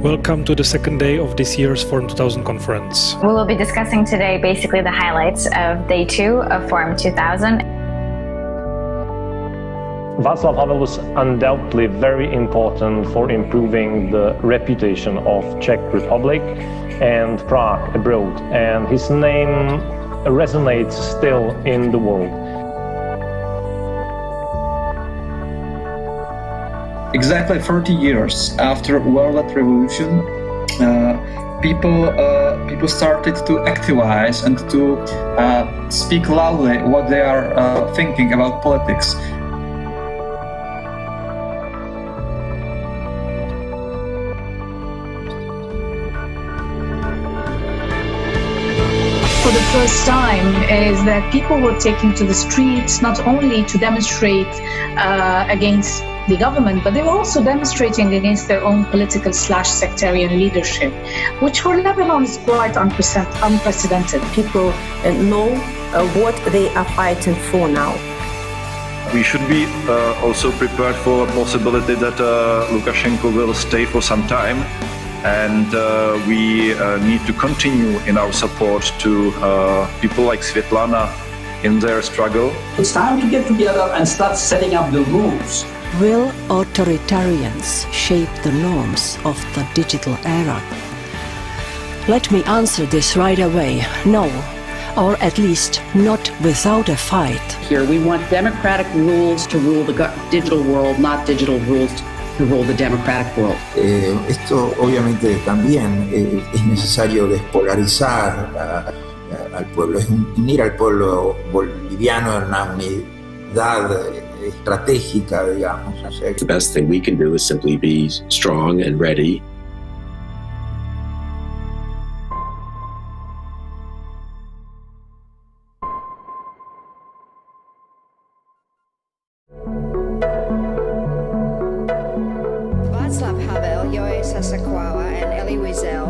Welcome to the second day of this year's Forum 2000 conference. We will be discussing today basically the highlights of day 2 of Forum 2000. Václav Havel was undoubtedly very important for improving the reputation of Czech Republic and Prague abroad, and his name resonates still in the world. Exactly 30 years after World Revolution, people started to activize and to speak loudly what they are thinking about politics. For the first time is that people were taking to the streets not only to demonstrate against the government, but they were also demonstrating against their own political/sectarian leadership, which for Lebanon is quite unprecedented. People know what they are fighting for now. We should be also prepared for a possibility that Lukashenko will stay for some time, and we need to continue in our support to people like Sviatlana in their struggle. It's time to get together and start setting up the rules. Will authoritarians shape the norms of the digital era? Let me answer this right away. No, or at least not without a fight. Here we want democratic rules to rule the digital world, not digital rules to rule the democratic world. Esto obviamente también es necesario despolarizar al pueblo, es unir al pueblo boliviano en una unidad estratégica, digamos. O sea, the best thing we can do is simply be strong and ready. Václav Havel, Jeffrey Sachs, and Elie Wiesel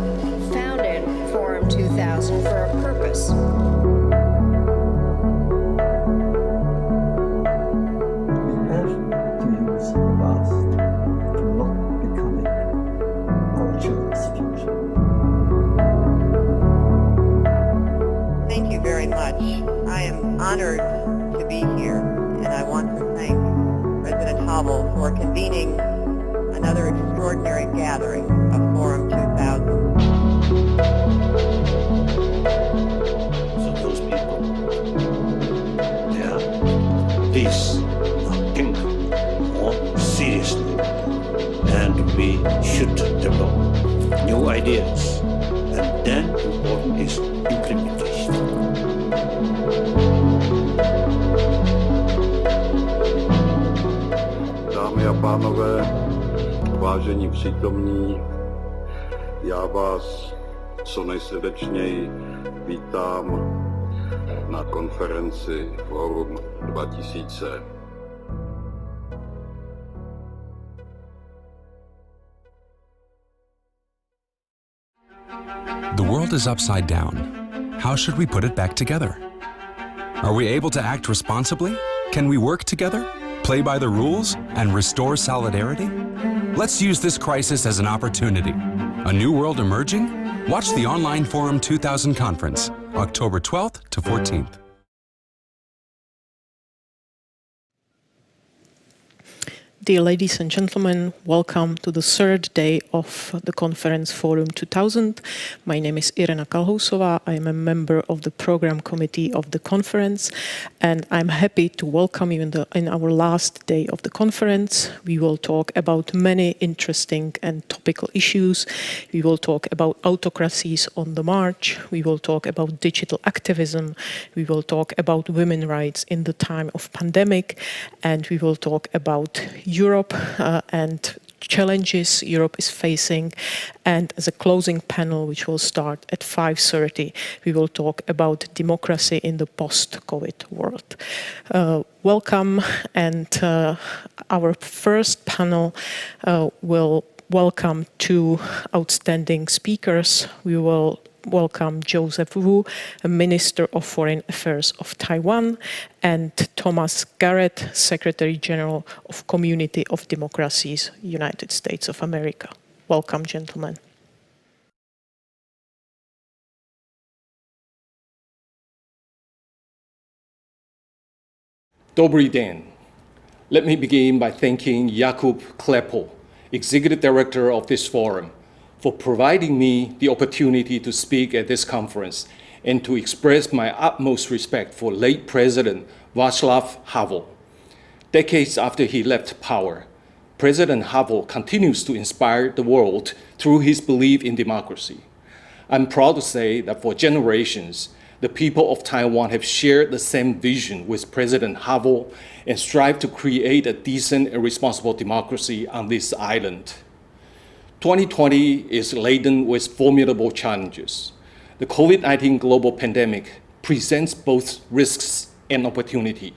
founded Forum 2000 for a purpose. Thank you very much. I am honored to be here, and I want to thank President Havel for convening another extraordinary gathering of Forum 2000. So those people, please think more seriously, and we should develop new ideas, and then important is implementation. Dámy a pánové, vážení přítomní, já vás co nejsrdečněji vítám na konferenci Forum 2000. The world is upside down. How should we put it back together? Are we able to act responsibly? Can we work together, play by the rules, and restore solidarity? Let's use this crisis as an opportunity. A new world emerging? Watch the online Forum 2000 conference, October 12th to 14th. Dear ladies and gentlemen, welcome to the third day of the conference Forum 2000. My name is Irena Kalhousova. I am a member of the program committee of the conference, and I'm happy to welcome you in our last day of the conference. We will talk about many interesting and topical issues. We will talk about autocracies on the march. We will talk about digital activism. We will talk about women's rights in the time of pandemic, and we will talk about Europe and challenges Europe is facing. And as a closing panel, which will start at 5:30, we will talk about democracy in the post-COVID world. Welcome, and our first panel will welcome two outstanding speakers. We will welcome Joseph Wu, a Minister of Foreign Affairs of Taiwan, and Thomas Garrett, Secretary General of Community of Democracies, United States of America. Welcome, gentlemen. Dobry den. Let me begin by thanking Jakub Klepel, Executive Director of this forum, for providing me the opportunity to speak at this conference and to express my utmost respect for late President Václav Havel. Decades after he left power, President Havel continues to inspire the world through his belief in democracy. I'm proud to say that for generations, the people of Taiwan have shared the same vision with President Havel and strive to create a decent and responsible democracy on this island. 2020 is laden with formidable challenges. The COVID-19 global pandemic presents both risks and opportunity.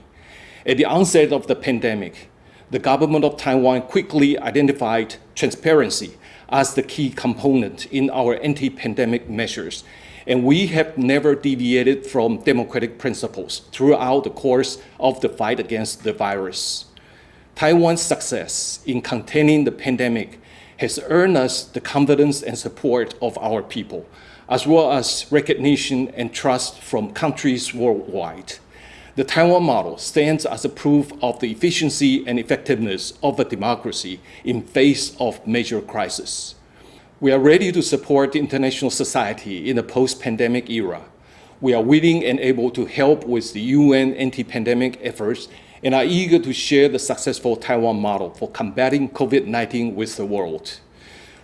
At the onset of the pandemic, the government of Taiwan quickly identified transparency as the key component in our anti-pandemic measures, and we have never deviated from democratic principles throughout the course of the fight against the virus. Taiwan's success in containing the pandemic has earned us the confidence and support of our people, as well as recognition and trust from countries worldwide. The Taiwan model stands as a proof of the efficiency and effectiveness of a democracy in face of major crises. We are ready to support the international society in the post-pandemic era. We are willing and able to help with the UN anti-pandemic efforts and are eager to share the successful Taiwan model for combating COVID-19 with the world.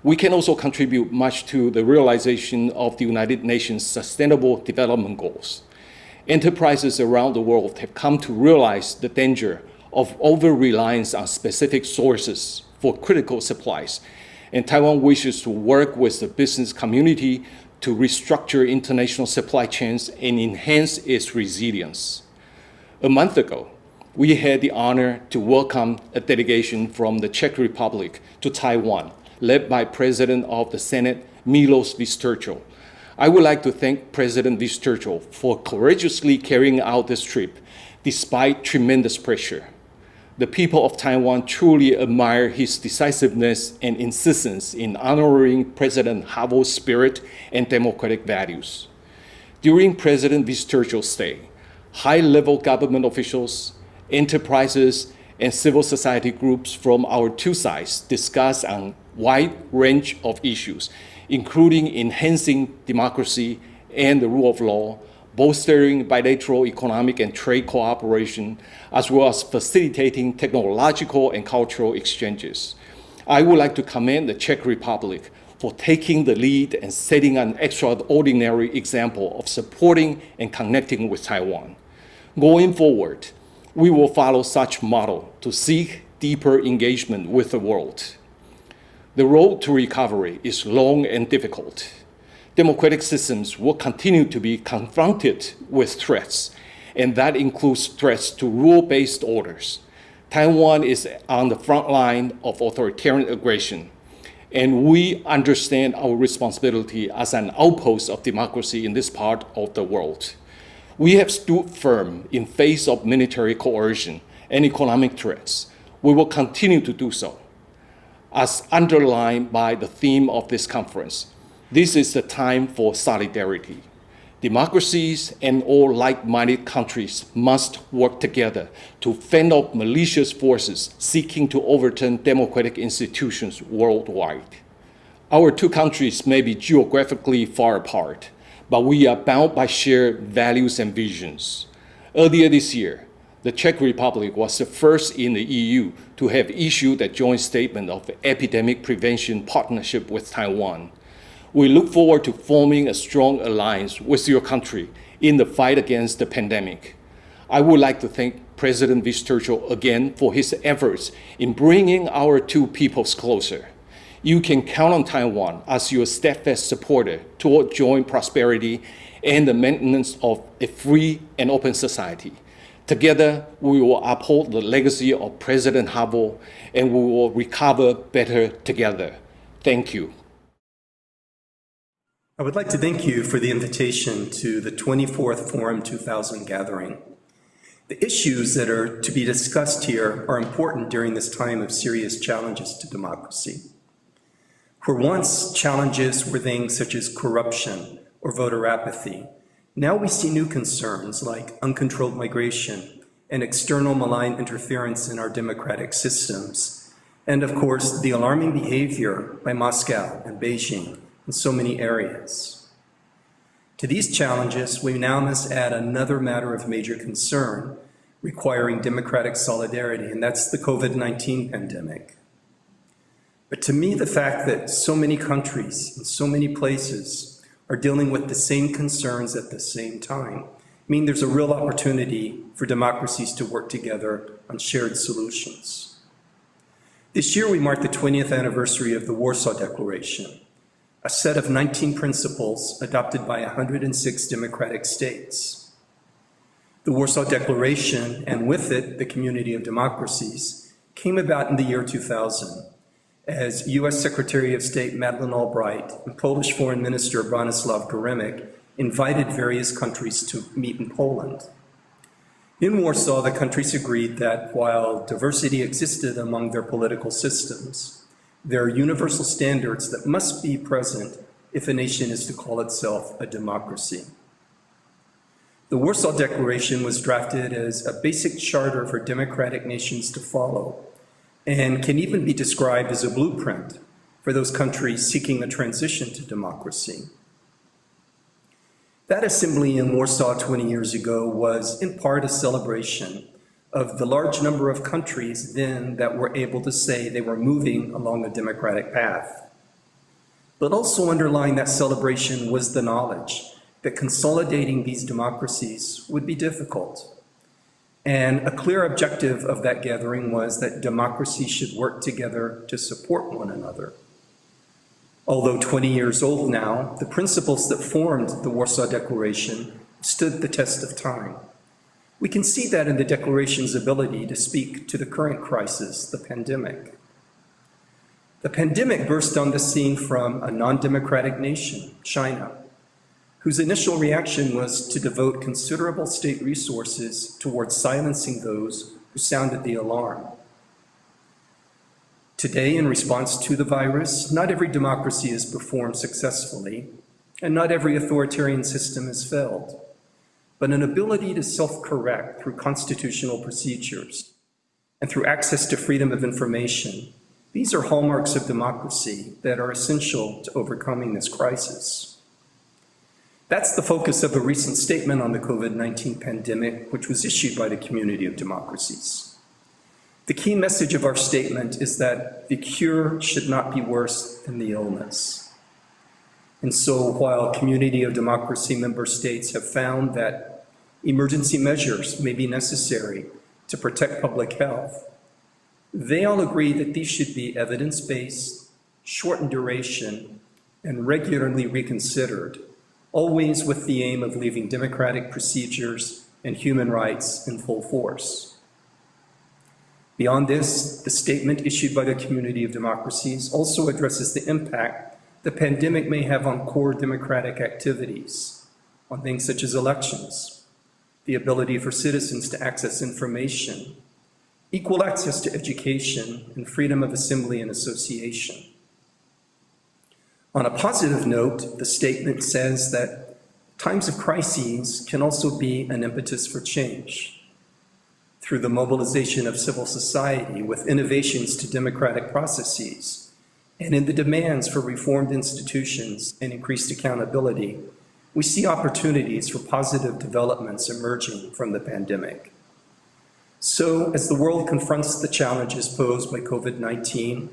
We can also contribute much to the realization of the United Nations Sustainable Development Goals. Enterprises around the world have come to realize the danger of over-reliance on specific sources for critical supplies, and Taiwan wishes to work with the business community to restructure international supply chains and enhance its resilience. A month ago, we had the honor to welcome a delegation from the Czech Republic to Taiwan, led by President of the Senate, Milos Vystrčil. I would like to thank President Vystrčil for courageously carrying out this trip despite tremendous pressure. The people of Taiwan truly admire his decisiveness and insistence in honoring President Havel's spirit and democratic values. During President Vystrčil's stay, high-level government officials, enterprises, and civil society groups from our two sides discussed a wide range of issues, including enhancing democracy and the rule of law, bolstering bilateral economic and trade cooperation, as well as facilitating technological and cultural exchanges. I would like to commend the Czech Republic for taking the lead and setting an extraordinary example of supporting and connecting with Taiwan. Going forward, we will follow such model to seek deeper engagement with the world. The road to recovery is long and difficult. Democratic systems will continue to be confronted with threats, and that includes threats to rule-based orders. Taiwan is on the front line of authoritarian aggression, and we understand our responsibility as an outpost of democracy in this part of the world. We have stood firm in face of military coercion and economic threats. We will continue to do so. As underlined by the theme of this conference, this is the time for solidarity. Democracies and all like-minded countries must work together to fend off malicious forces seeking to overturn democratic institutions worldwide. Our two countries may be geographically far apart, but we are bound by shared values and visions. Earlier this year, the Czech Republic was the first in the EU to have issued a joint statement of epidemic prevention partnership with Taiwan. We look forward to forming a strong alliance with your country in the fight against the pandemic. I would like to thank President Vystrčil again for his efforts in bringing our two peoples closer. You can count on Taiwan as your steadfast supporter toward joint prosperity and the maintenance of a free and open society. Together, we will uphold the legacy of President Havel, and we will recover better together. Thank you. I would like to thank you for the invitation to the 24th Forum 2000 gathering. The issues that are to be discussed here are important during this time of serious challenges to democracy. Where once challenges were things such as corruption or voter apathy, now we see new concerns like uncontrolled migration and external malign interference in our democratic systems, and of course, the alarming behavior by Moscow and Beijing in so many areas. To these challenges, we now must add another matter of major concern requiring democratic solidarity, and that's the COVID-19 pandemic. But to me, the fact that so many countries in so many places are dealing with the same concerns at the same time mean there's a real opportunity for democracies to work together on shared solutions. This year, we mark the 20th anniversary of the Warsaw Declaration, a set of 19 principles adopted by 106 democratic states. The Warsaw Declaration, and with it, the Community of Democracies, came about in the year 2000 as U.S. Secretary of State Madeleine Albright and Polish Foreign Minister Bronislaw Goremek invited various countries to meet in Poland. In Warsaw, the countries agreed that while diversity existed among their political systems, there are universal standards that must be present if a nation is to call itself a democracy. The Warsaw Declaration was drafted as a basic charter for democratic nations to follow, and can even be described as a blueprint for those countries seeking a transition to democracy. That assembly in Warsaw 20 years ago was in part a celebration of the large number of countries then that were able to say they were moving along a democratic path. But also underlying that celebration was the knowledge that consolidating these democracies would be difficult. And a clear objective of that gathering was that democracies should work together to support one another. Although 20 years old now, the principles that formed the Warsaw Declaration stood the test of time. We can see that in the Declaration's ability to speak to the current crisis, the pandemic. The pandemic burst on the scene from a non-democratic nation, China, whose initial reaction was to devote considerable state resources towards silencing those who sounded the alarm. Today, in response to the virus, not every democracy has performed successfully, and not every authoritarian system has failed. But an ability to self-correct through constitutional procedures and through access to freedom of information, these are hallmarks of democracy that are essential to overcoming this crisis. That's the focus of a recent statement on the COVID-19 pandemic, which was issued by the Community of Democracies. The key message of our statement is that the cure should not be worse than the illness. And so while Community of Democracy member states have found that emergency measures may be necessary to protect public health, they all agree that these should be evidence-based, short in duration, and regularly reconsidered, always with the aim of leaving democratic procedures and human rights in full force. Beyond this, the statement issued by the Community of Democracies also addresses the impact the pandemic may have on core democratic activities, on things such as elections, the ability for citizens to access information, equal access to education, and freedom of assembly and association. On a positive note, the statement says that times of crises can also be an impetus for change. Through the mobilization of civil society with innovations to democratic processes, and in the demands for reformed institutions and increased accountability, we see opportunities for positive developments emerging from the pandemic. So, as the world confronts the challenges posed by COVID-19,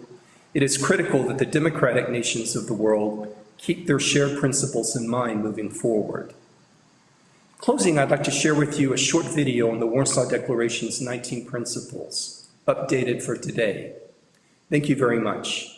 it is critical that the democratic nations of the world keep their shared principles in mind moving forward. In closing, I'd like to share with you a short video on the Warsaw Declaration's 19 principles, updated for today. Thank you very much.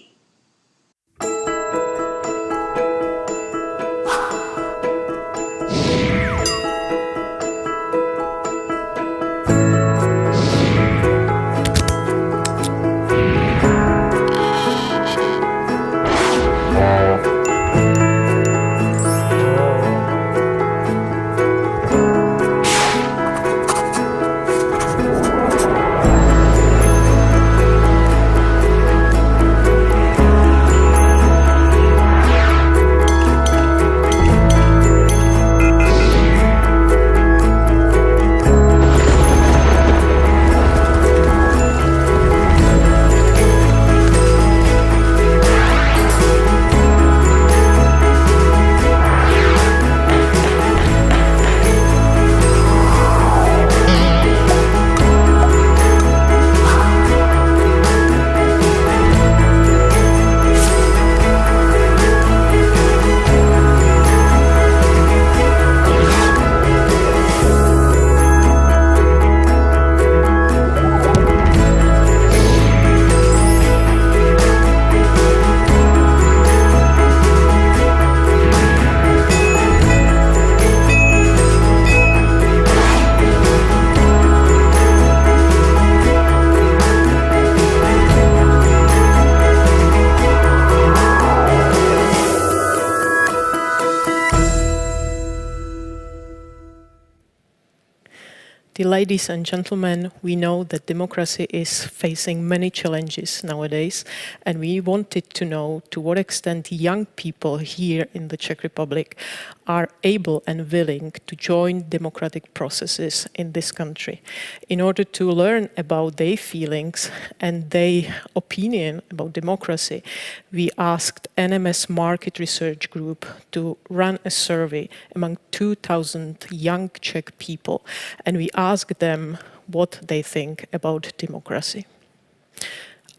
Dear ladies and gentlemen, we know that democracy is facing many challenges nowadays, and we wanted to know to what extent young people here in the Czech Republic are able and willing to join democratic processes in this country. In order to learn about their feelings and their opinion about democracy, we asked NMS Market Research Group to run a survey among 2,000 young Czech people, and we asked them what they think about democracy.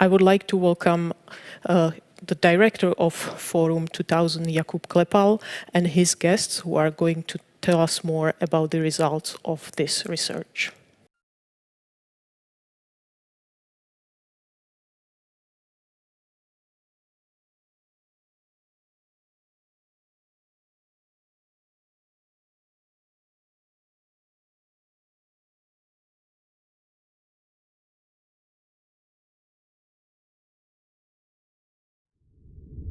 I would like to welcome the director of Forum 2000, Jakub Klepal, and his guests who are going to tell us more about the results of this research.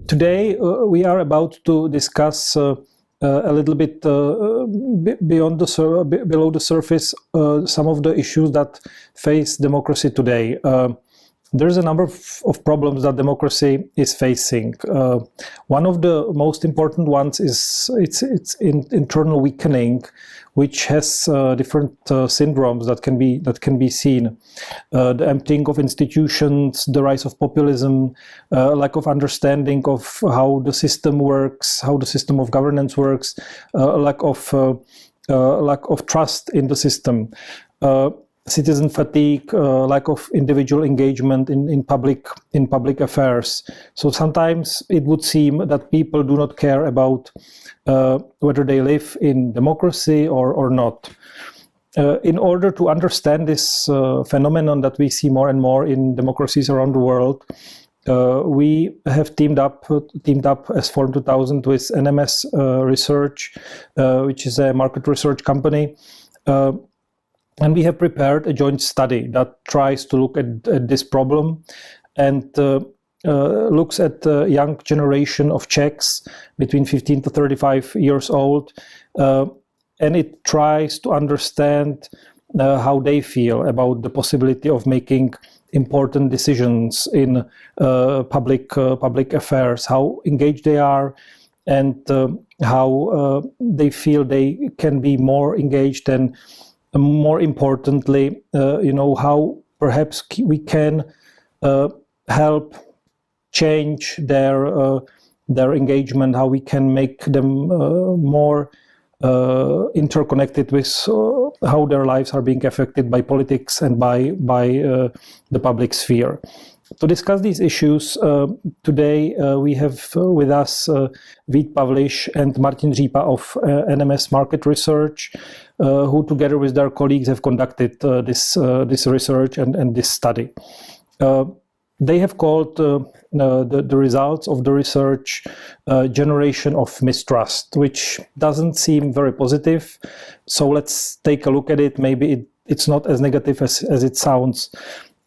Today, we are about to discuss a little bit beyond below the surface some of the issues that face democracy today. There's a number of problems that democracy is facing. One of the most important ones is its internal weakening, which has different syndromes that can be seen. The emptying of institutions, the rise of populism, lack of understanding of how the system works, how the system of governance works, lack of trust in the system. Citizen fatigue, lack of individual engagement in public affairs. So sometimes it would seem that people do not care about whether they live in democracy or not. In order to understand this phenomenon that we see more and more in democracies around the world, we have teamed up as Forum 2000 with NMS Research, which is a market research company. And we have prepared a joint study that tries to look at this problem and looks at the young generation of Czechs between 15 to 35 years old. And it tries to understand how they feel about the possibility of making important decisions in public affairs, how engaged they are, and how they feel they can be more engaged, and more importantly, how perhaps we can help change their engagement, how we can make them more interconnected with how their lives are being affected by politics and by the public sphere. To discuss these issues, today we have with us Vít Pavliš and Martin Řípa of NMS Market Research, who together with their colleagues have conducted this research and this study. They have called the results of the research generation of mistrust, which doesn't seem very positive. So let's take a look at it. Maybe it's not as negative as it sounds.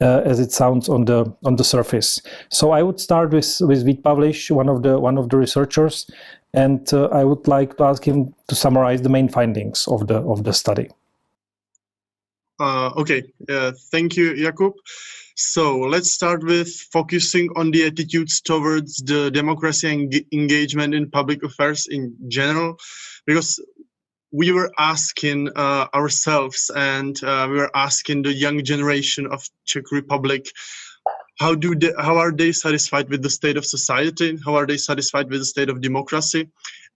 On the surface. So I would start with Vít Pavliš, one of the researchers, and I would like to ask him to summarize the main findings of the study. Okay, thank you, Jakub. So let's start with focusing on the attitudes towards the democracy and engagement in public affairs in general, because we were asking ourselves, and we were asking the young generation of Czech Republic, how are they satisfied with the state of society? How are they satisfied with the state of democracy?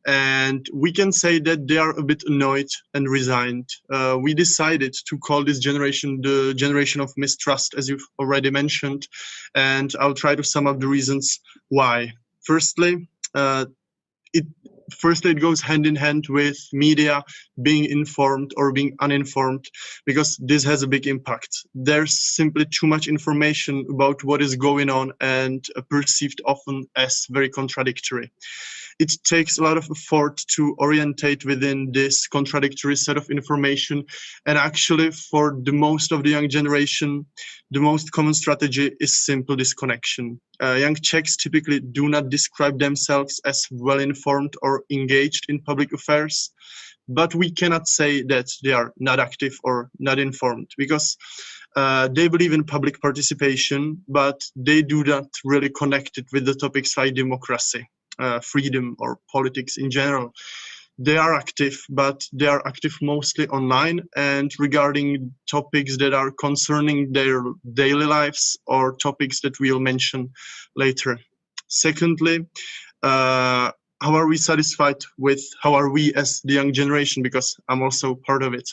And we can say that they are a bit annoyed and resigned. We decided to call this generation the generation of mistrust, as you've already mentioned, and I'll try to sum up the reasons why. Firstly, it goes hand in hand with media being informed or being uninformed, because this has a big impact. There's simply too much information about what is going on and perceived often as very contradictory. It takes a lot of effort to orientate within this contradictory set of information. And actually, for the most of the young generation, the most common strategy is simple disconnection. Young Czechs typically do not describe themselves as well-informed or engaged in public affairs. but we cannot say that they are not active or not informed, because they believe in public participation, but they do not really connect it with the topics like democracy, freedom, or politics in general. They are active, but they are active mostly online and regarding topics that are concerning their daily lives or topics that we'll mention later. Secondly, how are we satisfied with, how are we as the young generation, because I'm also part of it,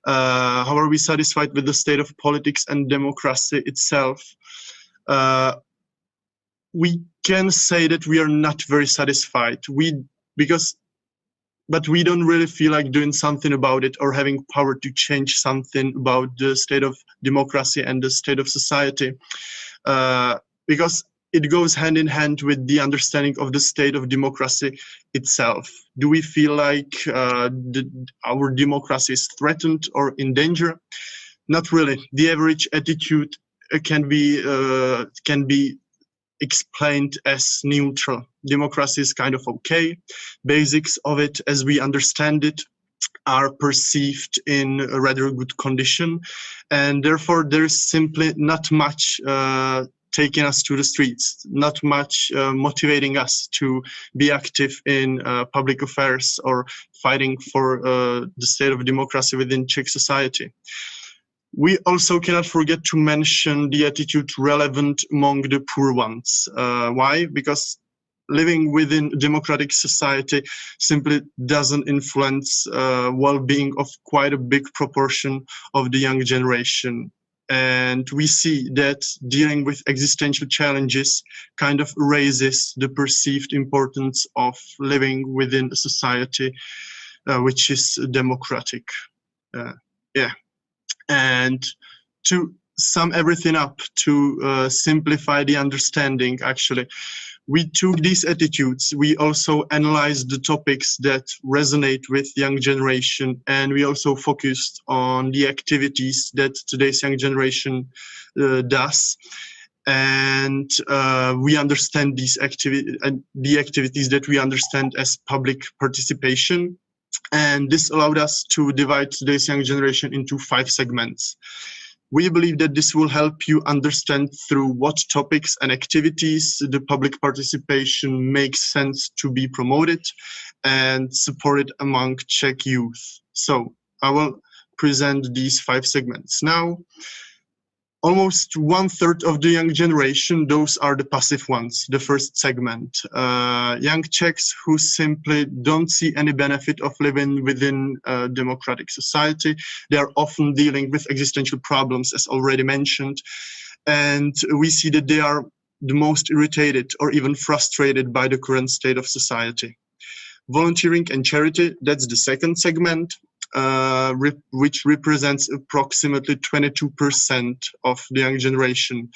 how are we satisfied with the state of politics and democracy itself? We can say that we are not very satisfied. But we don't really feel like doing something about it or having power to change something about the state of democracy and the state of society, because it goes hand in hand with the understanding of the state of democracy itself. Do we feel like our democracy is threatened or in danger? Not really. The average attitude can be explained as neutral. Democracy is kind of okay. Basics of it, as we understand it, are perceived in a rather good condition, and therefore there is simply not much taking us to the streets, not much motivating us to be active in public affairs or fighting for the state of democracy within Czech society. We also cannot forget to mention the attitude relevant among the poor ones. Why? Because living within a democratic society simply doesn't influence well-being of quite a big proportion of the young generation. And we see that dealing with existential challenges kind of raises the perceived importance of living within a society which is democratic. And to sum everything up, to simplify the understanding, actually, we took these attitudes, we also analyzed the topics that resonate with young generation, and we also focused on the activities that today's young generation does. And we understand these the activities that we understand as public participation. And this allowed us to divide today's young generation into 5 segments. We believe that this will help you understand through what topics and activities the public participation makes sense to be promoted and supported among Czech youth. So I will present these 5 segments now. Almost 1/3 of the young generation, those are the passive ones, the first segment. Young Czechs who simply don't see any benefit of living within a democratic society. They are often dealing with existential problems, as already mentioned. And we see that they are the most irritated or even frustrated by the current state of society. Volunteering and charity, that's the second segment. Which represents approximately 22% of the young generation.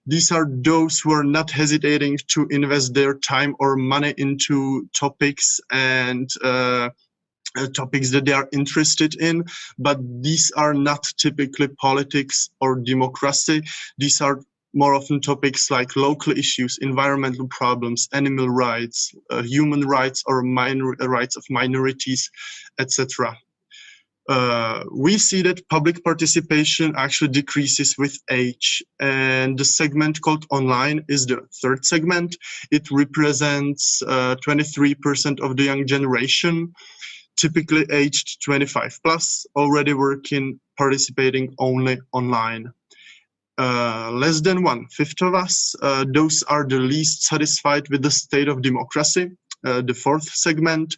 These are those who are not hesitating to invest their time or money into topics and topics that they are interested in, but these are not typically politics or democracy. These are more often topics like local issues, environmental problems, animal rights, human rights or rights of minorities, etc. We see that public participation actually decreases with age, and the segment called online is the third segment. It represents 23% of the young generation, typically aged 25 plus, already participating only online. Less than 1/5 of us, those are the least satisfied with the state of democracy. The fourth segment,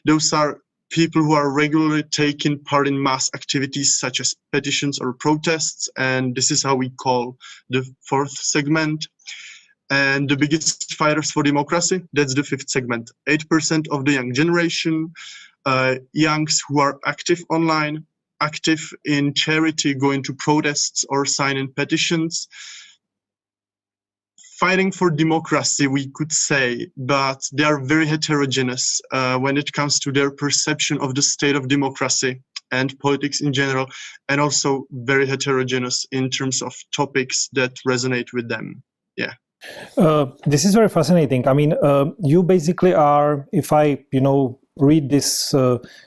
those are people who are regularly taking part in mass activities such as petitions or protests, and this is how we call the fourth segment. And the biggest fighters for democracy, that's the fifth segment. 8% of the young generation, youngs who are active online, active in charity, going to protests or signing petitions. Fighting for democracy, we could say, but they are very heterogeneous when it comes to their perception of the state of democracy and politics in general, and also very heterogeneous in terms of topics that resonate with them. Yeah. This is very fascinating. I mean, you basically are, if I, read this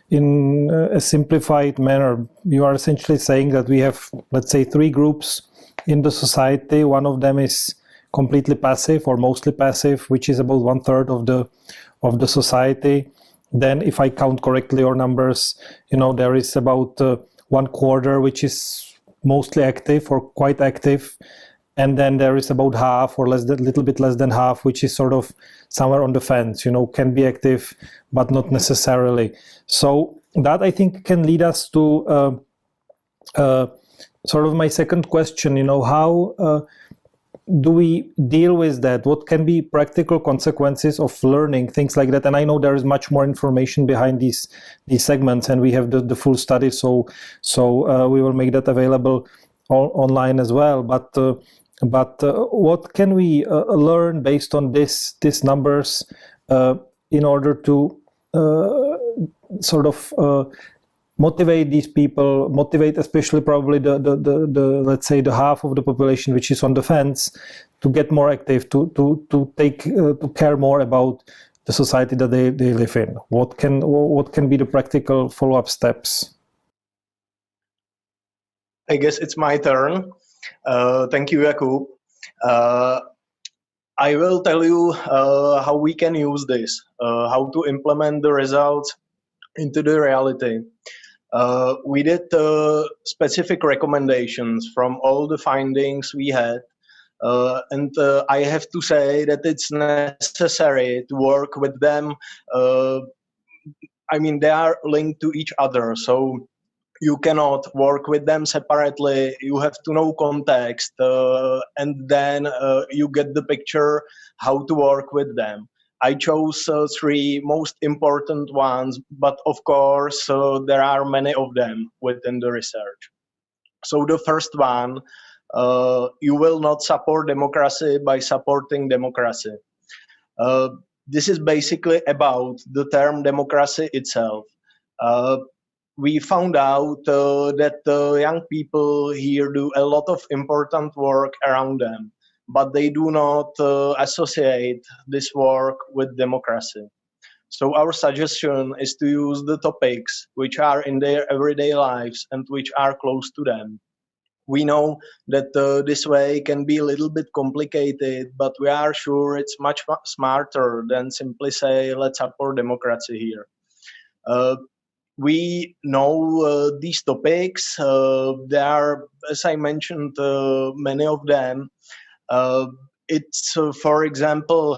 in a simplified manner, you are essentially saying that we have, let's say, three groups in the society. One of them is completely passive or mostly passive, which is about 1/3 of the society. Then, if I count correctly your numbers, there is about 1/4 which is mostly active or quite active, and then there is about half or little bit less than half, which is sort of somewhere on the fence. Can be active, but not necessarily. So that, I think, can lead us to sort of my second question. How do we deal with that? What can be practical consequences of learning things like that? And I know there is much more information behind these segments, and we have the full study, so we will make that available online as well. But what can we learn based on these numbers in order to sort of motivate these people, motivate especially probably the let's say the half of the population which is on the fence, to get more active, to care more about the society that they live in? What can be the practical follow-up steps? I guess it's my turn. Thank you, Jakub. I will tell you how we can use this, how to implement the results into the reality. We did specific recommendations from all the findings we had, and I have to say that it's necessary to work with them. They are linked to each other, so you cannot work with them separately. You have to know context, and then you get the picture how to work with them. I chose three most important ones, but of course there are many of them within the research. So the first one, you will not support democracy by supporting democracy. This is basically about the term democracy itself. We found out that young people here do a lot of important work around them, but they do not associate this work with democracy. So our suggestion is to use the topics which are in their everyday lives and which are close to them. We know that this way can be a little bit complicated, but we are sure it's much smarter than simply say, let's support democracy here. We know these topics. There are, as I mentioned, many of them. It's, for example,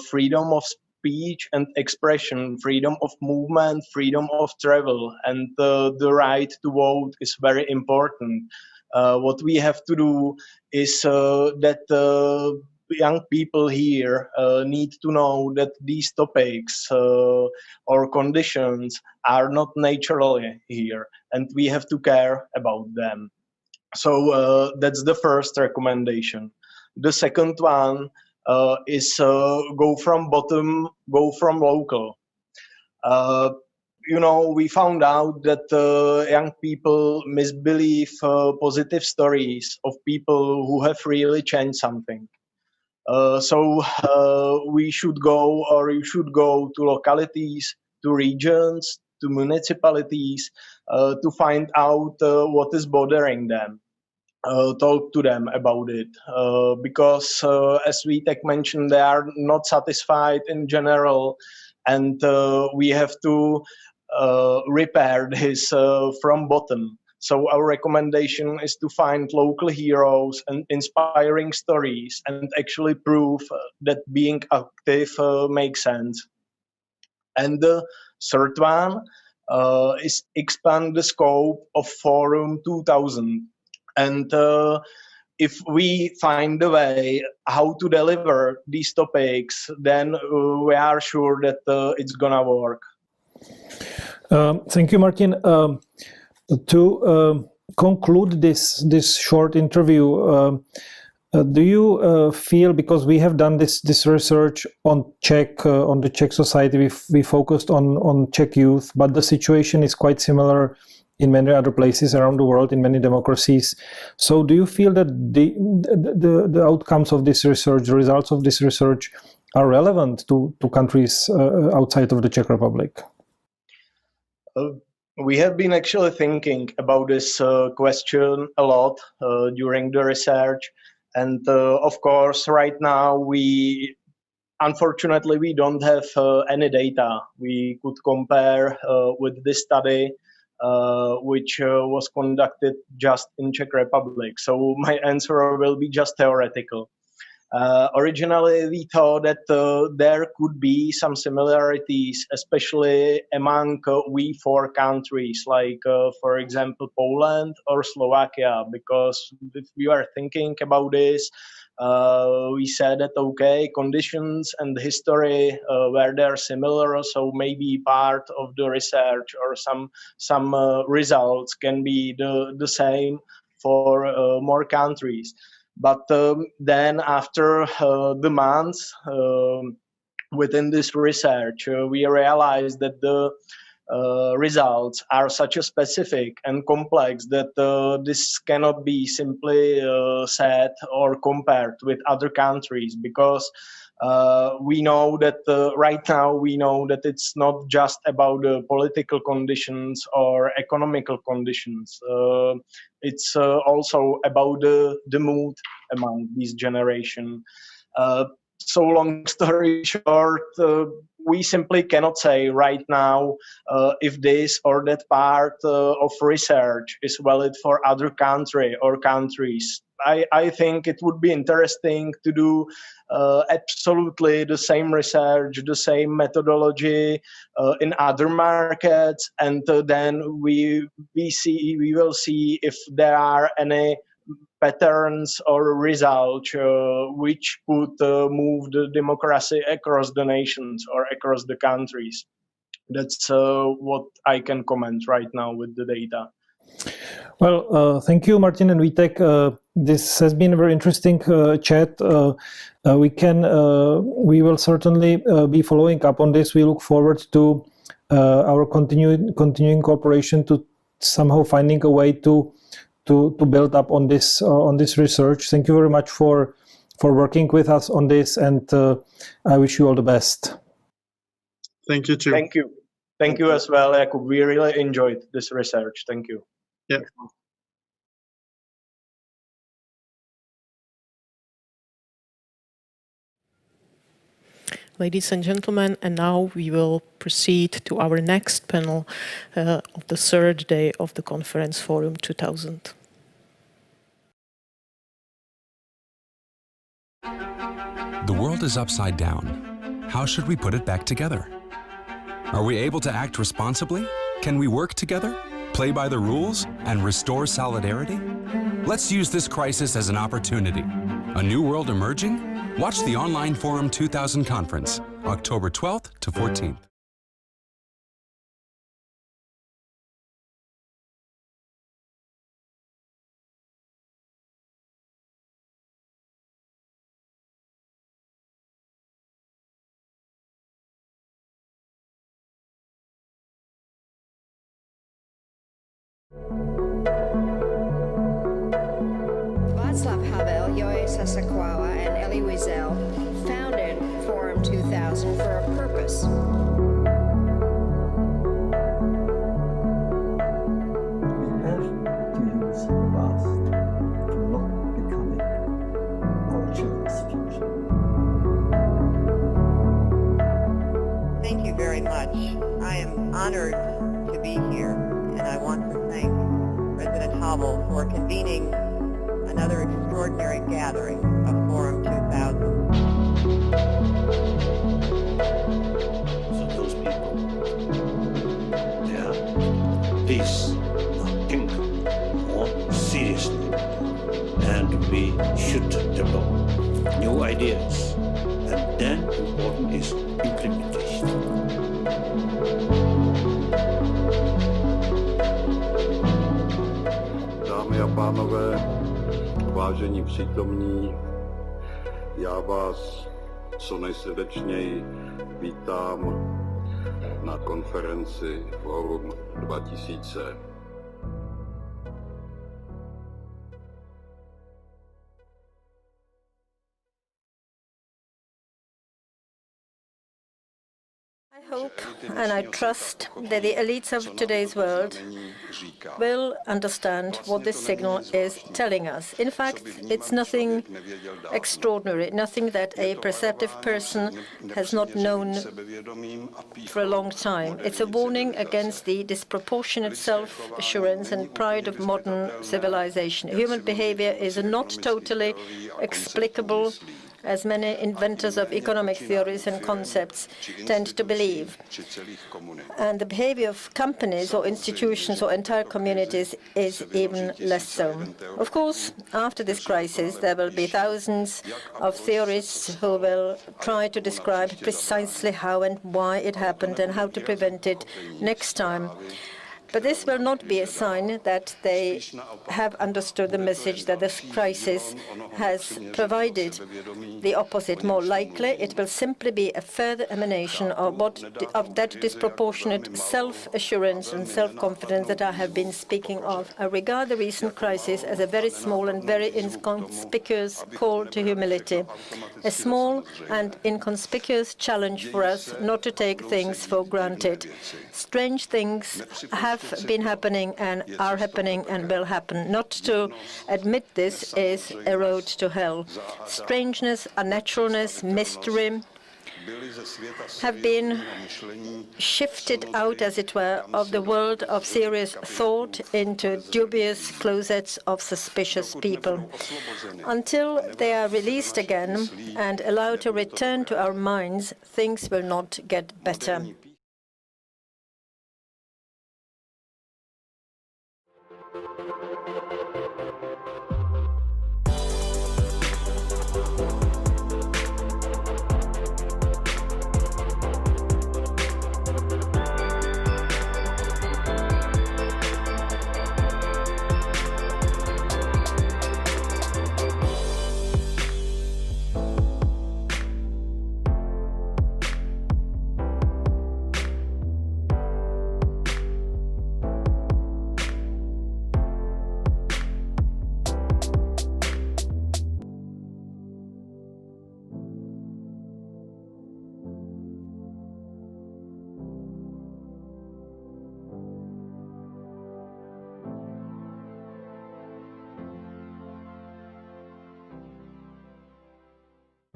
freedom of speech and expression, freedom of movement, freedom of travel, and the right to vote is very important. What we have to do is that young people here need to know that these topics or conditions are not naturally here, and we have to care about them. So that's the first recommendation. The second one is go from bottom, go from local. We found out that young people misbelieve positive stories of people who have really changed something. So we should go, or you should go to localities, to regions, to municipalities, to find out what is bothering them. Talk to them about it, because as Vitek mentioned, they are not satisfied in general, and we have to repair this from bottom. So our recommendation is to find local heroes and inspiring stories and actually prove that being active makes sense. And the third one is expand the scope of Forum 2000. And if we find a way how to deliver these topics, then we are sure that it's gonna work. Thank you, Martin. To conclude this short interview, do you feel, because we have done this research on the Czech society, we focused on Czech youth, but the situation is quite similar in many other places around the world, in many democracies. So do you feel that the outcomes of this research, the results of this research, are relevant to countries outside of the Czech Republic? We have been actually thinking about this question a lot during the research, and of course, right now unfortunately we don't have any data we could compare with this study, which was conducted just in Czech Republic. So my answer will be just theoretical. Originally, we thought that there could be some similarities, especially among we four countries, like, for example, Poland or Slovakia, because if we are thinking about this, we said that, okay, conditions and history were there similar, so maybe part of the research or some results can be the same for more countries. But then after the months within this research, we realized that the results are such a specific and complex that this cannot be simply said or compared with other countries, because we know that right now we know that it's not just about the political conditions or economical conditions. It's also about the mood among this generation. So long story short, we simply cannot say right now if this or that part of research is valid for other country or countries. I think it would be interesting to do absolutely the same research, the same methodology in other markets, and then we will see if there are any patterns or results which could move the democracy across the nations or across the countries. That's what I can comment right now with the data. Well, thank you, Martin and Vitek. This has been a very interesting chat. We will certainly be following up on this. We look forward to our continuing cooperation, to somehow finding a way to build up on this research. Thank you very much for working with us on this, and I wish you all the best. Thank you too. Thank you as well, Jakub. We really enjoyed this research. Thank you. Yeah. Ladies and gentlemen, and now we will proceed to our next panel of the third day of the Conference Forum 2000. The world is upside down. How should we put it back together? Are we able to act responsibly? Can we work together, play by the rules, and restore solidarity? Let's use this crisis as an opportunity. A new world emerging? Watch the online Forum 2000 conference, October 12th to 14th. Václav Havel, Joe Sasakawa, and Elie Wiesel founded Forum 2000 for a purpose. We have to use the past to not becoming our children's future. Thank you very much. I am honored to be here, and I want to thank President Havel for convening another extraordinary gathering of Forum 2000. So those people, please think more seriously, and we should develop new ideas, and then important is implementation. Dámy a pánové, vážení přítomní, já vás co nejsrdečněji vítám na konferenci Forum 2000. I I hope and I trust that the elites of today's world will understand what this signal is telling us. In fact, it's nothing extraordinary, nothing that a perceptive person has not known for a long time. It's a warning against the disproportionate self-assurance and pride of modern civilization. Human behavior is not totally explicable, as many inventors of economic theories and concepts tend to believe. And the behavior of companies or institutions or entire communities is even less so. Of course, after this crisis, there will be thousands of theorists who will try to describe precisely how and why it happened and how to prevent it next time. But this will not be a sign that they have understood the message that this crisis has provided. The opposite, more likely, it will simply be a further emanation of that disproportionate self-assurance and self-confidence that I have been speaking of. I regard the recent crisis as a very small and very inconspicuous call to humility, a small and inconspicuous challenge for us not to take things for granted. Strange things have been happening and are happening and will happen. Not to admit this is a road to hell. Strangeness, unnaturalness, mystery have been shifted out, as it were, of the world of serious thought into dubious closets of suspicious people. Until they are released again and allowed to return to our minds, things will not get better.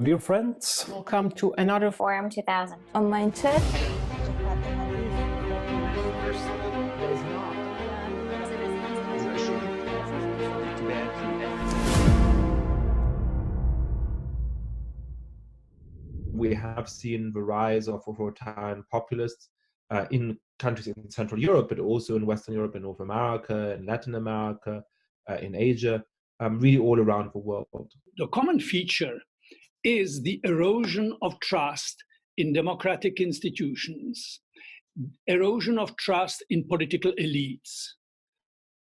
Dear friends, welcome to another Forum 2000 on mindset. We have seen the rise of authoritarian populists in countries in Central Europe, but also in Western Europe, in North America, in Latin America, in Asia, really all around the world. The common feature is the erosion of trust in democratic institutions, erosion of trust in political elites.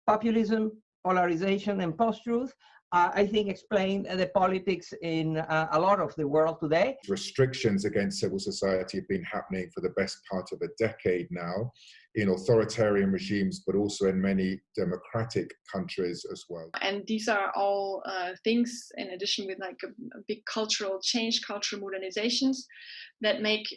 Populism, polarization, and post-truth, I think, explain the politics in a lot of the world today. Restrictions against civil society have been happening for the best part of a decade now in authoritarian regimes, but also in many democratic countries as well. And these are all things, in addition with like a big cultural change, cultural modernizations, that make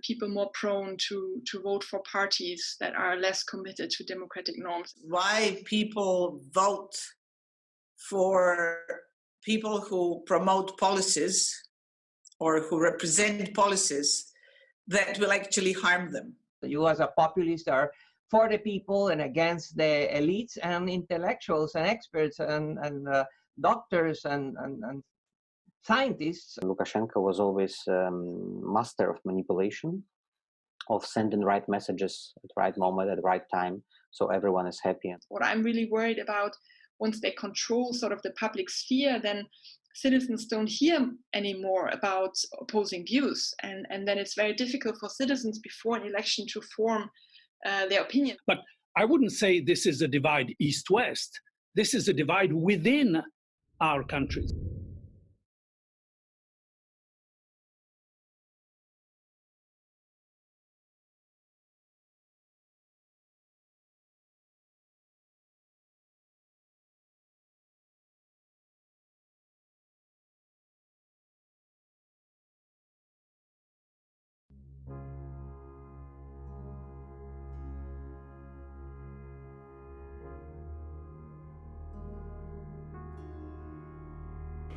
people more prone to vote for parties that are less committed to democratic norms. Why people vote for people who promote policies or who represent policies that will actually harm them. You as a populist are for the people and against the elites and intellectuals and experts and doctors and scientists. Lukashenko was always master of manipulation, of sending right messages at the right moment, at the right time, so everyone is happy. What I'm really worried about, once they control sort of the public sphere, then citizens don't hear anymore about opposing views. And then it's very difficult for citizens before an election to form their opinion. But I wouldn't say this is a divide east-west. This is a divide within our countries.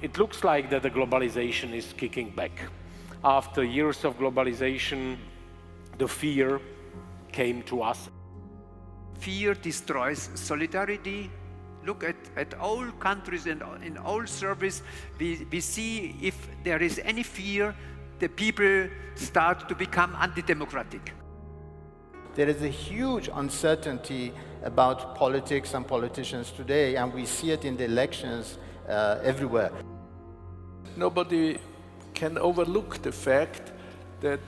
It looks like that the globalization is kicking back. After years of globalization, the fear came to us. Fear destroys solidarity. Look at all countries and in all service, we see if there is any fear, the people start to become anti-democratic. There is a huge uncertainty about politics and politicians today, and we see it in the elections everywhere. Nobody can overlook the fact that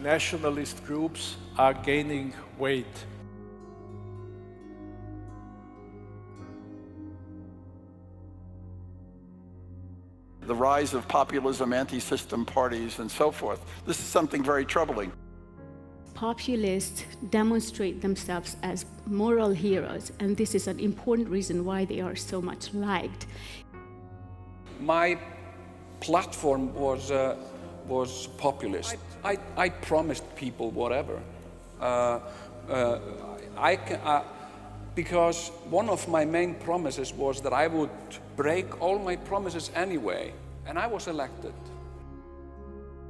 nationalist groups are gaining weight. The rise of populism, anti-system parties, and so forth. This is something very troubling. Populists demonstrate themselves as moral heroes, and this is an important reason why they are so much liked. My platform was populist. I promised people whatever. Because one of my main promises was that I would break all my promises anyway, and I was elected.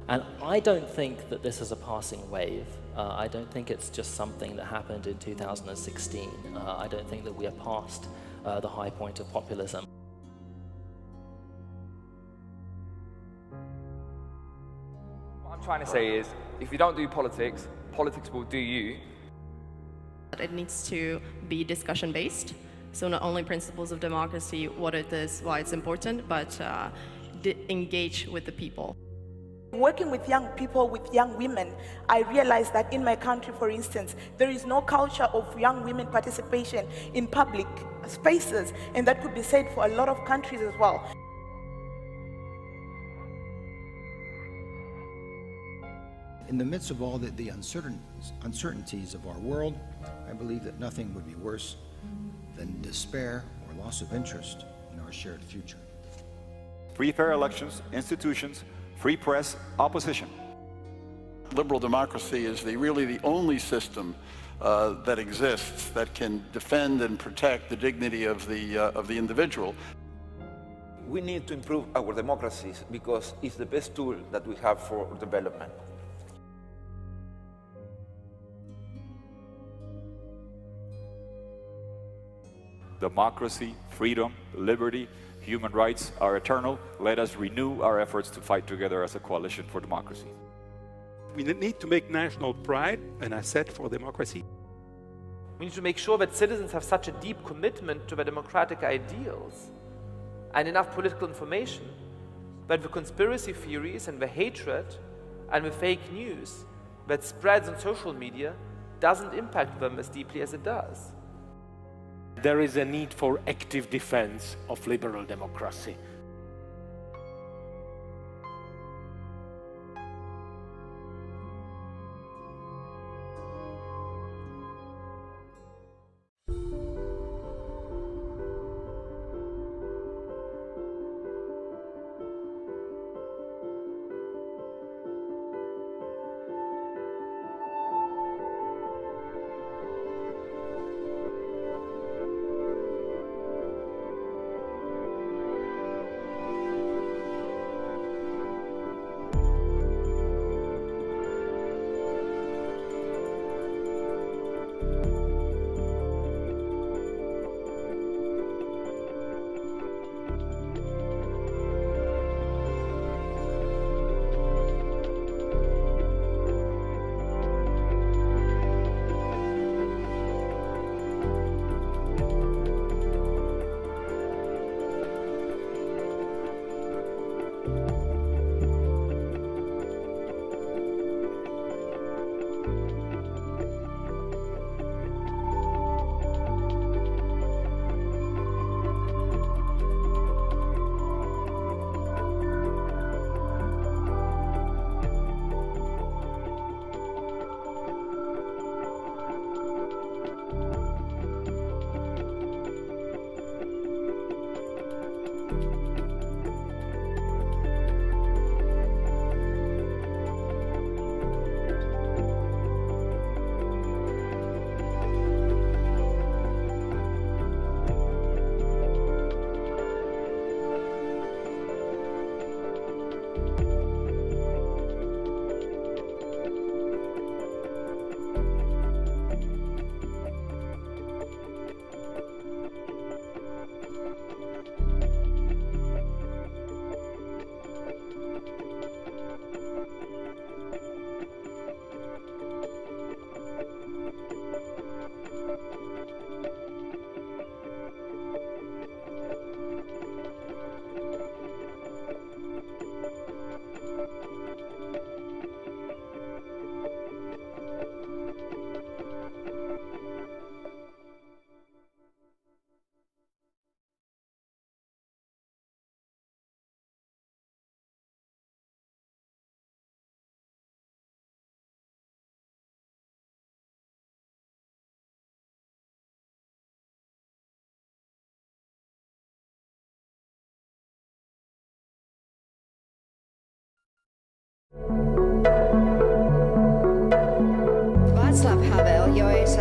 And I don't think that this is a passing wave. I don't think it's just something that happened in 2016. I don't think that we are past the high point of populism. What I'm trying to say is, if you don't do politics, politics will do you. It needs to be discussion-based, so not only principles of democracy, what it is, why it's important, but engage with the people. Working with young people, with young women, I realized that in my country, for instance, there is no culture of young women participation in public spaces, and that could be said for a lot of countries as well. In the midst of all the uncertainties of our world, I believe that nothing would be worse than despair or loss of interest in our shared future. Free, fair elections, institutions, free press, opposition. Liberal democracy is really the only system that exists that can defend and protect the dignity of the individual. We need to improve our democracies because it's the best tool that we have for development. Democracy, freedom, liberty, human rights are eternal. Let us renew our efforts to fight together as a coalition for democracy. We need to make national pride an asset for democracy. We need to make sure that citizens have such a deep commitment to their democratic ideals and enough political information that the conspiracy theories and the hatred and the fake news that spreads on social media doesn't impact them as deeply as it does. There is a need for active defense of liberal democracy.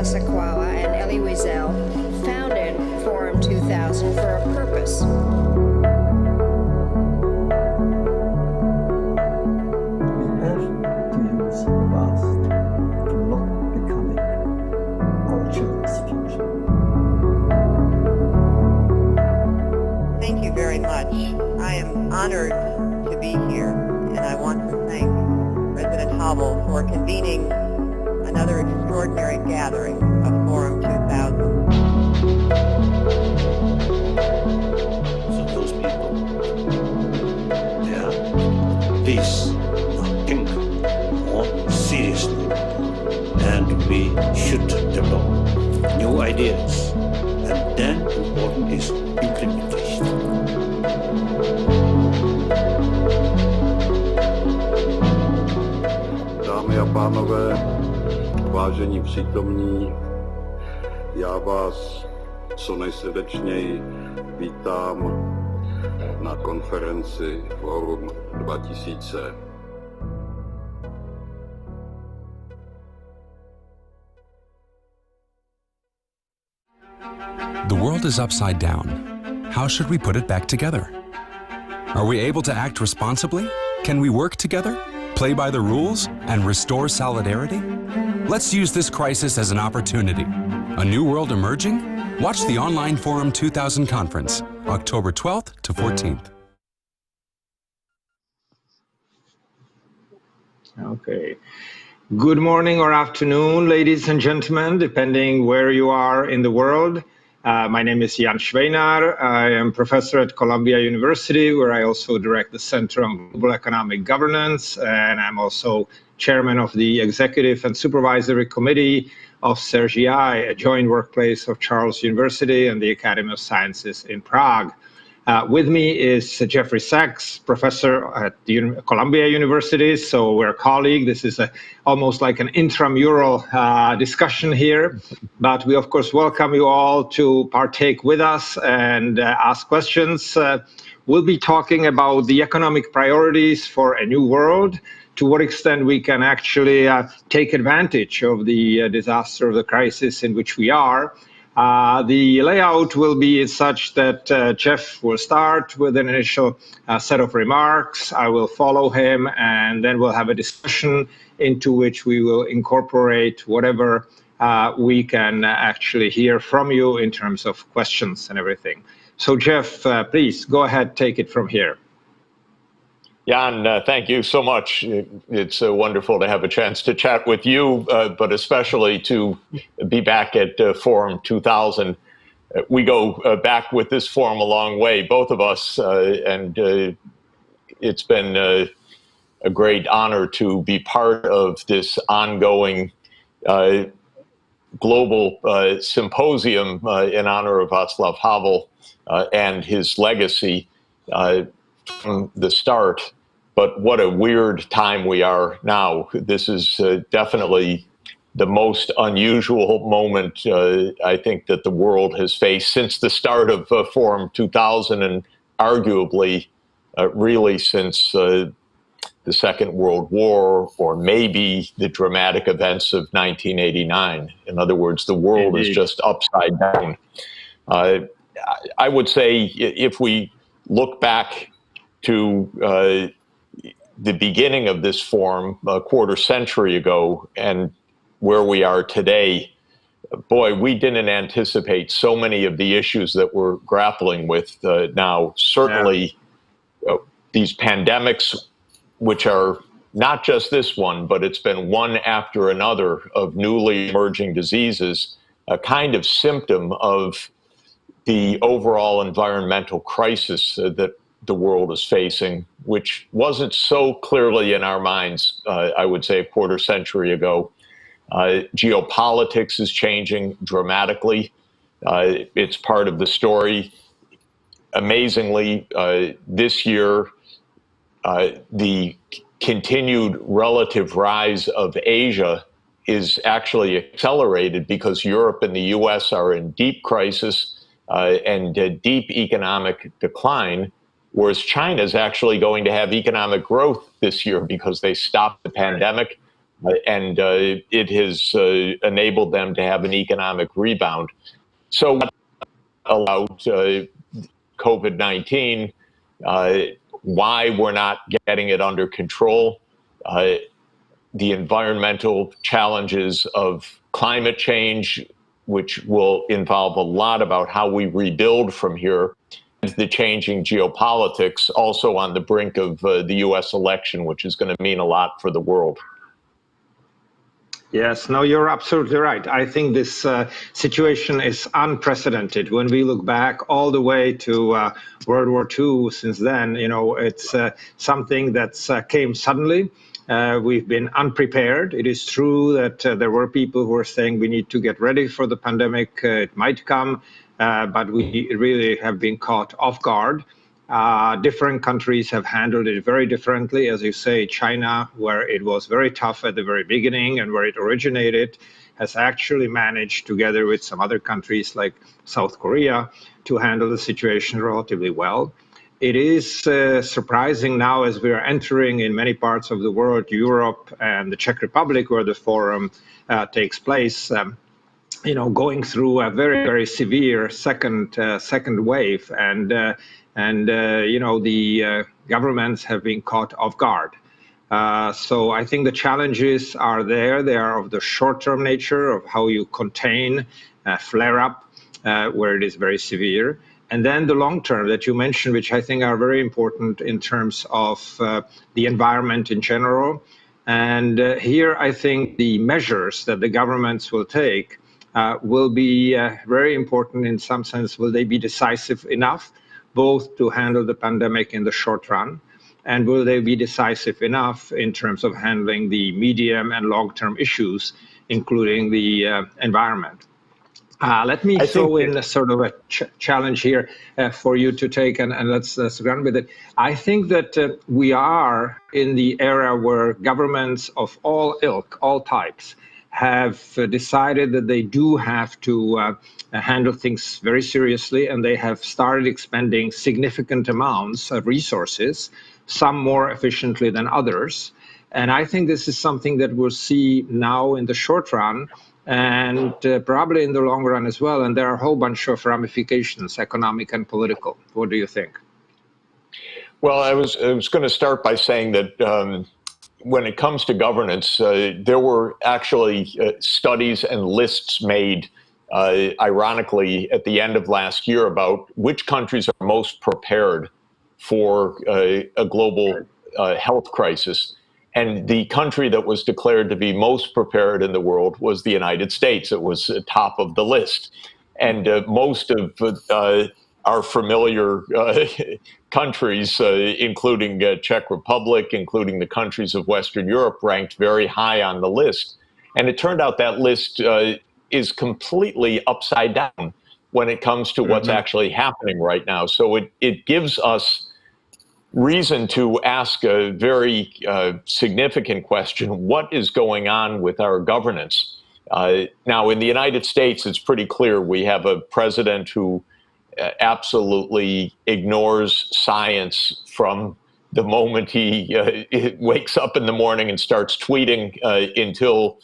Tasaquala and Elie Wiesel founded Forum 2000 for a purpose. We have to use the past to not becoming our children's future. Thank you very much. I am honored to be here, and I want to thank President Havel for convening another extraordinary gathering of Forum 2000. So those people, they are please think more seriously, and we should develop new ideas, and then important is implementation. Dámy a pánové, vážení přítomní, já vás co nejsrdečněji vítám na konferenci Forum 2000. The world is upside down. How should we put it back together? Are we able to act responsibly? Can we work together, play by the rules, and restore solidarity? Let's use this crisis as an opportunity. A new world emerging? Watch the online Forum 2000 conference, October 12th to 14th. Okay. Good morning or afternoon, ladies and gentlemen, depending where you are in the world. My name is Jan Schweinar. I am professor at Columbia University, where I also direct the Center on Global Economic Governance, and I'm also chairman of the Executive and Supervisory Committee of CERGI, a joint workplace of Charles University and the Academy of Sciences in Prague. With me is Jeffrey Sachs, professor at the Columbia University, so we're a colleague. This is almost like an intramural discussion here, but we of course welcome you all to partake with us and ask questions. We'll be talking about the economic priorities for a new world, to what extent we can actually take advantage of the disaster, of the crisis in which we are. The layout will be such that Jeff will start with an initial set of remarks. I will follow him, and then we'll have a discussion into which we will incorporate whatever we can actually hear from you in terms of questions and everything. So Jeff, please go ahead, take it from here. Jan, thank you so much. It's wonderful to have a chance to chat with you, but especially to be back at Forum 2000. We go back with this forum a long way, both of us, and it's been a great honor to be part of this ongoing global symposium in honor of Václav Havel and his legacy from the start. But what a weird time we are now. This is definitely the most unusual moment I think that the world has faced since the start of Forum 2000, and arguably really since the Second World War, or maybe the dramatic events of 1989. In other words, the world is just upside down. I would say if we look back to the beginning of this forum a quarter century ago and where we are today, boy, we didn't anticipate so many of the issues that we're grappling with now. Certainly, these pandemics, which are not just this one, but it's been one after another of newly emerging diseases, a kind of symptom of the overall environmental crisis that the world is facing, which wasn't so clearly in our minds, I would say, a quarter century ago. Geopolitics is changing dramatically. It's part of the story. Amazingly, this year, the continued relative rise of Asia is actually accelerated because Europe and the US are in deep crisis and deep economic decline, whereas China is actually going to have economic growth this year because they stopped the pandemic. and it has enabled them to have an economic rebound. So what allowed COVID-19, why we're not getting it under control, the environmental challenges of climate change, which will involve a lot about how we rebuild from here, and the changing geopolitics, also on the brink of the US election, which is going to mean a lot for the world. Yes, no, you're absolutely right. I think this situation is unprecedented. When we look back all the way to World War II, since then, you know, it's something that came suddenly. We've been unprepared. It is true that there were people who were saying we need to get ready for the pandemic. It might come, but we really have been caught off guard. Different countries have handled it very differently. As you say, China, where it was very tough at the very beginning and where it originated, has actually managed, together with some other countries like South Korea, to handle the situation relatively well. It is surprising now, as we are entering in many parts of the world, Europe and the Czech Republic, where the forum takes place, you know, going through a very, very severe second wave, and you know, the governments have been caught off guard. So I think the challenges are there. They are of the short-term nature of how you contain flare-up where it is very severe. And then the long-term that you mentioned, which I think are very important in terms of the environment in general. And here I think the measures that the governments will take will be very important in some sense. Will they be decisive enough both to handle the pandemic in the short run, and will they be decisive enough in terms of handling the medium and long-term issues, including the environment? Let me throw in a sort of a challenge here for you to take, and let's run with it. I think that we are in the era where governments of all ilk, all types, have decided that they do have to handle things very seriously, and they have started expending significant amounts of resources, some more efficiently than others. And I think this is something that we'll see now in the short run, and probably in the long run as well. And there are a whole bunch of ramifications, economic and political. What do you think? Well, I was going to start by saying that when it comes to governance, there were actually studies and lists made, ironically, at the end of last year about which countries are most prepared for a global health crisis. And the country that was declared to be most prepared in the world was the United States. It was top of the list. And most of our familiar countries, including Czech Republic, including the countries of Western Europe, ranked very high on the list. And it turned out that list is completely upside down when it comes to what's actually happening right now. So it gives us reason to ask a very significant question: what is going on with our governance? Now, in the United States, it's pretty clear we have a president who absolutely ignores science from the moment he wakes up in the morning and starts tweeting until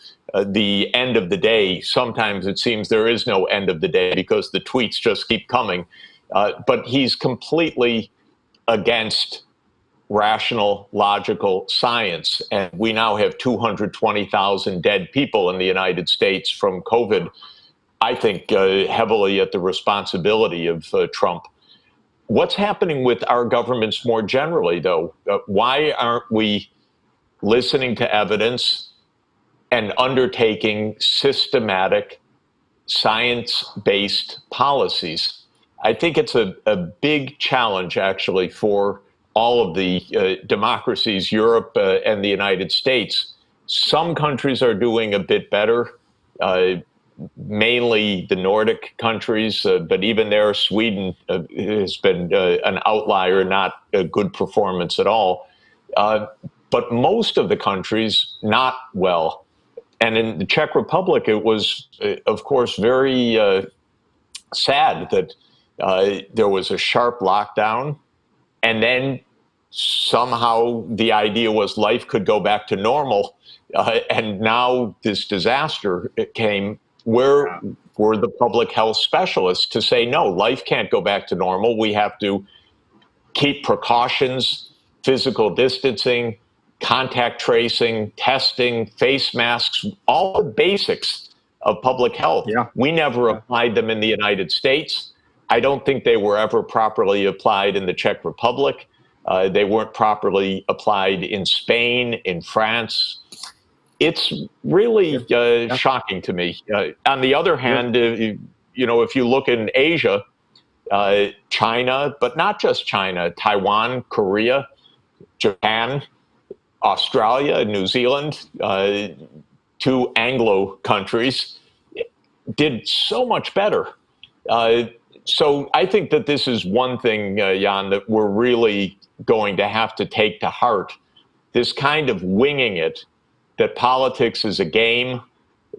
the end of the day. Sometimes it seems there is no end of the day because the tweets just keep coming. But he's completely against rational, logical science. And we now have 220,000 dead people in the United States from COVID, I think heavily at the responsibility of Trump. What's happening with our governments more generally, though? Why aren't we listening to evidence and undertaking systematic, science-based policies? I think it's a big challenge, actually, for all of the democracies, Europe and the United States. Some countries are doing a bit better, mainly the Nordic countries, but even there, Sweden has been an outlier, not a good performance at all. But most of the countries, not well. And in the Czech Republic, it was, of course, very sad that there was a sharp lockdown, and then somehow the idea was life could go back to normal. And now this disaster came. Where were the public health specialists to say, no, life can't go back to normal. We have to keep precautions, physical distancing, contact tracing, testing, face masks, all the basics of public health. We never applied them in the United States. I don't think they were ever properly applied in the Czech Republic. They weren't properly applied in Spain, in France. It's really shocking to me. On the other hand, you know, if you look in Asia, China, but not just China, Taiwan, Korea, Japan, Australia, New Zealand, 2 Anglo countries, did so much better. So I think that this is one thing, Jan, that we're really going to have to take to heart. This kind of winging it, that politics is a game.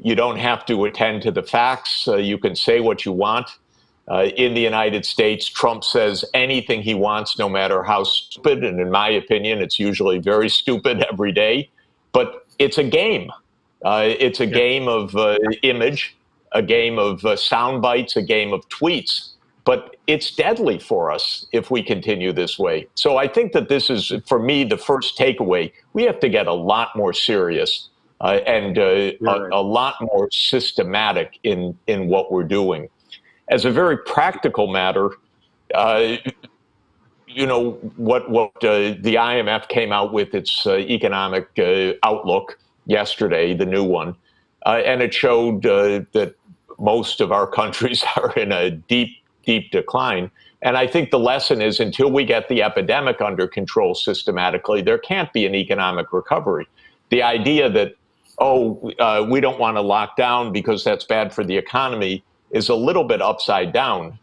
You don't have to attend to the facts. You can say what you want. In the United States, Trump says anything he wants, no matter how stupid. And in my opinion, it's usually very stupid every day. But it's a game. It's a game of image, a game of sound bites, a game of tweets. But it's deadly for us if we continue this way. So I think that this is, for me, the first takeaway. We have to get a lot more serious and a lot more systematic in what we're doing. As a very practical matter, you know, what the IMF came out with its economic outlook yesterday, the new one, and it showed that most of our countries are in a deep decline. And I think the lesson is, until we get the epidemic under control systematically, there can't be an economic recovery. The idea that, we don't want to lock down because that's bad for the economy is a little bit upside down.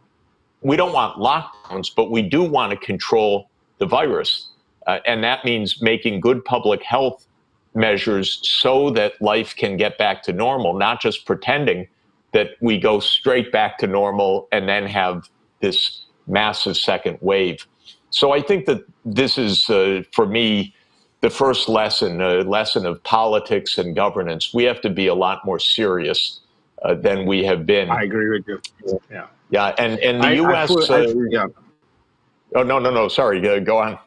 We don't want lockdowns, but we do want to control the virus. And that means making good public health measures so that life can get back to normal, not just pretending that we go straight back to normal and then have this massive second wave. So I think that this is, for me, the first lesson, a lesson of politics and governance. We have to be a lot more serious than we have been. I agree with you. Yeah. Yeah, and the U.S. Oh, no, sorry, go on.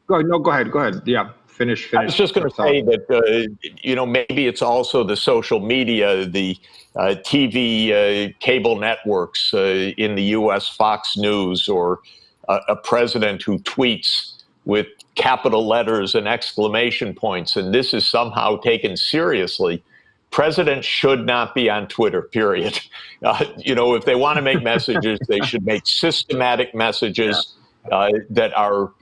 Go ahead. Yeah, finish. I was just going to say that, you know, maybe it's also the social media, the TV cable networks in the U.S., Fox News, or a president who tweets with capital letters and exclamation points, and this is somehow taken seriously. Presidents should not be on Twitter, period. You know, if they want to make messages, they should make systematic messages that are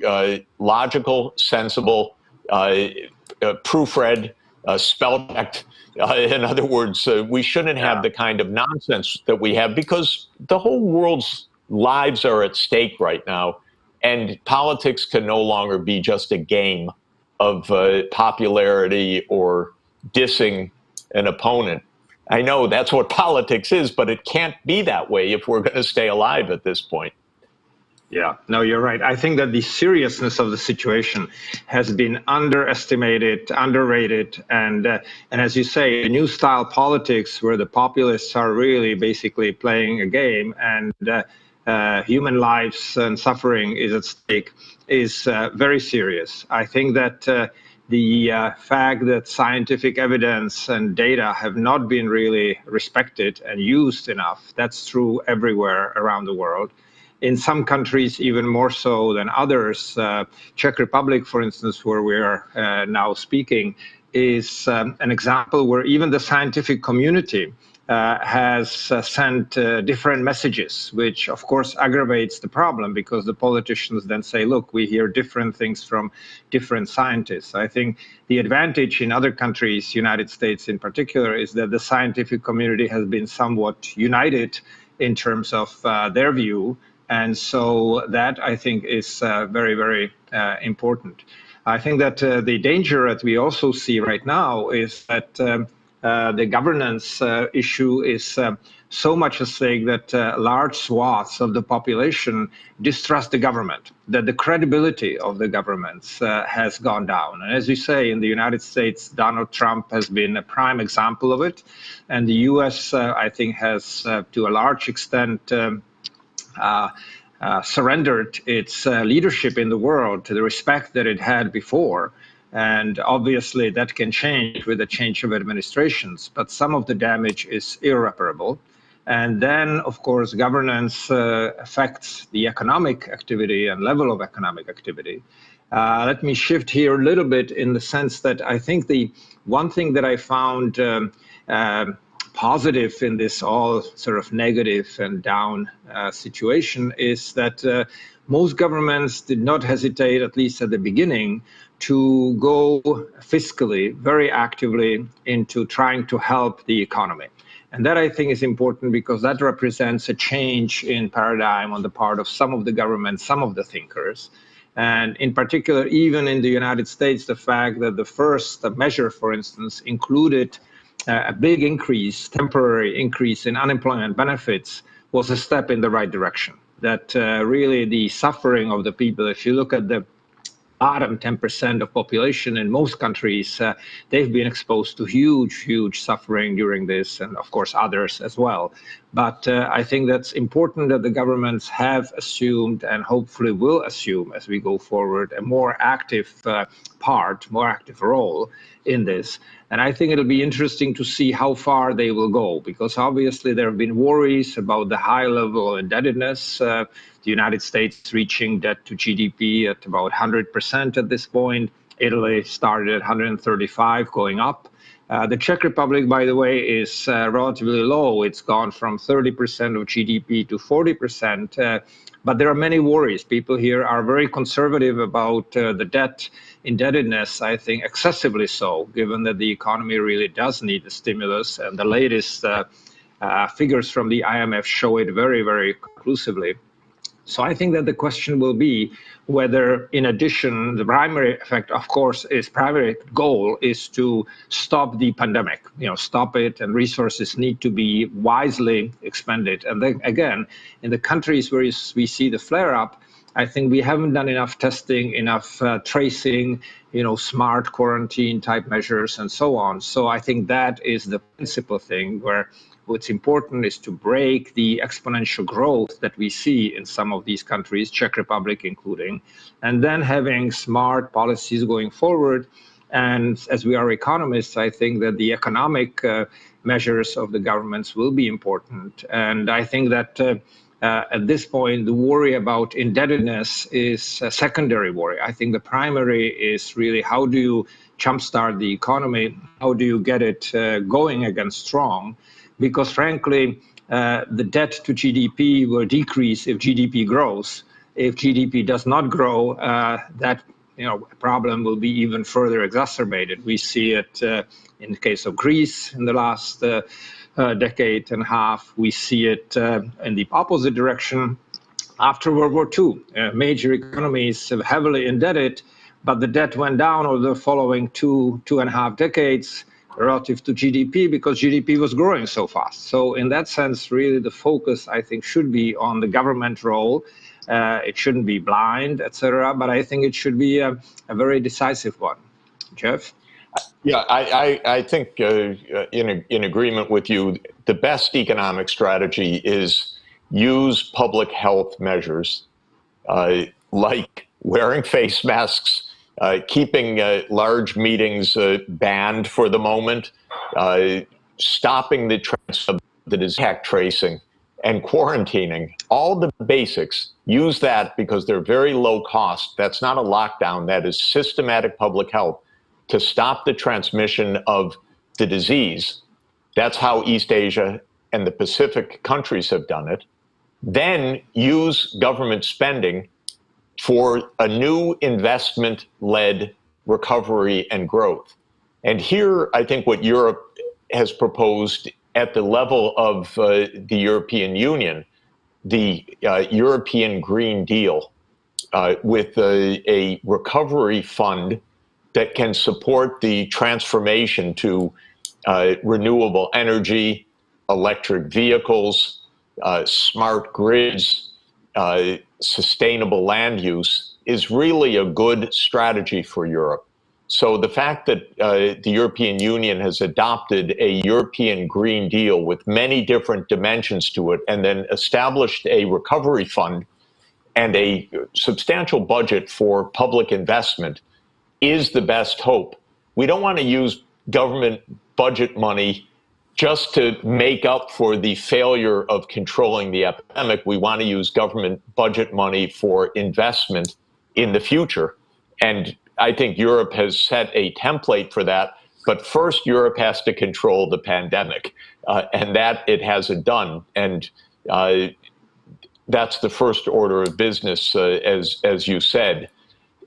logical, sensible, proofread, spell checked. In other words, we shouldn't have the kind of nonsense that we have, because the whole world's lives are at stake right now. And politics can no longer be just a game of popularity or dissing an opponent. I know that's what politics is, but it can't be that way if we're going to stay alive at this point. Yeah, no, you're right. I think that the seriousness of the situation has been underestimated, underrated, and as you say, a new style politics where the populists are really basically playing a game, and human lives and suffering is at stake, is very serious. I think that the fact that scientific evidence and data have not been really respected and used enough, that's true everywhere around the world. In some countries, even more so than others. Czech Republic, for instance, where we are now speaking, is an example where even the scientific community has sent different messages, which of course aggravates the problem, because the politicians then say, look, we hear different things from different scientists. I think the advantage in other countries, United States in particular, is that the scientific community has been somewhat united in terms of their view. And so that, I think, is very, very important. I think that the danger that we also see right now is that the governance issue is so much at stake that large swaths of the population distrust the government, that the credibility of the governments has gone down. And as you say, in the United States, Donald Trump has been a prime example of it. And the US, I think, has to a large extent surrendered its leadership in the world to the respect that it had before. And obviously that can change with a change of administrations, but some of the damage is irreparable. And then, of course, governance affects the economic activity and level of economic activity. Let me shift here a little bit in the sense that I think the one thing that I found positive in this all sort of negative and down situation is that most governments did not hesitate, at least at the beginning, to go fiscally very actively into trying to help the economy. And that, I think, is important because that represents a change in paradigm on the part of some of the governments, some of the thinkers. And in particular, even in the United States, the fact that the first measure, for instance, included a big increase, temporary increase in unemployment benefits was a step in the right direction. That really the suffering of the people, if you look at the bottom 10% of population in most countries, they've been exposed to huge suffering during this, and of course others as well. But I think that's important that the governments have assumed and hopefully will assume as we go forward a more active more active role in this. And I think it'll be interesting to see how far they will go, because obviously there have been worries about the high level of indebtedness. The United States reaching debt to GDP at about 100% at this point. Italy started at 135, going up. The Czech Republic, by the way, is relatively low. It's gone from 30% of GDP to 40%. But there are many worries. People here are very conservative about the debt indebtedness, I think excessively so, given that the economy really does need the stimulus. And the latest figures from the IMF show it very, very conclusively. So I think that the question will be whether, in addition, the primary effect, of course, primary goal is to stop the pandemic, stop it, and resources need to be wisely expended. And then again, in the countries where we see the flare-up, I think we haven't done enough testing, enough tracing, smart quarantine type measures and so on. So I think that is the principal thing where what's important is to break the exponential growth that we see in some of these countries, Czech Republic including, and then having smart policies going forward. And as we are economists, I think that the economic measures of the governments will be important. And I think that at this point, the worry about indebtedness is a secondary worry. I think the primary is really how do you jumpstart the economy? How do you get it going again strong? Because frankly, the debt to GDP will decrease if GDP grows. If GDP does not grow, that problem will be even further exacerbated. We see it in the case of Greece in the last decade and a half. We see it in the opposite direction after World War II. Major economies have heavily indebted, but the debt went down over the following two and a half decades relative to GDP because GDP was growing so fast. So in that sense, really the focus, I think, should be on the government role. It shouldn't be blind, etc. But I think it should be a very decisive one. Jeff? Yeah, I think in agreement with you, the best economic strategy is use public health measures like wearing face masks, keeping large meetings banned for the moment, stopping the transmission of the disease, contact tracing, and quarantining. All the basics, use that because they're very low cost. That's not a lockdown. That is systematic public health to stop the transmission of the disease. That's how East Asia and the Pacific countries have done it. Then use government spending for a new investment-led recovery and growth. And here, I think what Europe has proposed at the level of the European Union, the European Green Deal, with a recovery fund that can support the transformation to renewable energy, electric vehicles, smart grids, sustainable land use is really a good strategy for Europe. So the fact that the European Union has adopted a European Green Deal with many different dimensions to it, and then established a recovery fund and a substantial budget for public investment, is the best hope. We don't want to use government budget money just to make up for the failure of controlling the epidemic. We want to use government budget money for investment in the future. And I think Europe has set a template for that. But first, Europe has to control the pandemic, and that it hasn't done. And that's the first order of business, as you said.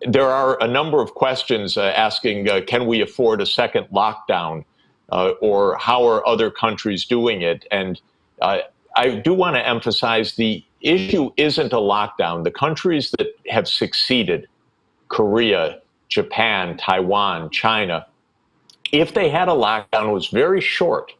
There are a number of questions asking, can we afford a second lockdown? Or how are other countries doing it? And I do want to emphasize the issue isn't a lockdown. The countries that have succeeded, Korea, Japan, Taiwan, China, if they had a lockdown, it was very short.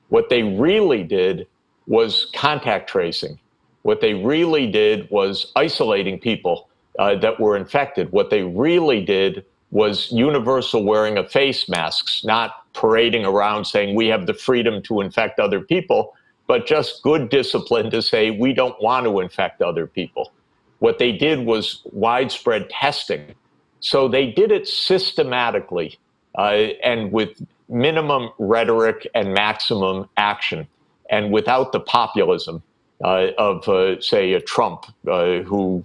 What they really did was contact tracing. What they really did was isolating people that were infected. What they really did was universal wearing of face masks, not parading around saying we have the freedom to infect other people, but just good discipline to say we don't want to infect other people. What they did was widespread testing. So they did it systematically and with minimum rhetoric and maximum action, and without the populism of, say, a Trump who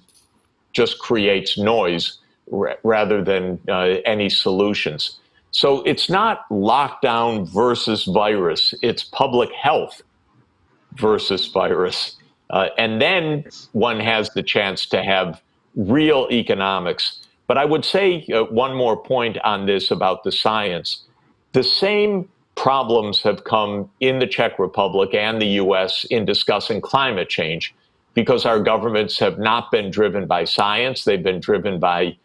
just creates noise rather than any solutions. So it's not lockdown versus virus, it's public health versus virus. And then one has the chance to have real economics. But I would say one more point on this about the science. The same problems have come in the Czech Republic and the US in discussing climate change, because our governments have not been driven by science. They've been driven by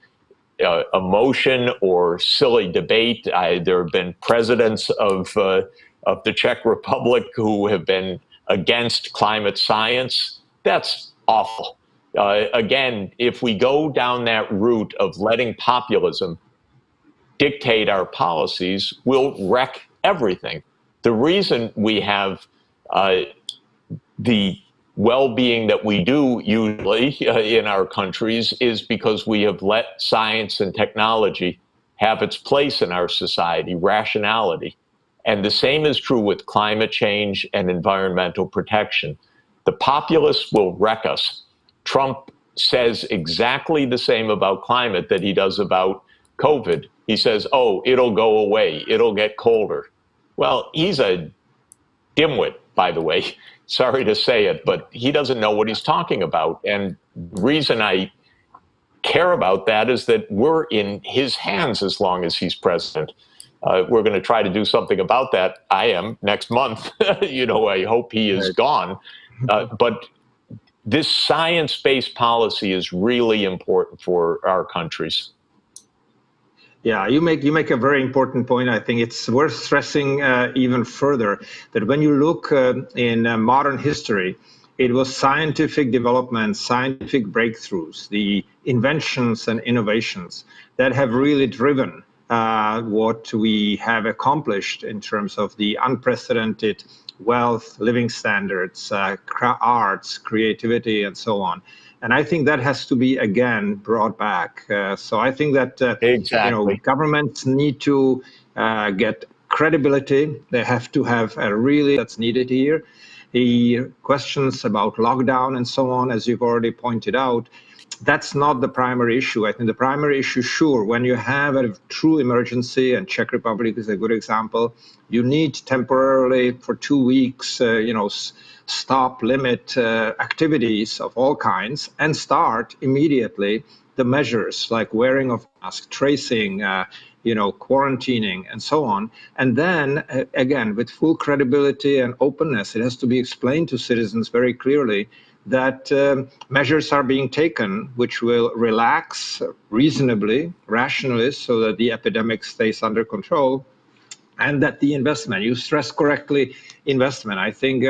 emotion or silly debate. There have been presidents of the Czech Republic who have been against climate science. That's awful. Again, if we go down that route of letting populism dictate our policies, we'll wreck everything. The reason we have the well-being that we do usually in our countries is because we have let science and technology have its place in our society, rationality. And the same is true with climate change and environmental protection. The populists will wreck us. Trump says exactly the same about climate that he does about COVID. He says, oh, it'll go away, it'll get colder. Well, he's a dimwit, by the way. Sorry to say it, but he doesn't know what he's talking about. And the reason I care about that is that we're in his hands as long as he's president. We're going to try to do something about that. I am next month. I hope he is gone. But this science-based policy is really important for our countries. Yeah, you make a very important point. I think it's worth stressing even further that when you look in modern history, it was scientific developments, scientific breakthroughs, the inventions and innovations that have really driven what we have accomplished in terms of the unprecedented wealth, living standards, arts, creativity, and so on. And I think that has to be, again, brought back. So I think that governments need to get credibility. They have to have that's needed here. The questions about lockdown and so on, as you've already pointed out, that's not the primary issue. I think the primary issue, sure, when you have a true emergency, and Czech Republic is a good example, you need temporarily for 2 weeks, stop, limit activities of all kinds and start immediately the measures like wearing of masks, tracing, quarantining and so on. And then again, with full credibility and openness, it has to be explained to citizens very clearly that measures are being taken which will relax reasonably, rationally, so that the epidemic stays under control. and that the investment, you stress correctly, investment, I think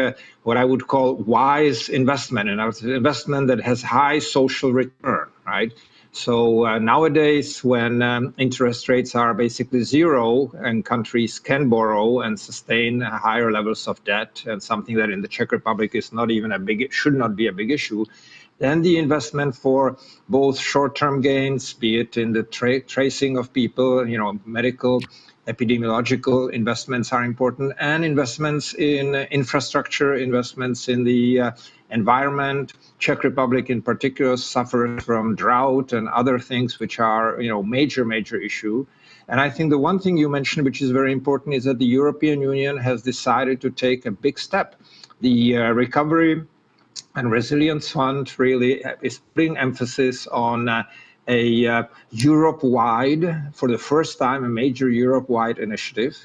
what I would call wise investment, and investment that has high social return, right? So nowadays, when interest rates are basically zero and countries can borrow and sustain higher levels of debt, and something that in the Czech Republic is not even should not be a big issue, then the investment for both short-term gains, be it in the tracing of people, medical, epidemiological investments are important, and investments in infrastructure, investments in the environment. Czech Republic in particular suffers from drought and other things which are, major issue. And I think the one thing you mentioned, which is very important, is that the European Union has decided to take a big step. The Recovery and Resilience Fund really is putting emphasis on a Europe-wide, for the first time, a major Europe-wide initiative,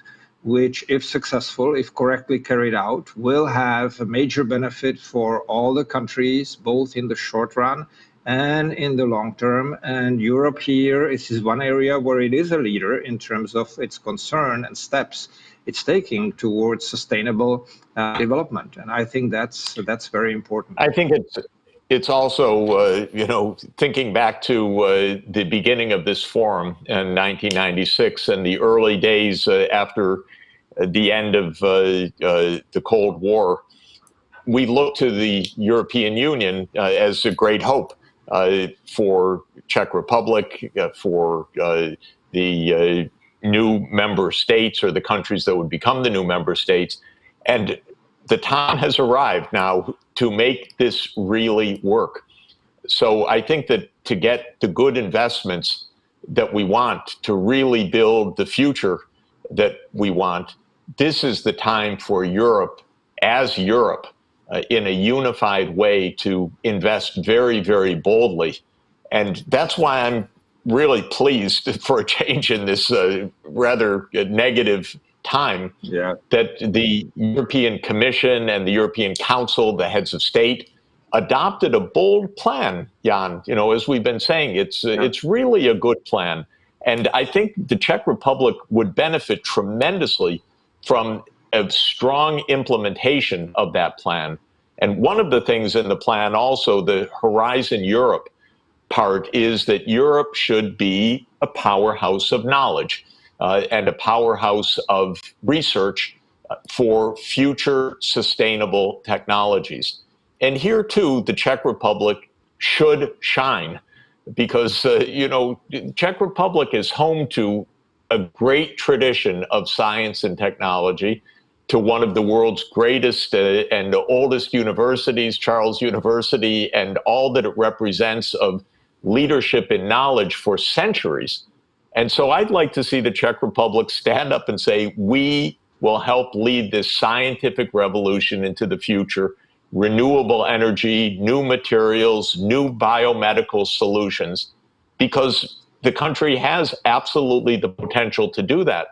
which, if successful, if correctly carried out, will have a major benefit for all the countries, both in the short run and in the long term. And Europe here is one area where it is a leader in terms of its concern and steps it's taking towards sustainable development. And I think that's very important. I think it's also, thinking back to the beginning of this forum in 1996 and the early days after the end of the Cold War, we looked to the European Union as a great hope for Czech Republic, for the new member states, or the countries that would become the new member states. And the time has arrived now to make this really work. So I think that to get the good investments that we want, to really build the future that we want, this is the time for Europe, as Europe, in a unified way, to invest very, very boldly. And that's why I'm really pleased for a change in this rather negative time, that the European Commission and the European Council, the heads of state, adopted a bold plan, Jan. As we've been saying, it's really a good plan. And I think the Czech Republic would benefit tremendously from a strong implementation of that plan. And one of the things in the plan, also the Horizon Europe part, is that Europe should be a powerhouse of knowledge and a powerhouse of research for future sustainable technologies. And here too, the Czech Republic should shine, because Czech Republic is home to a great tradition of science and technology, to one of the world's greatest and oldest universities, Charles University, and all that it represents of leadership in knowledge for centuries. And so I'd like to see the Czech Republic stand up and say, we will help lead this scientific revolution into the future, renewable energy, new materials, new biomedical solutions, because the country has absolutely the potential to do that.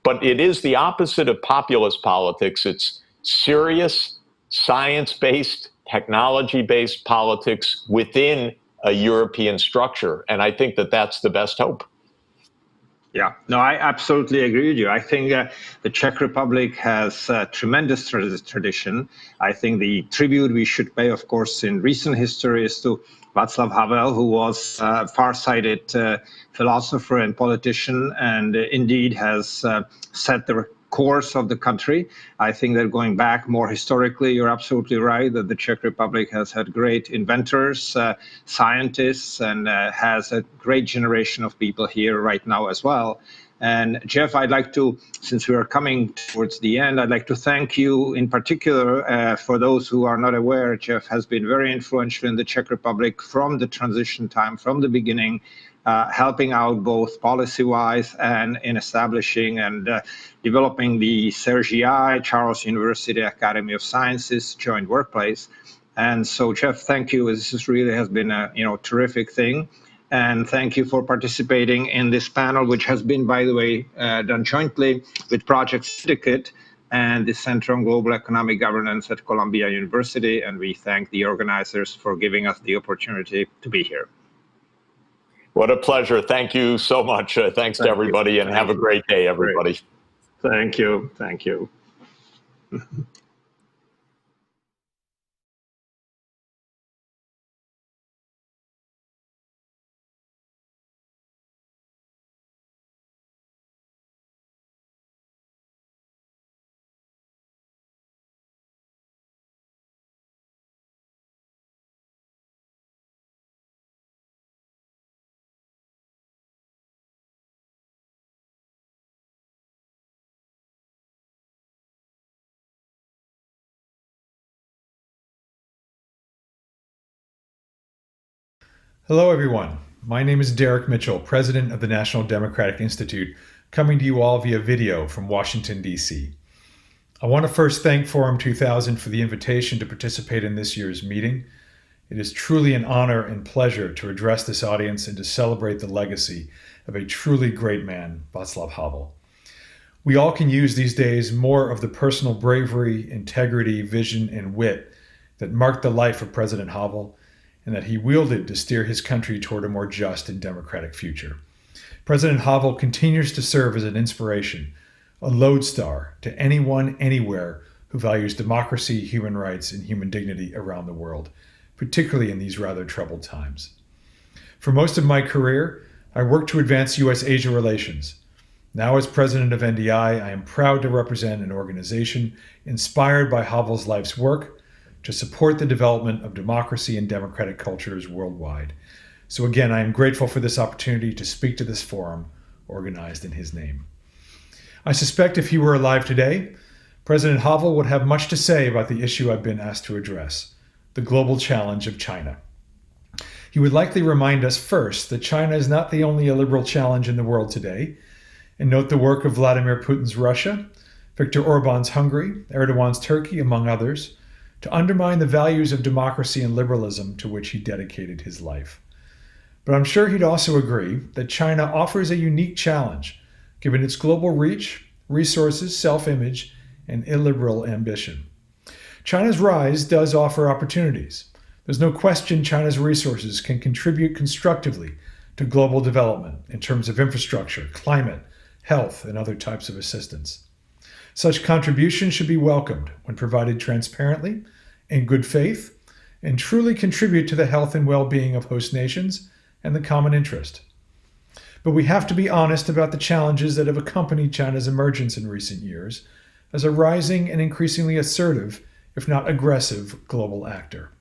But it is the opposite of populist politics. It's serious, science-based, technology-based politics within a European structure. And I think that that's the best hope. Yeah, no, I absolutely agree with you. I think the Czech Republic has a tremendous tradition. I think the tribute we should pay, of course, in recent history is to Václav Havel, who was a far-sighted philosopher and politician, and indeed has set the course of the country. I think that going back more historically, you're absolutely right that the Czech Republic has had great inventors, scientists, and has a great generation of people here right now as well. And Jeff, I'd like to, since we are coming towards the end, I'd like to thank you in particular. For those who are not aware, Jeff has been very influential in the Czech Republic from the transition time, from the beginning, helping out both policy-wise and in establishing and developing the CERGI, Charles University Academy of Sciences joint workplace. And so, Jeff, thank you. This really has been a terrific thing. And thank you for participating in this panel, which has been, by the way, done jointly with Project Syndicate and the Center on Global Economic Governance at Columbia University. And we thank the organizers for giving us the opportunity to be here. What a pleasure. Thank you so much. Thanks to everybody, and have a great day, everybody. Thank you. Thank you. Hello, everyone. My name is Derek Mitchell, president of the National Democratic Institute, coming to you all via video from Washington, D.C. I want to first thank Forum 2000 for the invitation to participate in this year's meeting. It is truly an honor and pleasure to address this audience and to celebrate the legacy of a truly great man, Václav Havel. We all can use these days more of the personal bravery, integrity, vision, and wit that marked the life of President Havel, and that he wielded to steer his country toward a more just and democratic future. President Havel continues to serve as an inspiration, a lodestar to anyone, anywhere who values democracy, human rights, and human dignity around the world, particularly in these rather troubled times. For most of my career, I worked to advance U.S.-Asia relations. Now as president of NDI, I am proud to represent an organization inspired by Havel's life's work to support the development of democracy and democratic cultures worldwide. So again, I am grateful for this opportunity to speak to this forum organized in his name. I suspect if he were alive today, President Havel would have much to say about the issue I've been asked to address, the global challenge of China. He would likely remind us first that China is not the only illiberal challenge in the world today, and note the work of Vladimir Putin's Russia, Viktor Orban's Hungary, Erdogan's Turkey, among others, to undermine the values of democracy and liberalism to which he dedicated his life. But I'm sure he'd also agree that China offers a unique challenge, given its global reach, resources, self-image, and illiberal ambition. China's rise does offer opportunities. There's no question China's resources can contribute constructively to global development in terms of infrastructure, climate, health, and other types of assistance. Such contributions should be welcomed when provided transparently, in good faith, and truly contribute to the health and well-being of host nations and the common interest. But we have to be honest about the challenges that have accompanied China's emergence in recent years as a rising and increasingly assertive, if not aggressive, global actor.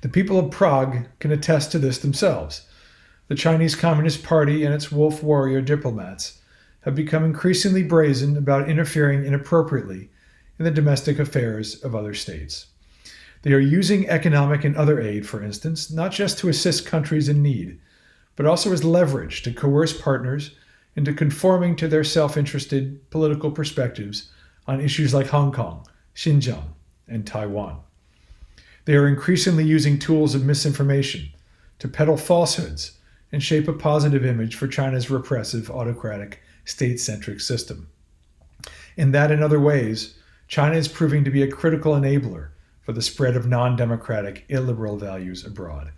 The people of Prague can attest to this themselves. The Chinese Communist Party and its wolf warrior diplomats have become increasingly brazen about interfering inappropriately in the domestic affairs of other states. They are using economic and other aid, for instance, not just to assist countries in need, but also as leverage to coerce partners into conforming to their self-interested political perspectives on issues like Hong Kong, Xinjiang, and Taiwan. They are increasingly using tools of misinformation to peddle falsehoods and shape a positive image for China's repressive, autocratic, state-centric system. In that and other ways, China is proving to be a critical enabler for the spread of non-democratic, illiberal values abroad.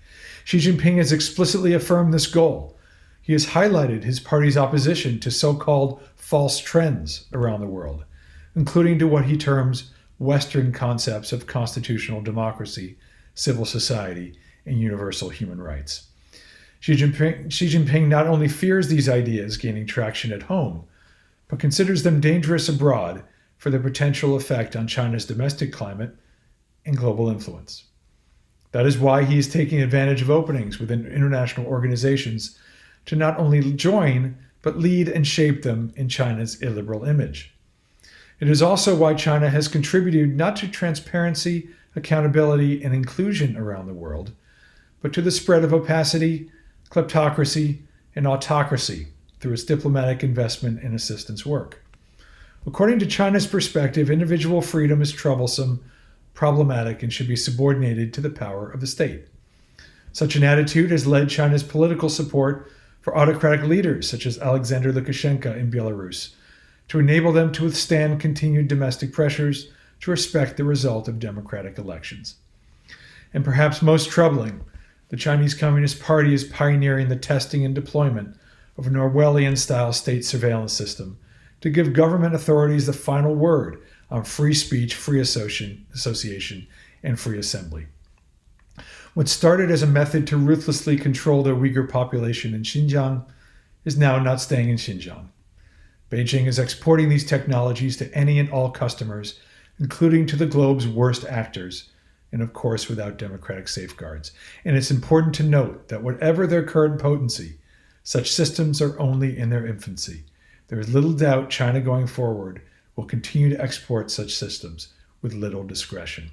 Xi Jinping has explicitly affirmed this goal. He has highlighted his party's opposition to so-called false trends around the world, including to what he terms Western concepts of constitutional democracy, civil society, and universal human rights. Xi Jinping not only fears these ideas gaining traction at home, but considers them dangerous abroad for their potential effect on China's domestic climate and global influence. That is why he is taking advantage of openings within international organizations to not only join, but lead and shape them in China's illiberal image. It is also why China has contributed not to transparency, accountability, and inclusion around the world, but to the spread of opacity, kleptocracy, and autocracy through its diplomatic investment and assistance work. According to China's perspective, individual freedom is troublesome, problematic, and should be subordinated to the power of the state. Such an attitude has led China's political support for autocratic leaders such as Alexander Lukashenko in Belarus, to enable them to withstand continued domestic pressures to respect the result of democratic elections. And perhaps most troubling, the Chinese Communist Party is pioneering the testing and deployment of an Orwellian-style state surveillance system to give government authorities the final word on free speech, free association, and free assembly. What started as a method to ruthlessly control the Uyghur population in Xinjiang is now not staying in Xinjiang. Beijing is exporting these technologies to any and all customers, including to the globe's worst actors, and of course without democratic safeguards. And it's important to note that whatever their current potency, such systems are only in their infancy. There is little doubt China going forward will continue to export such systems with little discretion.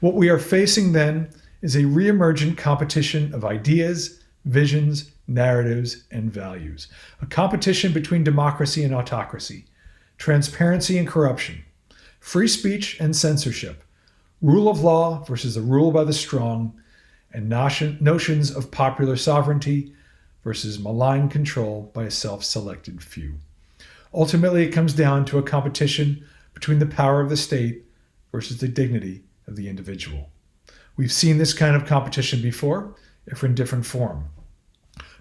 What we are facing then is a reemergent competition of ideas, visions, narratives, and values. A competition between democracy and autocracy, transparency and corruption, free speech and censorship, rule of law versus the rule by the strong, and notions of popular sovereignty versus malign control by a self-selected few. Ultimately, it comes down to a competition between the power of the state versus the dignity of the individual. We've seen this kind of competition before, if in different form.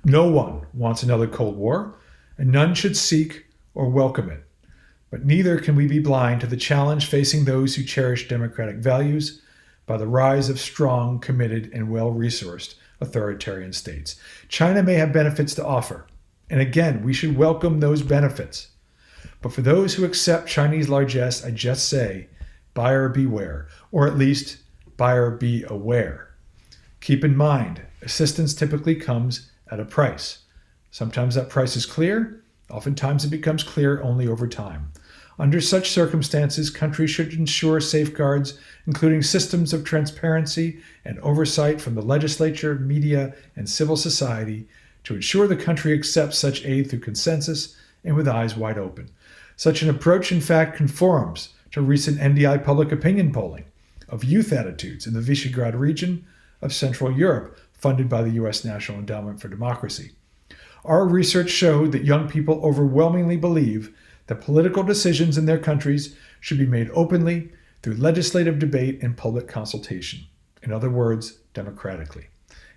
No one wants another Cold War, and none should seek or welcome it. But neither can we be blind to the challenge facing those who cherish democratic values by the rise of strong, committed, and well-resourced authoritarian states. China may have benefits to offer, and again, we should welcome those benefits. But for those who accept Chinese largesse, I just say, buyer beware, or at least buyer be aware. Keep in mind, assistance typically comes at a price. Sometimes that price is clear, oftentimes it becomes clear only over time. Under such circumstances, countries should ensure safeguards, including systems of transparency and oversight from the legislature, media, and civil society, to ensure the country accepts such aid through consensus and with eyes wide open. Such an approach, in fact, conforms to recent NDI public opinion polling of youth attitudes in the Visegrad region of Central Europe, funded by the U.S. National Endowment for Democracy. Our research showed that young people overwhelmingly believe that political decisions in their countries should be made openly through legislative debate and public consultation. In other words, democratically.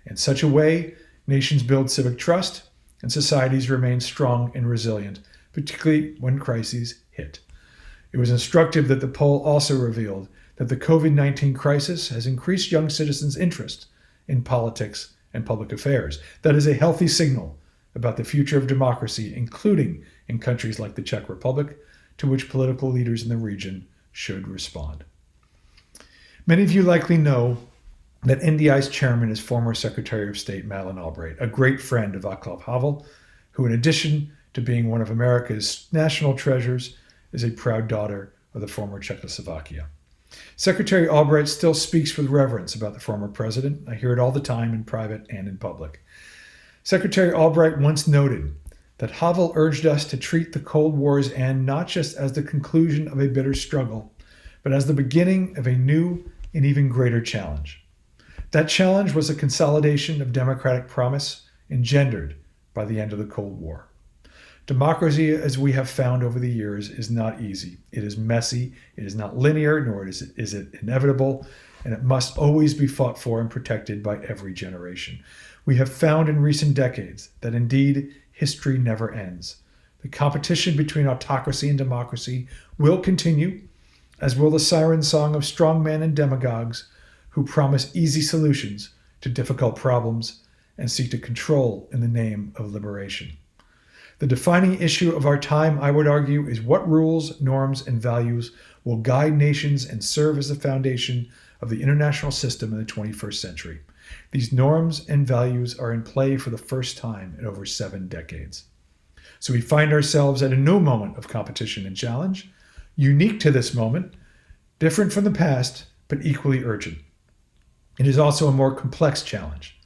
In such a way, nations build civic trust and societies remain strong and resilient, particularly when crises hit. It was instructive that the poll also revealed that the COVID-19 crisis has increased young citizens' interest in politics and public affairs. That is a healthy signal about the future of democracy, including in countries like the Czech Republic, to which political leaders in the region should respond. Many of you likely know that NDI's chairman is former Secretary of State Madeleine Albright, a great friend of Václav Havel, who in addition to being one of America's national treasures, is a proud daughter of the former Czechoslovakia. Secretary Albright still speaks with reverence about the former president. I hear it all the time in private and in public. Secretary Albright once noted that Havel urged us to treat the Cold War's end not just as the conclusion of a bitter struggle, but as the beginning of a new and even greater challenge. That challenge was a consolidation of democratic promise engendered by the end of the Cold War. Democracy, as we have found over the years, is not easy. It is messy, it is not linear, nor is it inevitable, and it must always be fought for and protected by every generation. We have found in recent decades that indeed history never ends. The competition between autocracy and democracy will continue, as will the siren song of strongmen and demagogues who promise easy solutions to difficult problems and seek to control in the name of liberation. The defining issue of our time, I would argue, is what rules, norms, and values will guide nations and serve as the foundation of the international system in the 21st century. These norms and values are in play for the first time in over 7 decades. So we find ourselves at a new moment of competition and challenge, unique to this moment, different from the past, but equally urgent. It is also a more complex challenge.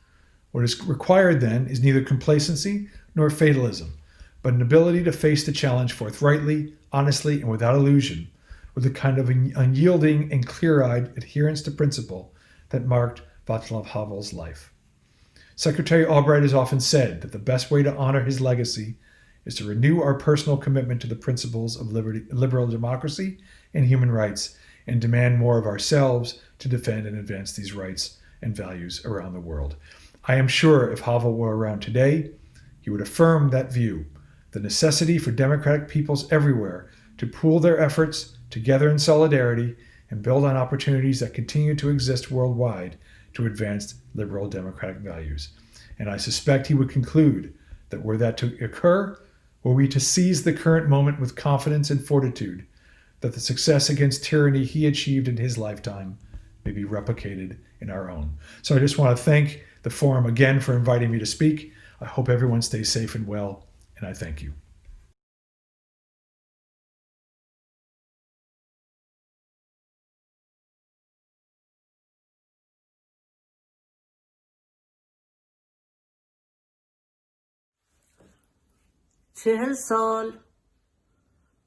What is required then is neither complacency nor fatalism, but an ability to face the challenge forthrightly, honestly, and without illusion, with the kind of unyielding and clear-eyed adherence to principle that marked Václav Havel's life. Secretary Albright has often said that the best way to honor his legacy is to renew our personal commitment to the principles of liberal democracy and human rights, and demand more of ourselves to defend and advance these rights and values around the world. I am sure if Havel were around today, he would affirm that view, the necessity for democratic peoples everywhere to pool their efforts together in solidarity and build on opportunities that continue to exist worldwide to advance liberal democratic values. And I suspect he would conclude that were that to occur, were we to seize the current moment with confidence and fortitude, that the success against tyranny he achieved in his lifetime may be replicated in our own. So I just want to thank the forum again for inviting me to speak. I hope everyone stays safe and well, and I thank you. چهل سال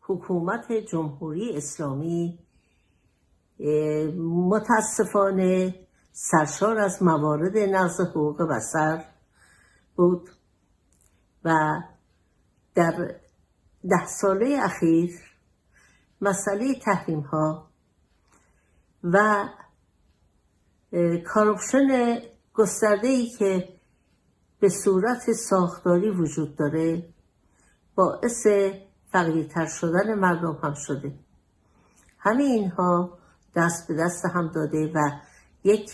حکومت جمهوری اسلامی متاسفانه سرشار از موارد نقض حقوق بشر بود و در 10 ساله اخیر مسئله تحریم ها و کارپشن گسترده‌ای که به صورت ساختاری وجود داره باعث فقیرتر شدن مردم هم شده. همه اینها دست به دست هم داده و یک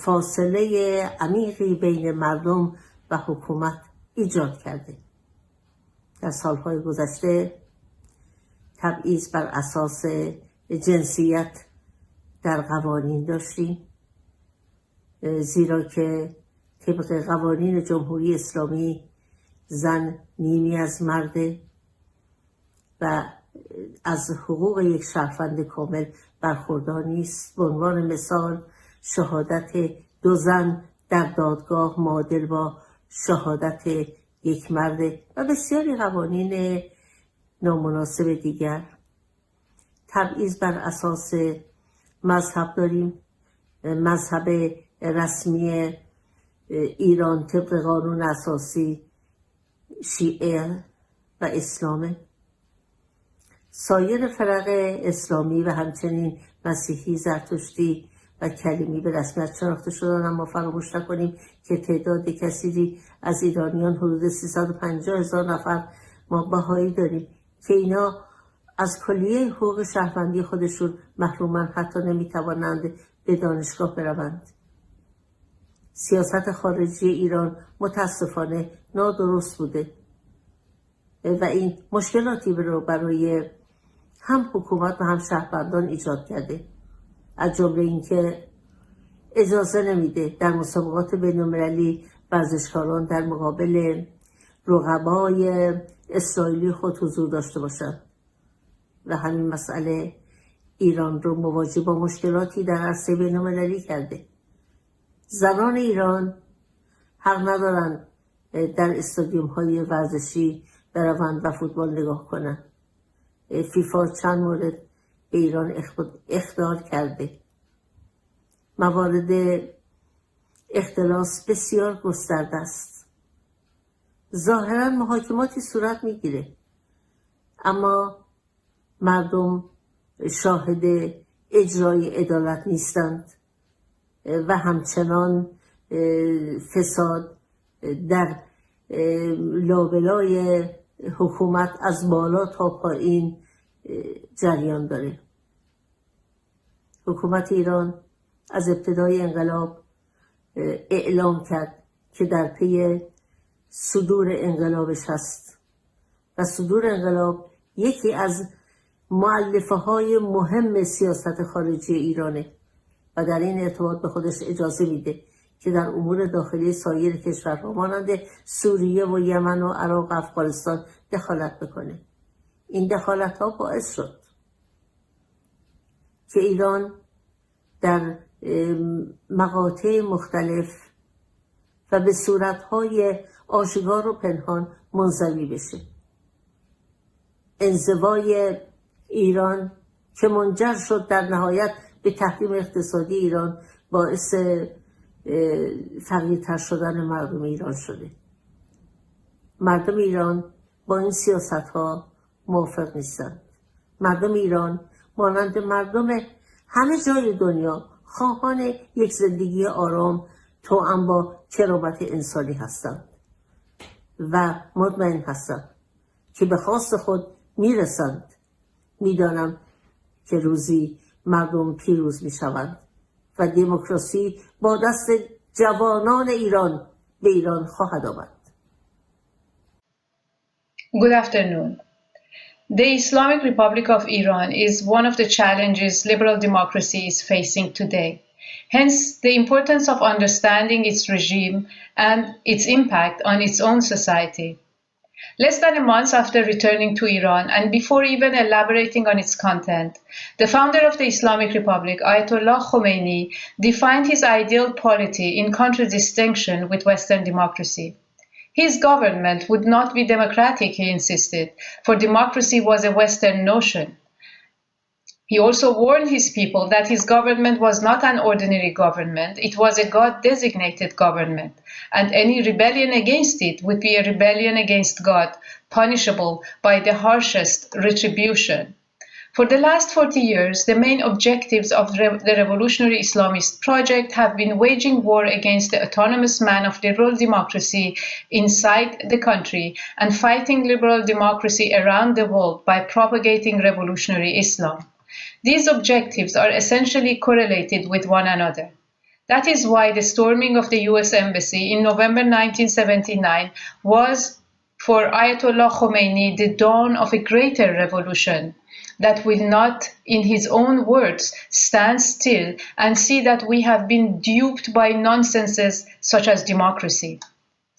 فاصله عمیقی بین مردم و حکومت ایجاد کرده. در سالهای گذشته تبعیض بر اساس جنسیت در قوانین داشتیم، زیرا که طبق قوانین جمهوری اسلامی زن نیمی از مرده و از حقوق یک شهروند کامل برخوردار نیست. به عنوان مثال شهادت 2 زن در دادگاه معادل با شهادت یک مرد و بسیاری قوانین نامناسب دیگر. تبعیض بر اساس مذهب داریم. مذهب رسمی ایران طبق قانون اساسی شیعه و اسلامه. سایر فرق اسلامی و همچنین مسیحی، زرتشتی و کلیمی به رسمیت شناخته شدن، اما فراموش نکنیم که تعداد کثیری از ایرانیان حدود 350,000 نفر ما بهایی داریم که اینا از کلیه حقوق شهروندی خودشون محرومن، حتی نمیتوانند به دانشگاه بروند. سیاست خارجی ایران متاسفانه نادرست بوده و این مشکلاتی رو برای هم حکومت و هم شهروندان ایجاد کرده، از جمله اینکه اجازه نمیده در مسابقات بین‌المللی ورزشکاران در مقابل رقبای اسرائیلی خود حضور داشته باشند و همین مسئله ایران رو مواجه با مشکلاتی در عرصه بین‌المللی کرده. زنان ایران حق ندارن در استادیوم های ورزشی بروند و فوتبال نگاه کنند. فیفا چند مورد به ایران اخطار کرده. موارد اختلاس بسیار گسترده است. ظاهرا محاکماتی صورت میگیره، اما مردم شاهد اجرای عدالت نیستند و همچنان فساد در لابلای حکومت از بالا تا پایین جریان داره. حکومت ایران از ابتدای انقلاب اعلام کرد که در پی صدور انقلابش هست و صدور انقلاب یکی از مؤلفه های مهم سیاست خارجی ایرانه و در این ارتباط به خودش اجازه میده که در امور داخلی سایر کشورها مانند سوریه و یمن و عراق و افغانستان دخالت بکنه. این دخالت ها باعث شد که ایران در مقاطع مختلف و به صورتهای آشکار و پنهان منزوی بشه. انزوای ایران که منجر شد در نهایت به تحریم اقتصادی ایران باعث فقیرتر شدن مردم ایران شده. مردم ایران با این سیاست ها موافق نیستند. مردم ایران مانند مردم همه جای دنیا خواهان یک زندگی آرام توأم با کرامت انسانی هستند و مطمئن هستند که به خواست خود میرسند. میدانم که روزی مردم پیروز میشوند و دموکراسی با دست جوانان ایران به ایران خواهد آمد. Good afternoon. The Islamic Republic of Iran is one of the challenges liberal democracy is facing today. Hence, the importance of understanding its regime and its impact on its own society. Less than a month after returning to Iran, and before even elaborating on its content, the founder of the Islamic Republic, Ayatollah Khomeini, defined his ideal polity in contradistinction with Western democracy. His government would not be democratic, he insisted, for democracy was a Western notion. He also warned his people that his government was not an ordinary government, it was a God-designated government, and any rebellion against it would be a rebellion against God, punishable by the harshest retribution. For the last 40 years, the main objectives of the revolutionary Islamist project have been waging war against the autonomous man of liberal democracy inside the country and fighting liberal democracy around the world by propagating revolutionary Islam. These objectives are essentially correlated with one another. That is why the storming of the US Embassy in November 1979 was, for Ayatollah Khomeini, the dawn of a greater revolution that will not, in his own words, stand still and see that we have been duped by nonsenses such as democracy.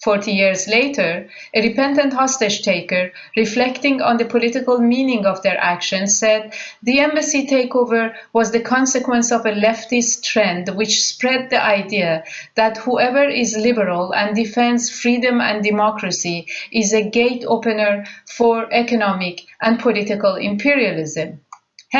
40 years later, a repentant hostage-taker, reflecting on the political meaning of their actions, said the embassy takeover was the consequence of a leftist trend which spread the idea that whoever is liberal and defends freedom and democracy is a gate opener for economic and political imperialism.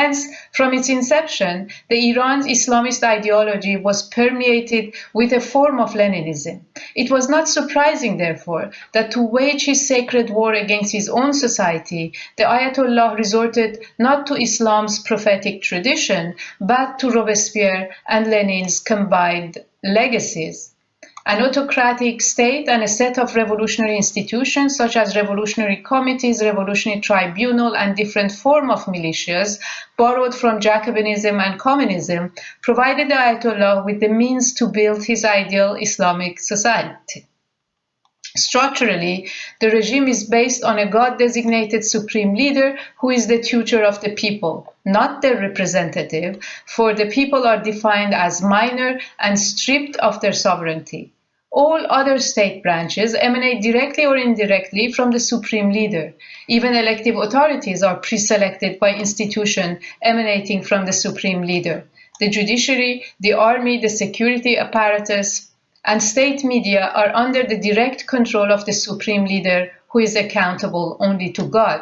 Hence, from its inception, the Iran's Islamist ideology was permeated with a form of Leninism. It was not surprising, therefore, that to wage his sacred war against his own society, the Ayatollah resorted not to Islam's prophetic tradition, but to Robespierre and Lenin's combined legacies. An autocratic state and a set of revolutionary institutions such as revolutionary committees, revolutionary tribunal, and different forms of militias borrowed from Jacobinism and communism provided the Ayatollah with the means to build his ideal Islamic society. Structurally, the regime is based on a God-designated supreme leader who is the tutor of the people, not their representative, for the people are defined as minor and stripped of their sovereignty. All other state branches emanate directly or indirectly from the supreme leader. Even elective authorities are pre-selected by institutions emanating from the supreme leader. The judiciary, the army, the security apparatus, and state media are under the direct control of the supreme leader, who is accountable only to God.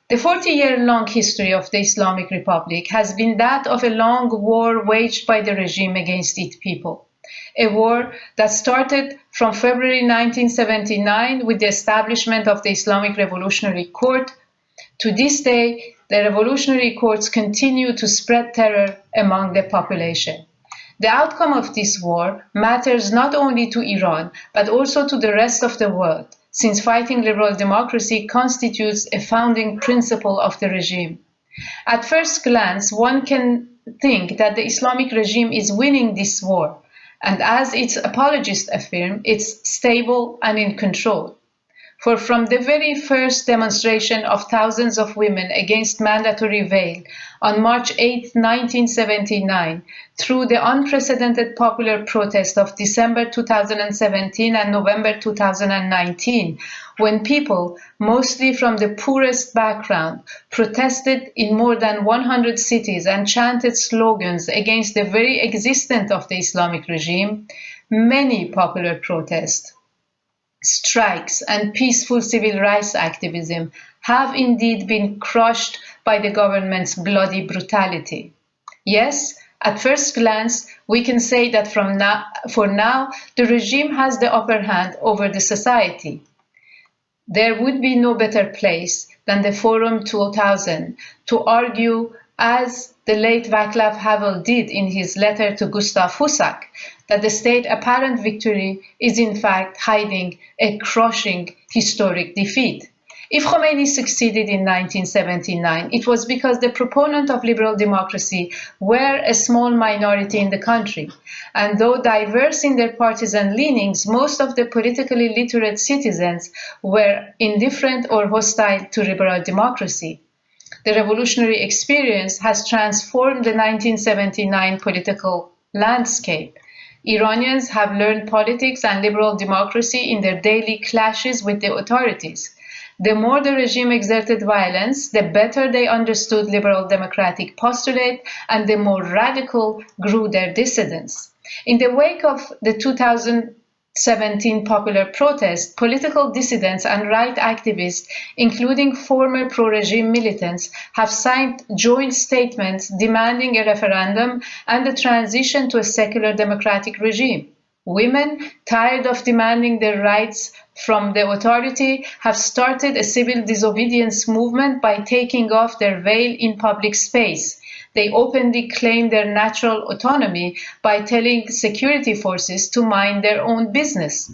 The 40-year-long history of the Islamic Republic has been that of a long war waged by the regime against its people. A war that started from February 1979 with the establishment of the Islamic Revolutionary Court. To this day, the revolutionary courts continue to spread terror among the population. The outcome of this war matters not only to Iran, but also to the rest of the world, since fighting liberal democracy constitutes a founding principle of the regime. At first glance, one can think that the Islamic regime is winning this war, and as its apologists affirm, it's stable and in control. For from the very first demonstration of thousands of women against mandatory veil on March 8, 1979, through the unprecedented popular protest of December 2017 and November 2019, when people, mostly from the poorest background, protested in more than 100 cities and chanted slogans against the very existence of the Islamic regime, many popular protests, strikes, and peaceful civil rights activism have indeed been crushed by the government's bloody brutality. Yes, at first glance, we can say that for now, the regime has the upper hand over the society. There would be no better place than the Forum 2000 to argue, as the late Václav Havel did in his letter to Gustav Husak, that the state apparent victory is in fact hiding a crushing historic defeat. If Khomeini succeeded in 1979, it was because the proponents of liberal democracy were a small minority in the country. And though diverse in their partisan leanings, most of the politically literate citizens were indifferent or hostile to liberal democracy. The revolutionary experience has transformed the 1979 political landscape. Iranians have learned politics and liberal democracy in their daily clashes with the authorities. The more the regime exerted violence, the better they understood liberal democratic postulate and the more radical grew their dissidents. In the wake of the 2017 popular protest, political dissidents and right activists, including former pro-regime militants, have signed joint statements demanding a referendum and a transition to a secular democratic regime. Women, tired of demanding their rights from the authority, have started a civil disobedience movement by taking off their veil in public space. They openly claim their natural autonomy by telling security forces to mind their own business.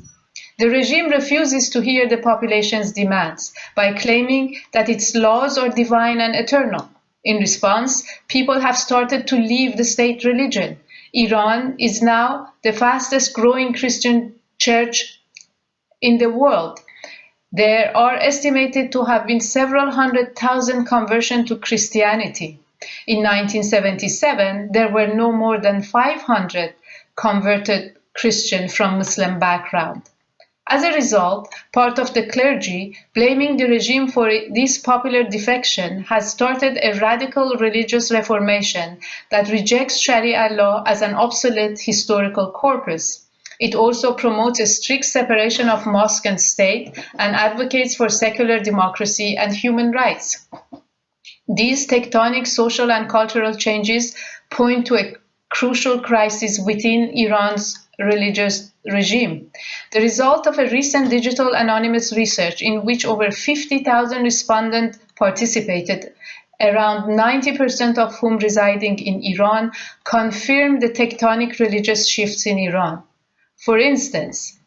The regime refuses to hear the population's demands by claiming that its laws are divine and eternal. In response, people have started to leave the state religion. Iran is now the fastest growing Christian church in the world. There are estimated to have been several 100,000 conversions to Christianity. In 1977, there were no more than 500 converted Christians from Muslim background. As a result, part of the clergy, blaming the regime for this popular defection, has started a radical religious reformation that rejects Sharia law as an obsolete historical corpus. It also promotes a strict separation of mosque and state and advocates for secular democracy and human rights. These tectonic social and cultural changes point to a crucial crisis within Iran's religious regime. The result of a recent digital anonymous research in which over 50,000 respondents participated, around 90% of whom residing in Iran, confirmed the tectonic religious shifts in Iran. For instance,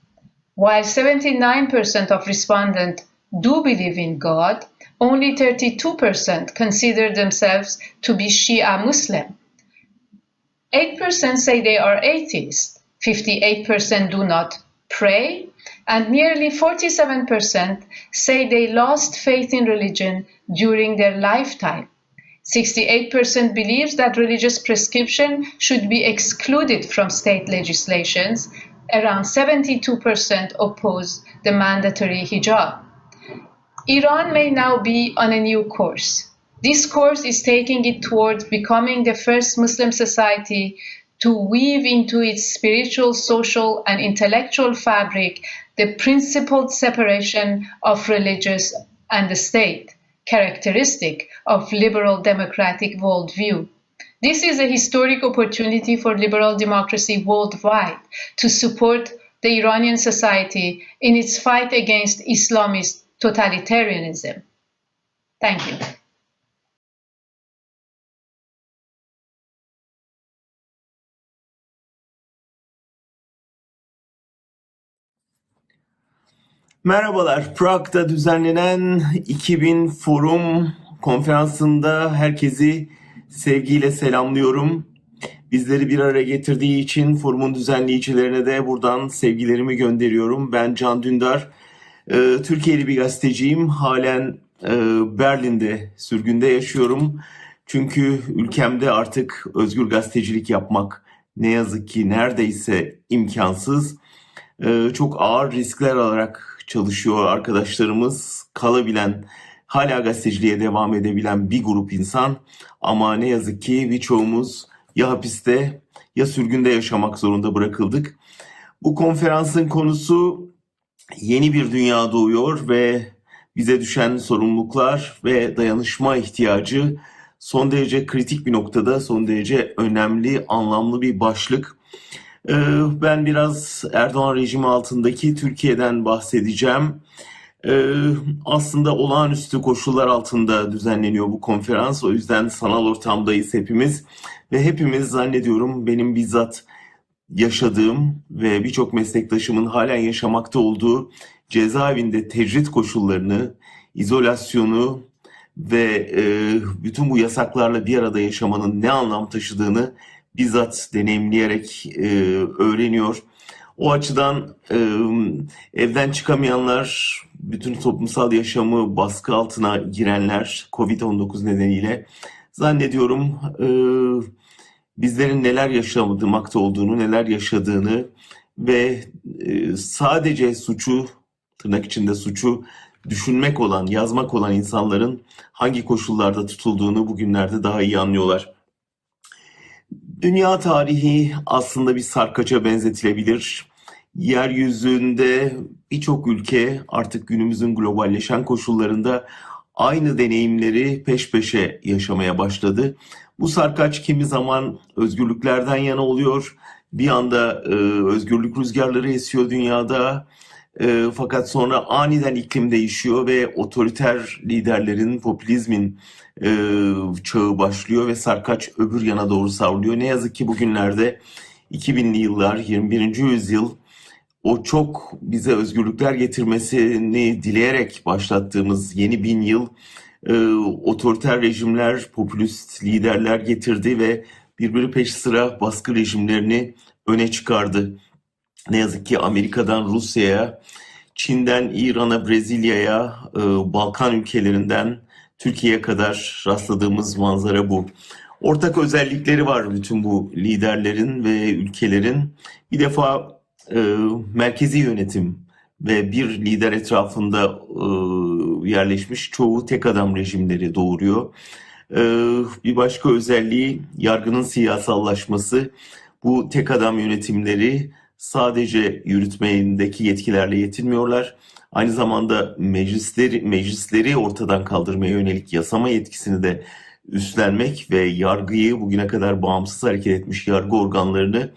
while 79% of respondents do believe in God, only 32% consider themselves to be Shia Muslim. 8% say they are atheist, 58% do not pray, and nearly 47% say they lost faith in religion during their lifetime. 68% believes that religious prescription should be excluded from state legislations. Around 72% oppose the mandatory hijab. Iran may now be on a new course. This course is taking it towards becoming the first Muslim society to weave into its spiritual, social, and intellectual fabric the principled separation of religious and the state, characteristic of liberal democratic worldview. This is a historic opportunity for liberal democracy worldwide to support the Iranian society in its fight against Islamist totalitarianism. Thank you. Merhabalar, Prag'da düzenlenen 2000 Forum konferansında herkesi sevgiyle selamlıyorum. Bizleri bir araya getirdiği için forumun düzenleyicilerine de buradan sevgilerimi gönderiyorum. Ben Can Dündar, Türkiye'li bir gazeteciyim. Halen Berlin'de sürgünde yaşıyorum. Çünkü ülkemde artık özgür gazetecilik yapmak ne yazık ki neredeyse imkansız. Çok ağır riskler alarak çalışıyor arkadaşlarımız, kalabilen, hala gazeteciliğe devam edebilen bir grup insan. Ama ne yazık ki birçoğumuz ya hapiste ya sürgünde yaşamak zorunda bırakıldık. Bu konferansın konusu yeni bir dünya doğuyor ve bize düşen sorumluluklar ve dayanışma ihtiyacı son derece kritik bir noktada, son derece önemli, anlamlı bir başlık. Ben biraz Erdoğan rejimi altındaki Türkiye'den bahsedeceğim. Aslında olağanüstü koşullar altında düzenleniyor bu konferans. O yüzden sanal ortamdayız hepimiz. Ve hepimiz zannediyorum benim bizzat yaşadığım ve birçok meslektaşımın halen yaşamakta olduğu cezaevinde tecrit koşullarını, izolasyonu ve bütün bu yasaklarla bir arada yaşamanın ne anlam taşıdığını bizzat deneyimleyerek öğreniyor. O açıdan evden çıkamayanlar, bütün toplumsal yaşamı baskı altına girenler Covid-19 nedeniyle zannediyorum bizlerin neler yaşamakta olduğunu, neler yaşadığını ve sadece suçu, tırnak içinde suçu düşünmek olan, yazmak olan insanların hangi koşullarda tutulduğunu bugünlerde daha iyi anlıyorlar. Dünya tarihi aslında bir sarkaça benzetilebilir. Yeryüzünde birçok ülke artık günümüzün globalleşen koşullarında aynı deneyimleri peş peşe yaşamaya başladı. Bu sarkaç kimi zaman özgürlüklerden yana oluyor. Bir anda özgürlük rüzgarları esiyor dünyada. Fakat sonra aniden iklim değişiyor ve otoriter liderlerin, popülizmin çağı başlıyor ve sarkaç öbür yana doğru savruluyor. Ne yazık ki bugünlerde 2000'li yıllar, 21. yüzyıl o çok bize özgürlükler getirmesini dileyerek başlattığımız yeni 1000 yıl otoriter rejimler, popülist liderler getirdi ve birbiri peş sıra baskı rejimlerini öne çıkardı. Ne yazık ki Amerika'dan Rusya'ya, Çin'den İran'a, Brezilya'ya, Balkan ülkelerinden Türkiye'ye kadar rastladığımız manzara bu. Ortak özellikleri var bütün bu liderlerin ve ülkelerin. Bir defa merkezi yönetim ve bir lider etrafında yerleşmiş çoğu tek adam rejimleri doğuruyor. Bir başka özelliği yargının siyasallaşması. Bu tek adam yönetimleri sadece yürütmedeki yetkilerle yetinmiyorlar. Aynı zamanda meclisleri ortadan kaldırmaya yönelik yasama yetkisini de üstlenmek ve yargıyı, bugüne kadar bağımsız hareket etmiş yargı organlarını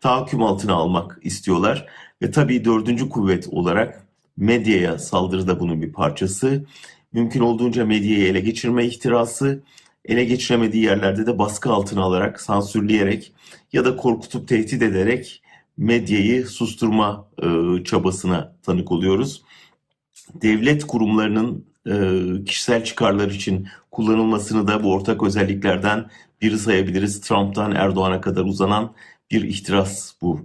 tahakküm altına almak istiyorlar. Ve tabii dördüncü kuvvet olarak medyaya saldırı da bunun bir parçası. Mümkün olduğunca medyayı ele geçirme ihtirası, ele geçiremediği yerlerde de baskı altına alarak, sansürleyerek ya da korkutup tehdit ederek medyayı susturma çabasına tanık oluyoruz. Devlet kurumlarının kişisel çıkarlar için kullanılmasını da bu ortak özelliklerden biri sayabiliriz. Trump'tan Erdoğan'a kadar uzanan bir ihtiras bu.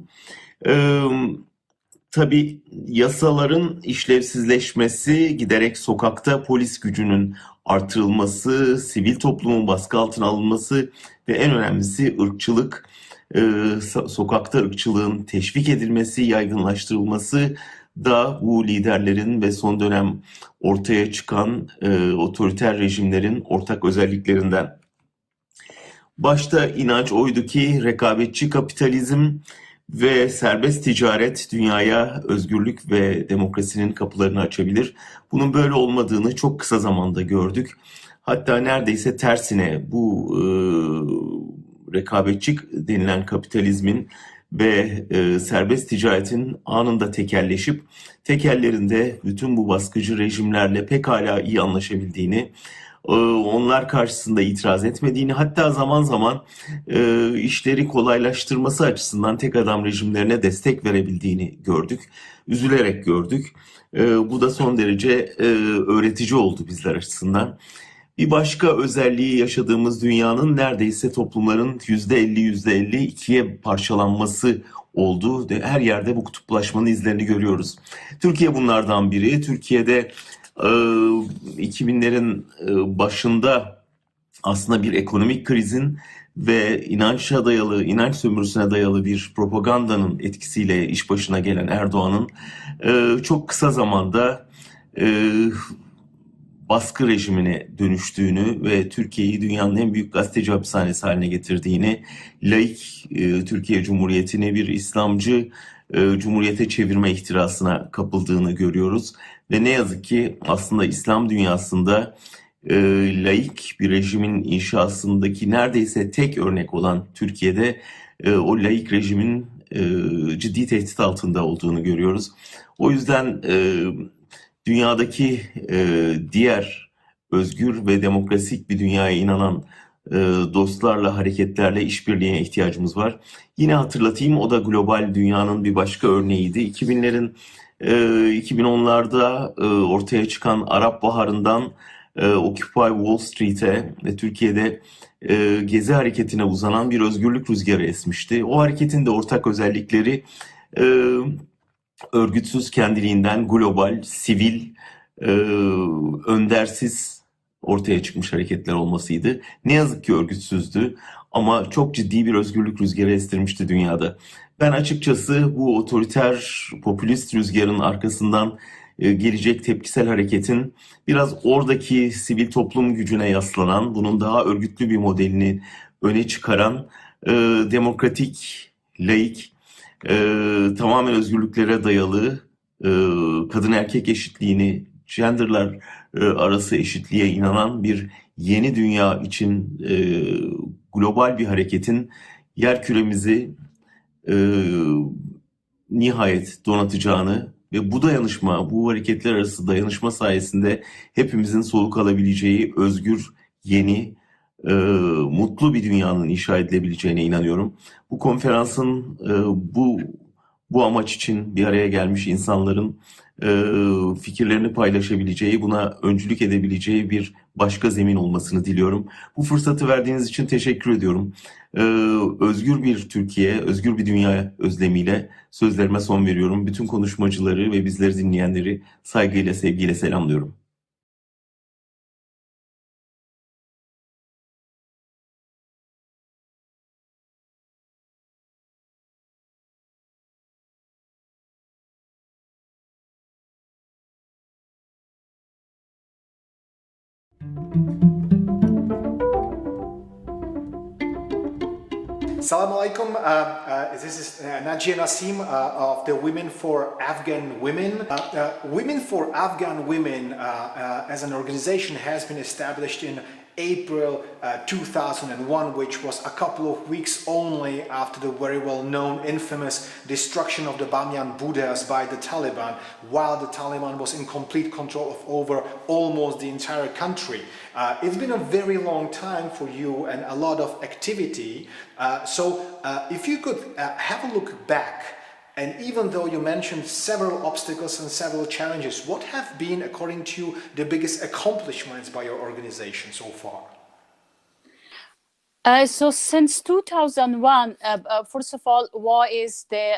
Tabii yasaların işlevsizleşmesi, giderek sokakta polis gücünün artırılması, sivil toplumun baskı altına alınması ve en önemlisi ırkçılık, sokakta ırkçılığın teşvik edilmesi, yaygınlaştırılması da bu liderlerin ve son dönem ortaya çıkan otoriter rejimlerin ortak özelliklerinden. Başta inanç oydu ki rekabetçi kapitalizm ve serbest ticaret dünyaya özgürlük ve demokrasinin kapılarını açabilir. Bunun böyle olmadığını çok kısa zamanda gördük. Hatta neredeyse tersine bu rekabetçi denilen kapitalizmin ve serbest ticaretin anında tekelleşip tekellerinde bütün bu baskıcı rejimlerle pekala iyi anlaşabildiğini, onlar karşısında itiraz etmediğini, hatta zaman zaman işleri kolaylaştırması açısından tek adam rejimlerine destek verebildiğini gördük. Üzülerek gördük. Bu da son derece öğretici oldu bizler açısından. Bir başka özelliği yaşadığımız dünyanın neredeyse toplumların %50 ikiye parçalanması oldu. Her yerde bu kutuplaşmanın izlerini görüyoruz. Türkiye bunlardan biri. Türkiye'de 2000'lerin başında aslında bir ekonomik krizin ve inanç sömürüsüne dayalı bir propagandanın etkisiyle iş başına gelen Erdoğan'ın çok kısa zamanda baskı rejimine dönüştüğünü ve Türkiye'yi dünyanın en büyük gazeteci hapishanesi haline getirdiğini, laik Türkiye Cumhuriyeti'ni bir İslamcı cumhuriyete çevirme ihtirasına kapıldığını görüyoruz. Ve ne yazık ki aslında İslam dünyasında laik bir rejimin inşasındaki neredeyse tek örnek olan Türkiye'de o laik rejimin ciddi tehdit altında olduğunu görüyoruz. O yüzden dünyadaki diğer özgür ve demokratik bir dünyaya inanan dostlarla, hareketlerle işbirliğine ihtiyacımız var. Yine hatırlatayım, o da global dünyanın bir başka örneğiydi. 2000'lerin 2010'larda ortaya çıkan Arap Baharı'ndan Occupy Wall Street'e ve Türkiye'de Gezi hareketine uzanan bir özgürlük rüzgarı esmişti. O hareketin de ortak özellikleri örgütsüz kendiliğinden global, sivil, öndersiz ortaya çıkmış hareketler olmasıydı. Ne yazık ki örgütsüzdü ama çok ciddi bir özgürlük rüzgarı estirmişti dünyada. Ben açıkçası bu otoriter, popülist rüzgarın arkasından gelecek tepkisel hareketin biraz oradaki sivil toplum gücüne yaslanan, bunun daha örgütlü bir modelini öne çıkaran, demokratik, laik, tamamen özgürlüklere dayalı, kadın erkek eşitliğini, genderlar arası eşitliğe inanan bir yeni dünya için global bir hareketin yerküremizi nihayet donatacağını ve bu dayanışma, bu hareketler arası dayanışma sayesinde hepimizin soluk alabileceği özgür, yeni, mutlu bir dünyanın inşa edilebileceğine inanıyorum. Bu konferansın bu amaç için bir araya gelmiş insanların fikirlerini paylaşabileceği, buna öncülük edebileceği bir başka zemin olmasını diliyorum. Bu fırsatı verdiğiniz için teşekkür ediyorum. Özgür bir Türkiye, özgür bir dünya özlemiyle sözlerime son veriyorum. Bütün konuşmacıları ve bizleri dinleyenleri saygıyla, sevgiyle selamlıyorum. Assalamu alaikum. This is Najia Nassim of the Women for Afghan Women. Women for Afghan Women as an organization has been established in April 2001, which was a couple of weeks only after the very well-known infamous destruction of the Bamyan Buddhas by the Taliban, while the Taliban was in complete control of over almost the entire country. It's been a very long time for you and a lot of activity. So if you could have a look back, and even though you mentioned several obstacles and several challenges, what have been, according to you, the biggest accomplishments by your organization so far? So since 2001, first of all, WA is the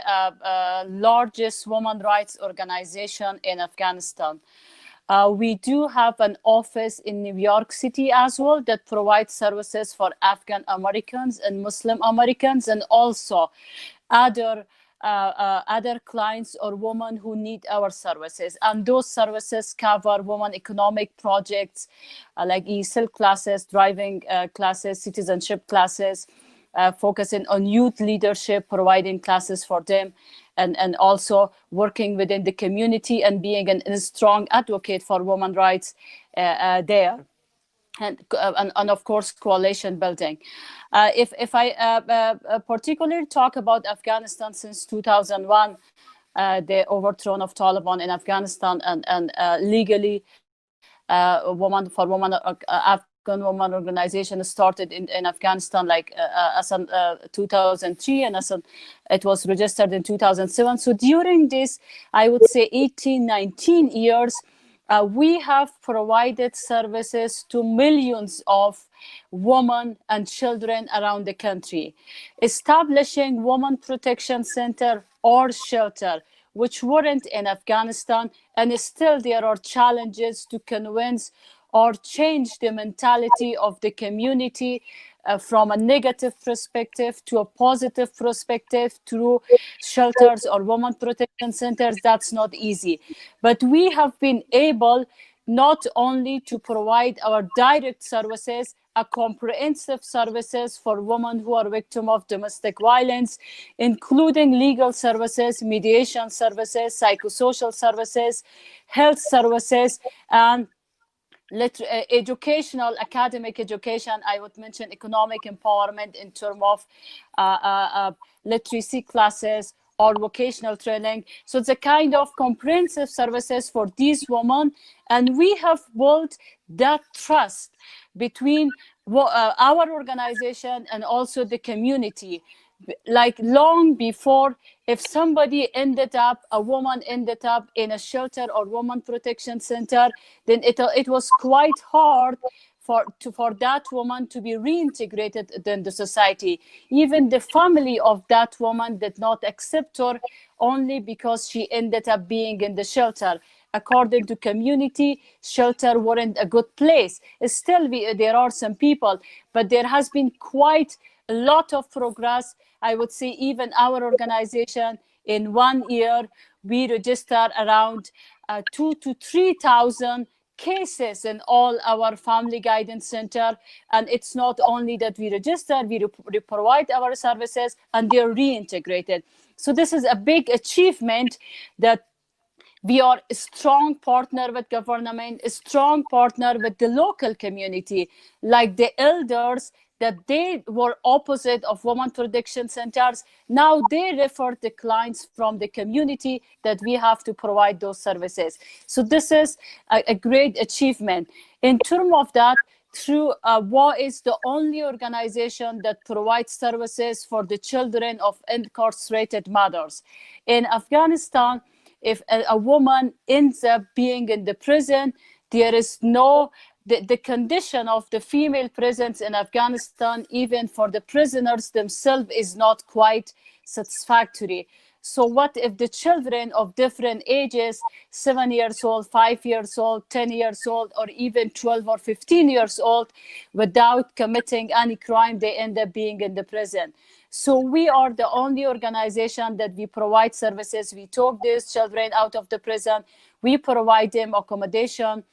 largest women rights organization in Afghanistan. We do have an office in New York City as well that provides services for Afghan Americans and Muslim Americans, and also other clients or women who need our services. And those services cover women economic projects like ESL classes, driving classes, citizenship classes, focusing on youth leadership, providing classes for them, and also working within the community and being a strong advocate for women's rights there. And of course, coalition building. If I particularly talk about Afghanistan since 2001, the overthrow of Taliban in Afghanistan and legally Afghan woman organization started in Afghanistan as in 2003, and it was registered in 2007. So during this, I would say 18, 19 years, we have provided services to millions of women and children around the country, establishing women protection center or shelter, which weren't in Afghanistan, and still there are challenges to convince or change the mentality of the community from a negative perspective to a positive perspective through shelters or women protection centers. That's not easy. But we have been able not only to provide our direct services, a comprehensive services for women who are victims of domestic violence, including legal services, mediation services, psychosocial services, health services, and educational, academic education. I would mention economic empowerment in terms of literacy classes or vocational training. So it's a kind of comprehensive services for these women. And we have built that trust between our organization and also the community, like long before, if somebody a woman ended up in a shelter or woman protection center, then it was quite hard for that woman to be reintegrated in the society. Even the family of that woman did not accept her only because she ended up being in the shelter. According to community, shelter weren't a good place. Still, there are some people, but there has been quite a lot of progress. I would say even our organization, in 1 year, we registered around 2,000 to 3,000 cases in all our family guidance center. And it's not only that we register, we provide our services and they're reintegrated. So this is a big achievement that we are a strong partner with government, a strong partner with the local community, like the elders that they were opposite of women protection centers. Now they refer the clients from the community that we have to provide those services. So this is a great achievement. In terms of that, through WA is the only organization that provides services for the children of incarcerated mothers. In Afghanistan, if a woman ends up being in the prison, there is the condition of the female prisons in Afghanistan, even for the prisoners themselves, is not quite satisfactory. So what if the children of different ages, 7 years old, 5 years old, 10 years old, or even 12 or 15 years old, without committing any crime, they end up being in the prison? So we are the only organization that we provide services. We took these children out of the prison. We provide them accommodation,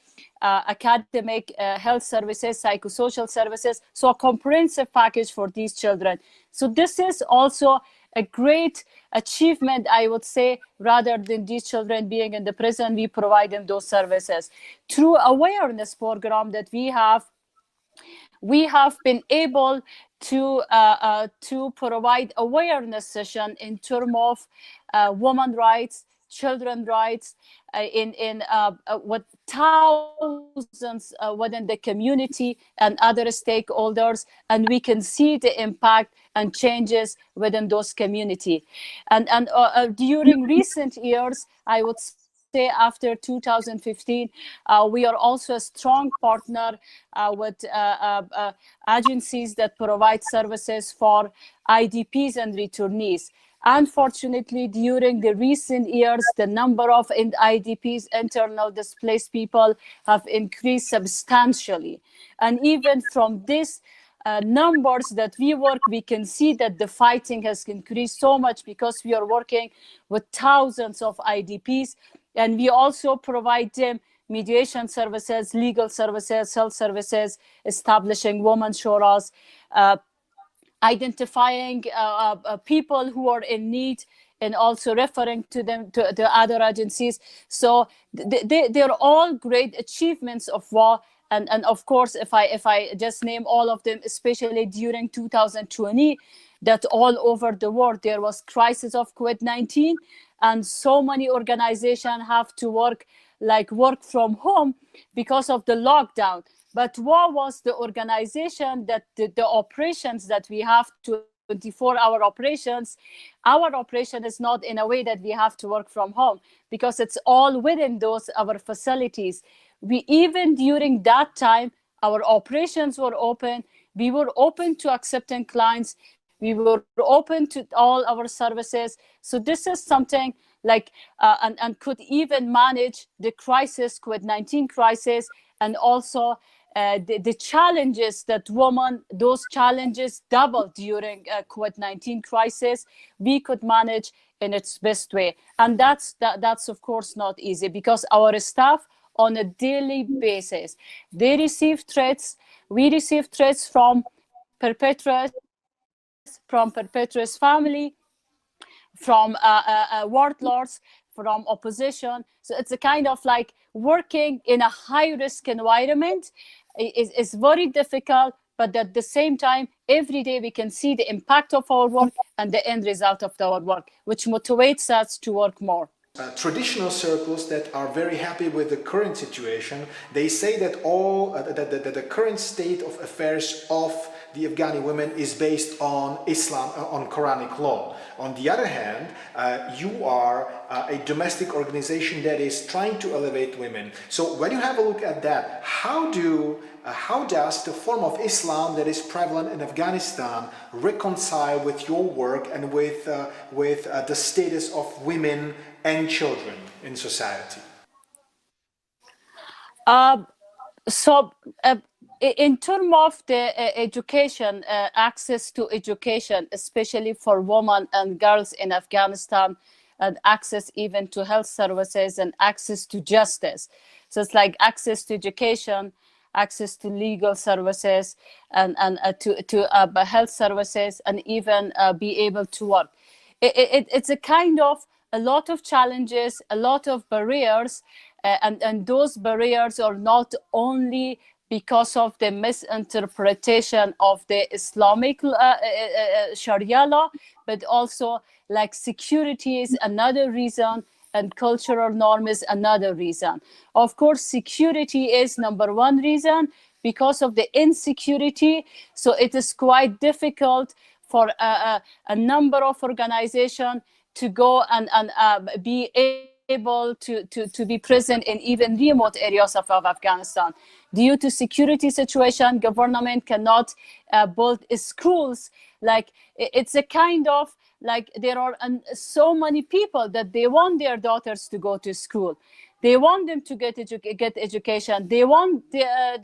academic, health services, psychosocial services. So a comprehensive package for these children. So this is also a great achievement, I would say. Rather than these children being in the prison, we provide them those services. Through awareness program that we have been able to provide awareness session in terms of women rights, children rights, with thousands within the community and other stakeholders, and we can see the impact and changes within those community. And during recent years, I would say after 2015, we are also a strong partner with agencies that provide services for IDPs and returnees. Unfortunately, during the recent years, the number of IDPs, internal displaced people, have increased substantially. And even from this numbers that we work, we can see that the fighting has increased so much because we are working with thousands of IDPs. And we also provide them mediation services, legal services, health services, establishing women shuras, identifying people who are in need, and also referring to them to the other agencies. So they're all great achievements of WA. And of course, if I just name all of them, especially during 2020, that all over the world there was crisis of COVID-19, and so many organizations have to work from home because of the lockdown. But WA was the organization that the operations that we have, 24-hour operations, our operation is not in a way that we have to work from home, because it's all within our facilities. We, even during that time, our operations were open. We were open to accepting clients. We were open to all our services. So this is something and could even manage the crisis, COVID-19 crisis, and also the challenges that those challenges doubled during COVID-19 crisis. We could manage in its best way. And that's of course not easy, because our staff on a daily basis, they receive threats. We receive threats from perpetrators, from perpetrators' family, from warlords, from opposition. So it's a kind of working in a high-risk environment. It's very difficult, but at the same time, every day we can see the impact of our work and the end result of our work, which motivates us to work more. traditional circles that are very happy with the current situation. They say that that the current state of affairs of the Afghani women is based on Islam, on Quranic law. On the other hand, you are a domestic organization that is trying to elevate women. So when you have a look at that, how does the form of Islam that is prevalent in Afghanistan reconcile with your work and with the status of women and children in society? In terms of the education, access to education, especially for women and girls in Afghanistan, and access even to health services and access to justice. So it's like access to education, access to legal services, and to health services, and even be able to work. It's a kind of a lot of challenges, a lot of barriers, and those barriers are not only because of the misinterpretation of the Islamic Sharia law, but also like security is another reason, and cultural norm is another reason. Of course, security is number one reason because of the insecurity. So it is quite difficult for a number of organizations to go and be able to be present in even remote areas of Afghanistan. Due to security situation, government cannot build schools. Like it's a kind of like there are so many people that they want their daughters to go to school. They want them to get education. They want their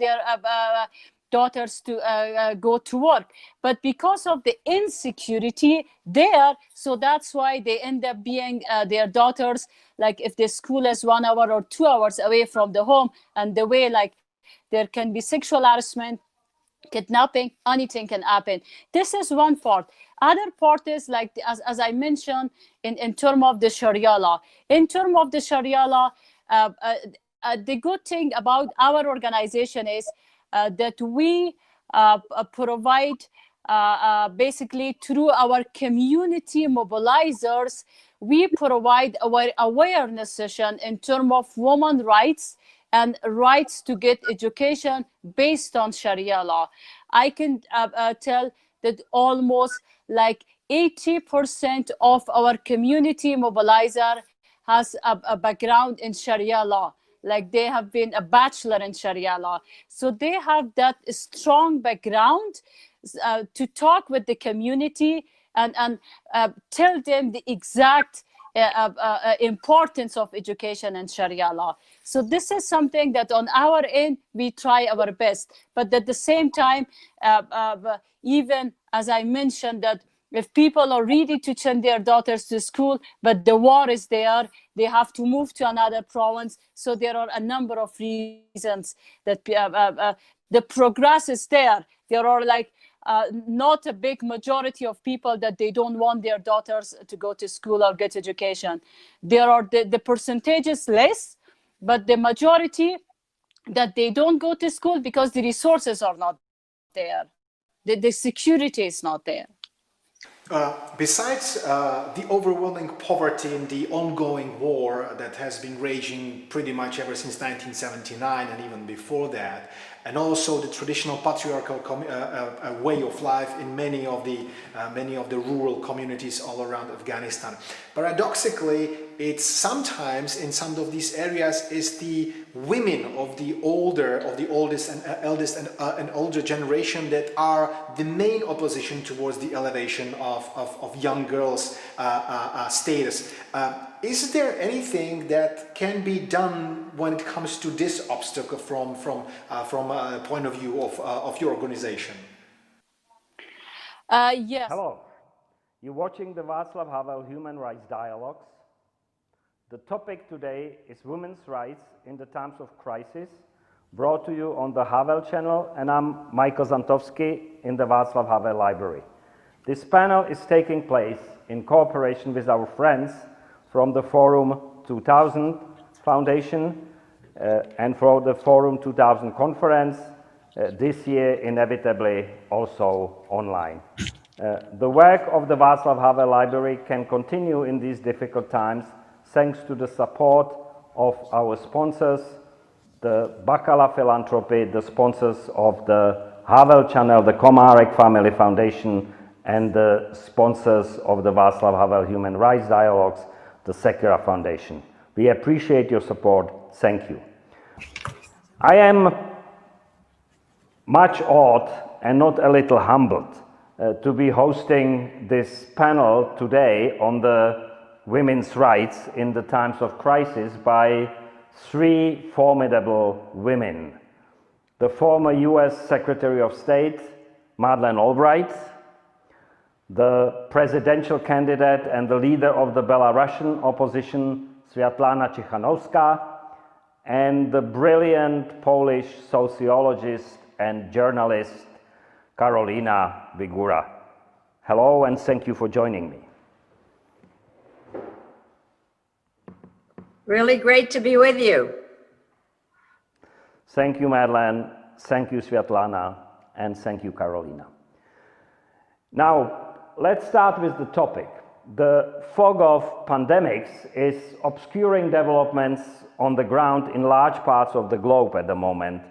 daughters to go to work, but because of the insecurity there, so that's why they end up being their daughters, like if the school is 1 hour or 2 hours away from the home, and the way like there can be sexual harassment, kidnapping, anything can happen. This is one part. Other part is like, as I mentioned, in terms of the Sharia law. In terms of the Sharia law, the good thing about our organization is that we provide basically through our community mobilizers, we provide our awareness session in terms of women's rights and rights to get education based on Sharia law. I can tell that almost like 80% of our community mobilizer has a background in Sharia law. Like they have been a bachelor in Sharia law. So they have that strong background to talk with the community and tell them the exact importance of education and Sharia law. So this is something that on our end, we try our best. But at the same time, even as I mentioned, that if people are ready to send their daughters to school, but the war is there, they have to move to another province. So there are a number of reasons that the progress is there. There are like not a big majority of people that they don't want their daughters to go to school or get education. There are the percentages less, but the majority that they don't go to school because the resources are not there. The security is not there. Besides the overwhelming poverty and the ongoing war that has been raging pretty much ever since 1979 and even before that, and also the traditional patriarchal way of life in many of the rural communities all around Afghanistan. Paradoxically, it's sometimes in some of these areas is the women of the oldest and eldest and older generation that are the main opposition towards the elevation of young girls' status. Is there anything that can be done when it comes to this obstacle from a point of view of your organization? Yes. Hello. You're watching the Václav Havel Human Rights Dialogues. The topic today is women's rights in the times of crisis, brought to you on the Havel channel, and I'm Michael Zantowski in the Václav Havel Library. This panel is taking place in cooperation with our friends from the Forum 2000 Foundation and for the Forum 2000 conference, this year inevitably also online. The work of the Václav Havel Library can continue in these difficult times thanks to the support of our sponsors, the Bacala Philanthropy, the sponsors of the Havel Channel, the Komarek Family Foundation, and the sponsors of the Václav Havel Human Rights Dialogues, the Sekera Foundation. We appreciate your support. Thank you. I am much awed and not a little humbled to be hosting this panel today on the women's rights in the times of crisis by three formidable women. The former US Secretary of State, Madeleine Albright, the presidential candidate and the leader of the Belarusian opposition, Sviatlana Tsikhanouskaya, and the brilliant Polish sociologist and journalist, Karolina Wigura. Hello, and thank you for joining me. Really great to be with you. Thank you, Madeleine. Thank you, Sviatlana. And thank you, Karolina. Now, let's start with the topic. The fog of pandemics is obscuring developments on the ground in large parts of the globe at the moment.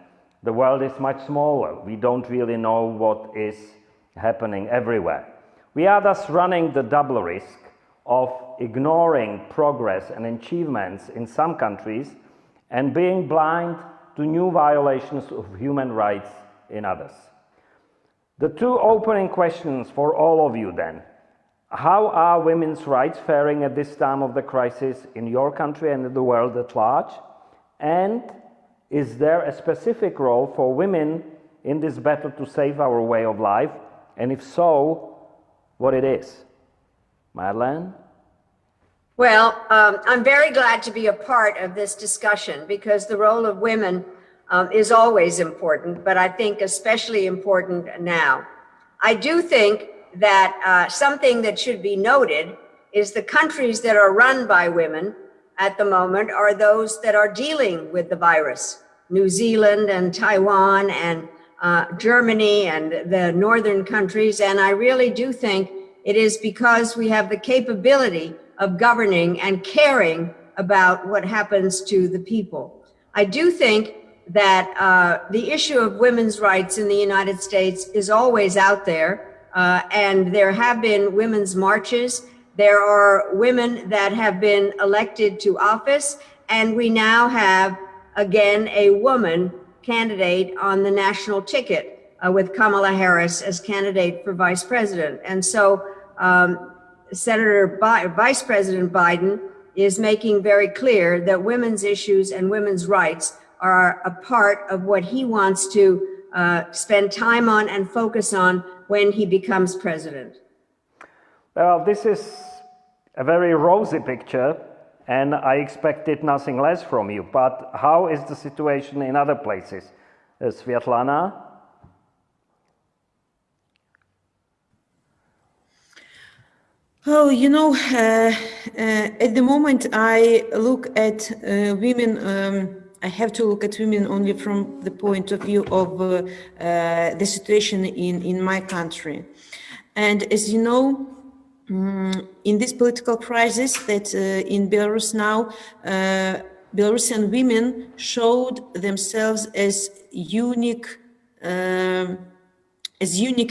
The world is much smaller. We don't really know what is happening everywhere. We are thus running the double risk of ignoring progress and achievements in some countries and being blind to new violations of human rights in others. The two opening questions for all of you then: how are women's rights faring at this time of the crisis in your country and in the world at large? And is there a specific role for women in this battle to save our way of life? And if so, what it is? Madeleine? Well, I'm very glad to be a part of this discussion because the role of women is always important, but I think especially important now. I do think that something that should be noted is the countries that are run by women at the moment are those that are dealing with the virus. New Zealand and Taiwan and Germany and the northern countries. And I really do think it is because we have the capability of governing and caring about what happens to the people. I do think that the issue of women's rights in the United States is always out there, and there have been women's marches. There are women that have been elected to office, and we now have, again, a woman candidate on the national ticket with Kamala Harris as candidate for vice president. And so Vice President Biden is making very clear that women's issues and women's rights are a part of what he wants to spend time on and focus on when he becomes president. Well, this is a very rosy picture, and I expected nothing less from you. But how is the situation in other places? Sviatlana? Oh, at the moment I look at women, I have to look at women only from the point of view of the situation in my country. And as you know, in this political crisis that in Belarus now, Belarusian women showed themselves as unique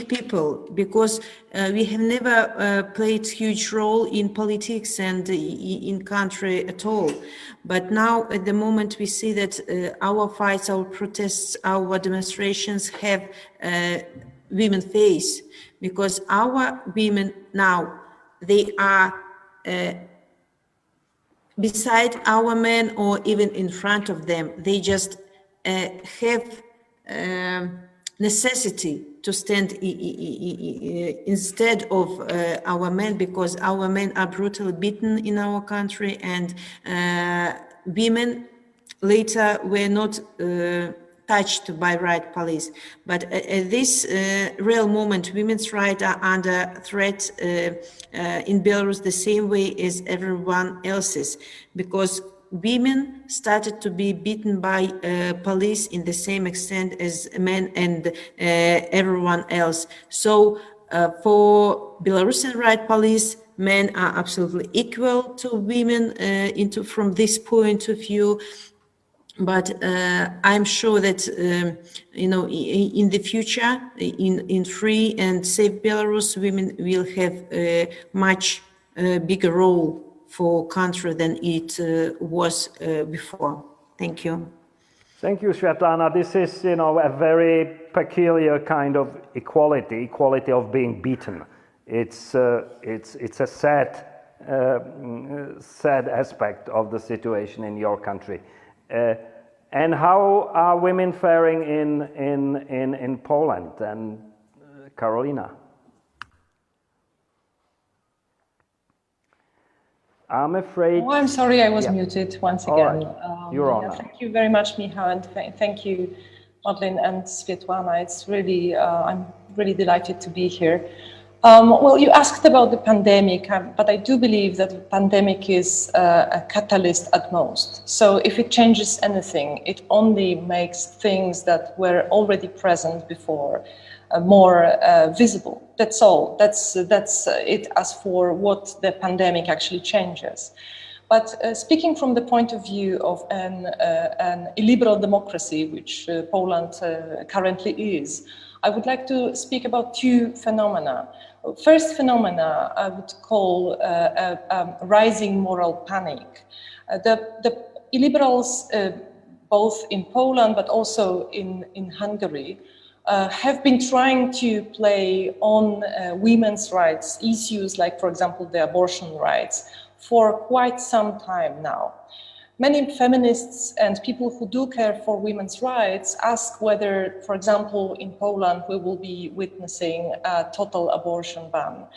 people, because we have never played huge role in politics and in country at all. But now at the moment we see that our fights, our protests, our demonstrations have women face, because our women now, they are beside our men or even in front of them. They just have necessity to stand instead of our men, because our men are brutally beaten in our country, and women later were not touched by riot police. But at this real moment, women's rights are under threat in Belarus the same way as everyone else's, because women started to be beaten by police in the same extent as men and everyone else. So For Belarusian riot police, men are absolutely equal to women from this point of view. But I'm sure that in the future, in free and safe Belarus, women will have a much bigger role for country than it was before. Thank you. Thank you, Sviatlana. This is, a very peculiar kind of equality of being beaten. It's a sad aspect of the situation in your country. And how are women faring in Poland and Karolina? I'm afraid. Oh, I'm sorry, I was muted once again. Right. You're on now. Thank you very much, Michał, and thank you, Madeleine and Sviatlana. It's really, I'm really delighted to be here. Well, you asked about the pandemic, but I do believe that the pandemic is a catalyst at most. So if it changes anything, it only makes things that were already present before more visible. That's all. That's it as for what the pandemic actually changes. But speaking from the point of view of an illiberal democracy, which Poland currently is, I would like to speak about two phenomena. First phenomena I would call rising moral panic. The illiberals, both in Poland but also in Hungary, have been trying to play on women's rights issues, like, for example, the abortion rights, for quite some time now. Many feminists and people who do care for women's rights ask whether, for example, in Poland, we will be witnessing a total abortion ban.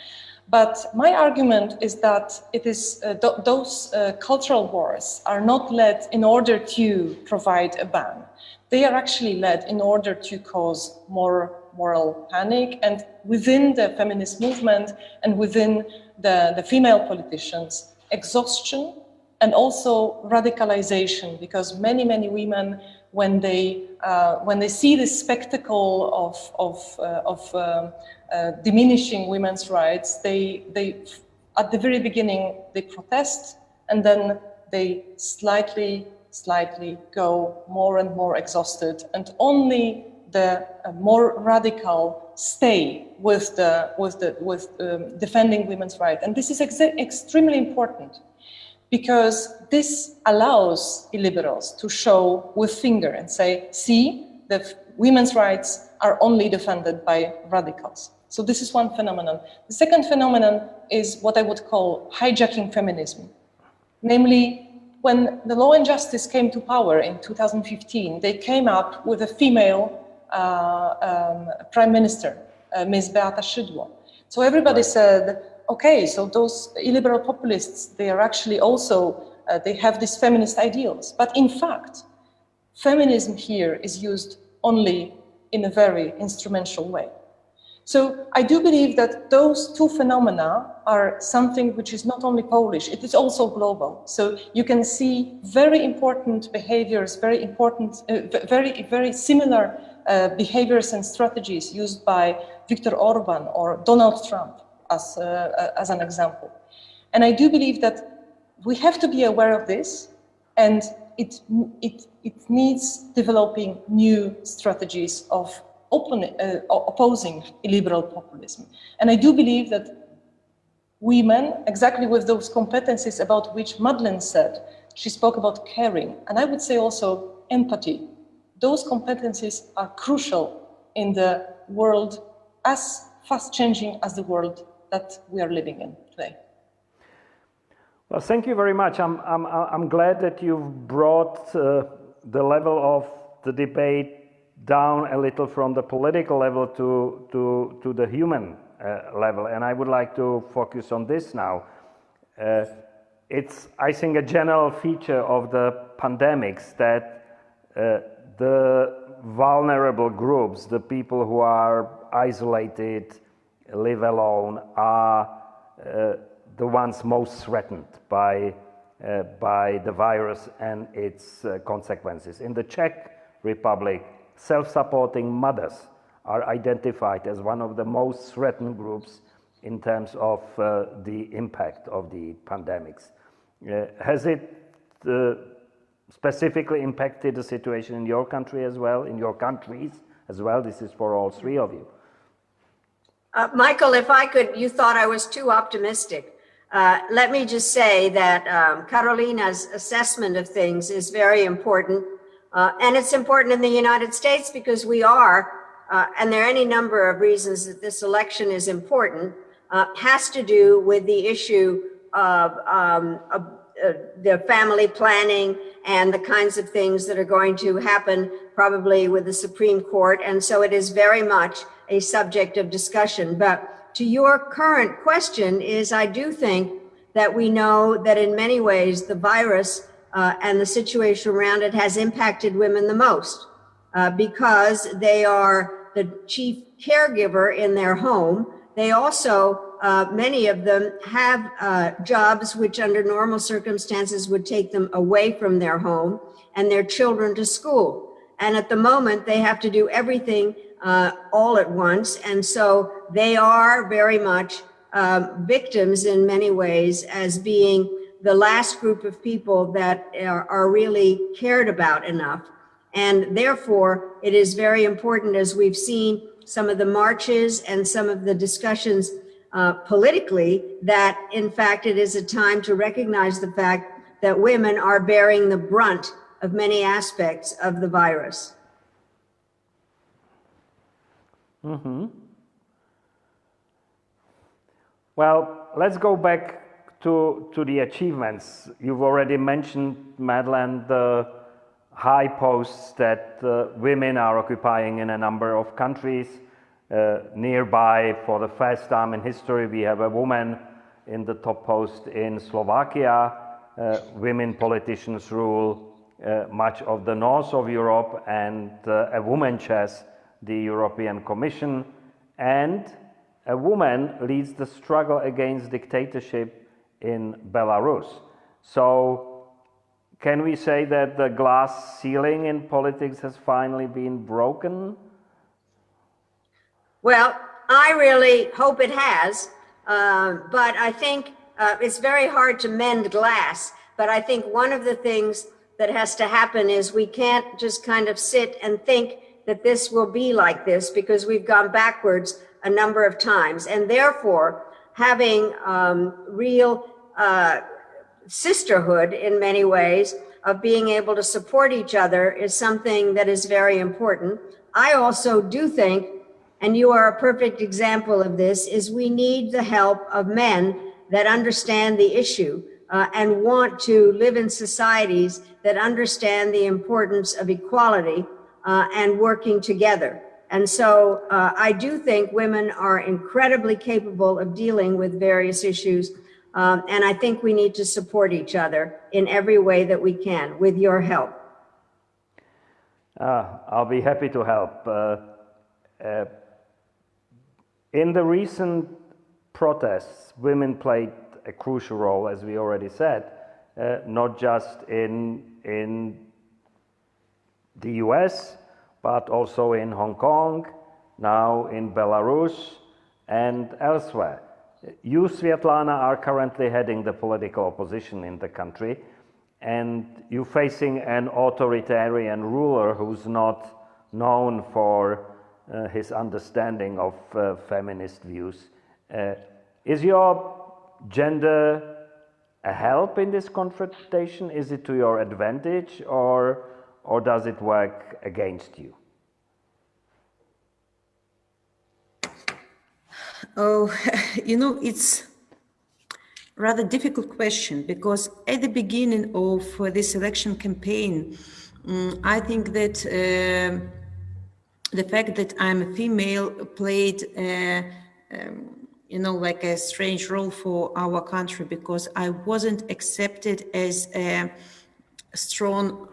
But my argument is that it is those cultural wars are not led in order to provide a ban. They are actually led in order to cause more moral panic, and within the feminist movement and within the female politicians, exhaustion and also radicalization, because many women, when they see this spectacle of diminishing women's rights, they at the very beginning they protest, and then they slightly go more and more exhausted, and only the more radical stay with defending women's rights. And this is extremely important, because this allows illiberals to show with finger and say, see, the women's rights are only defended by radicals. So this is one phenomenon. The second phenomenon is what I would call hijacking feminism. Namely, when the Law and Justice came to power in 2015, they came up with a female prime minister, Ms. Beata Szydło. So everybody said, okay, so those illiberal populists, they are actually also, they have these feminist ideals. But in fact, feminism here is used only in a very instrumental way. So I do believe that those two phenomena are something which is not only Polish, it is also global. So you can see very important behaviors, very important, very similar behaviors and strategies used by Viktor Orban or Donald Trump as an example. And I do believe that we have to be aware of this, and it needs developing new strategies of opposing illiberal populism. And I do believe that women, exactly with those competencies about which Madeleine said, she spoke about caring, and I would say also empathy. Those competencies are crucial in the world as fast changing as the world that we are living in today. Well, thank you very much. I'm glad that you've brought the level of the debate down a little from the political level to the human level, and I would like to focus on this now. It's, I think, a general feature of the pandemics that the vulnerable groups, the people who are isolated, live alone, are the ones most threatened by the virus and its consequences. In the Czech Republic, self-supporting mothers are identified as one of the most threatened groups in terms of the impact of the pandemics. Has it specifically impacted the situation in your country as well, in your countries as well? This is for all three of you. Michael, if I could, you thought I was too optimistic. Let me just say that Carolina's assessment of things is very important. And it's important in the United States because we are, and there are any number of reasons that this election is important, has to do with the issue of the family planning and the kinds of things that are going to happen probably with the Supreme Court. And so it is very much a subject of discussion. But to your current question is, I do think that we know that in many ways the virus and the situation around it has impacted women the most because they are the chief caregiver in their home. They also, many of them have jobs which under normal circumstances would take them away from their home and their children to school. And at the moment, they have to do everything all at once. And so they are very much victims in many ways as being the last group of people that are really cared about enough. And therefore, it is very important, as we've seen some of the marches and some of the discussions politically, that in fact, it is a time to recognize the fact that women are bearing the brunt of many aspects of the virus. Mm-hmm. Well, let's go back to the achievements. You've already mentioned, Madeleine, the high posts that women are occupying in a number of countries. Nearby, for the first time in history, we have a woman in the top post in Slovakia. Women politicians rule much of the north of Europe, and a woman chairs the European Commission, and a woman leads the struggle against dictatorship in Belarus. So can we say that the glass ceiling in politics has finally been broken? Well, I really hope it has, but I think it's very hard to mend glass. But I think one of the things that has to happen is we can't just kind of sit and think that this will be like this, because we've gone backwards a number of times. And therefore, having real sisterhood in many ways of being able to support each other is something that is very important. I also do think, and you are a perfect example of this, is we need the help of men that understand the issue and want to live in societies that understand the importance of equality and working together. And so I do think women are incredibly capable of dealing with various issues. And I think we need to support each other in every way that we can, with your help. I'll be happy to help. In the recent protests, women played a crucial role, as we already said, not just in the US, but also in Hong Kong, now in Belarus, and elsewhere. You, Sviatlana, are currently heading the political opposition in the country, and you're facing an authoritarian ruler who's not known for his understanding of feminist views. Is your gender a help in this confrontation? Is it to your advantage, or does it work against you? Oh, it's a rather difficult question, because at the beginning of this election campaign, I think that the fact that I'm a female played, like a strange role for our country, because I wasn't accepted as a strong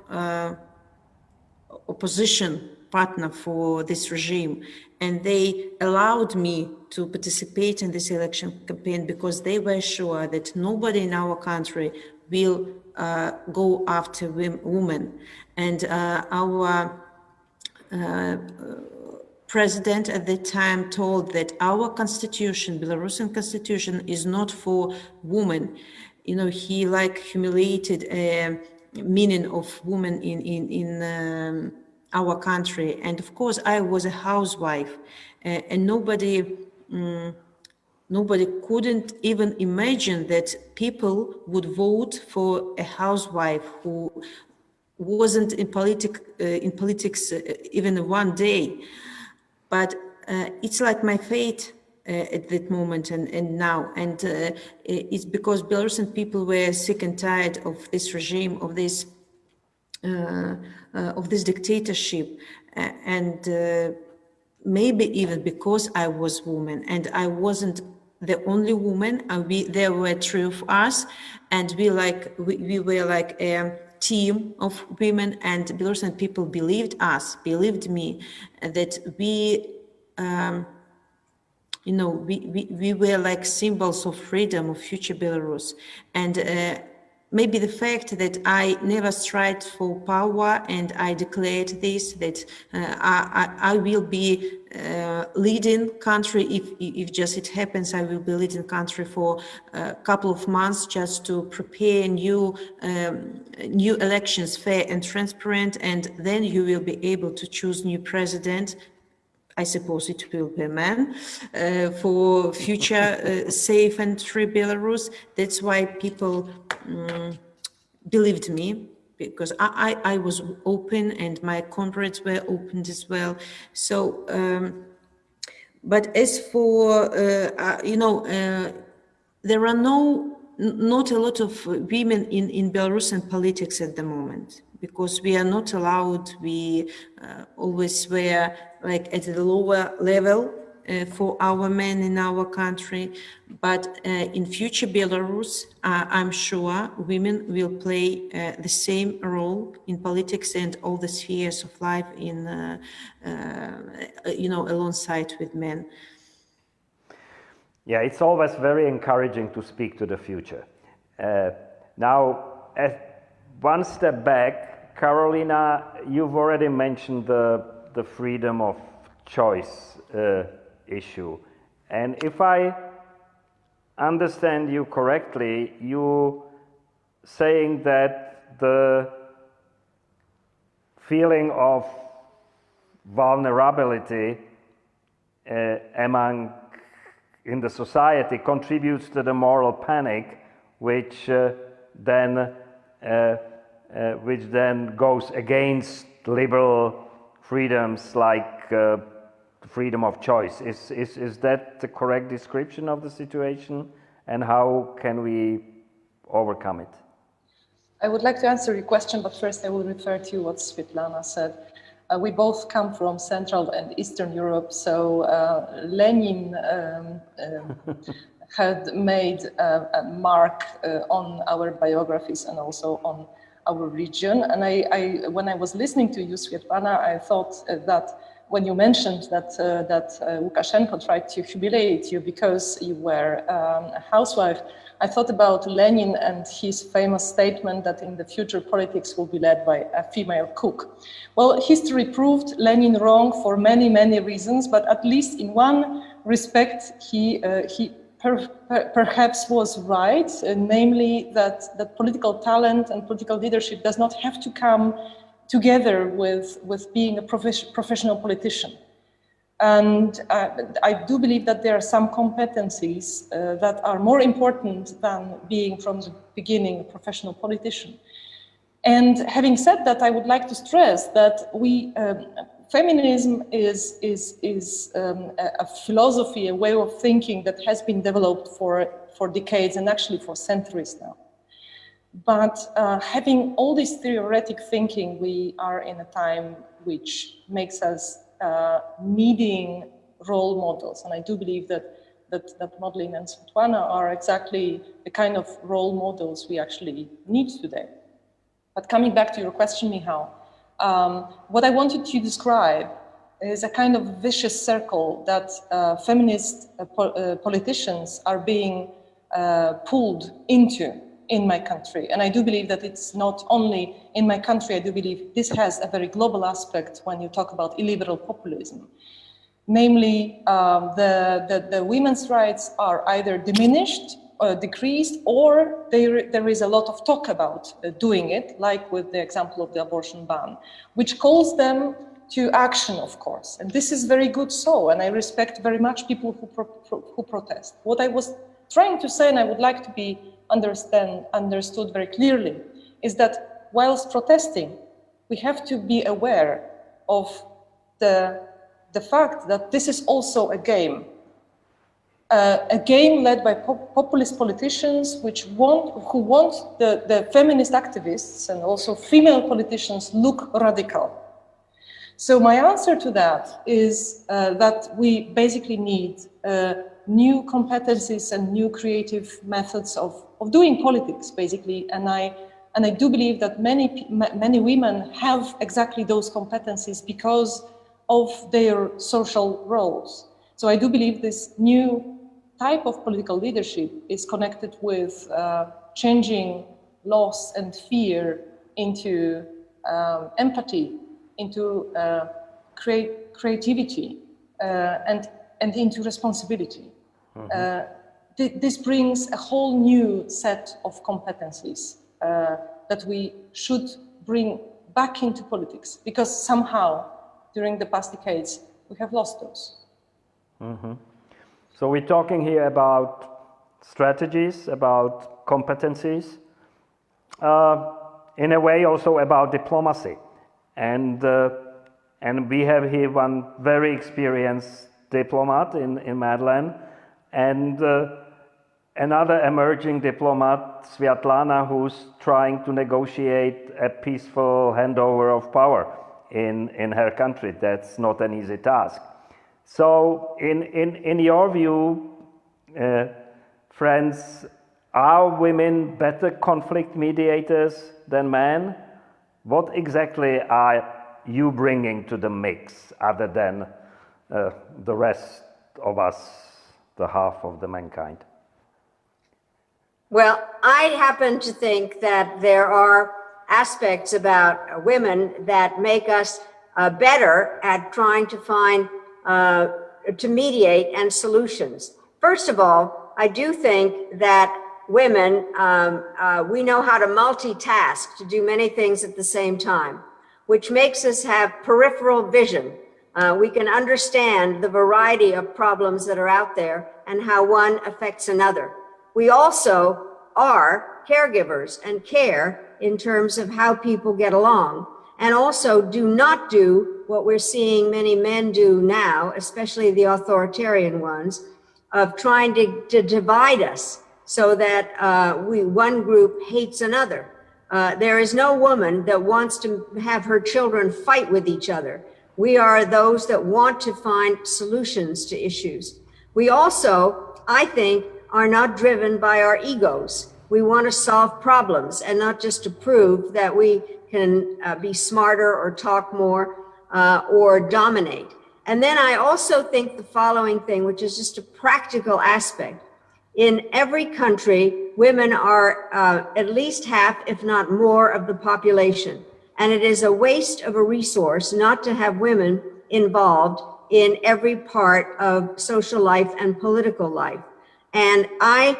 opposition partner for this regime. And they allowed me to participate in this election campaign because they were sure that nobody in our country will go after women. And our president at the time told that our constitution, Belarusian constitution, is not for women. You know, he like humiliated meaning of woman in our country. And of course, I was a housewife, and nobody couldn't even imagine that people would vote for a housewife who wasn't in politics even one day. But it's like my fate at that moment and now. And it's because Belarusian people were sick and tired of this regime, of this dictatorship. And maybe even because I was woman and I wasn't the only woman, there were three of us, and we were like a team of women, and Belarusian people believed me, that we were like symbols of freedom, of future Belarus. And maybe the fact that I never strived for power, and I declared this, that I will be leading country, if just it happens, I will be leading country for a couple of months just to prepare new elections, fair and transparent, and then you will be able to choose new president. I suppose it will be a man, for future safe and free Belarus. That's why people believed me, because I was open and my comrades were open as well. So, but as for, there are not a lot of women in Belarusian politics at the moment, because we are not allowed. We always were like at the lower level for our men in our country. But in future Belarus, I'm sure women will play the same role in politics and all the spheres of life in, alongside with men. Yeah, it's always very encouraging to speak to the future. Now, one step back, Carolina, you've already mentioned the freedom of choice issue. And if I understand you correctly, you saying that the feeling of vulnerability in the society contributes to the moral panic, which then goes against liberal freedoms like freedom of choice. Is that the correct description of the situation, and how can we overcome it? I would like to answer your question, but first I will refer to what Sviatlana said. We both come from Central and Eastern Europe, so Lenin had made a mark on our biographies and also on our region. And when I was listening to you, Sviatlana, I thought that when you mentioned that Lukashenko tried to humiliate you because you were a housewife, I thought about Lenin and his famous statement that in the future politics will be led by a female cook. Well, history proved Lenin wrong for many, many reasons, but at least in one respect, he perhaps was right, namely that political talent and political leadership does not have to come together with being a professional politician. And I do believe that there are some competencies that are more important than being from the beginning a professional politician. And having said that, I would like to stress that feminism is a philosophy, a way of thinking that has been developed for decades and actually for centuries now. But having all this theoretic thinking, we are in a time which makes us needing role models. And I do believe that Madeleine and Sviatlana are exactly the kind of role models we actually need today. But coming back to your question, Michał, what I wanted to describe is a kind of vicious circle that feminist politicians are being pulled into in my country. And I do believe that it's not only in my country, I do believe this has a very global aspect when you talk about illiberal populism. Namely, the women's rights are either diminished or decreased, or there is a lot of talk about doing it, like with the example of the abortion ban, which calls them to action, of course. And this is very good so, and I respect very much people who protest. What I was trying to say, and I would like to be understood very clearly, is that whilst protesting, we have to be aware of the fact that this is also a game led by populist politicians who want the feminist activists and also female politicians look radical. So my answer to that is that we basically need new competencies and new creative methods of doing politics, basically. And I do believe that many women have exactly those competencies because of their social roles. So I do believe this new type of political leadership is connected with changing loss and fear into empathy, into creativity, and into responsibility. This brings a whole new set of competencies that we should bring back into politics, because somehow during the past decades we have lost those. So we're talking here about strategies, about competencies, in a way also about diplomacy. And we have here one very experienced diplomat in Madeleine, and another emerging diplomat, Sviatlana, who's trying to negotiate a peaceful handover of power in her country. That's not an easy task. So in your view, friends, are women better conflict mediators than men? What exactly are you bringing to the mix other than the rest of us, the half of the mankind? Well, I happen to think that there are aspects about women that make us better at trying to find, to mediate and solutions. First of all, I do think that women, we know how to multitask, to do many things at the same time, which makes us have peripheral vision. We can understand the variety of problems that are out there and how one affects another. We also are caregivers and care in terms of how people get along, and also do not do what we're seeing many men do now, especially the authoritarian ones, of trying to divide us so that one group hates another. There is no woman that wants to have her children fight with each other. We are those that want to find solutions to issues. We also, I think, are not driven by our egos. We want to solve problems and not just to prove that we can be smarter or talk more or dominate. And then I also think the following thing, which is just a practical aspect. In every country, women are at least half, if not more, of the population. And it is a waste of a resource not to have women involved in every part of social life and political life. And I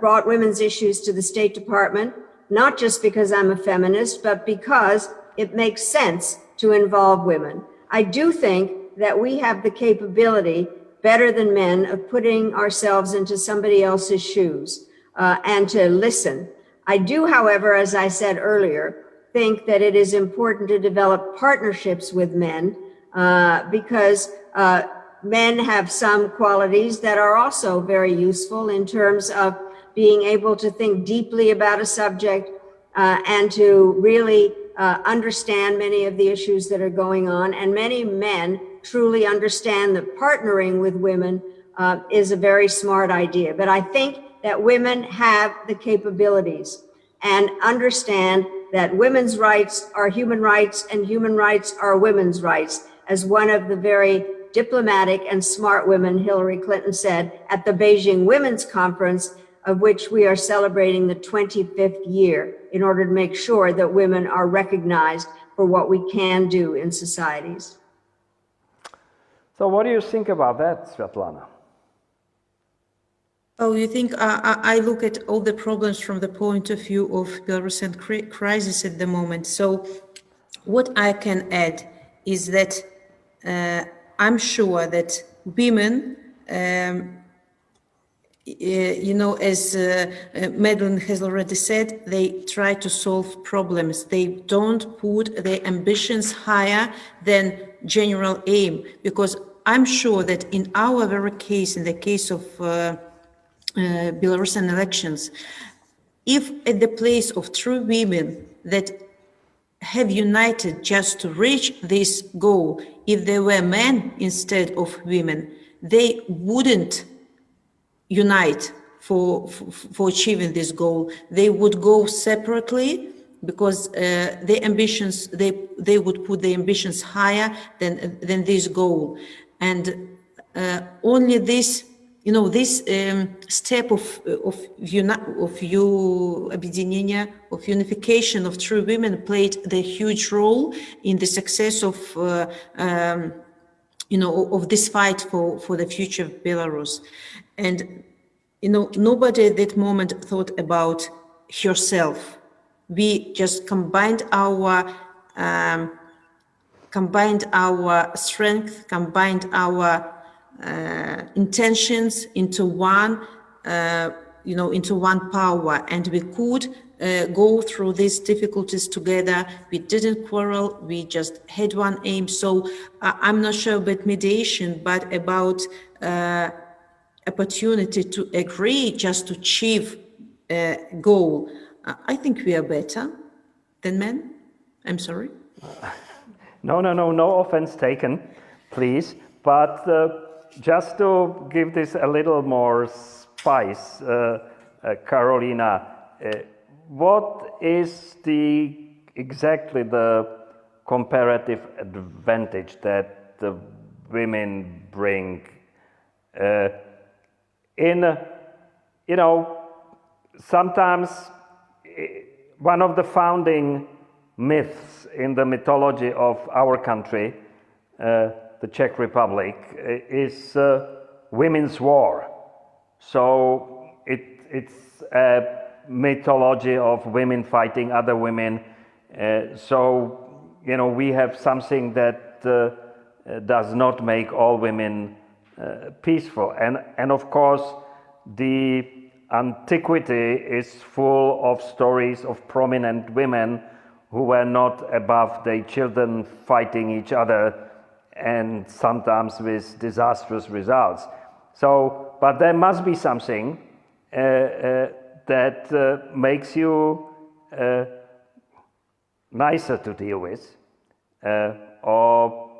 brought women's issues to the State Department, not just because I'm a feminist, but because it makes sense to involve women. I do think that we have the capability, better than men, of putting ourselves into somebody else's shoes and to listen. I do, however, as I said earlier, think that it is important to develop partnerships with men because men have some qualities that are also very useful in terms of being able to think deeply about a subject and to really understand many of the issues that are going on. And many men truly understand that partnering with women is a very smart idea. But I think that women have the capabilities and understand that women's rights are human rights and human rights are women's rights, as one of the very diplomatic and smart women, Hillary Clinton, said at the Beijing Women's Conference, of which we are celebrating the 25th year, in order to make sure that women are recognized for what we can do in societies. So what do you think about that, Sviatlana? Oh, you think I look at all the problems from the point of view of Belarusian crisis at the moment. So what I can add is that I'm sure that women, you know, as Madeleine has already said, they try to solve problems. They don't put their ambitions higher than general aim, because I'm sure that in our very case, in the case of Belarusian elections, if at the place of true women that have united just to reach this goal, if there were men instead of women, they wouldn't unite for achieving this goal. They would go separately because their ambitions, they would put their ambitions higher than this goal. And only this, you know, this step of unification of true women played the huge role in the success of you know, of this fight for the future of Belarus. And you know, nobody at that moment thought about herself. We just combined our strength, combined our intentions into one, you know, into one power, and we could go through these difficulties together. We didn't quarrel, we just had one aim. So I'm not sure about mediation, but about opportunity to agree just to achieve a goal. I think we are better than men. I'm sorry. No offense taken, please. But just to give this a little more spice, Karolina, what is exactly the comparative advantage that the women bring? You know, sometimes one of the founding myths in the mythology of our country, the Czech Republic, is women's war. So it's a mythology of women fighting other women. So, you know, we have something that does not make all women peaceful. And of course, the antiquity is full of stories of prominent women who were not above their children fighting each other, and sometimes with disastrous results. So, but there must be something that makes you nicer to deal with, or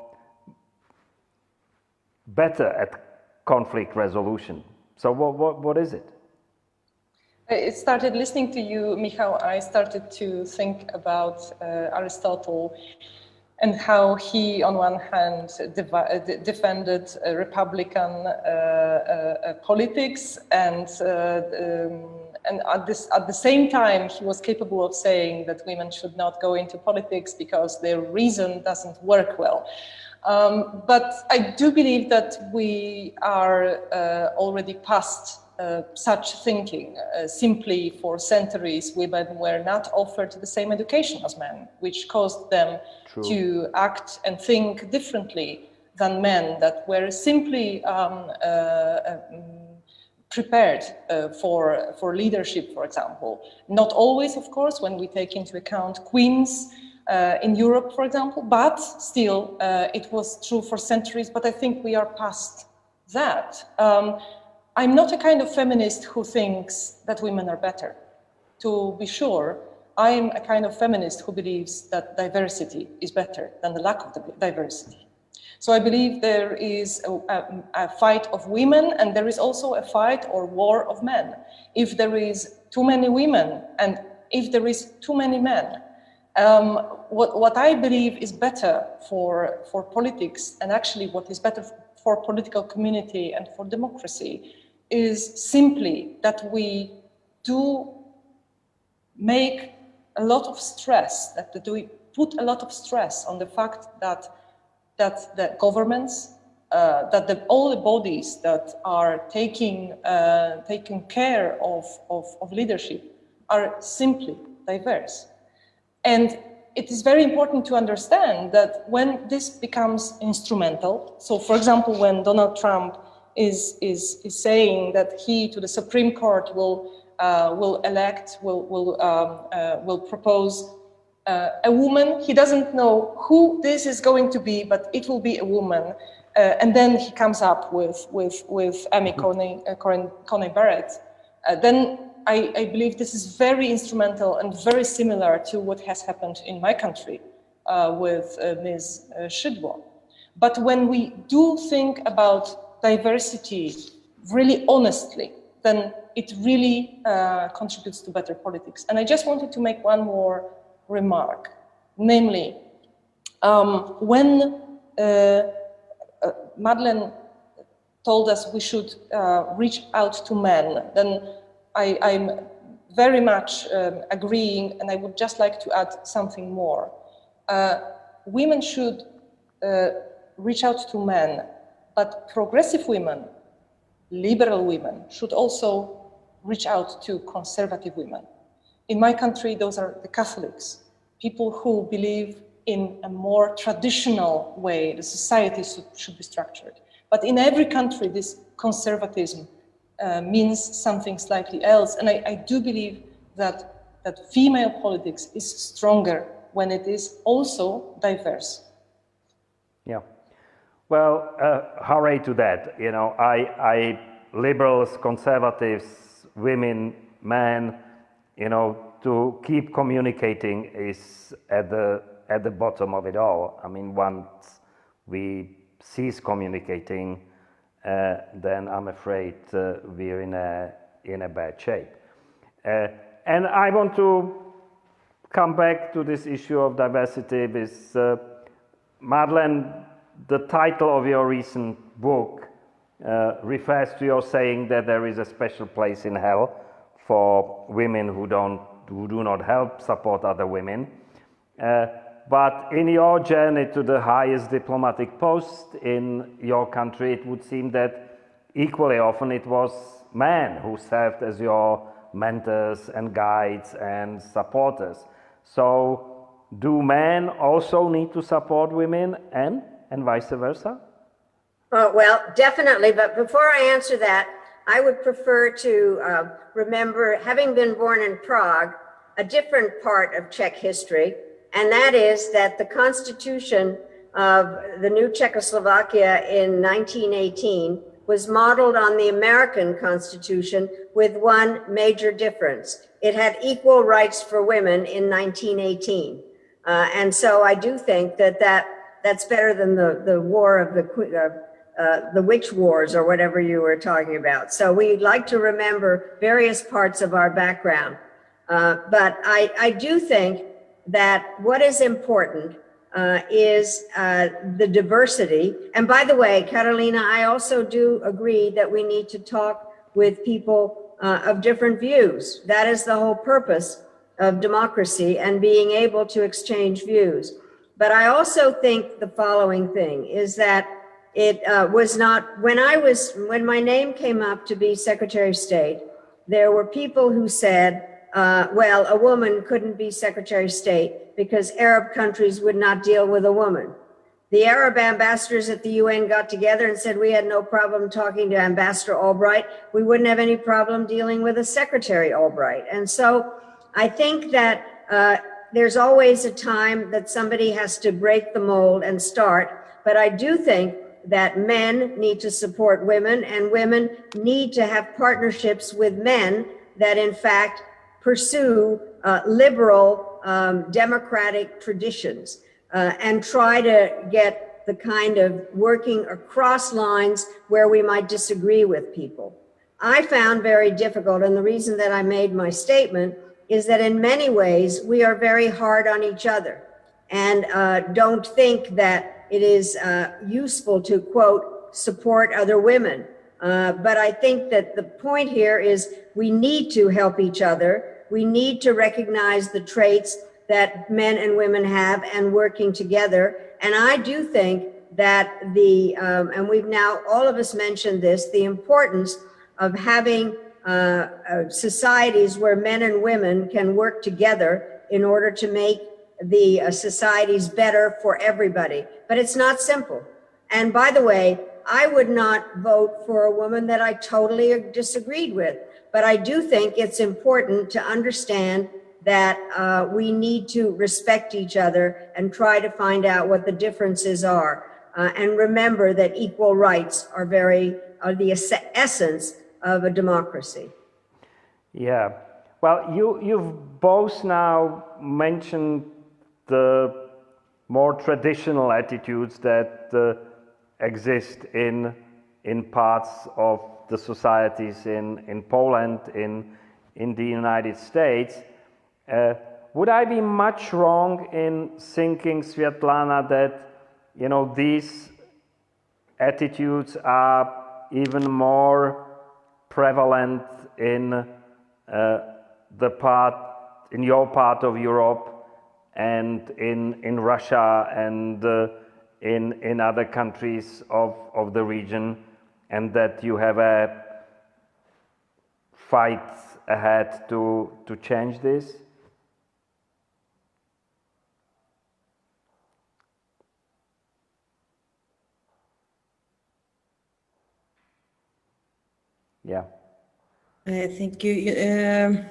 better at conflict resolution. So what is it? I started listening to you, Michał. I started to think about Aristotle and how he, on one hand, defended Republican politics, and at the same time, he was capable of saying that women should not go into politics because their reason doesn't work well. But I do believe that we are already past such thinking. Simply for centuries, women were not offered the same education as men, which caused them to act and think differently than men that were simply prepared for leadership, for example. Not always, of course, when we take into account queens in Europe, for example, but still it was true for centuries. But I think we are past that. I'm not a kind of feminist who thinks that women are better. To be sure, I'm a kind of feminist who believes that diversity is better than the lack of diversity. So I believe there is a fight of women, and there is also a fight or war of men. If there is too many women and if there is too many men, what I believe is better for politics, and actually what is better for political community and for democracy, is simply that we do make a lot of stress, that we put a lot of stress on the fact that the governments that all the bodies that are taking care of leadership are simply diverse. And it is very important to understand that when this becomes instrumental, so for example, when Donald Trump is saying that he to the Supreme Court will propose a woman, he doesn't know who this is going to be, but it will be a woman. And then he comes up with Amy Coney Barrett. Then I believe this is very instrumental and very similar to what has happened in my country with Ms. Szydło. But when we do think about diversity really honestly, then it really contributes to better politics. And I just wanted to make one more remark, namely, when Madeleine told us we should reach out to men, then I'm very much agreeing, and I would just like to add something more. Women should reach out to men, but progressive women, liberal women, should also reach out to conservative women. In my country, those are the Catholics, people who believe in a more traditional way the society should be structured. But in every country, this conservatism means something slightly else. And I do believe that female politics is stronger when it is also diverse. Yeah. Well, hooray to that. You know, I liberals, conservatives, women, men, you know, to keep communicating is at the bottom of it all. I mean, once we cease communicating, then I'm afraid we're in a bad shape. And I want to come back to this issue of diversity with Madeleine. The title of your recent book refers to your saying that there is a special place in hell for women who do not help support other women. But in your journey to the highest diplomatic post in your country, it would seem that equally often it was men who served as your mentors and guides and supporters. So do men also need to support women and vice versa? Well, definitely. But before I answer that, I would prefer to remember, having been born in Prague, a different part of Czech history. And that is that the constitution of the new Czechoslovakia in 1918 was modeled on the American Constitution with one major difference. It had equal rights for women in 1918. And so I do think that's better than the war of the witch wars or whatever you were talking about. So we'd like to remember various parts of our background. But I do think that what is important is the diversity. And by the way, Carolina, I also do agree that we need to talk with people of different views. That is the whole purpose of democracy and being able to exchange views. But I also think the following thing is that it was not, when my name came up to be Secretary of State, there were people who said, well, a woman couldn't be Secretary of State because Arab countries would not deal with a woman. The Arab ambassadors at the UN got together and said we had no problem talking to Ambassador Albright. We wouldn't have any problem dealing with a Secretary Albright. And so I think that there's always a time that somebody has to break the mold and start. But I do think that men need to support women and women need to have partnerships with men that in fact pursue liberal democratic traditions and try to get the kind of working across lines where we might disagree with people. I found very difficult, and the reason that I made my statement is that in many ways we are very hard on each other and don't think that it is useful to, quote, support other women. But I think that the point here is we need to help each other. We need to recognize the traits that men and women have and working together. And I do think that and we've now, all of us mentioned this, the importance of having societies where men and women can work together in order to make the societies better for everybody. But it's not simple. And by the way, I would not vote for a woman that I totally disagreed with, but I do think it's important to understand that we need to respect each other and try to find out what the differences are. And remember that equal rights are the essence of a democracy. Yeah. Well, you've both now mentioned the more traditional attitudes that exist in parts of the societies in Poland, in the United States. Would I be much wrong in thinking, Sviatlana, that these attitudes are even more prevalent in your part of Europe and in Russia and in other countries of the region, and that you have a fight ahead to change this? Yeah. Thank you.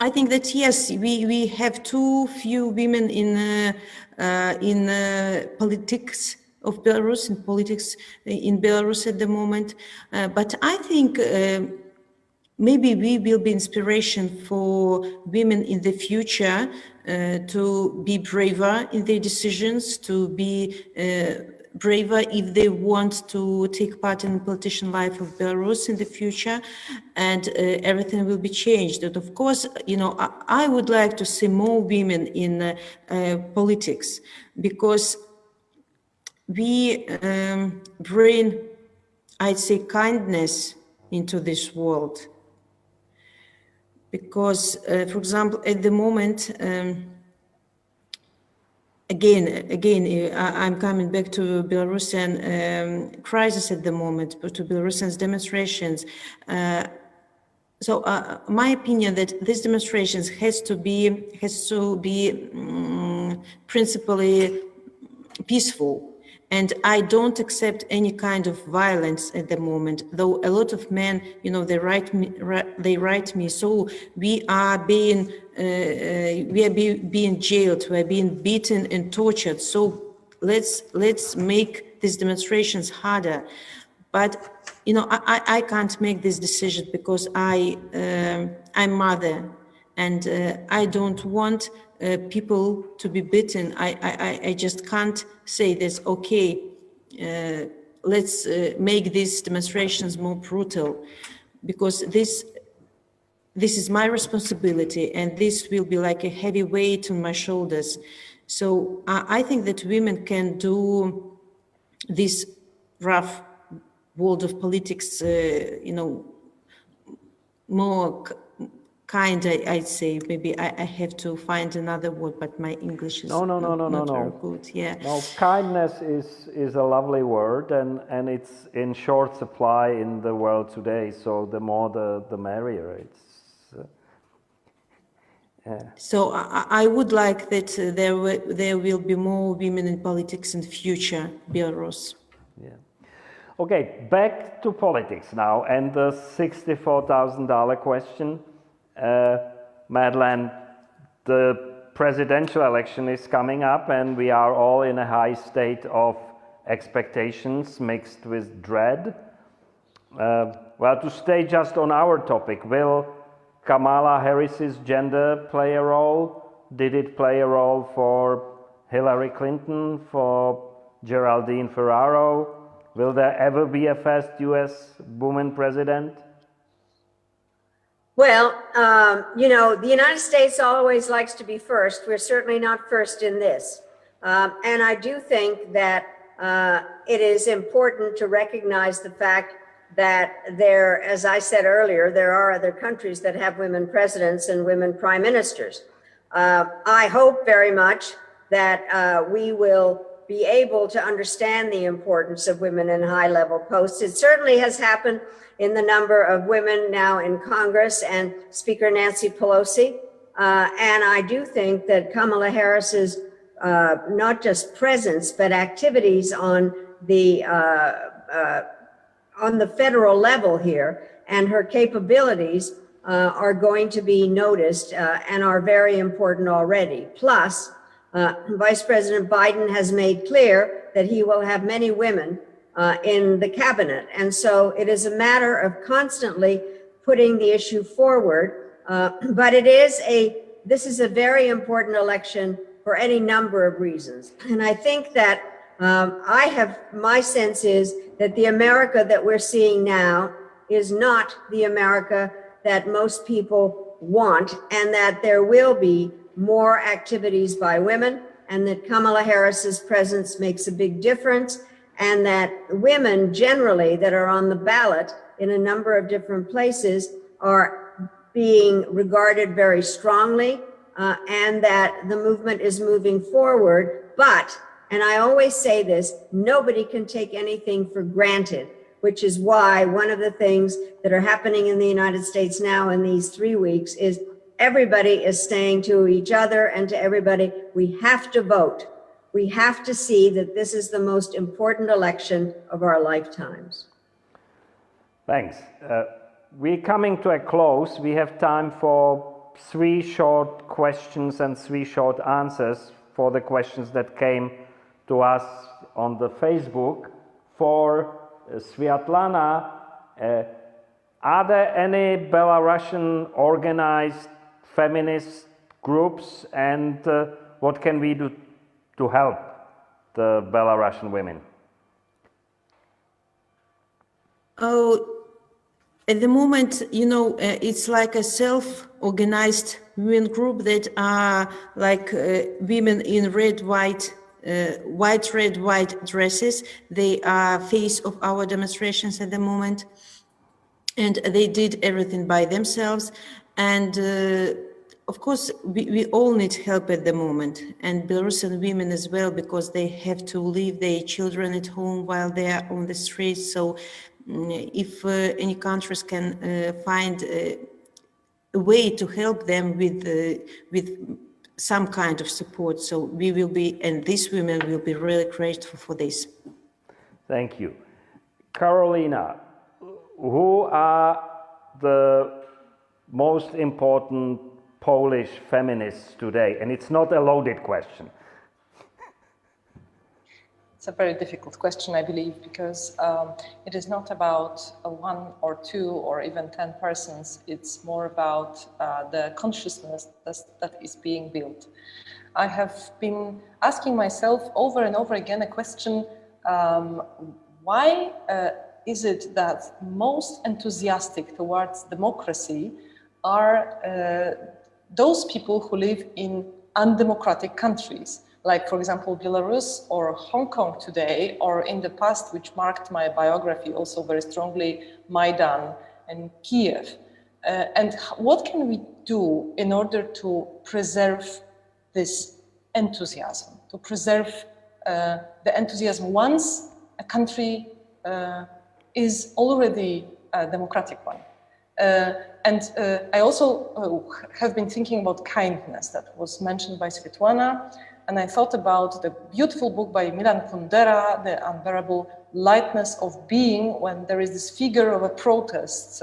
I think that yes, we have too few women in politics of Belarus, in politics in Belarus at the moment. But I think maybe we will be inspiration for women in the future to be braver in their decisions, to be braver if they want to take part in the politician life of Belarus in the future, and everything will be changed. And of course, I would like to see more women in politics, because we bring, I'd say, kindness into this world. Because, for example, at the moment, again, I'm coming back to Belarusian crisis at the moment, but to Belarusian demonstrations. So my opinion that these demonstrations has to be principally peaceful. And I don't accept any kind of violence at the moment, though a lot of men, they write me, so we are being jailed, we are being beaten and tortured. So let's make these demonstrations harder. But I can't make this decision because I'm mother, and I don't want people to be beaten. I just can't say this, okay, let's make these demonstrations more brutal, because this is my responsibility, and this will be like a heavy weight on my shoulders. So I think that women can do this rough world of politics, more kind, I'd say. Maybe I have to find another word, but my English is not very good. Yeah. No, kindness is a lovely word, and it's in short supply in the world today. So the more the merrier. So I would like that there will be more women in politics in the future, Belarus. Yeah. Okay, back to politics now, and the $64,000 question. Madeleine, the presidential election is coming up, and we are all in a high state of expectations mixed with dread. Well, to stay just on our topic, will Kamala Harris's gender play a role? Did it play a role for Hillary Clinton, for Geraldine Ferraro? Will there ever be a first U.S. woman president? Well, the United States always likes to be first. We're certainly not first in this. And I do think that it is important to recognize the fact that there, as I said earlier, there are other countries that have women presidents and women prime ministers. I hope very much that we will be able to understand the importance of women in high-level posts. It certainly has happened in the number of women now in Congress and Speaker Nancy Pelosi. And I do think that Kamala Harris's not just presence, but activities on the federal level here and her capabilities are going to be noticed and are very important already. Plus, Vice President Biden has made clear that he will have many women in the cabinet. And so it is a matter of constantly putting the issue forward. But this is a very important election for any number of reasons. And I think that my sense is that the America that we're seeing now is not the America that most people want, and that there will be more activities by women, and that Kamala Harris's presence makes a big difference, and that women generally that are on the ballot in a number of different places are being regarded very strongly, and that the movement is moving forward. But, and I always say this, nobody can take anything for granted, which is why one of the things that are happening in the United States now in these 3 weeks is everybody is saying to each other and to everybody, we have to vote. We have to see that this is the most important election of our lifetimes. Thanks. We're coming to a close. We have time for 3 short questions and 3 short answers for the questions that came to us on the Facebook. For Sviatlana, are there any Belarusian organized feminist groups, and what can we do to help the Belarusian women? Oh, at the moment, it's like a self-organized women group that are like women in red, white dresses. They are face of our demonstrations at the moment, and they did everything by themselves. And of course, we all need help at the moment, and Belarusian women as well, because they have to leave their children at home while they are on the streets. So if any countries can find a way to help them with some kind of support, so we will be, and these women will be really grateful for this. Thank you. Carolina, who are the most important Polish feminists today? And it's not a loaded question. It's a very difficult question, I believe, because it is not about 1 or 2 or even 10 persons. It's more about the consciousness that is being built. I have been asking myself over and over again a question, why is it that most enthusiastic towards democracy are those people who live in undemocratic countries? Like, for example, Belarus or Hong Kong today, or in the past, which marked my biography also very strongly, Maidan and Kiev. And what can we do in order to preserve this enthusiasm, to preserve the enthusiasm once a country is already a democratic one? And I also have been thinking about kindness that was mentioned by Sviatlana. And I thought about the beautiful book by Milan Kundera, The Unbearable Lightness of Being, when there is this figure of a protest,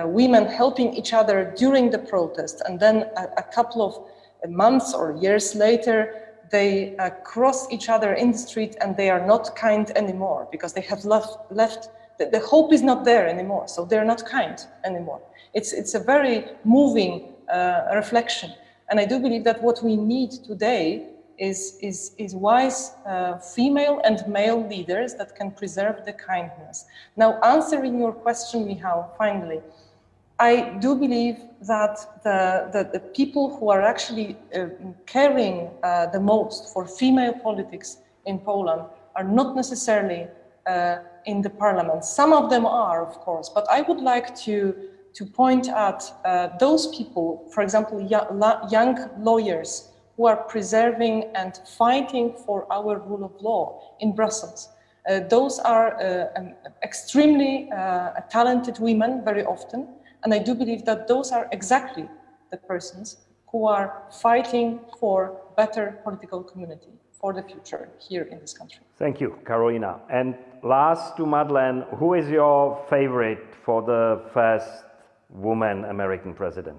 women helping each other during the protest. And then a couple of months or years later, they cross each other in the street and they are not kind anymore because they have left the hope is not there anymore. So they're not kind anymore. It's a very moving reflection. And I do believe that what we need today is wise female and male leaders that can preserve the kindness. Now, answering your question, Michał, finally, I do believe that the people who are actually caring the most for female politics in Poland are not necessarily in the parliament. Some of them are, of course, but I would like to point out those people, for example, young lawyers who are preserving and fighting for our rule of law in Brussels. Those are extremely talented women very often, and I do believe that those are exactly the persons who are fighting for better political community for the future here in this country. Thank you, Carolina. And last to Madeleine, who is your favorite for the first woman American president?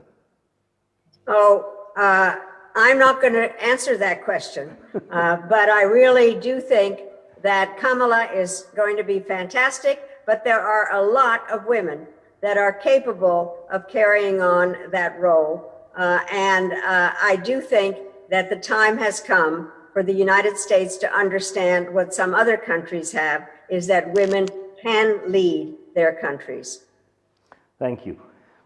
I'm not going to answer that question, but I really do think that Kamala is going to be fantastic, but there are a lot of women that are capable of carrying on that role. And I do think that the time has come for the United States to understand what some other countries have, is that women can lead their countries. Thank you.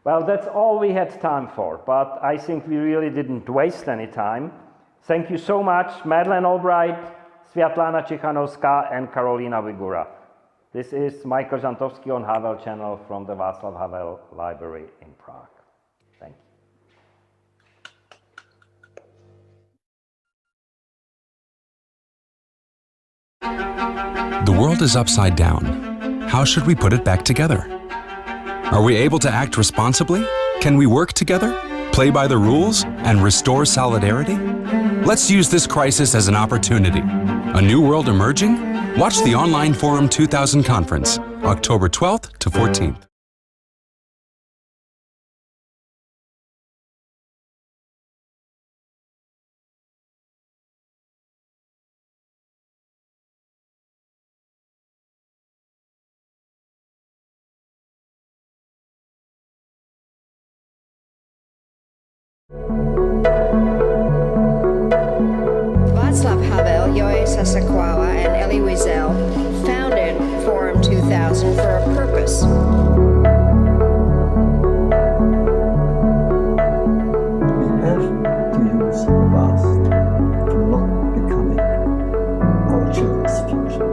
Well, that's all we had time for, but I think we really didn't waste any time. Thank you so much, Madeleine Albright, Sviatlana Tsikhanouskaya, and Karolina Wygura. This is Michael Żantowski on Havel channel from the Václav Havel Library in Prague. Thank you. The world is upside down. How should we put it back together? Are we able to act responsibly? Can we work together, play by the rules, and restore solidarity? Let's use this crisis as an opportunity. A new world emerging? Watch the online Forum 2000 conference, October 12th to 14th. Václav Havel, Jeffrey Sachs, and Elie Wiesel founded Forum 2000 for a purpose. We have to use the past to not becoming our children's future.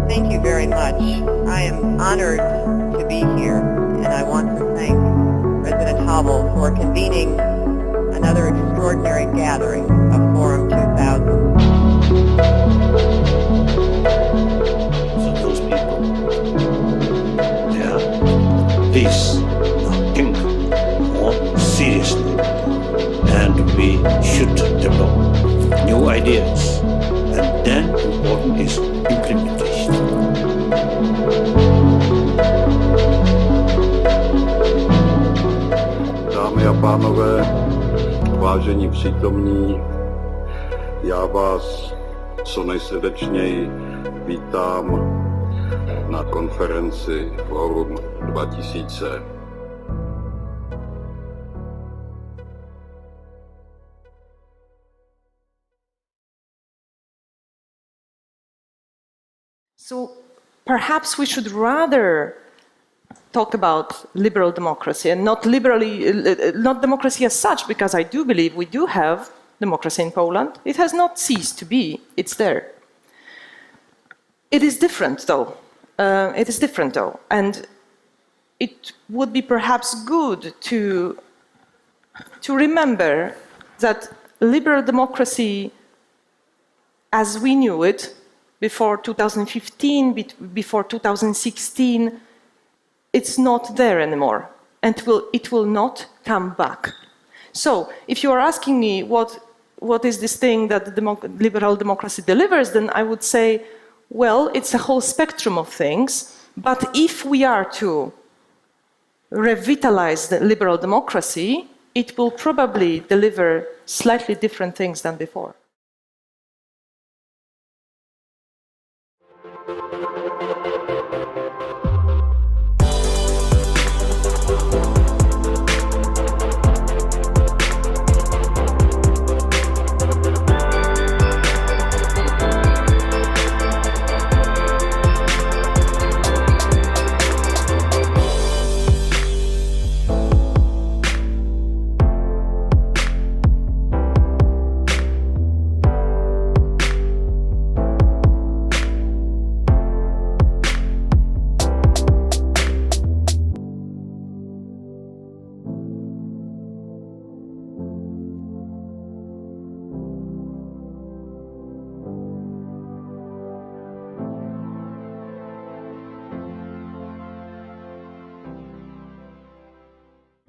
Thank you very much. I am honored to be here, and I want to thank President Havel for convening another extraordinary gathering of Forum 2000. So those people, they are this think more seriously, and we should develop new ideas, and then important is implementation. Dámy a pánové, vážení přítomní, já vás co nejsrdečněji vítám na konferenci Forum 2000. So perhaps we should rather talk about liberal democracy and not democracy as such, because I do believe we do have democracy in Poland. It has not ceased to be, it's there. It is different though. And it would be perhaps good to remember that liberal democracy as we knew it before 2015, before 2016, it's not there anymore, and it will not come back. So, if you are asking me what is this thing that liberal democracy delivers, then I would say, well, it's a whole spectrum of things, but if we are to revitalize the liberal democracy, it will probably deliver slightly different things than before.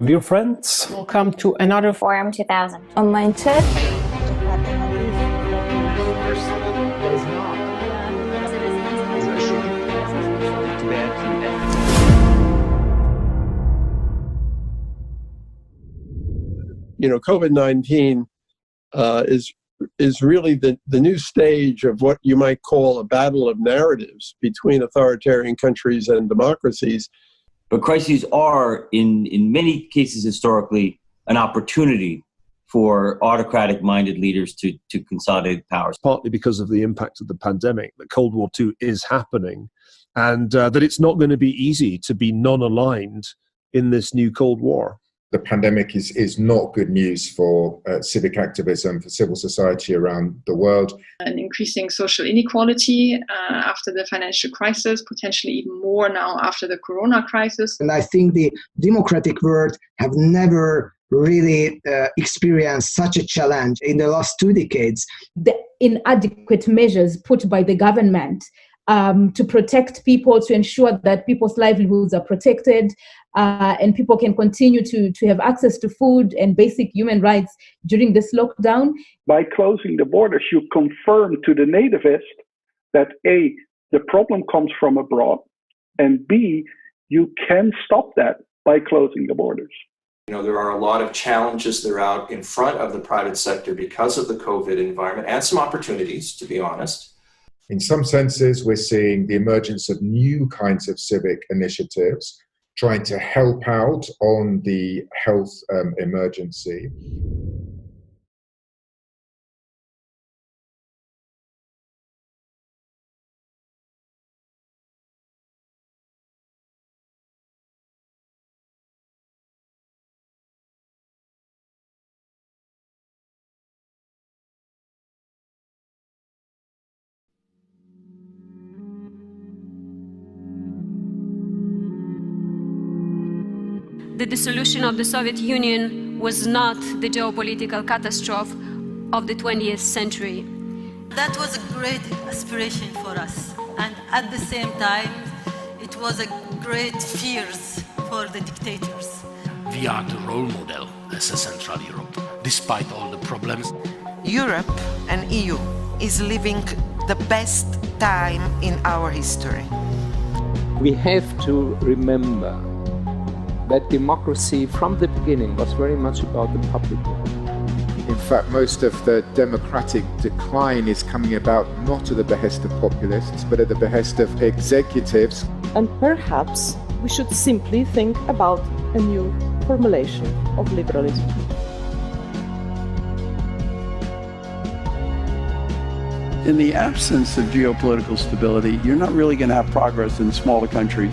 Dear friends, welcome to another Forum 2000 online chat. You know, COVID-19 is really the new stage of what you might call a battle of narratives between authoritarian countries and democracies. But crises are, in many cases historically, an opportunity for autocratic-minded leaders to consolidate powers. Partly because of the impact of the pandemic, that Cold War II is happening, and that it's not going to be easy to be non-aligned in this new Cold War. The pandemic is not good news for civic activism, for civil society around the world. An increasing social inequality after the financial crisis, potentially even more now after the corona crisis. And I think the democratic world have never really experienced such a challenge in the last 2 decades. The inadequate measures put by the government to protect people, to ensure that people's livelihoods are protected, and people can continue to have access to food and basic human rights during this lockdown. By closing the borders, you confirm to the nativists that A, the problem comes from abroad, and B, you can stop that by closing the borders. You know, there are a lot of challenges that are out in front of the private sector because of the COVID environment, and some opportunities, to be honest. In some senses, we're seeing the emergence of new kinds of civic initiatives trying to help out on the health emergency. The dissolution of the Soviet Union was not the geopolitical catastrophe of the 20th century. That was a great aspiration for us, and at the same time, it was a great fears for the dictators. We are the role model as a Central Europe, despite all the problems. Europe and EU is living the best time in our history. We have to remember that democracy from the beginning was very much about the public. In fact, most of the democratic decline is coming about not at the behest of populists, but at the behest of executives. And perhaps we should simply think about a new formulation of liberalism. In the absence of geopolitical stability, you're not really going to have progress in smaller countries.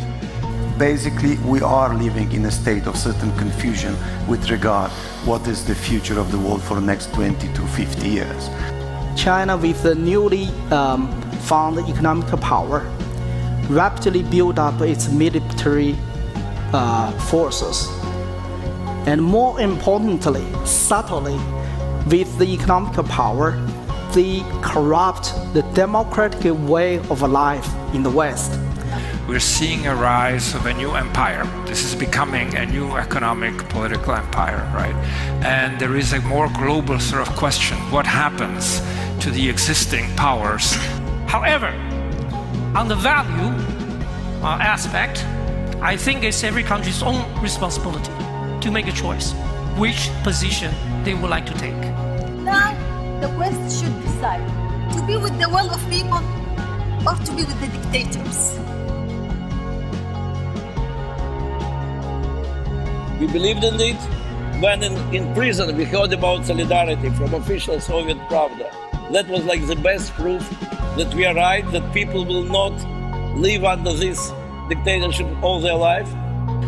Basically, we are living in a state of certain confusion with regard what is the future of the world for the next 20 to 50 years. China, with the newly found economic power, rapidly built up its military forces. And more importantly, subtly, with the economic power, they corrupt the democratic way of life in the West. We're seeing a rise of a new empire. This is becoming a new economic, political empire, right? And there is a more global sort of question, what happens to the existing powers? However, on the value aspect, I think it's every country's own responsibility to make a choice which position they would like to take. Now, the West should decide to be with the will of people or to be with the dictators. We believed in it. When in prison we heard about solidarity from official Soviet Pravda. That was like the best proof that we are right, that people will not live under this dictatorship all their life.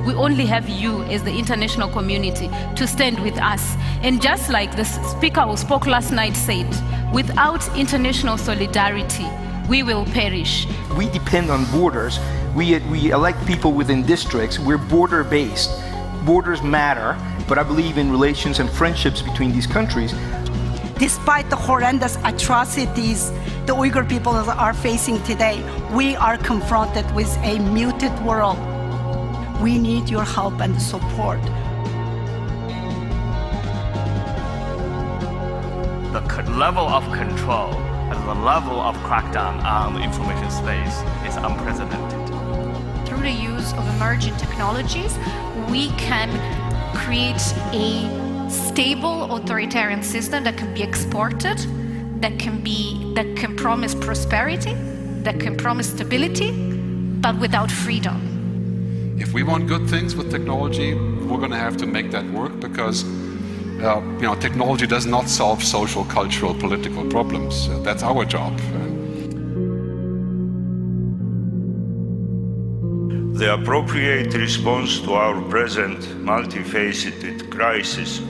We only have you as the international community to stand with us. And just like the speaker who spoke last night said, without international solidarity, we will perish. We depend on borders. We elect people within districts. We're border-based. Borders matter, but I believe in relations and friendships between these countries. Despite the horrendous atrocities the Uyghur people are facing today, we are confronted with a muted world. We need your help and support. the level of control and the level of crackdown on the information space is unprecedented. Through the use of emerging technologies, we can create a stable authoritarian system that can be exported, that can promise prosperity, that can promise stability, but without freedom. If we want good things with technology, we're going to have to make that work, because technology does not solve social, cultural, political problems. That's our job. The appropriate response to our present multifaceted crisis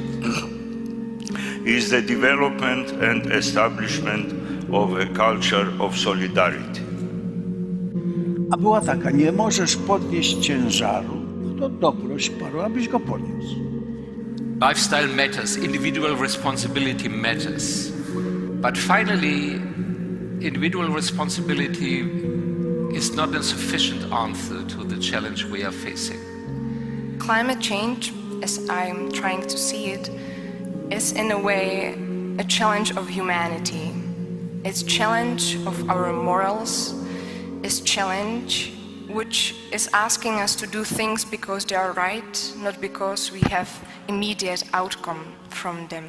is the development and establishment of a culture of solidarity. A była taka: nie możesz podnieść ciężaru, to doproś paru, abyś go podniósł. Lifestyle matters, individual responsibility matters. But finally, individual responsibility is not a sufficient answer to the challenge we are facing. Climate change, as I'm trying to see it, is in a way a challenge of humanity. It's a challenge of our morals. It's a challenge which is asking us to do things because they are right, not because we have immediate outcome from them.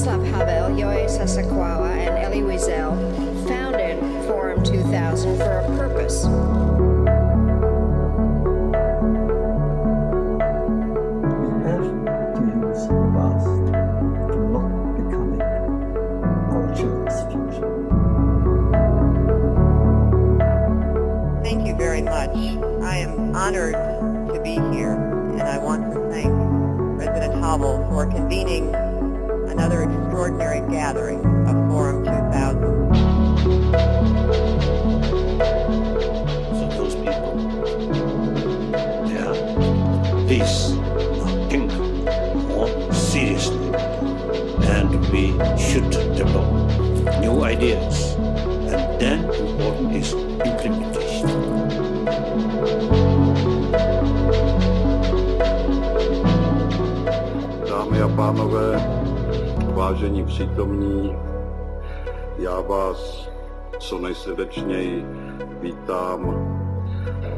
Václav Havel, Joe Sasakawa, and Elie Wiesel founded Forum 2000 for a purpose. We have to use the past to not becoming our children's future. Thank you very much. I am honored to be here, and I want to thank President Havel for convening another extraordinary gathering of Forum 2000. So those people, they are peace, not kingdom, more seriously ideas. And then important is implementation. Dámy a pánové, vážení přítomní, já vás co nejsrdečněji vítám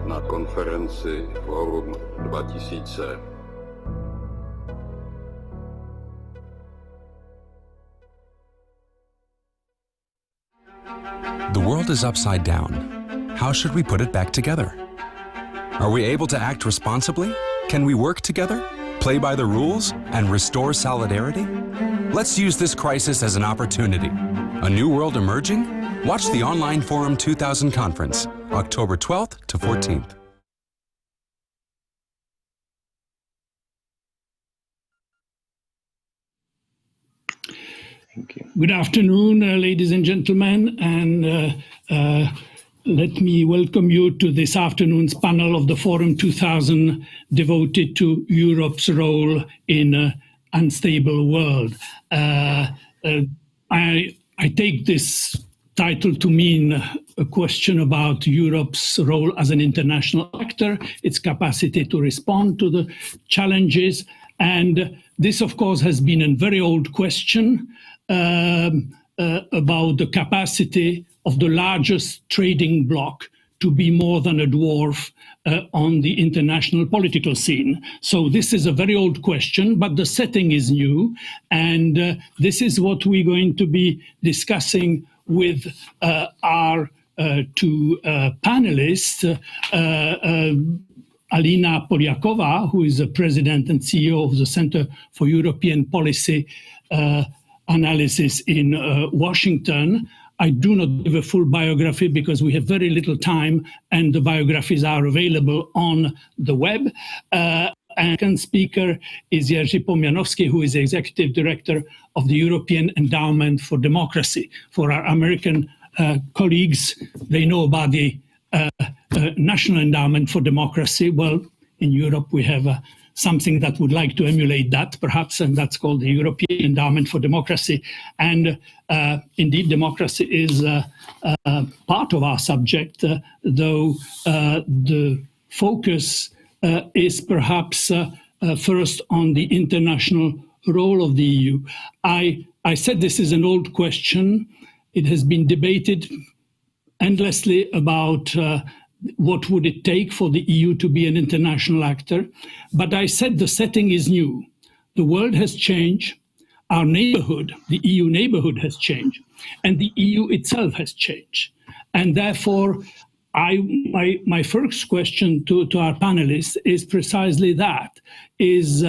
na konferenci Forum 2000. The world is upside down. How should we put it back together? Are we able to act responsibly? Can we work together, play by the rules, and restore solidarity? Let's use this crisis as an opportunity. A new world emerging? Watch the online Forum 2000 conference, October 12th to 14th. Good afternoon, ladies and gentlemen, and let me welcome you to this afternoon's panel of the Forum 2000 devoted to Europe's role in an unstable world. I take this title to mean a question about Europe's role as an international actor, its capacity to respond to the challenges, and this, of course, has been a very old question about the capacity of the largest trading bloc to be more than a dwarf on the international political scene. So this is a very old question, but the setting is new, and this is what we're going to be discussing with our two panelists, Alina Polyakova, who is the president and CEO of the Center for European Policy Analysis in Washington. I do not give a full biography because we have very little time and the biographies are available on the web. And second speaker is Jerzy Pomianowski, who is the executive director of the European Endowment for Democracy. For our American colleagues, they know about the National Endowment for Democracy. Well, in Europe, we have something that would like to emulate that, perhaps, and that's called the European Endowment for Democracy. And indeed, democracy is part of our subject, though the focus is perhaps first on the international role of the EU. I said this is an old question. It has been debated endlessly about what would it take for the EU to be an international actor? But I said the setting is new. The world has changed. Our neighborhood, the EU neighborhood has changed. And the EU itself has changed. And therefore, my first question to our panelists is precisely that, is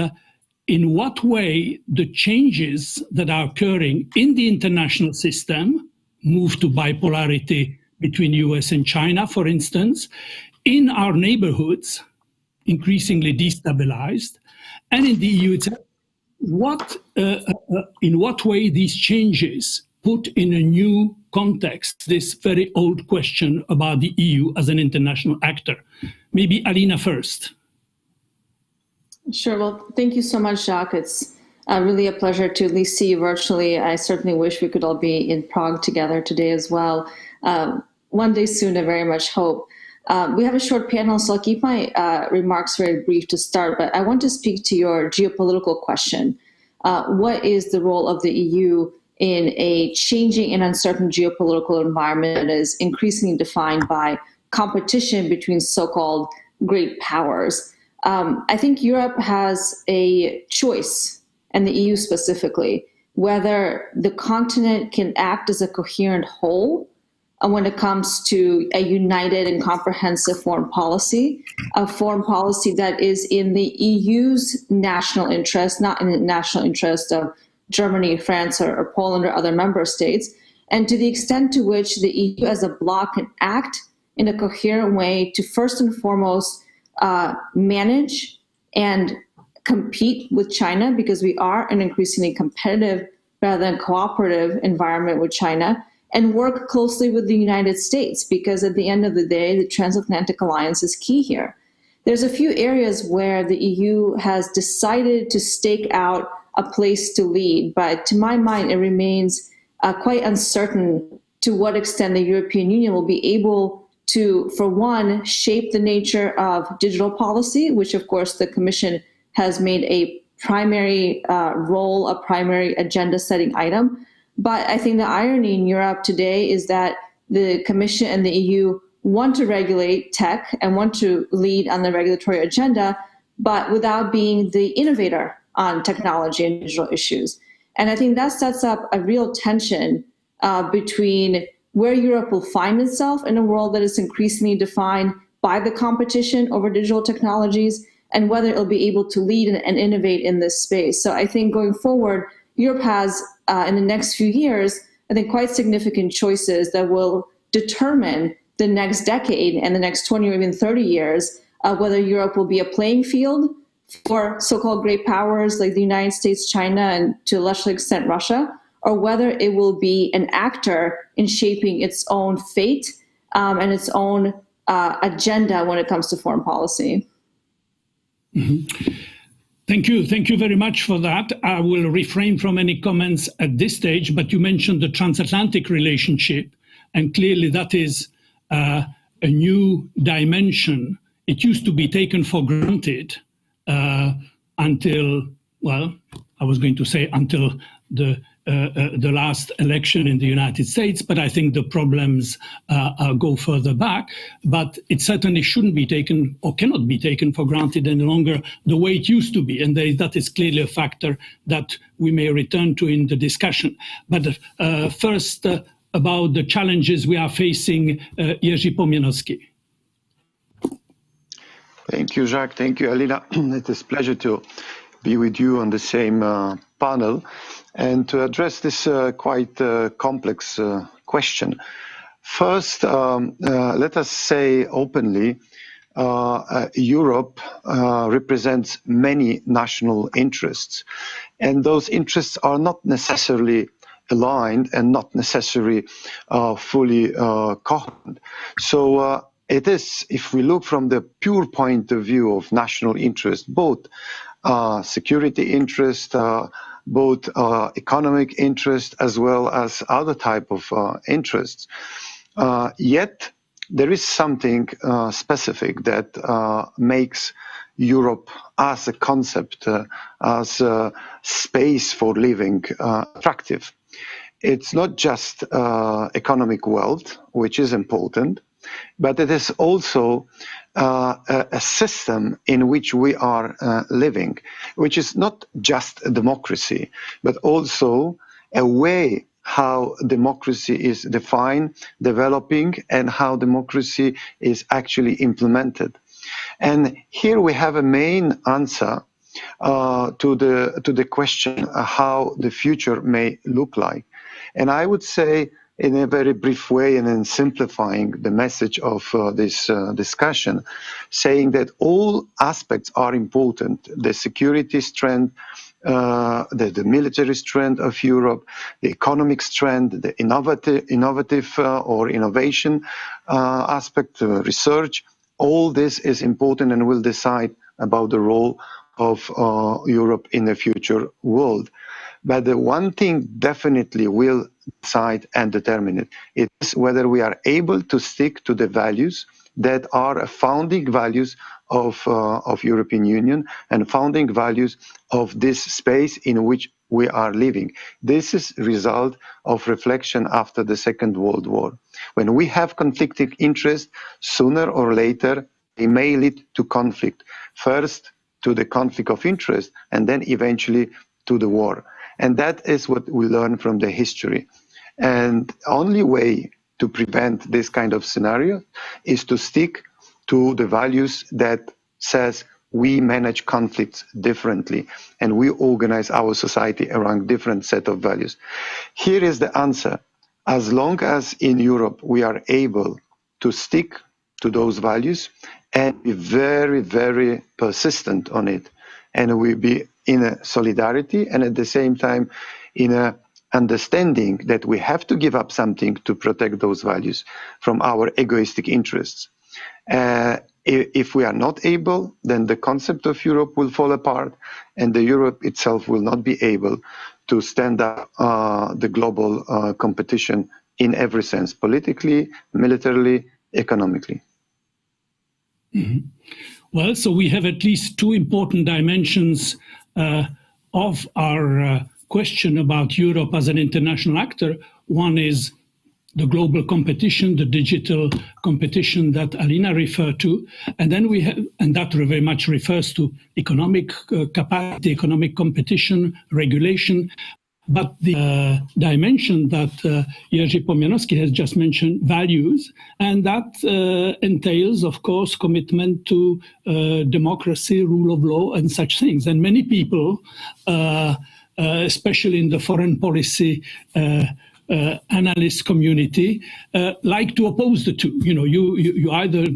in what way the changes that are occurring in the international system, move to bipolarity between US and China, for instance, in our neighborhoods, increasingly destabilized, and in the EU itself, in what way these changes put in a new context this very old question about the EU as an international actor. Maybe Alina first. Sure. Well, thank you so much, Jacques. It's really a pleasure to at least see you virtually. I certainly wish we could all be in Prague together today as well. One day soon, I very much hope. We have a short panel, so I'll keep my remarks very brief to start, but I want to speak to your geopolitical question. What is the role of the EU in a changing and uncertain geopolitical environment that is increasingly defined by competition between so-called great powers? I think Europe has a choice, and the EU specifically, whether the continent can act as a coherent whole when it comes to a united and comprehensive foreign policy, a foreign policy that is in the EU's national interest, not in the national interest of Germany, France, or Poland, or other member states, and to the extent to which the EU as a bloc can act in a coherent way to first and foremost manage and compete with China, because we are an increasingly competitive rather than cooperative environment with China, and work closely with the United States, because at the end of the day, the transatlantic alliance is key here. There's a few areas where the EU has decided to stake out a place to lead, but to my mind, it remains quite uncertain to what extent the European Union will be able to, for one, shape the nature of digital policy, which of course the Commission has made a primary role, a primary agenda setting item. But I think the irony in Europe today is that the Commission and the EU want to regulate tech and want to lead on the regulatory agenda, but without being the innovator on technology and digital issues. And I think that sets up a real tension between where Europe will find itself in a world that is increasingly defined by the competition over digital technologies and whether it'll be able to lead and innovate in this space. So I think going forward, Europe has, in the next few years, I think quite significant choices that will determine the next decade and the next 20 or even 30 years, whether Europe will be a playing field for so-called great powers like the United States, China, and to a lesser extent Russia, or whether it will be an actor in shaping its own fate and its own agenda when it comes to foreign policy. Mm-hmm. Thank you very much for that. I will refrain from any comments at this stage, but you mentioned the transatlantic relationship, and clearly that is a new dimension. It used to be taken for granted until, well, I was going to say until the last election in the United States, but I think the problems go further back. But it certainly shouldn't be taken or cannot be taken for granted any longer the way it used to be. And that is clearly a factor that we may return to in the discussion. But first, about the challenges we are facing, Jerzy Pomianowski. Thank you, Jacques. Thank you, Alina. It is a pleasure to be with you on the same panel and to address this quite complex question. First, let us say openly, Europe represents many national interests, and those interests are not necessarily aligned and not necessarily fully coherent. So it is, if we look from the pure point of view of national interest, both security interest, both economic interest, as well as other type of interests. Yet there is something specific that makes Europe as a concept, as a space for living, attractive. It's not just economic wealth, which is important, but it is also a system in which we are living, which is not just a democracy, but also a way how democracy is defined, developing, and how democracy is actually implemented. And here we have a main answer to the question how the future may look like. And I would say, in a very brief way and in simplifying the message of this discussion, saying that all aspects are important: the security strength, the military strength of Europe, the economic strength, the innovative or innovation aspect, research. All this is important and will decide about the role of Europe in the future world. But the one thing definitely will decide and determine it. It is whether we are able to stick to the values that are founding values of European Union and founding values of this space in which we are living. This is a result of reflection after the Second World War. When we have conflicting interests, sooner or later, they may lead to conflict. First, to the conflict of interest, and then eventually to the war. And that is what we learn from the history. And the only way to prevent this kind of scenario is to stick to the values that says we manage conflicts differently and we organize our society around different set of values. Here is the answer. As long as in Europe we are able to stick to those values and be very, very persistent on it, and we be in a solidarity and at the same time in a understanding that we have to give up something to protect those values from our egoistic interests. If we are not able, then the concept of Europe will fall apart and the Europe itself will not be able to stand up the global competition in every sense, politically, militarily, economically. Mm-hmm. Well, so we have at least two important dimensions of our question about Europe as an international actor. One is the global competition, the digital competition that Alina referred to, and then we have, and that very much refers to economic capacity, economic competition, regulation. But the dimension that Jerzy Pomianowski has just mentioned, values, and that entails, of course, commitment to democracy, rule of law, and such things. And many people, especially in the foreign policy analyst community, like to oppose the two. You know, you either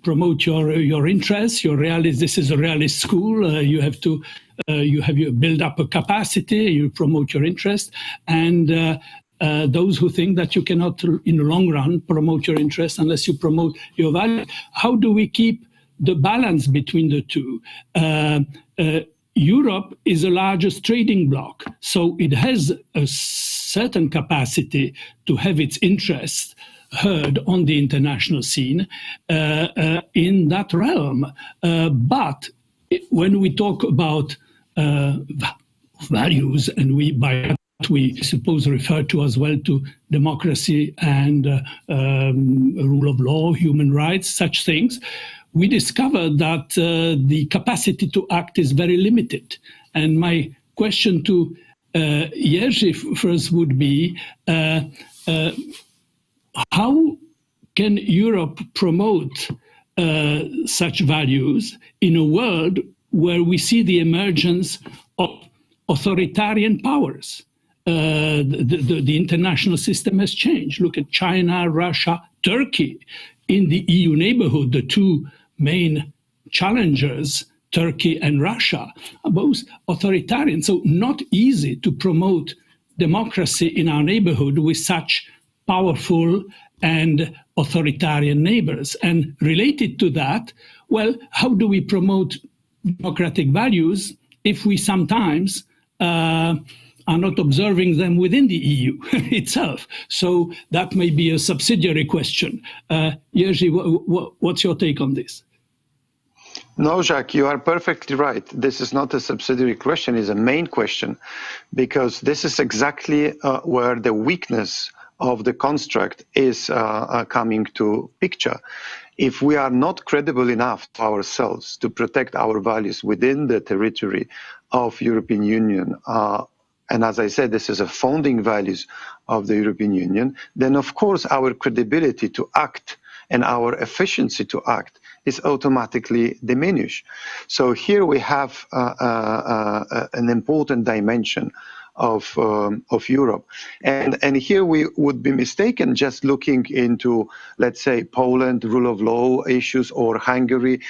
promote your interests, your realist. This is a realist school. You have to. You build up a capacity, you promote your interest, and those who think that you cannot, in the long run, promote your interest unless you promote your value. How do we keep the balance between the two? Europe is the largest trading bloc, so it has a certain capacity to have its interests heard on the international scene in that realm. But when we talk about values, and by that we suppose refer to as well to democracy and rule of law, human rights, such things, we discover that the capacity to act is very limited. And my question to Jerzy first would be, how can Europe promote such values in a world where we see the emergence of authoritarian powers? The international system has changed. Look at China, Russia, Turkey. In the EU neighborhood, the two main challengers, Turkey and Russia, are both authoritarian. So not easy to promote democracy in our neighborhood with such powerful and authoritarian neighbors. And related to that, well, how do we promote democratic values if we sometimes are not observing them within the EU itself? So that may be a subsidiary question. Jerzy, what's your take on this? No, Jacques, you are perfectly right. This is not a subsidiary question, it's a main question, because this is exactly where the weakness of the construct is coming to picture. If we are not credible enough to ourselves to protect our values within the territory of European Union, and as I said, this is a founding values of the European Union, then of course our credibility to act and our efficiency to act is automatically diminished. So here we have an important dimension of Europe. And here we would be mistaken just looking into, let's say, Poland, rule of law issues, or Hungary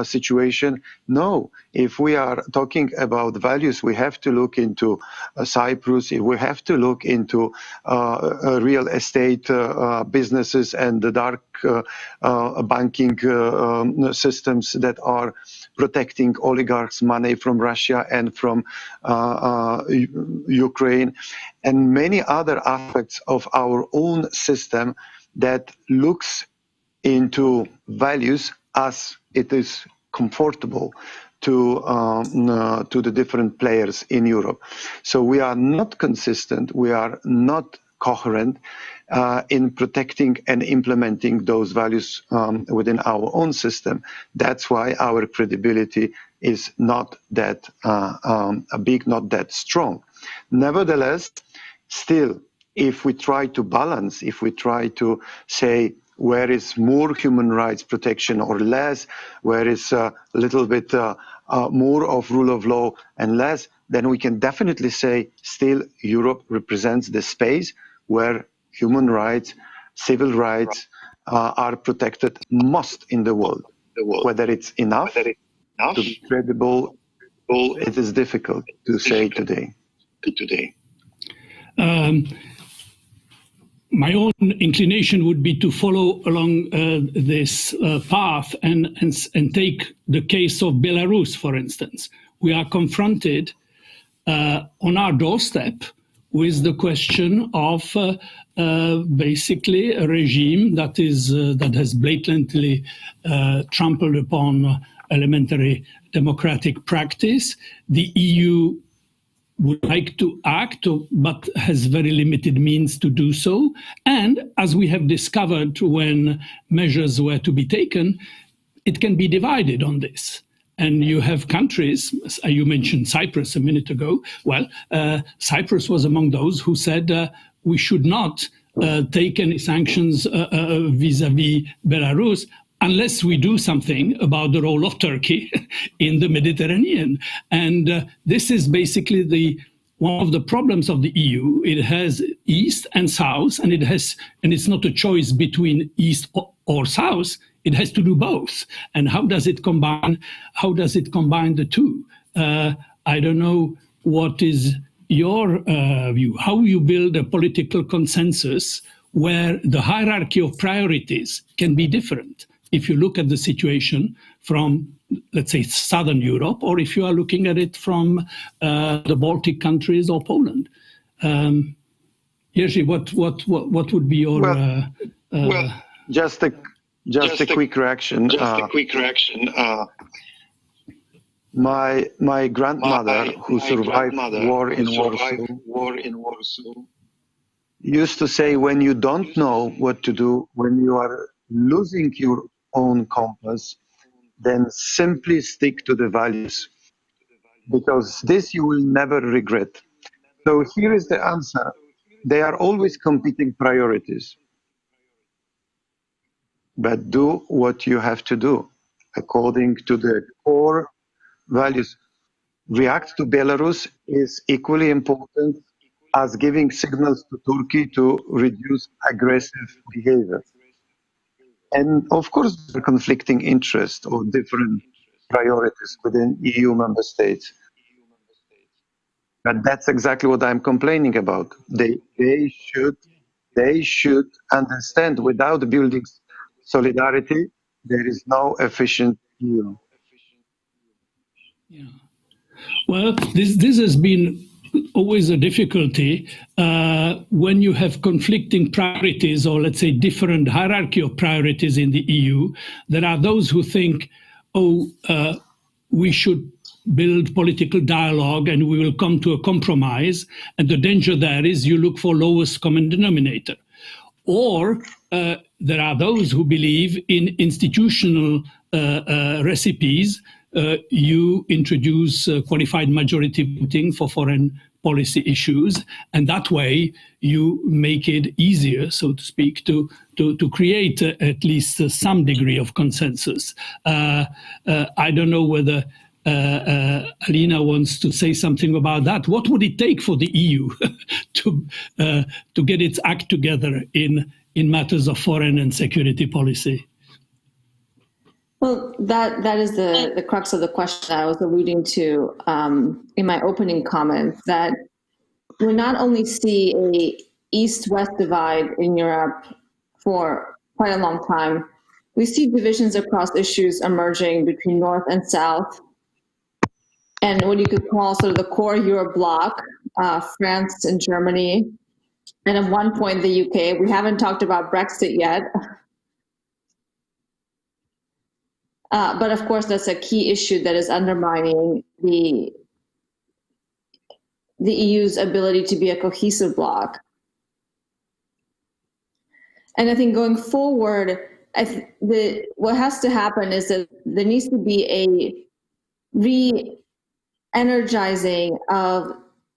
situation. No, if we are talking about values, we have to look into Cyprus, we have to look into real estate businesses and the dark banking systems that are protecting oligarchs' money from Russia and from Ukraine, and many other aspects of our own system that looks into values as it is comfortable to the different players in Europe. So we are not consistent, we are not coherent in protecting and implementing those values within our own system. That's why our credibility is not that big, not that strong. Nevertheless, still, if we try to balance, if we try to say where is more human rights protection or less, where is a little bit more of rule of law and less, then we can definitely say still Europe represents the space where human rights, civil rights are protected most in the world. Whether it's enough to be credible, it is difficult to say today. My own inclination would be to follow along this path and take the case of Belarus, for instance. We are confronted on our doorstep with the question of basically a regime that has blatantly trampled upon elementary democratic practice. The EU would like to act, but has very limited means to do so. And as we have discovered when measures were to be taken, it can be divided on this. And you have countries, you mentioned Cyprus a minute ago. Well, Cyprus was among those who said we should not take any sanctions vis-à-vis Belarus unless we do something about the role of Turkey in the Mediterranean. And this is basically one of the problems of the EU. It has East and South, and it's not a choice between East or South. It has to do both. And how does it combine the two? I don't know what is your view, how you build a political consensus where the hierarchy of priorities can be different. If you look at the situation from, let's say, Southern Europe, or if you are looking at it from the Baltic countries or Poland. Jerzy, what would be your... Just a quick reaction. My grandmother, who survived war in Warsaw, used to say, when you don't know what to do, when you are losing your own compass, then simply stick to the values, because this you will never regret. So here is the answer. They are always competing priorities. But do what you have to do according to the core values. React to Belarus is equally important as giving signals to Turkey to reduce aggressive behavior. And of course, there are conflicting interests or different priorities within EU member states. But that's exactly what I'm complaining about. They should understand, without building solidarity, there is no efficient EU. Yeah. Well, this has been always a difficulty when you have conflicting priorities, or let's say different hierarchy of priorities in the EU. There are those who think, we should build political dialogue and we will come to a compromise. And the danger there is you look for lowest common denominator. Or there are those who believe in institutional recipes. You introduce qualified majority voting for foreign policy issues, and that way you make it easier, so to speak, to create at least some degree of consensus. I don't know whether Alina wants to say something about that. What would it take for the EU to get its act together in matters of foreign and security policy? Well, that is the crux of the question I was alluding to in my opening comments, that we not only see a East-West divide in Europe for quite a long time, we see divisions across issues emerging between North and South, and what you could call sort of the core Euro bloc, France and Germany, and at one point the UK. We haven't talked about Brexit yet. But of course, that's a key issue that is undermining the EU's ability to be a cohesive bloc. And I think going forward, what has to happen is that there needs to be a re-energizing of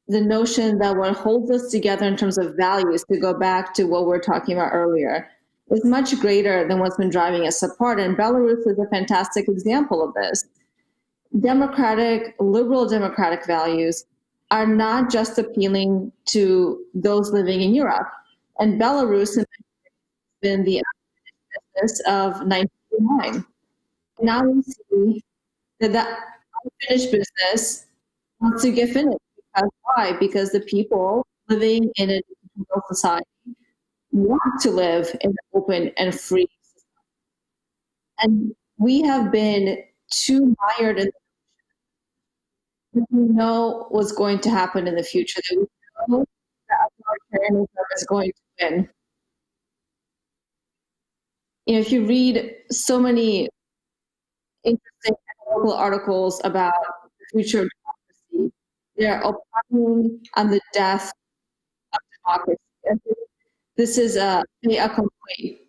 the notion that what holds us together in terms of values, to go back to what we were talking about earlier, is much greater than what's been driving us apart. And Belarus is a fantastic example of this. Liberal democratic values are not just appealing to those living in Europe. And Belarus has been the business of 1989. Now we see that unfinished business wants to get finished. Because why? Because the people living in a digital society want to live in an open and free society. And we have been too mired in we know what's going to happen in the future, that we know that authoritarianism is going to win. You know, if you read so many interesting analytical articles about the future of democracy, they're opining on the death of democracy. This is a fait accompli.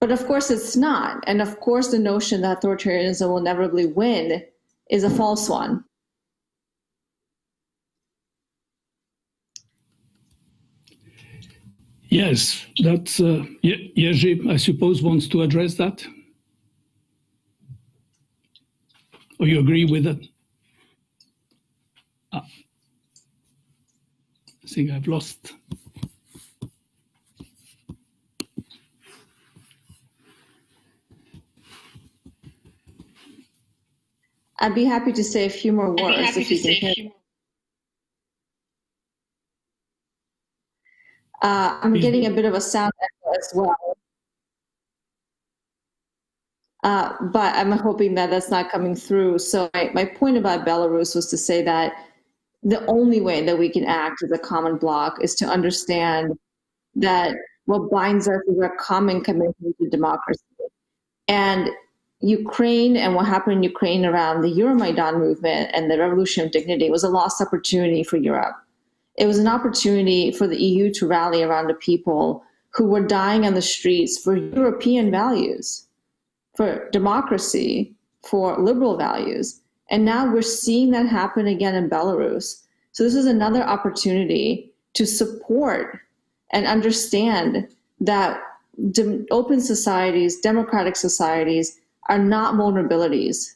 But of course it's not. And of course the notion that authoritarianism will inevitably win is a false one. Yes, that's Jerzy, I suppose, wants to address that. Or you agree with it? I think I've lost. I'd be happy to say a few more words if you can hear. I'm getting a bit of a sound echo as well. But I'm hoping that that's not coming through. So my point about Belarus was to say that the only way that we can act as a common bloc is to understand that what binds us is our common commitment to democracy. And Ukraine and what happened in Ukraine around the Euromaidan movement and the Revolution of Dignity was a lost opportunity for Europe. It was an opportunity for the EU to rally around the people who were dying on the streets for European values, for democracy, for liberal values. And now we're seeing that happen again in Belarus. So this is another opportunity to support and understand that open societies, democratic societies, are not vulnerabilities.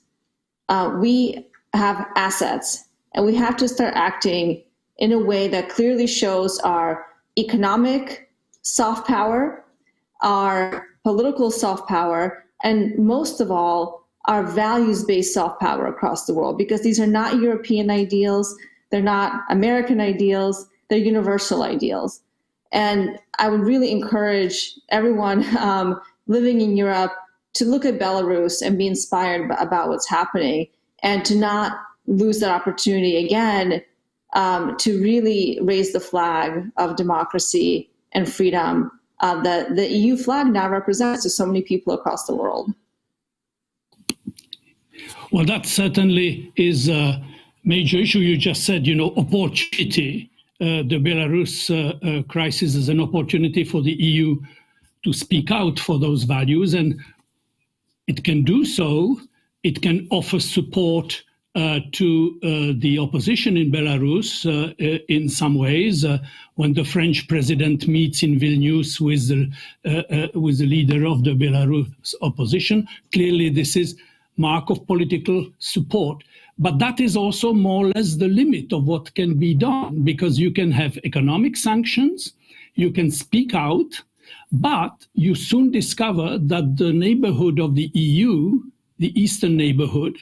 We have assets, and we have to start acting in a way that clearly shows our economic soft power, our political soft power, and most of all, our values-based soft power across the world, because these are not European ideals, they're not American ideals, they're universal ideals. And I would really encourage everyone living in Europe to look at Belarus and be inspired about what's happening, and to not lose that opportunity again to really raise the flag of democracy and freedom that the EU flag now represents to so many people across the world. Well, that certainly is a major issue. You just said, opportunity. The Belarus crisis is an opportunity for the EU to speak out for those values, and it can do so. It can offer support to the opposition in Belarus in some ways. When the French president meets in Vilnius with the leader of the Belarus opposition, clearly this is mark of political support. But that is also more or less the limit of what can be done, because you can have economic sanctions, you can speak out, but you soon discover that the neighborhood of the EU, the eastern neighborhood,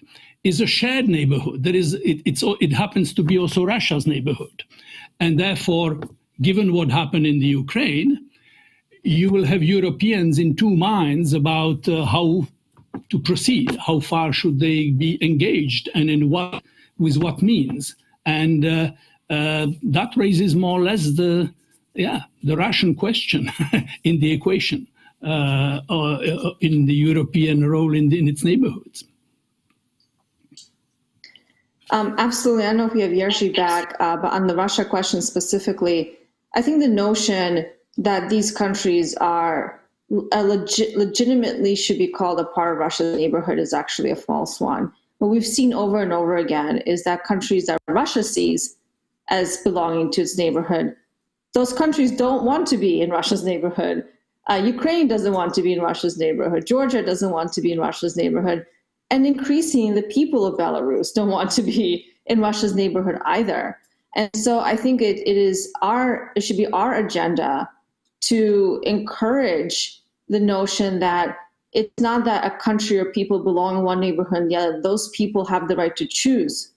is a shared neighborhood. It happens to be also Russia's neighborhood. And therefore, given what happened in the Ukraine, you will have Europeans in two minds about how to proceed, how far should they be engaged, and with what means. And that raises more or less the Russian question in the equation, in the European role in its neighborhoods. Absolutely. I don't know if we have Jerzy back, but on the Russia question specifically, I think the notion that these countries are legitimately should be called a part of Russia's neighborhood is actually a false one. What we've seen over and over again is that countries that Russia sees as belonging to its neighborhood, those countries don't want to be in Russia's neighborhood. Ukraine doesn't want to be in Russia's neighborhood. Georgia doesn't want to be in Russia's neighborhood. And increasingly, the people of Belarus don't want to be in Russia's neighborhood either. And so I think it should be our agenda to encourage the notion that it's not that a country or people belong in one neighborhood and the other. Those people have the right to choose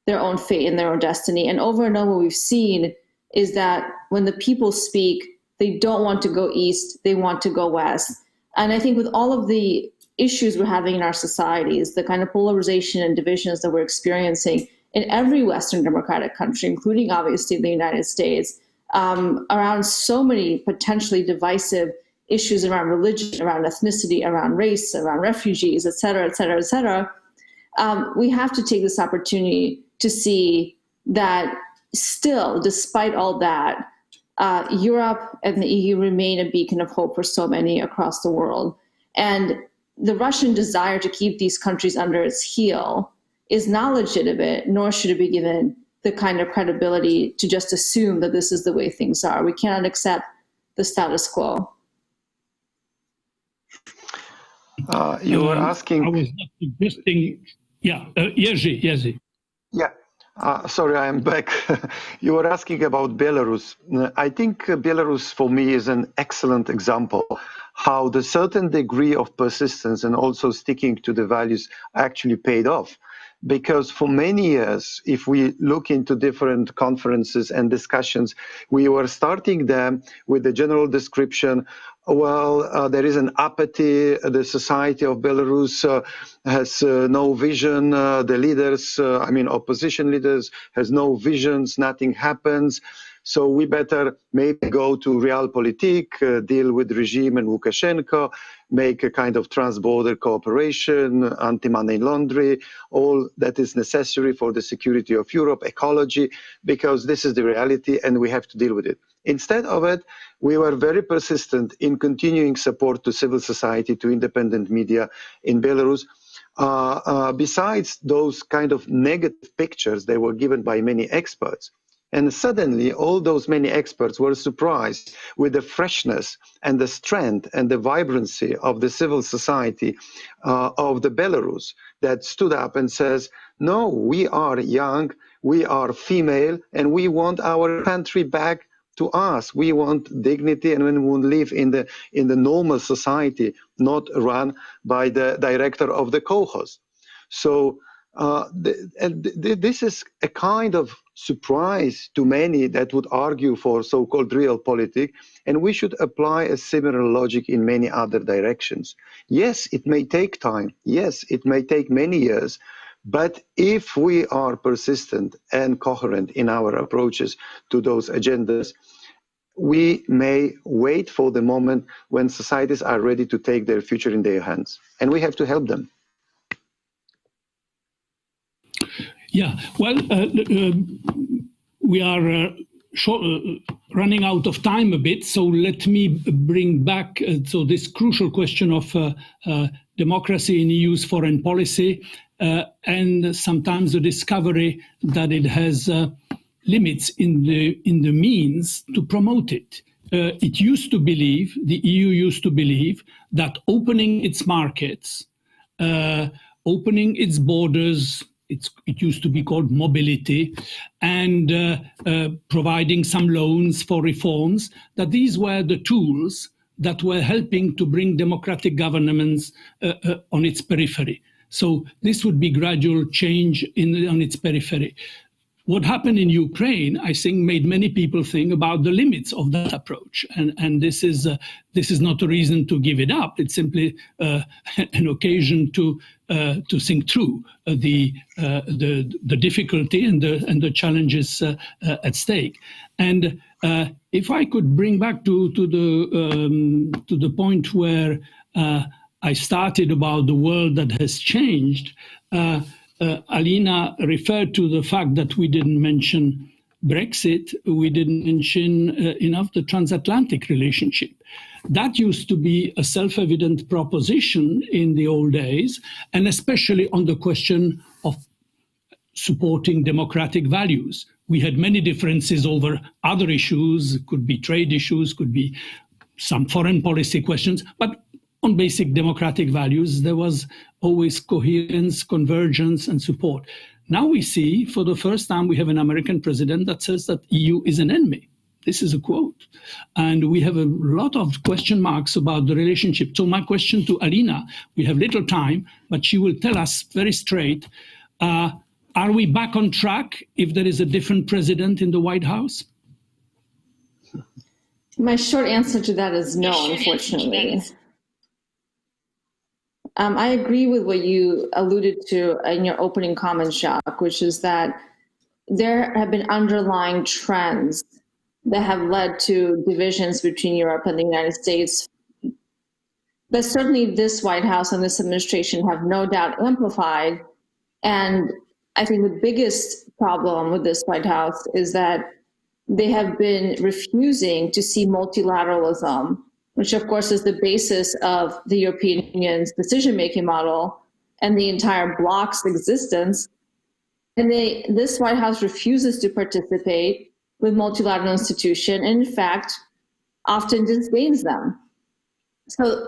their own fate and their own destiny. And over what we've seen is that when the people speak, they don't want to go east, they want to go west. And I think with all of the issues we're having in our societies, the kind of polarization and divisions that we're experiencing, in every Western democratic country, including obviously the United States, around so many potentially divisive issues around religion, around ethnicity, around race, around refugees, et cetera, et cetera, et cetera. We have to take this opportunity to see that still, despite all that, Europe and the EU remain a beacon of hope for so many across the world. And the Russian desire to keep these countries under its heel is not legitimate, nor should it be given the kind of credibility to just assume that this is the way things are. We cannot accept the status quo. You were asking... I was not suggesting... Yeah, Jerzy. Yeah. Sorry, I am back. You were asking about Belarus. I think Belarus, for me, is an excellent example how the certain degree of persistence and also sticking to the values actually paid off. Because for many years, if we look into different conferences and discussions, we were starting them with the general description, well, there is an apathy, the society of Belarus has no vision, the leaders, opposition leaders, has no visions, nothing happens. So we better maybe go to realpolitik, deal with regime and Lukashenko, make a kind of trans-border cooperation, anti-money laundering, all that is necessary for the security of Europe, ecology, because this is the reality and we have to deal with it. Instead of it, we were very persistent in continuing support to civil society, to independent media in Belarus. Besides those kind of negative pictures they were given by many experts. And suddenly, all those many experts were surprised with the freshness and the strength and the vibrancy of the civil society of the Belarus that stood up and says, no, we are young, we are female, and we want our country back to us. We want dignity and we want to live in the normal society, not run by the director of the kolkhoz. So this is a kind of surprise to many that would argue for so-called realpolitik, and we should apply a similar logic in many other directions. Yes, it may take time. Yes, it may take many years. But if we are persistent and coherent in our approaches to those agendas, we may wait for the moment when societies are ready to take their future in their hands. And we have to help them. Yeah, well, we are running out of time a bit, so let me bring back this crucial question of democracy in EU's foreign policy and sometimes the discovery that it has limits in the means to promote it. It used to believe, the EU used to believe, that opening its markets, opening its borders, it used to be called mobility, and providing some loans for reforms, that these were the tools that were helping to bring democratic governments on its periphery. So this would be gradual change on its periphery. What happened in Ukraine, I think, made many people think about the limits of that approach, and this is not a reason to give it up. It's simply an occasion to think through the difficulty and the challenges at stake. And if I could bring back to the point where I started about the world that has changed. Alina referred to the fact that we didn't mention Brexit, we didn't mention enough the transatlantic relationship. That used to be a self-evident proposition in the old days, and especially on the question of supporting democratic values. We had many differences over other issues, could be trade issues, could be some foreign policy questions, but on basic democratic values, there was always coherence, convergence, and support. Now we see, for the first time, we have an American president that says that EU is an enemy. This is a quote. And we have a lot of question marks about the relationship. So my question to Alina, we have little time, but she will tell us very straight, are we back on track if there is a different president in the White House? My short answer to that is no, unfortunately. I agree with what you alluded to in your opening comment, Jacques, which is that there have been underlying trends that have led to divisions between Europe and the United States. But certainly this White House and this administration have no doubt amplified. And I think the biggest problem with this White House is that they have been refusing to see multilateralism, which of course is the basis of the European Union's decision-making model and the entire bloc's existence. And this White House refuses to participate with multilateral institutions, and in fact, often disdains them. So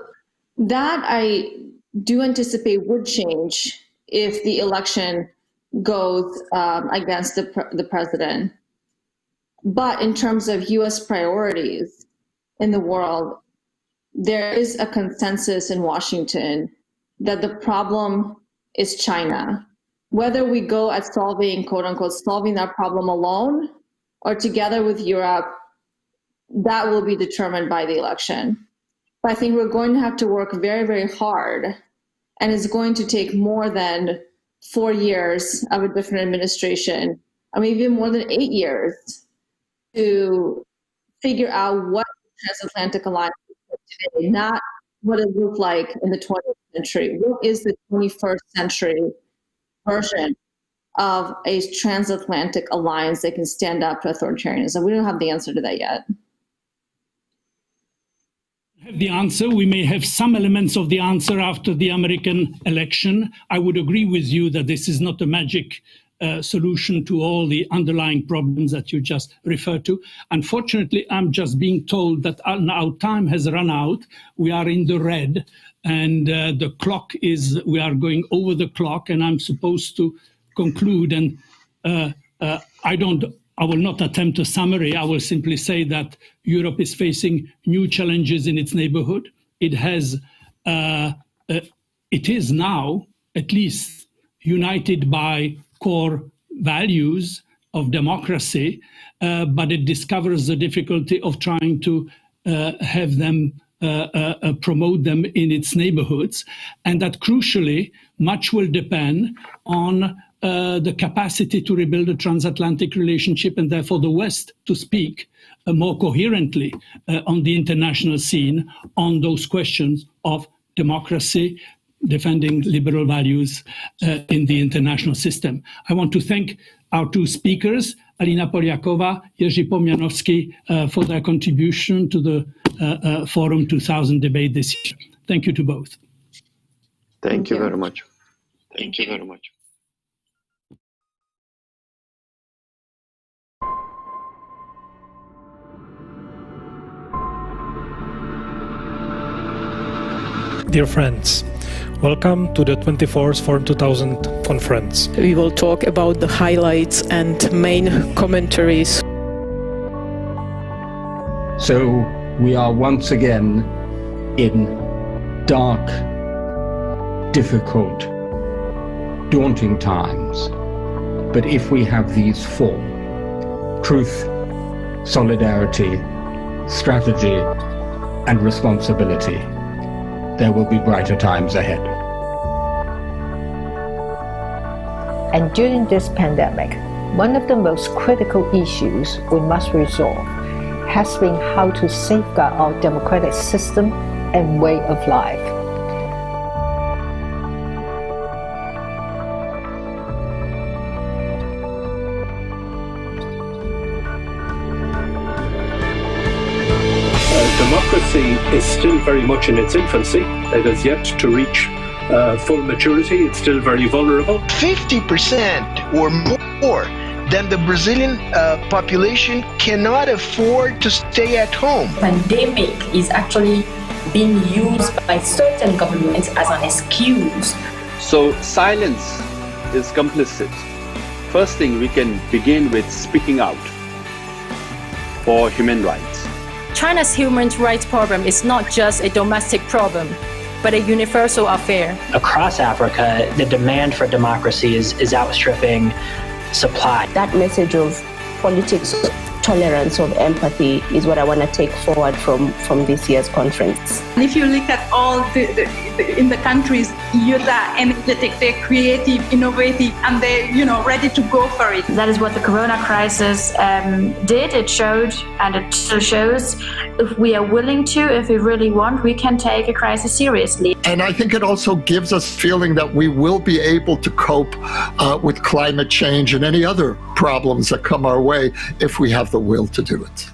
that I do anticipate would change if the election goes against the president. But in terms of US priorities in the world, there is a consensus in Washington that the problem is China. Whether we go at solving, quote unquote, solving that problem alone or together with Europe, that will be determined by the election. But I think we're going to have to work very, very hard, and it's going to take more than 4 years of a different administration, I mean, even more than 8 years to figure out what the transatlantic alliance is today, not what it looked like in the 20th century. What is the 21st century version of a transatlantic alliance that can stand up to authoritarianism? We don't have the answer to that yet. Have the answer. We may have some elements of the answer after the American election. I would agree with you that this is not a magic solution to all the underlying problems that you just referred to. Unfortunately, I'm just being told that our time has run out. We are in the red, and the clock is, we are going over the clock, and I'm supposed to conclude. And I will not attempt a summary. I will simply say that Europe is facing new challenges in its neighborhood. It is now at least united by core values of democracy, but it discovers the difficulty of trying to have them promote them in its neighborhoods, and that crucially much will depend on the capacity to rebuild a transatlantic relationship, and therefore the West to speak more coherently on the international scene on those questions of democracy, defending liberal values in the international system. I want to thank our two speakers, Alina Polyakova, Jerzy Pomianowski, for their contribution to the Forum 2000 debate this year. Thank you to both. Thank you very much. Thank you very much. Dear friends, welcome to the 24th Forum 2000 conference. We will talk about the highlights and main commentaries. So we are once again in dark, difficult, daunting times. But if we have these four: truth, solidarity, strategy, and responsibility, there will be brighter times ahead. And during this pandemic, one of the most critical issues we must resolve has been how to safeguard our democratic system and way of life. Democracy is still very much in its infancy. It has yet to reach full maturity. It's still very vulnerable. 50% or more than the Brazilian population cannot afford to stay at home. Pandemic is actually being used by certain governments as an excuse. So silence is complicit. First thing, we can begin with speaking out for human rights. China's human rights problem is not just a domestic problem, but a universal affair. Across Africa, the demand for democracy is outstripping supply. That message of politics tolerance, of empathy, is what I want to take forward from this year's conference. And if you look at all in the countries, youth are energetic, they're creative, innovative, and they're ready to go for it. That is what the Corona crisis did. It showed, and it still shows, if we are willing to, if we really want, we can take a crisis seriously. And I think it also gives us feeling that we will be able to cope with climate change and any other problems that come our way if we have the will to do it.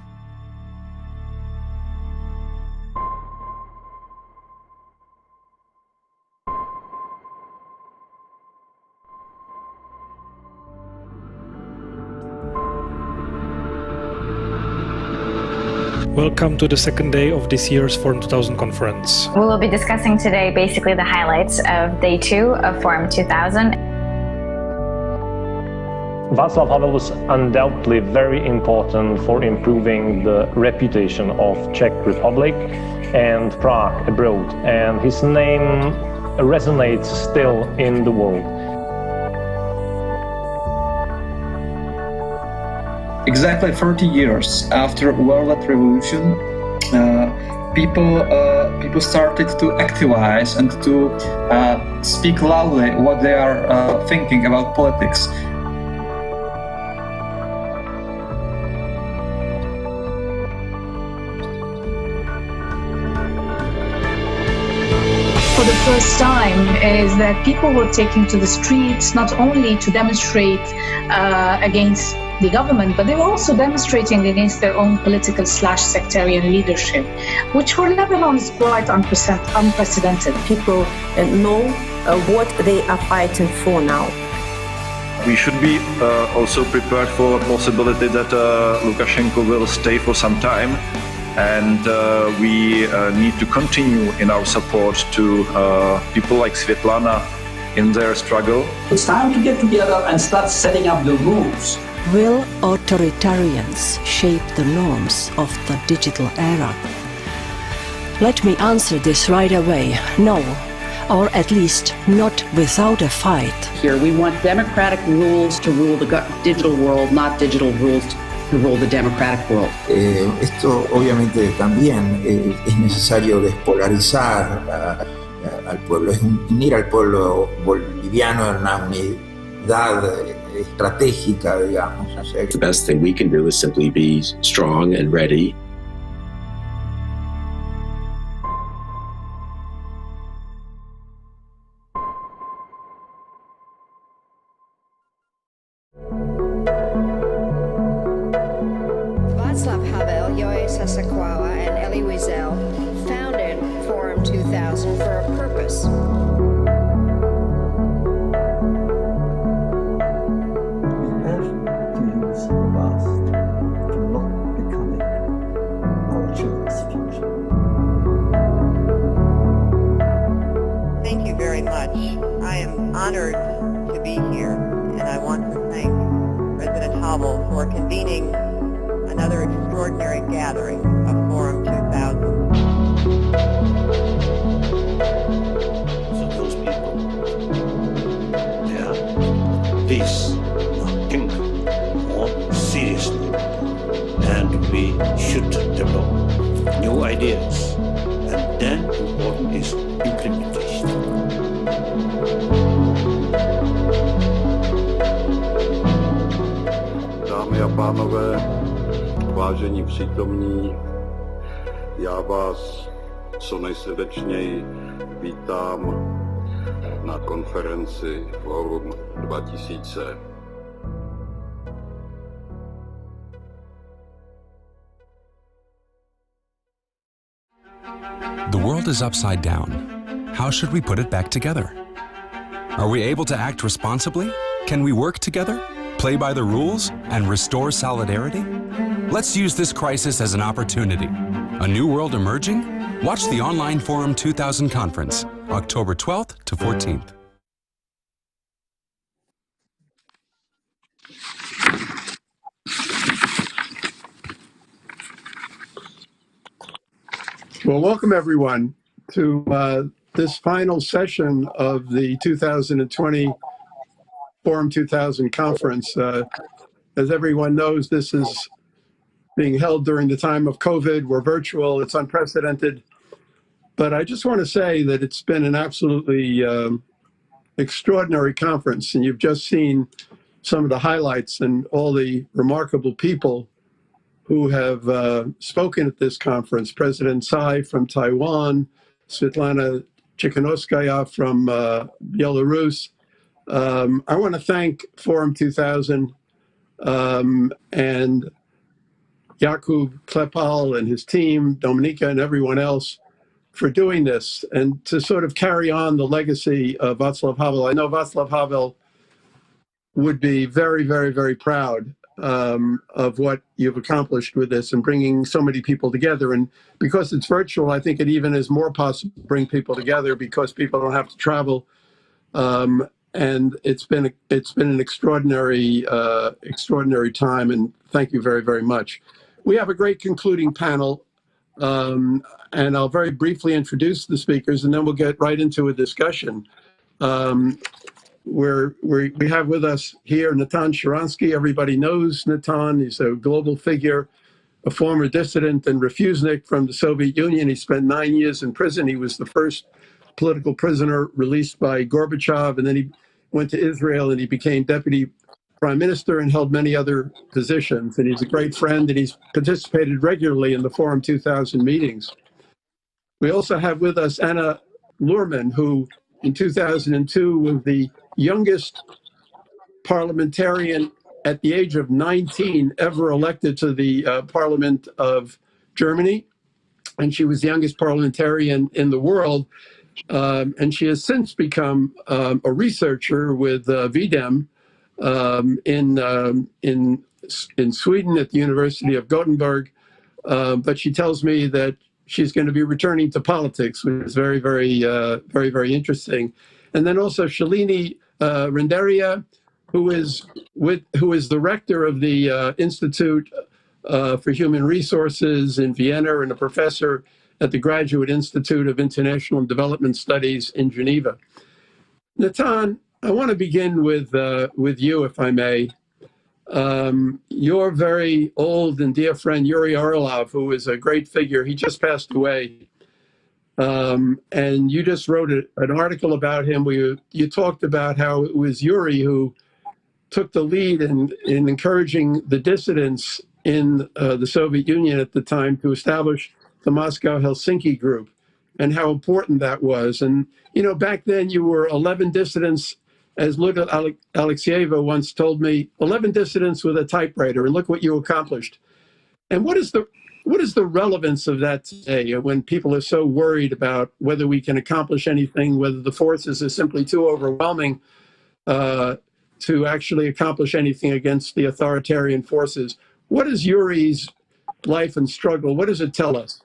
Welcome to the second day of this year's Forum 2000 conference. We will be discussing today basically the highlights of day 2 of Forum 2000. Václav Havel was undoubtedly very important for improving the reputation of Czech Republic and Prague abroad, and his name resonates still in the world. Exactly 30 years after World Revolution, people started to activize and to speak loudly what they are thinking about politics. For the first time is that people were taking to the streets not only to demonstrate against the government, but they were also demonstrating against their own political/sectarian leadership, which for Lebanon is quite unprecedented. People know what they are fighting for now. We should be also prepared for a possibility that Lukashenko will stay for some time, and we need to continue in our support to people like Sviatlana in their struggle. It's time to get together and start setting up the rules. Will authoritarians shape the norms of the digital era? Let me answer this right away. No, or at least not without a fight. Here we want democratic rules to rule the digital world, not digital rules to rule the democratic world. Esto obviamente también es necesario despolarizar al pueblo, es unir al pueblo boliviano en una unidad estratégica, digamos. O sea, the best thing we can do is simply be strong and ready. Václav Havel, Joe Sachs, and Elie Wiesel founded Forum 2000 for a purpose. Thank you very much. I am honored to be here, and I want to thank President Havel for convening another extraordinary gathering of Forum 2000. So those people, they are please now think more seriously, and we should develop new ideas, and then important is implementation. Dámy a pánové, vážení přítomní, já vás co nejsrdečněji vítám na konferenci Forum 2000. The world is upside down. How should we put it back together? Are we able to act responsibly? Can we work together, play by the rules, and restore solidarity? Let's use this crisis as an opportunity. A new world emerging? Watch the online Forum 2000 conference, October 12th to 14th. Well, welcome everyone to this final session of the 2020 Forum 2000 conference. As everyone knows, this is being held during the time of COVID. We're virtual. It's unprecedented. But I just want to say that it's been an absolutely extraordinary conference, and you've just seen some of the highlights and all the remarkable people who have spoken at this conference. President Tsai from Taiwan, Sviatlana Tsikhanouskaya from Belarus. I want to thank Forum 2000 and Jakub Klepal and his team, Dominika and everyone else for doing this and to sort of carry on the legacy of Václav Havel. I know Václav Havel would be very, very, very proud of what you've accomplished with this and bringing so many people together. And because it's virtual, I think it even is more possible to bring people together because people don't have to travel. And it's been an extraordinary time. And thank you very, very much. We have a great concluding panel. And I'll very briefly introduce the speakers, and then we'll get right into a discussion. We have with us here Natan Sharansky. Everybody knows Natan. He's a global figure, a former dissident and refusenik from the Soviet Union. He spent 9 years in prison. He was the first political prisoner released by Gorbachev, and then he went to Israel and he became deputy prime minister and held many other positions. And he's a great friend, and he's participated regularly in the Forum 2000 meetings. We also have with us Anna Lurman, who in 2002 was the youngest parliamentarian at the age of 19 ever elected to the Parliament of Germany. And she was the youngest parliamentarian in the world. And she has since become a researcher with VDEM in Sweden at the University of Gothenburg. But she tells me that she's going to be returning to politics, which is very, very interesting. And then also Shalini Renderia, who is the rector of the Institute for Human Resources in Vienna and a professor at the Graduate Institute of International and Development Studies in Geneva. Natan, I want to begin with you, if I may. Your very old and dear friend Yuri Orlov, who is a great figure, he just passed away. And you just wrote an article about him where you talked about how it was Yuri who took the lead in encouraging the dissidents in the Soviet Union at the time to establish the Moscow-Helsinki group and how important that was. And, you know, back then you were 11 dissidents, as Luda Alexieva once told me, 11 dissidents with a typewriter, and look what you accomplished. And what is the relevance of that today when people are so worried about whether we can accomplish anything, whether the forces are simply too overwhelming to actually accomplish anything against the authoritarian forces? What is Yuri's life and struggle? What does it tell us?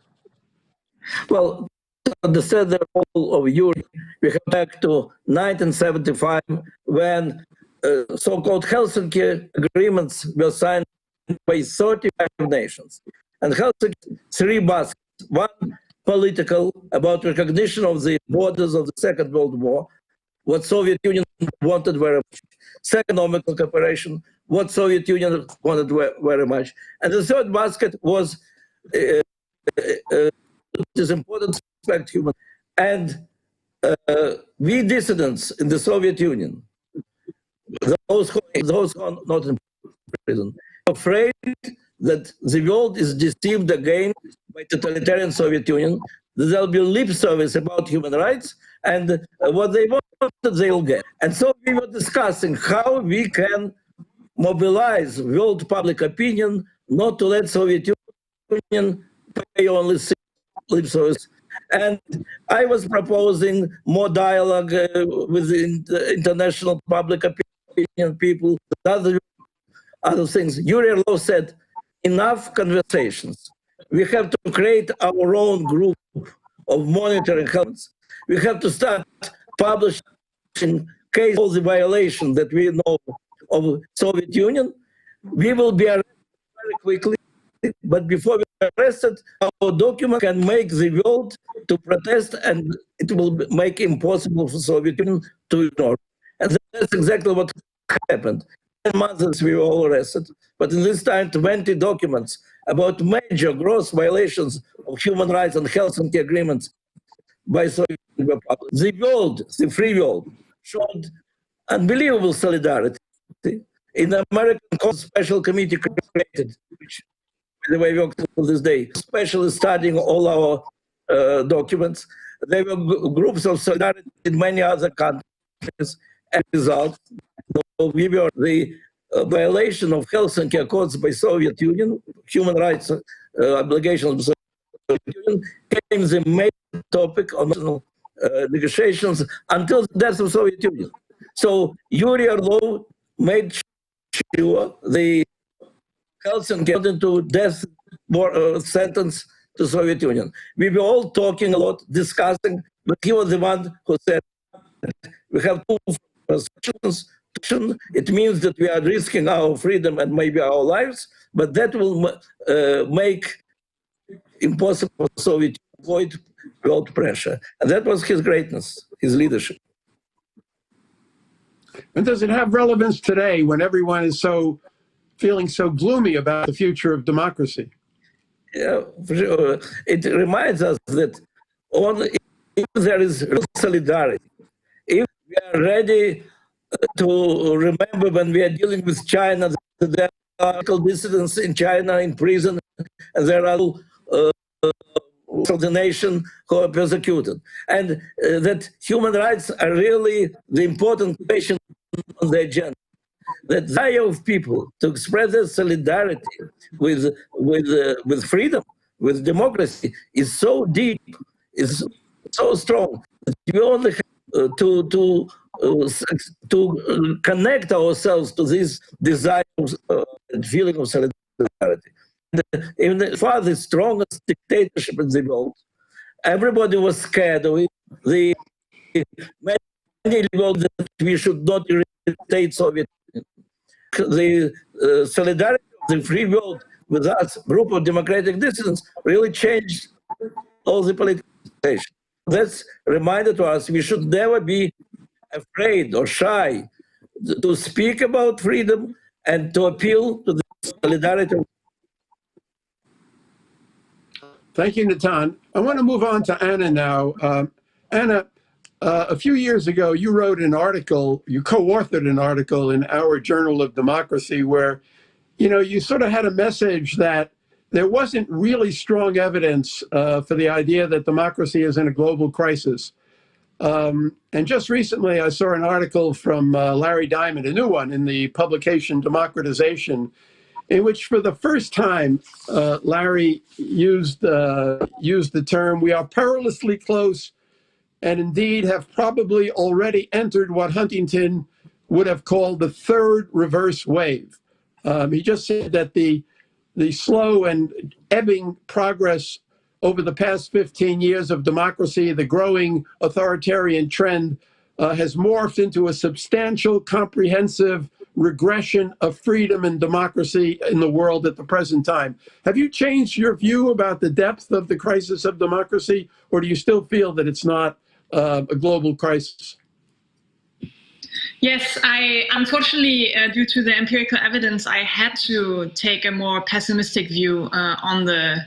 Well, to understand the role of Yuri, we have back to 1975 when so-called Helsinki agreements were signed by 35 nations. And Helsinki, 3 baskets, one political, about recognition of the borders of the Second World War, what Soviet Union wanted very much. Economical cooperation, what Soviet Union wanted very much. And the third basket was it is important to respect human. And we dissidents in the Soviet Union, those who are not in prison, are afraid that the world is deceived again by totalitarian Soviet Union, that there'll be lip service about human rights, and what they want, they'll get. And so we were discussing how we can mobilize world public opinion not to let Soviet Union pay only lip service. And I was proposing more dialogue with the international public opinion people, other things. Yuri Orlov said, enough conversations. We have to create our own group of monitoring helmets. We have to start publishing case of the violation that we know of Soviet Union. We will be arrested very quickly, but before we are arrested, our document can make the world to protest, and it will make impossible for Soviet Union to ignore. And that's exactly what happened. months we were all arrested, but in this time 20 documents about major gross violations of human rights and Helsinki agreements by Soviet Republic. The world, the free world, showed unbelievable solidarity. In the American Special Committee created, which, by the way, works to this day, especially studying all our documents. There were groups of solidarity in many other countries. As a result, we were the violation of Helsinki Accords by Soviet Union, human rights obligations of the Soviet Union, became the main topic of negotiations until the death of Soviet Union. So Uriar law made sure the Helsinki went into death sentence to Soviet Union. We were all talking a lot, discussing, but he was the one who said, we have two perceptions. It means that we are risking our freedom and maybe our lives, but that will make impossible for Soviet to avoid world pressure. And that was his greatness, his leadership. And does it have relevance today when everyone is feeling so gloomy about the future of democracy? Yeah, for sure. It reminds us that if there is real solidarity, if we are ready to remember when we are dealing with China, that there are political dissidents in China in prison, and there are the nation who are persecuted, and that human rights are really the important question on the agenda. The desire of people to express their solidarity with freedom, with democracy, is so deep, is so strong that we only have to connect ourselves to this desire and feeling of solidarity. Even far the strongest dictatorship in the world, everybody was scared of it. The many world that we should not irritate Soviet Union. The solidarity of the free world with us, group of democratic dissidents, really changed all the political situation. That's a reminder to us we should never be afraid or shy to speak about freedom and to appeal to the solidarity. Thank you, Natan. I want to move on to Anna now. Anna, a few years ago, you wrote an article, you co-authored an article in our Journal of Democracy where, you sort of had a message that there wasn't really strong evidence for the idea that democracy is in a global crisis. And just recently, I saw an article from Larry Diamond, a new one in the publication Democratization, in which for the first time, Larry used the term, we are perilously close and indeed have probably already entered what Huntington would have called the third reverse wave. He just said that the slow and ebbing progress over the past 15 years of democracy, the growing authoritarian trend has morphed into a substantial, comprehensive regression of freedom and democracy in the world at the present time. Have you changed your view about the depth of the crisis of democracy, or do you still feel that it's not a global crisis? Yes, unfortunately, due to the empirical evidence, I had to take a more pessimistic view on the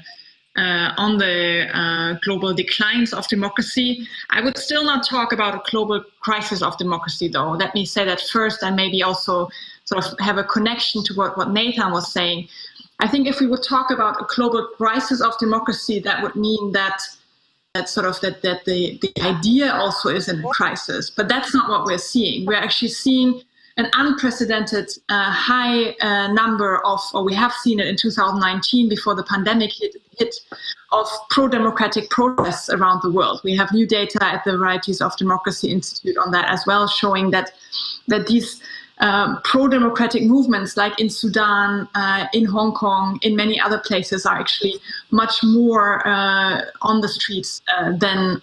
global declines of democracy. I would still not talk about a global crisis of democracy, though. Let me say that first, and maybe also sort of have a connection to what Natan was saying. I think if we would talk about a global crisis of democracy, that would mean that the idea also is in a crisis. But that's not what we're seeing. We're actually seeing an unprecedented high number of, or we have seen it in 2019 before the pandemic hit, of pro-democratic protests around the world. We have new data at the Varieties of Democracy Institute on that as well, showing that these pro-democratic movements, like in Sudan, in Hong Kong, in many other places, are actually much more on the streets than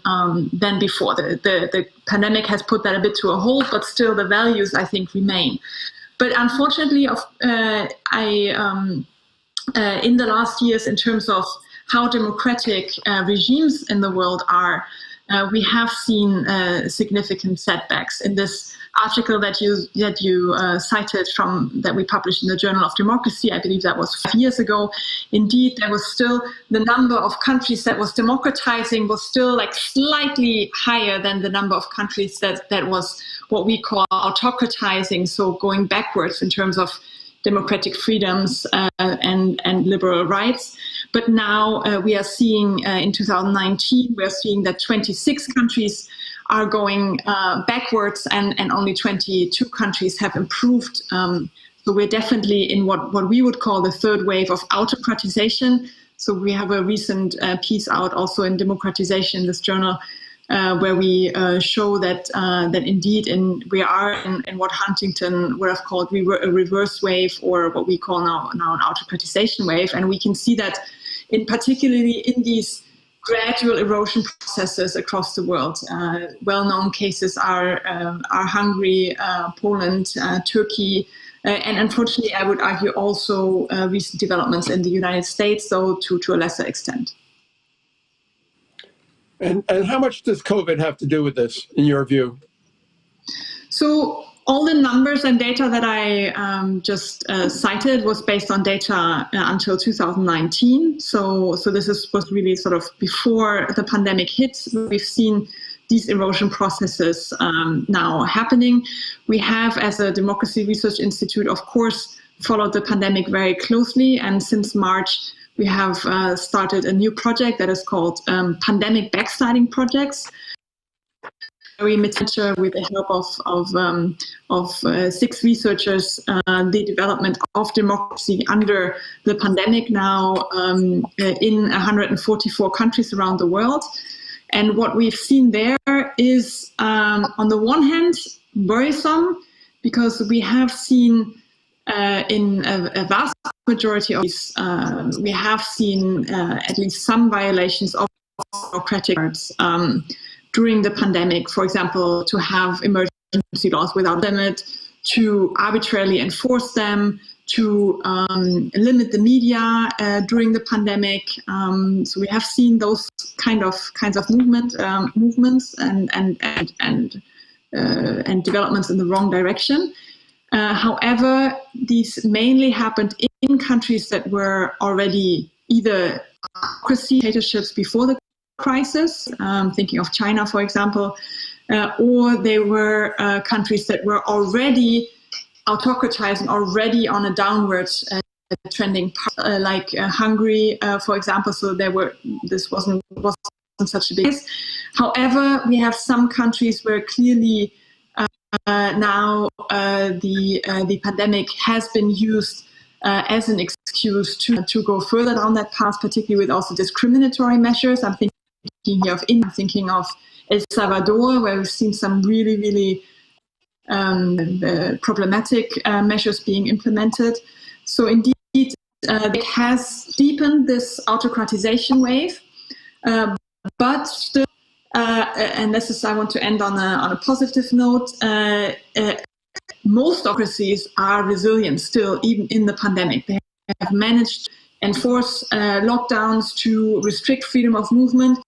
before. The pandemic has put that a bit to a halt, but still the values, I think, remain. But unfortunately, in the last years, in terms of how democratic regimes in the world are we have seen significant setbacks. In this article that you cited from that we published in the Journal of Democracy, I believe that was 5 years ago. Indeed, there was still the number of countries that was democratizing was still like slightly higher than the number of countries that was what we call autocratizing, so going backwards in terms of democratic freedoms and liberal rights. But now we are seeing in 2019, we are seeing that 26 countries are going backwards and only 22 countries have improved. So we're definitely in what we would call the third wave of autocratization. So we have a recent piece out also in Democratization, this journal, where we show that that indeed we are in what Huntington would have called a reverse wave, or what we call now an autocratization wave. And we can see that particularly in these gradual erosion processes across the world. Well-known cases are Hungary, Poland, Turkey, and unfortunately, I would argue also recent developments in the United States, though to a lesser extent. And how much does COVID have to do with this, in your view? So all the numbers and data that I just cited was based on data until 2019. So this was really sort of before the pandemic hit. We've seen these erosion processes now happening. We have, as a Democracy Research Institute, of course, followed the pandemic very closely. And since March, we have started a new project that is called Pandemic Backsliding Projects. We mentor with the help of 6 researchers the development of democracy under the pandemic now in 144 countries around the world. And what we've seen there is, on the one hand, worrisome, because we have seen in a vast majority of these, we have seen at least some violations of democratic rights during the pandemic. For example, to have emergency laws without limit, to arbitrarily enforce them, to limit the media during the pandemic. So we have seen those kinds of movements and developments in the wrong direction. However, these mainly happened in countries that were already either democracy dictatorships before the crisis, thinking of China, for example, or they were countries that were already autocratizing, already on a downward trending, like Hungary, for example. So this wasn't such a big case. However, we have some countries where clearly now the pandemic has been used as an excuse to go further down that path, particularly with also discriminatory measures. I'm thinking here of India, I'm thinking of El Salvador, where we've seen some really, really problematic measures being implemented. So indeed, it has deepened this autocratization wave, but still, and this is, I want to end on a positive note, most democracies are resilient still, even in the pandemic. They have managed to enforce lockdowns to restrict freedom of movement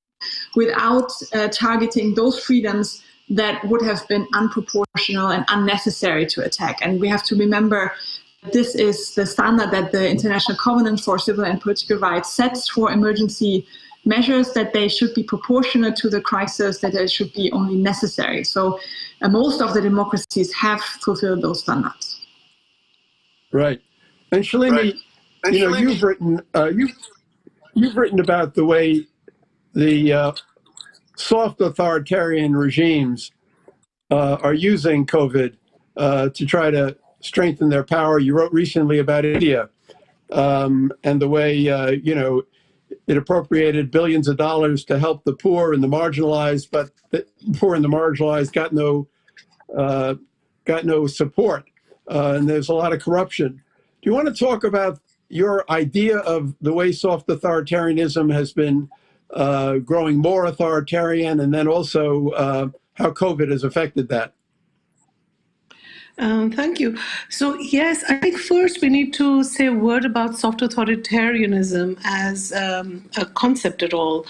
without targeting those freedoms that would have been unproportional and unnecessary to attack. And we have to remember this is the standard that the International Covenant for Civil and Political Rights sets for emergency measures, that they should be proportionate to the crisis, that they should be only necessary. So most of the democracies have fulfilled those standards. Right. And Shalini, you've written about the way the soft authoritarian regimes are using COVID to try to strengthen their power. You wrote recently about India and the way, it appropriated billions of dollars to help the poor and the marginalized, but the poor and the marginalized got no support. And there's a lot of corruption. Do you want to talk about your idea of the way soft authoritarianism has been growing more authoritarian, and then also how COVID has affected that? Thank you. So, yes, I think first we need to say a word about soft authoritarianism as a concept at all.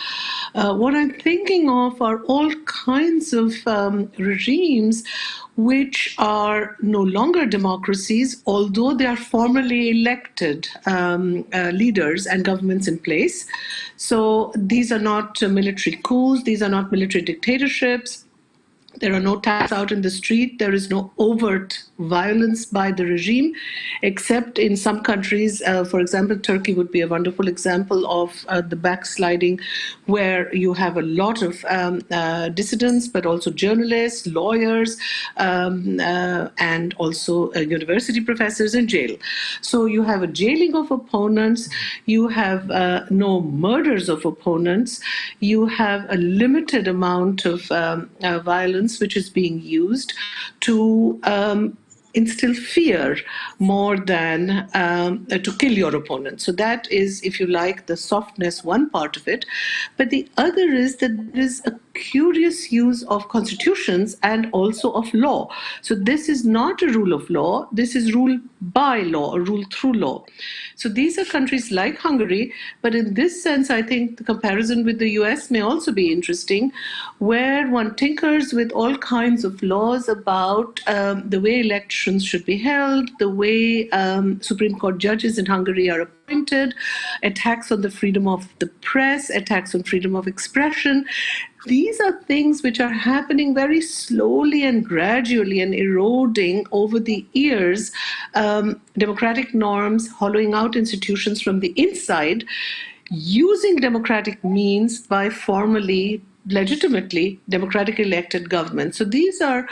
What I'm thinking of are all kinds of regimes which are no longer democracies, although they are formally elected leaders and governments in place. So these are not military coups, these are not military dictatorships. There are no attacks out in the street. There is no overt violence by the regime, except in some countries. For example, Turkey would be a wonderful example of the backsliding, where you have a lot of dissidents, but also journalists, lawyers, and also university professors in jail. So you have a jailing of opponents. You have no murders of opponents. You have a limited amount of violence which is being used to instill fear more than to kill your opponent. So that is, if you like, the softness, one part of it. But the other is that there is a curious use of constitutions and also of law. So this is not a rule of law, this is rule by law, or rule through law. So these are countries like Hungary, but in this sense, I think the comparison with the US may also be interesting, where one tinkers with all kinds of laws about the way elections should be held, the way Supreme Court judges in Hungary are appointed, attacks on the freedom of the press, attacks on freedom of expression. These are things which are happening very slowly and gradually and eroding over the years, democratic norms, hollowing out institutions from the inside, using democratic means by formally, legitimately, democratically elected governments. So these are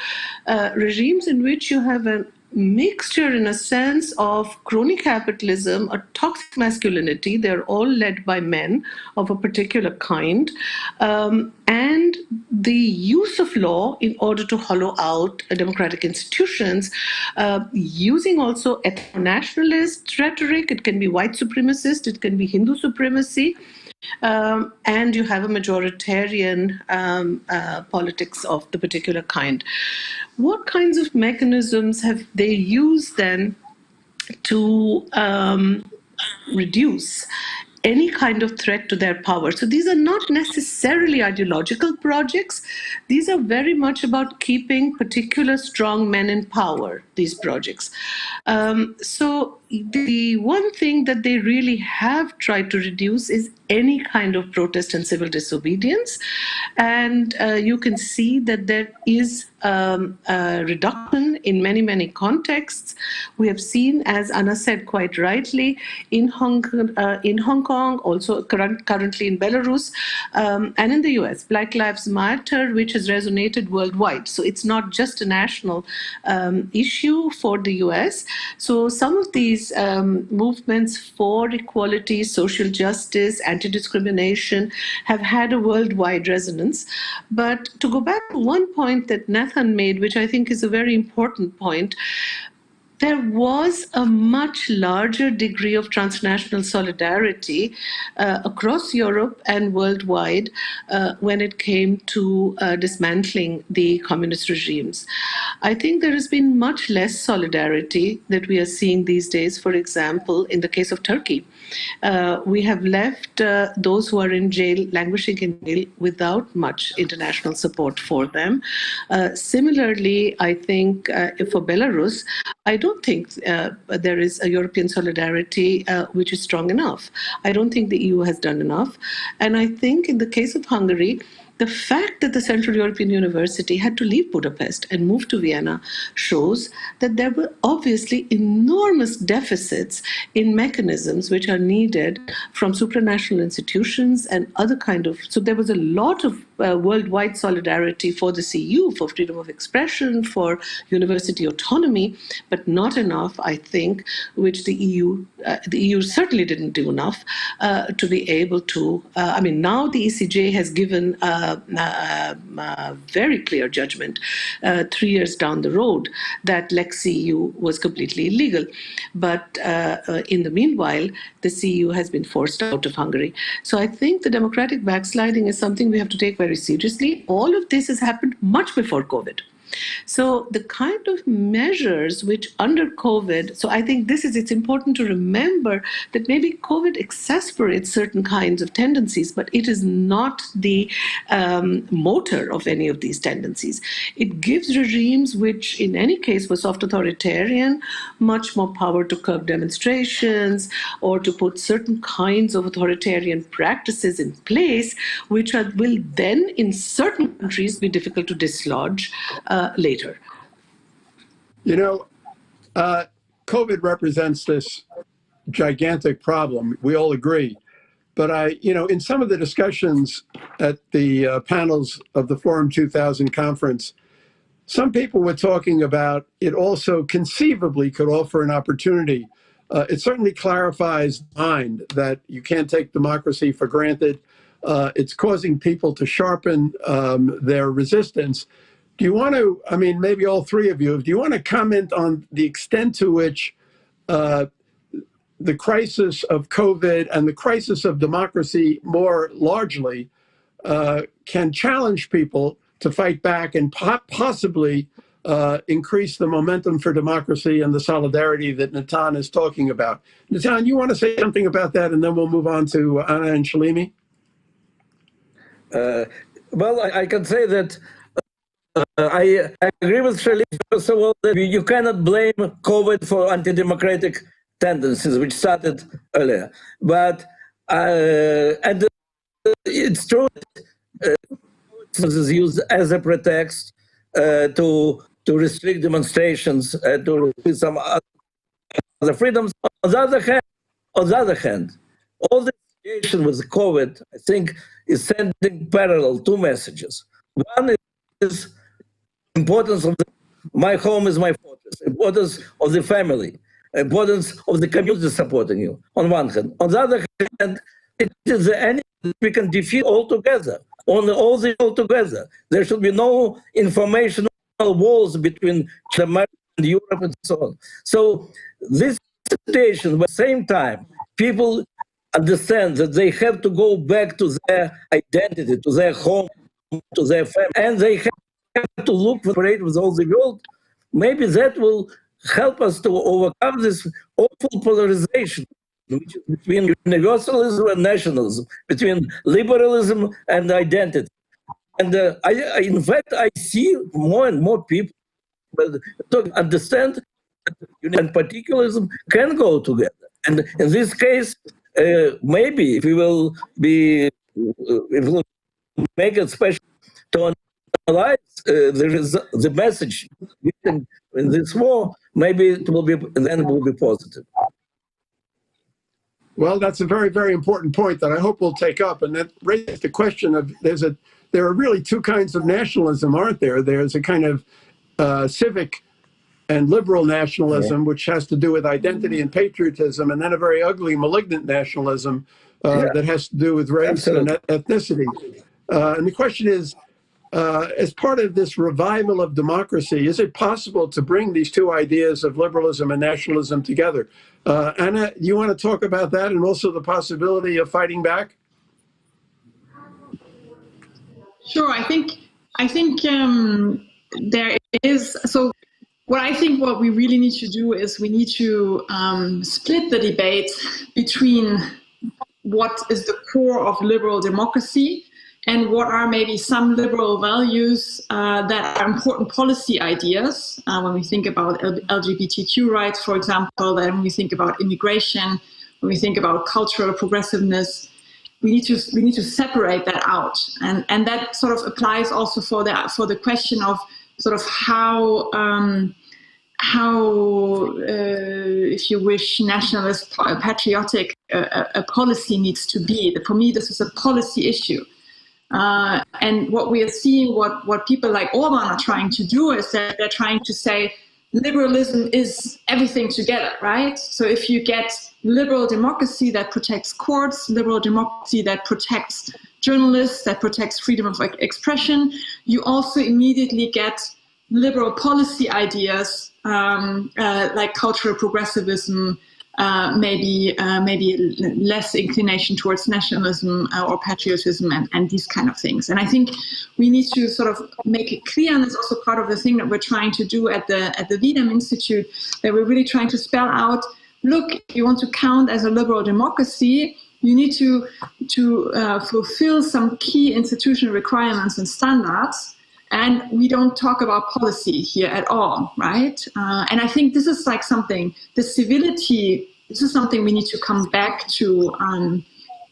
regimes in which you have a mixture, in a sense, of crony capitalism, a toxic masculinity. They're all led by men of a particular kind, and the use of law in order to hollow out democratic institutions, using also ethno-nationalist rhetoric. It can be white supremacist, it can be Hindu supremacy. And you have a majoritarian politics of the particular kind. What kinds of mechanisms have they used then to reduce any kind of threat to their power? So these are not necessarily ideological projects. These are very much about keeping particular strong men in power, these projects. So the one thing that they really have tried to reduce is any kind of protest and civil disobedience. And you can see that there is a reduction in many, many contexts. We have seen, as Anna said quite rightly, in Hong Kong, also currently in Belarus, and in the US, Black Lives Matter, which has resonated worldwide. So it's not just a national issue for the US. So some of these movements for equality, social justice, anti-discrimination have had a worldwide resonance. But to go back to one point that Nathan made, which I think is a very important point, there was a much larger degree of transnational solidarity across Europe and worldwide when it came to dismantling the communist regimes. I think there has been much less solidarity that we are seeing these days, for example, in the case of Turkey. We have left those who are in jail, languishing in jail, without much international support for them. Similarly, I think for Belarus, I don't think there is a European solidarity which is strong enough. I don't think the EU has done enough. And I think in the case of Hungary, the fact that the Central European University had to leave Budapest and move to Vienna shows that there were obviously enormous deficits in mechanisms which are needed from supranational institutions and other kind of... So there was a lot of worldwide solidarity for the CEU, for freedom of expression, for university autonomy, but not enough, I think, which the EU certainly didn't do enough to be able to... I mean, now the ECJ has given very clear judgment 3 years down the road that Lex CEU was completely illegal. But in the meanwhile, the CEU has been forced out of Hungary. So I think the democratic backsliding is something we have to take very seriously. All of this has happened much before COVID. So the kind of measures which under COVID, so I think it's important to remember that maybe COVID exasperates certain kinds of tendencies, but it is not the motor of any of these tendencies. It gives regimes which in any case were soft authoritarian much more power to curb demonstrations or to put certain kinds of authoritarian practices in place, which will then in certain countries be difficult to dislodge later. You know, COVID represents this gigantic problem. We all agree. But in some of the discussions at the panels of the Forum 2000 conference, some people were talking about it also conceivably could offer an opportunity. It certainly clarifies the mind that you can't take democracy for granted. It's causing people to sharpen their resistance. Do you want to, maybe all three of you, do you want to comment on the extent to which the crisis of COVID and the crisis of democracy more largely can challenge people to fight back and possibly increase the momentum for democracy and the solidarity that Natan is talking about? Natan, you want to say something about that, and then we'll move on to Anna and Shalimi? Well, I can say that I agree with Shalimi, first of all, that you cannot blame COVID for anti-democratic tendencies, which started earlier. But and it's true that it is used as a pretext to restrict demonstrations, to restrict some other freedoms. On the other hand, all the situation with COVID, I think, is sending parallel two messages. One is importance of my home is my fortress, importance of the family, importance of the community supporting you, on one hand. On the other hand, it is the enemy we can defeat altogether, altogether. There should be no informational walls between America and Europe and so on. So this situation, at the same time, people understand that they have to go back to their identity, to their home, to their family, and they have to look for trade with all the world. Maybe that will help us to overcome this awful polarization between universalism and nationalism, between liberalism and identity. And in fact, I see more and more people to understand that and particularism can go together. And in this case, maybe if we will make it special to analyze the message in this war, maybe it will be positive. Well, that's a very, very important point that I hope we'll take up, and that raises the question of there are really two kinds of nationalism, aren't there? There's a kind of civic and liberal nationalism, which has to do with identity and patriotism, and then a very ugly, malignant nationalism that has to do with race and ethnicity. And the question is, as part of this revival of democracy, is it possible to bring these two ideas of liberalism and nationalism together? Anna, you want to talk about that and also the possibility of fighting back? Sure, I think there is. So what we really need to do is we need to split the debate between what is the core of liberal democracy and what are maybe some liberal values that are important policy ideas when we think about LGBTQ rights, for example, then when we think about immigration, when we think about cultural progressiveness. We need to separate that out, and that sort of applies also for the question of sort of how if you wish, nationalist, patriotic a policy needs to be. For me, this is a policy issue, and what we are seeing, what people like Orban are trying to do is that they're trying to say liberalism is everything together, right? So if you get liberal democracy that protects courts, liberal democracy that protects journalists, that protects freedom of expression, you also immediately get liberal policy ideas like cultural progressivism, maybe less inclination towards nationalism or patriotism and these kind of things. And I think we need to sort of make it clear, and it's also part of the thing that we're trying to do at the Wiedem Institute, that we're really trying to spell out, look, if you want to count as a liberal democracy, you need to fulfill some key institutional requirements and standards. And we don't talk about policy here at all, right? And I think this is like something, the civility, this is something we need to come back to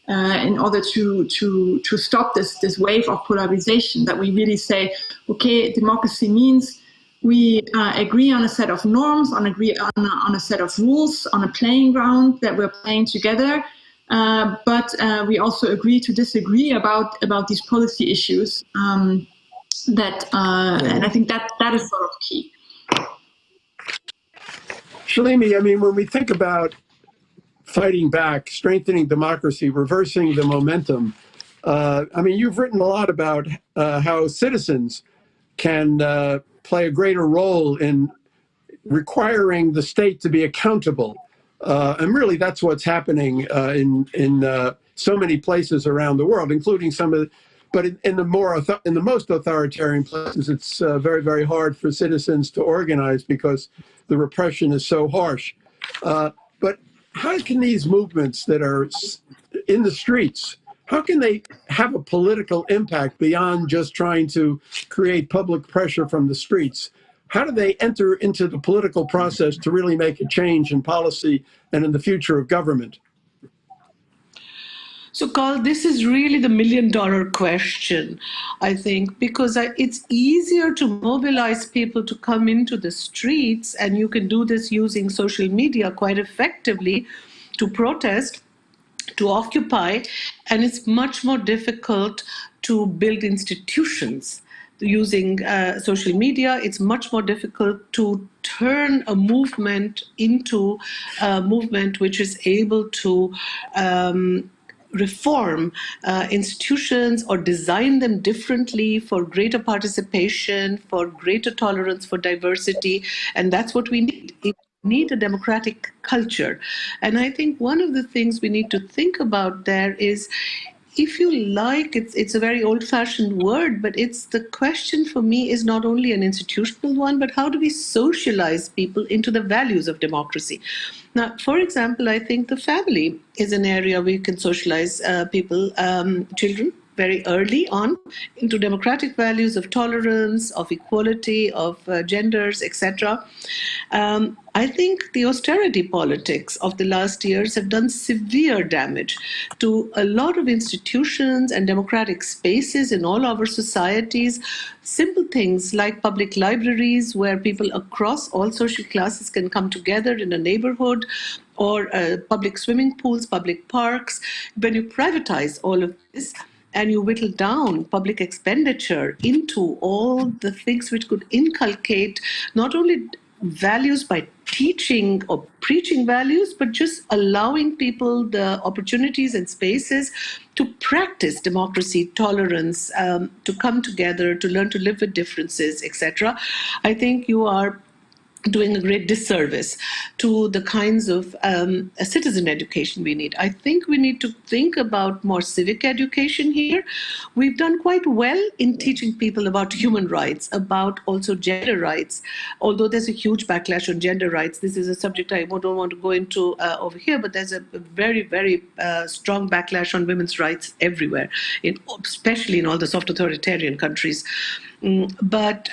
in order to stop this wave of polarization, that we really say, okay, democracy means we agree on a set of norms, on a set of rules, on a playing ground that we're playing together, but we also agree to disagree about these policy issues. And I think that is sort of key. Shalimi, I mean, when we think about fighting back, strengthening democracy, reversing the momentum, I mean, you've written a lot about how citizens can play a greater role in requiring the state to be accountable. And really, that's what's happening in so many places around the world, including some of the, but in the most authoritarian places, it's very, very hard for citizens to organize because the repression is so harsh. But how can these movements that are in the streets, how can they have a political impact beyond just trying to create public pressure from the streets? How do they enter into the political process to really make a change in policy and in the future of government? So, Carl, this is really the million-dollar question, I think, because it's easier to mobilize people to come into the streets, and you can do this using social media quite effectively to protest, to occupy, and it's much more difficult to build institutions. Using social media, it's much more difficult to turn a movement into a movement which is able to reform institutions or design them differently for greater participation, for greater tolerance, for diversity. And that's what we need. We need a democratic culture. And I think one of the things we need to think about there is, if you like, it's a very old-fashioned word, but it's the question for me is not only an institutional one, but how do we socialize people into the values of democracy? Now, for example, I think the family is an area where you can socialize people, children, very early on into democratic values of tolerance, of equality, of genders, etc. I think the austerity politics of the last years have done severe damage to a lot of institutions and democratic spaces in all our societies. Simple things like public libraries where people across all social classes can come together in a neighborhood, or public swimming pools, public parks. When you privatize all of this, and you whittle down public expenditure into all the things which could inculcate not only values by teaching or preaching values, but just allowing people the opportunities and spaces to practice democracy, tolerance, to come together, to learn to live with differences, etc. I think you are doing a great disservice to the kinds of citizen education we need. I think we need to think about more civic education here. We've done quite well in teaching people about human rights, about also gender rights, although there's a huge backlash on gender rights. This is a subject I don't want to go into over here, but there's a very, very strong backlash on women's rights everywhere, especially in all the soft authoritarian countries. But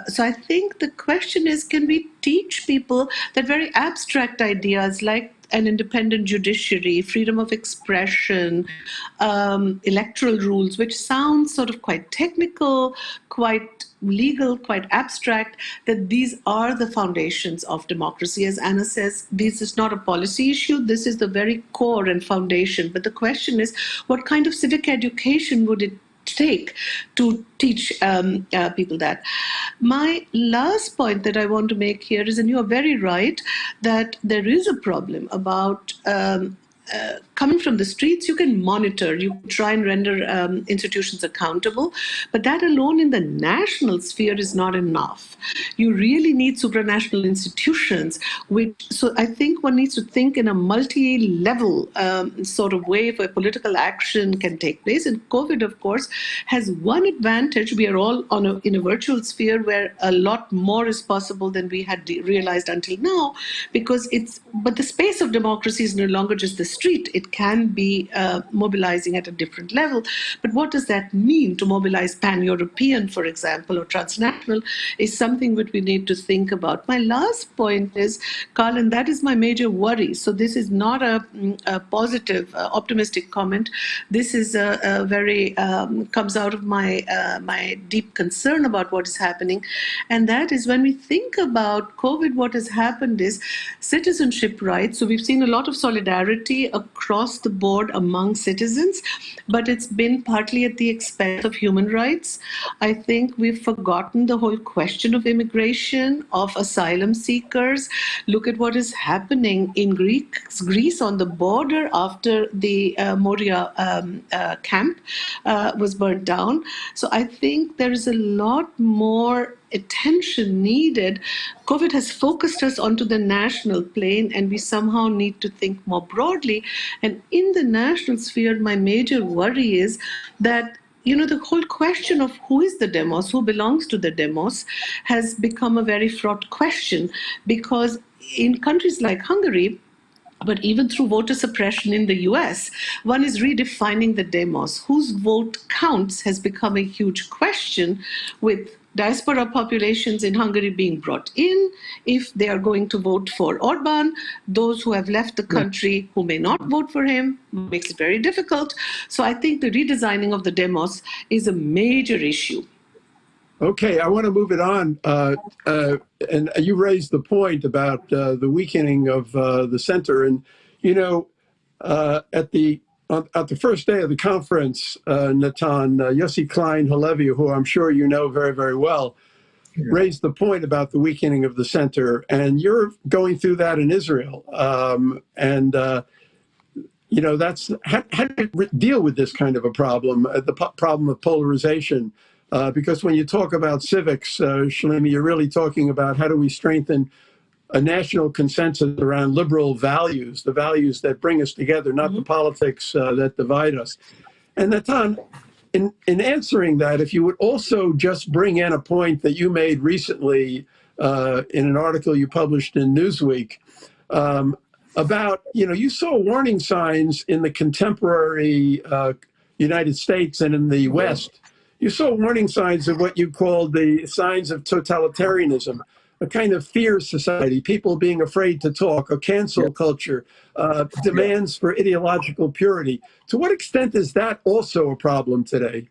so I think the question is, can we teach people that very abstract ideas like an independent judiciary, freedom of expression, electoral rules, which sound sort of quite technical, quite legal, quite abstract, that these are the foundations of democracy. As Anna says, this is not a policy issue, this is the very core and foundation. But the question is, what kind of civic education would it take to teach people that? My last point that I want to make here is, and you are very right, that there is a problem about coming from the streets, you can monitor, you can try and render institutions accountable, but that alone in the national sphere is not enough. You really need supranational institutions, so I think one needs to think in a multi-level sort of way where political action can take place. And COVID, of course, has one advantage. We are all in a virtual sphere where a lot more is possible than we had realized until now, because but the space of democracy is no longer just the street. It can be mobilizing at a different level. But what does that mean to mobilize pan-European, for example, or transnational, is something that we need to think about. My last point is, Carl, and that is my major worry. So this is not a positive, optimistic comment. This is a very, comes out of my deep concern about what is happening. And that is when we think about COVID, what has happened is citizenship rights. So we've seen a lot of solidarity across the board among citizens, but it's been partly at the expense of human rights. I think we've forgotten the whole question of immigration, of asylum seekers. Look at what is happening in Greece on the border after the Moria camp was burnt down. So I think there is a lot more attention needed. COVID has focused us onto the national plane, and we somehow need to think more broadly. And in the national sphere, my major worry is that the whole question of who is the demos, who belongs to the demos, has become a very fraught question, because in countries like Hungary, but even through voter suppression in the US, one is redefining the demos. Whose vote counts has become a huge question, with diaspora populations in Hungary being brought in if they are going to vote for Orban. Those who have left the country who may not vote for him, makes it very difficult. So I think the redesigning of the demos is a major issue. Okay, I want to move it on. And you raised the point about the weakening of the center. And, at the first day of the conference, Natan, Yossi Klein Halevi, who I'm sure you know very, very well, raised the point about the weakening of the center. And you're going through that in Israel. That's how do you deal with this kind of a problem, the problem of polarization? Because when you talk about civics, Shalimi, you're really talking about how do we strengthen a national consensus around liberal values, the values that bring us together, not the politics that divide us. And Natan, in answering that, if you would also just bring in a point that you made recently in an article you published in Newsweek, about, you saw warning signs in the contemporary United States and in the West. You saw warning signs of what you called the signs of totalitarianism, a kind of fear society, people being afraid to talk, a cancel culture, demands for ideological purity. To what extent is that also a problem today?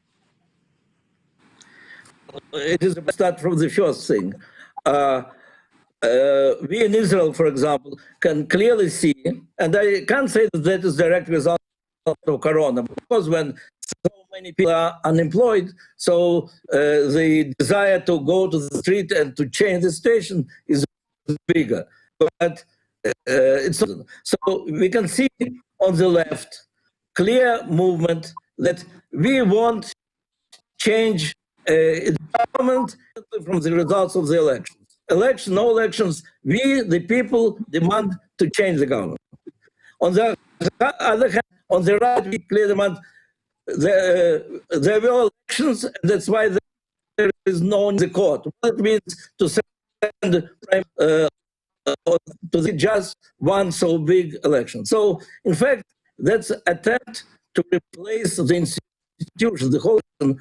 It is a start from the first thing. We in Israel, for example, can clearly see, and I can't say that that is direct result of Corona, because when so many people are unemployed, so the desire to go to the street and to change the situation is bigger. But so we can see on the left clear movement that we want change in government from the results of the elections. No elections, we, the people, demand to change the government. On the other hand, on the right, we clearly demand there were elections, and that's why there is no one in the court. What it means to send to just one so big election. So, in fact, that's an attempt to replace the institution, the whole of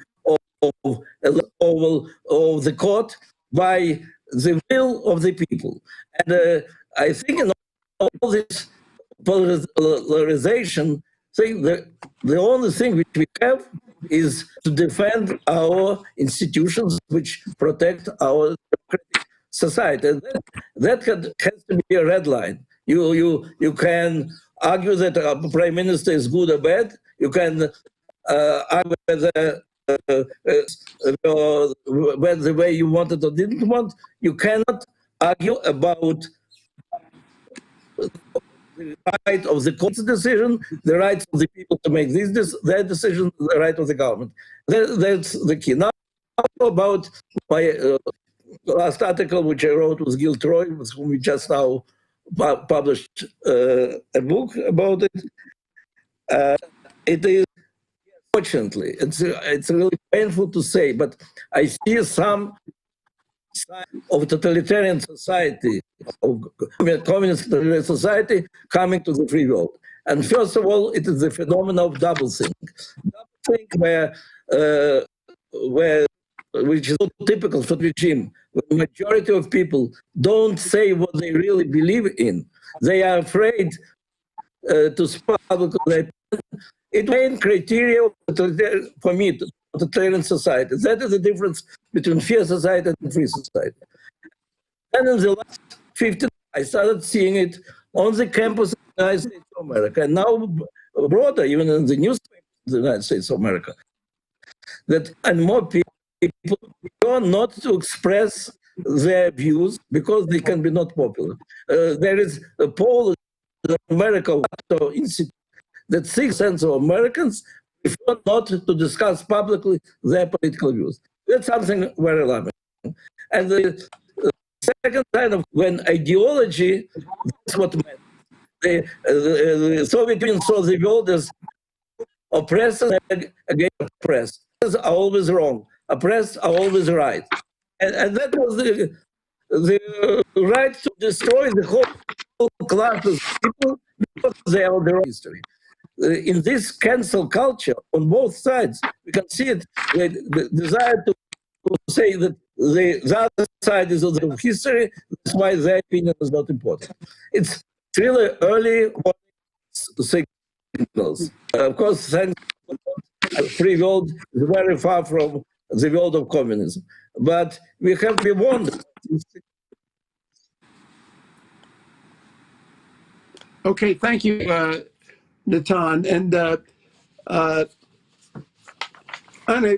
the court by the will of the people. And I think in all this polarization thing, the only thing which we have is to defend our institutions which protect our democratic society. And that has to be a red line. You can argue that a prime minister is good or bad. You can argue whether the way you wanted or didn't want. You cannot argue about the right of the court's decision, the right of the people to make their decision, the right of the government. That's the key. Now about my last article, which I wrote with Gil Troy, with whom we just now published a book about it. It is, fortunately, it's really painful to say, but I see some sign of totalitarian society, of communist society coming to the free world. And first of all, it is the phenomenon of doublethink. Doublethink which is so typical for the regime, where the majority of people don't say what they really believe in. They are afraid to speak publicly. It main criteria for me to totalitarian society. That is the difference between fair society and free society. And in the last 15 years, I started seeing it on the campus of the United States of America, and now broader, even in the newspapers of the United States of America, that and more people are not to express their views because they can be not popular. There is a poll in America Institute that 6% of Americans prefer not to discuss publicly their political views. That's something very alarming. And the second sign of when ideology, that's what meant. The Soviet Union saw the world as oppressors against oppressed. Are always wrong. Oppressed are always right. And that was the right to destroy the whole class of people because they are their own history. In this cancel culture on both sides, we can see it, the desire to say that the other side is of history, that's why their opinion is not important. It's really early signals. Of course, thanks to the free world is very far from the world of communism. But we have been warned. Okay, thank you, Natan. And Anna,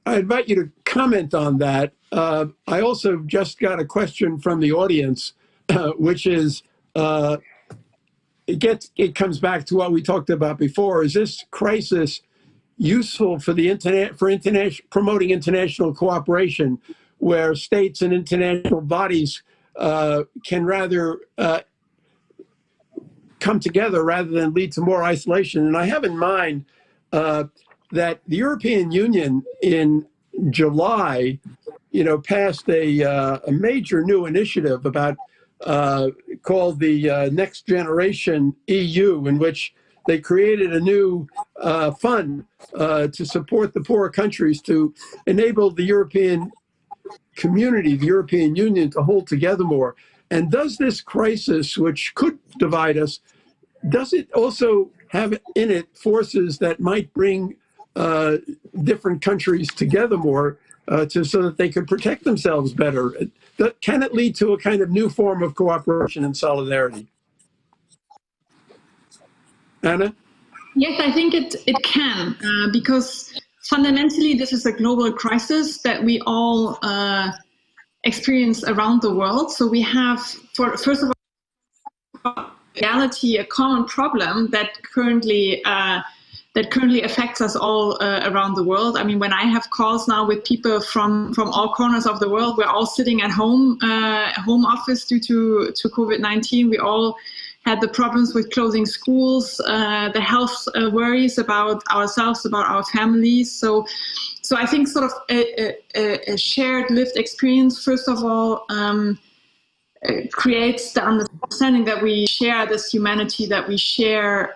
I invite you to comment on that. I also just got a question from the audience, which is, it comes back to what we talked about before. Is this crisis useful for promoting international cooperation, where states and international bodies can rather come together rather than lead to more isolation? And I have in mind that the European Union in July, passed a major new initiative about called the Next Generation EU, in which they created a new fund to support the poorer countries, to enable the European community, the European Union, to hold together more. And does this crisis, which could divide us, does it also have in it forces that might bring different countries together more so that they can protect themselves better? Can it lead to a kind of new form of cooperation and solidarity? Anna? Yes, I think it can, because fundamentally this is a global crisis that we all experience around the world. So we have, first of all, reality, a common problem that currently affects us all around the world. I mean, when I have calls now with people from all corners of the world, we're all sitting at home office due to COVID-19. We all had the problems with closing schools, the health worries about ourselves, about our families. So I think sort of a shared lived experience, first of all, creates the understanding that we share this humanity, that we share,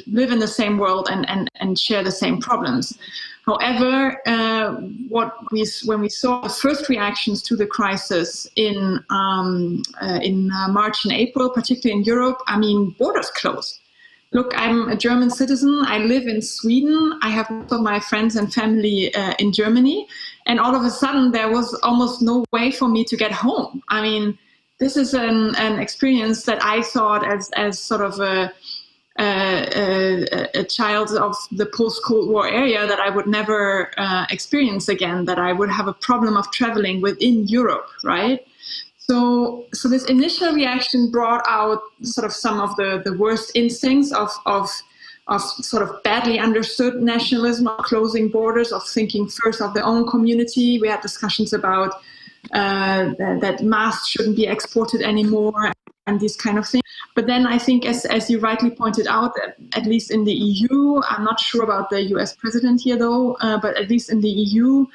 live in the same world and share the same problems. However, when we saw the first reactions to the crisis in March and April, particularly in Europe, I mean, borders closed. Look, I'm a German citizen. I live in Sweden. I have most of my friends and family in Germany. And all of a sudden, there was almost no way for me to get home. I mean, this is an experience that I thought as sort of a child of the post-Cold War area that I would never experience again, that I would have a problem of traveling within Europe, right? So this initial reaction brought out sort of some of the worst instincts of sort of badly understood nationalism, of closing borders, of thinking first of their own community. We had discussions about that masks shouldn't be exported anymore and these kind of things. But then I think, as you rightly pointed out, at least in the EU, I'm not sure about the US president here though, but at least in the EU,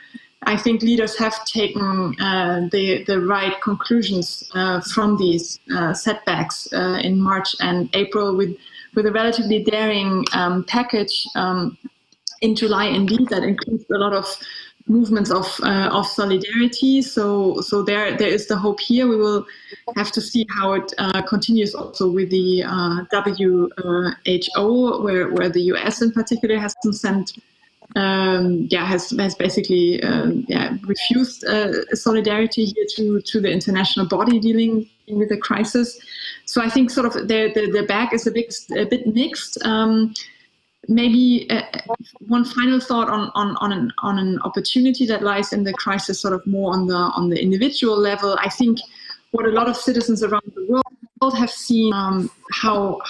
I think leaders have taken the right conclusions from these setbacks in March and April with a relatively daring package in July, indeed, that includes a lot of movements of solidarity. So there is the hope here. We will have to see how it continues also with the WHO, where the US in particular has sent has basically refused solidarity here to the international body dealing with the crisis. So I think sort of the bag is a bit mixed. Maybe one final thought on an opportunity that lies in the crisis, sort of more on the individual level. I think what a lot of citizens around the world have seen, how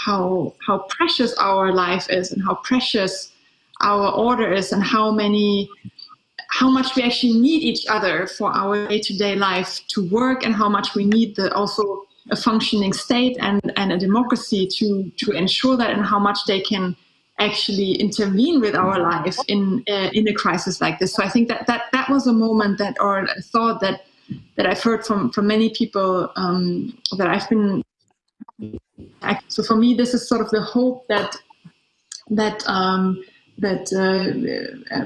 precious our life is and how precious our order is, and how much we actually need each other for our day-to-day life to work, and how much we need also a functioning state and a democracy to ensure that, and how much they can actually intervene with our life in a crisis like this. So I think that was a moment or a thought that I've heard from many people that I've been. So for me, this is sort of the hope that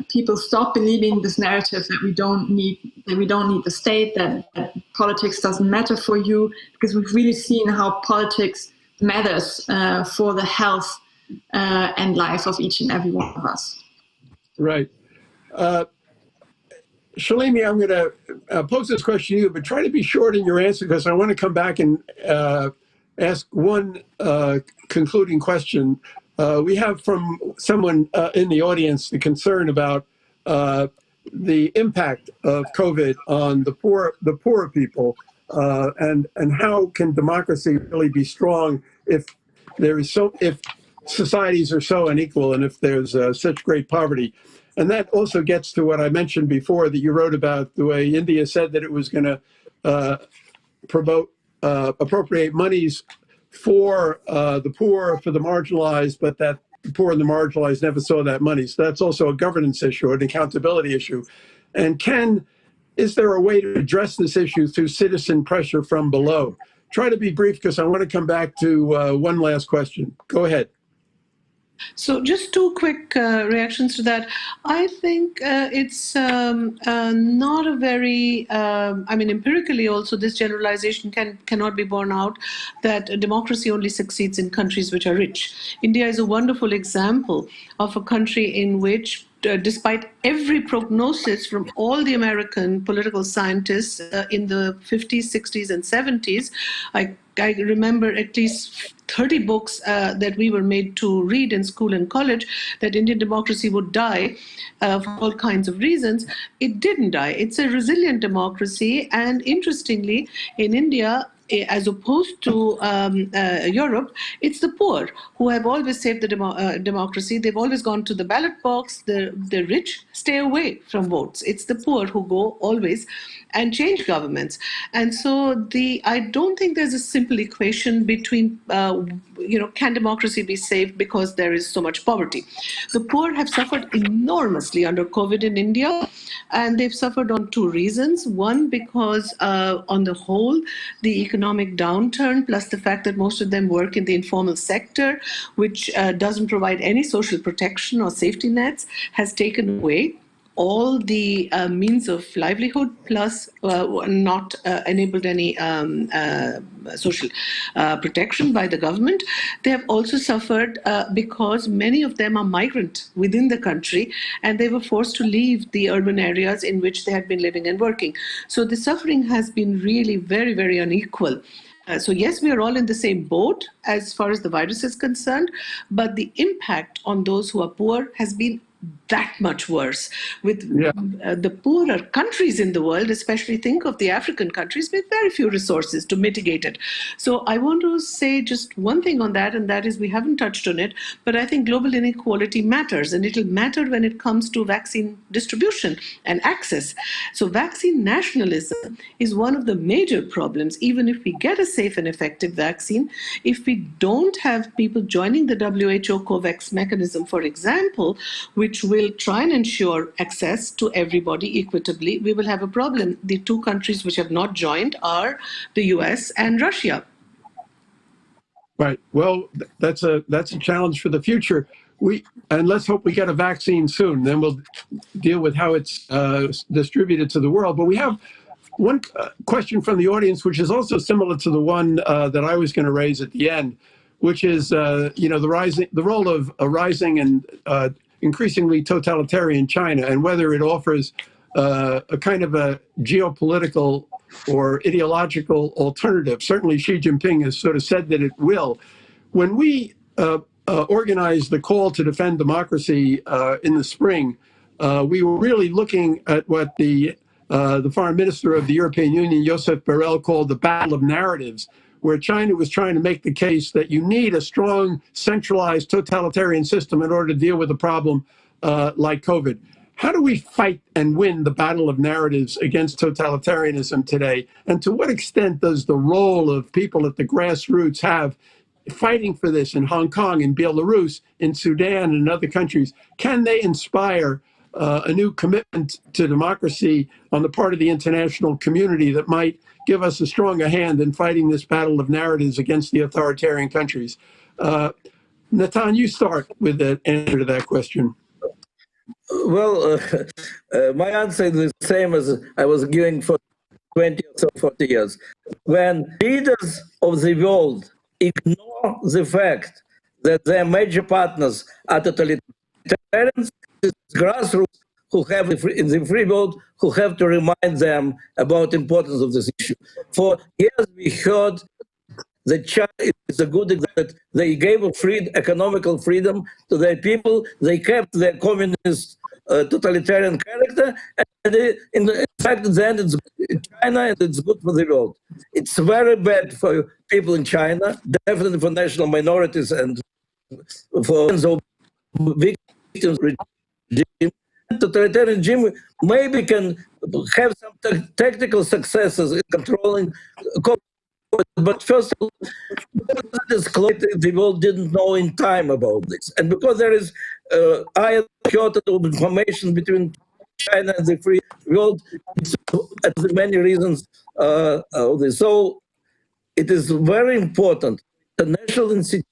people stop believing this narrative that we don't need the state, that politics doesn't matter for you, because we've really seen how politics matters for the health and life of each and every one of us. Right. Shalimi, I'm going to pose this question to you, but try to be short in your answer, because I want to come back and ask one concluding question. We have from someone in the audience the concern about the impact of COVID on the poorer people, and how can democracy really be strong if societies are so unequal and if there's such great poverty. And that also gets to what I mentioned before, that you wrote about the way India said that it was going to appropriate monies for the poor, for the marginalized, but that the poor and the marginalized never saw that money. So that's also a governance issue, an accountability issue. And is there a way to address this issue through citizen pressure from below? Try to be brief, because I want to come back to one last question. Go ahead. So just two quick reactions to that. I think it's not a very, empirically also this generalization cannot be borne out that democracy only succeeds in countries which are rich. India is a wonderful example of a country in which despite every prognosis from all the American political scientists in the 50s, 60s, and 70s, I remember at least 30 books that we were made to read in school and college, that Indian democracy would die for all kinds of reasons. It didn't die. It's a resilient democracy. And interestingly, in India, as opposed to Europe, it's the poor who have always saved the democracy. They've always gone to the ballot box. The rich stay away from votes. It's the poor who go always and change governments. And so I don't think there's a simple equation between, can democracy be saved because there is so much poverty? The poor have suffered enormously under COVID in India, and they've suffered on two reasons. One, because on the whole, the economic downturn, plus the fact that most of them work in the informal sector, which doesn't provide any social protection or safety nets, has taken away all the means of livelihood, plus not enabled any social protection by the government. They have also suffered because many of them are migrant within the country, and they were forced to leave the urban areas in which they had been living and working. So the suffering has been really very, very unequal. So yes, we are all in the same boat as far as the virus is concerned, but the impact on those who are poor has been that much worse, with the poorer countries in the world, especially think of the African countries, with very few resources to mitigate it. So I want to say just one thing on that, and that is we haven't touched on it, but I think global inequality matters, and it'll matter when it comes to vaccine distribution and access. So vaccine nationalism is one of the major problems. Even if we get a safe and effective vaccine, if we don't have people joining the WHO COVAX mechanism, for example, which will try and ensure access to everybody equitably, we will have a problem. The two countries which have not joined are the US and Russia. Right. Well, that's a challenge for the future. And let's hope we get a vaccine soon. Then we'll deal with how it's distributed to the world. But we have one question from the audience, which is also similar to the one that I was going to raise at the end, which is the role of a rising and increasingly totalitarian China, and whether it offers a kind of a geopolitical or ideological alternative. Certainly Xi Jinping has sort of said that it will. When we organized the call to defend democracy in the spring, we were really looking at what the foreign minister of the European Union, Josep Borrell, called the battle of narratives, where China was trying to make the case that you need a strong, centralized, totalitarian system in order to deal with a problem like COVID. How do we fight and win the battle of narratives against totalitarianism today? And to what extent does the role of people at the grassroots have fighting for this in Hong Kong, in Belarus, in Sudan, and other countries? Can they inspire a new commitment to democracy on the part of the international community that might give us a stronger hand in fighting this battle of narratives against the authoritarian countries? Natan, you start with the answer to that question. Well, my answer is the same as I was giving for 20 or so 40 years. When leaders of the world ignore the fact that their major partners are totalitarians, it's grassroots who have in the free world who have to remind them about the importance of this issue. For years we heard that China is a good example, that they gave economical freedom to their people, they kept their communist totalitarian character, and in fact at the end it's good in China and it's good for the world. It's very bad for people in China, definitely for national minorities and for victims of regime. Totalitarian regime maybe can have some tactical successes in controlling COVID, but first of all, the world didn't know in time about this. And because there is iron shortage of information between China and the free world, it's many reasons. So it is very important, the national institutions,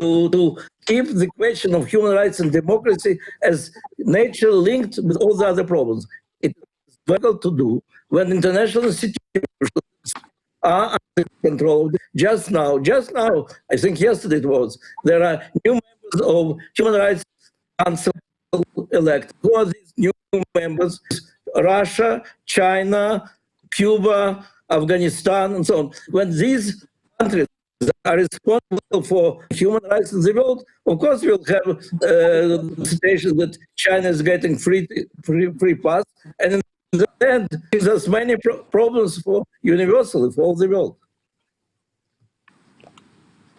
to keep the question of human rights and democracy as nature linked with all the other problems. It is difficult to do when international institutions are under control. Just now, I think yesterday it was, there are new members of Human Rights Council elected. Who are these new members? Russia, China, Cuba, Afghanistan, and so on. When these countries are responsible for human rights in the world, of course we'll have the situation that China is getting free pass, and in the end, there's many problems for universally for all the world.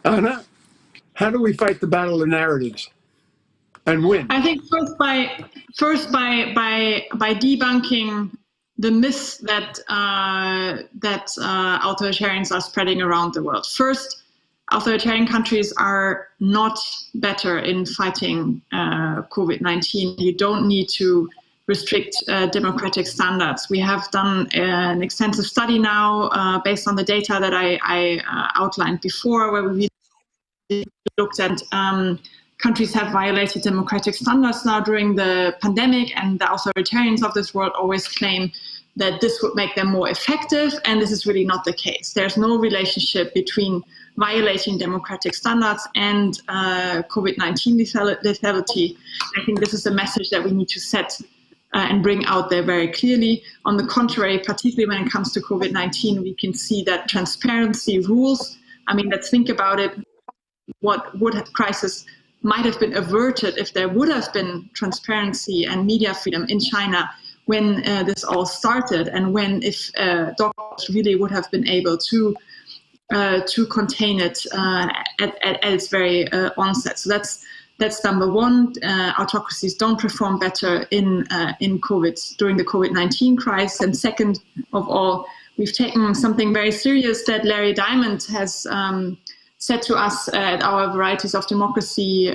Anna, how do we fight the battle of narratives and win? I think first by debunking the myths that authoritarians are spreading around the world. First, authoritarian countries are not better in fighting COVID-19. You don't need to restrict democratic standards. We have done an extensive study now based on the data that I outlined before, where we looked at countries have violated democratic standards now during the pandemic, and the authoritarians of this world always claim that this would make them more effective, and this is really not the case. There's no relationship between violating democratic standards and COVID-19 lethality. I think this is a message that we need to set and bring out there very clearly. On the contrary, particularly when it comes to COVID-19, we can see that transparency rules. I mean, let's think about it. What crisis might have been averted if there would have been transparency and media freedom in China when this all started, and if doctors really would have been able to contain it at its very onset. So that's number one. Autocracies don't perform better in COVID during the COVID-19 crisis. And second of all, we've taken something very serious that Larry Diamond has said to us at our Varieties of Democracy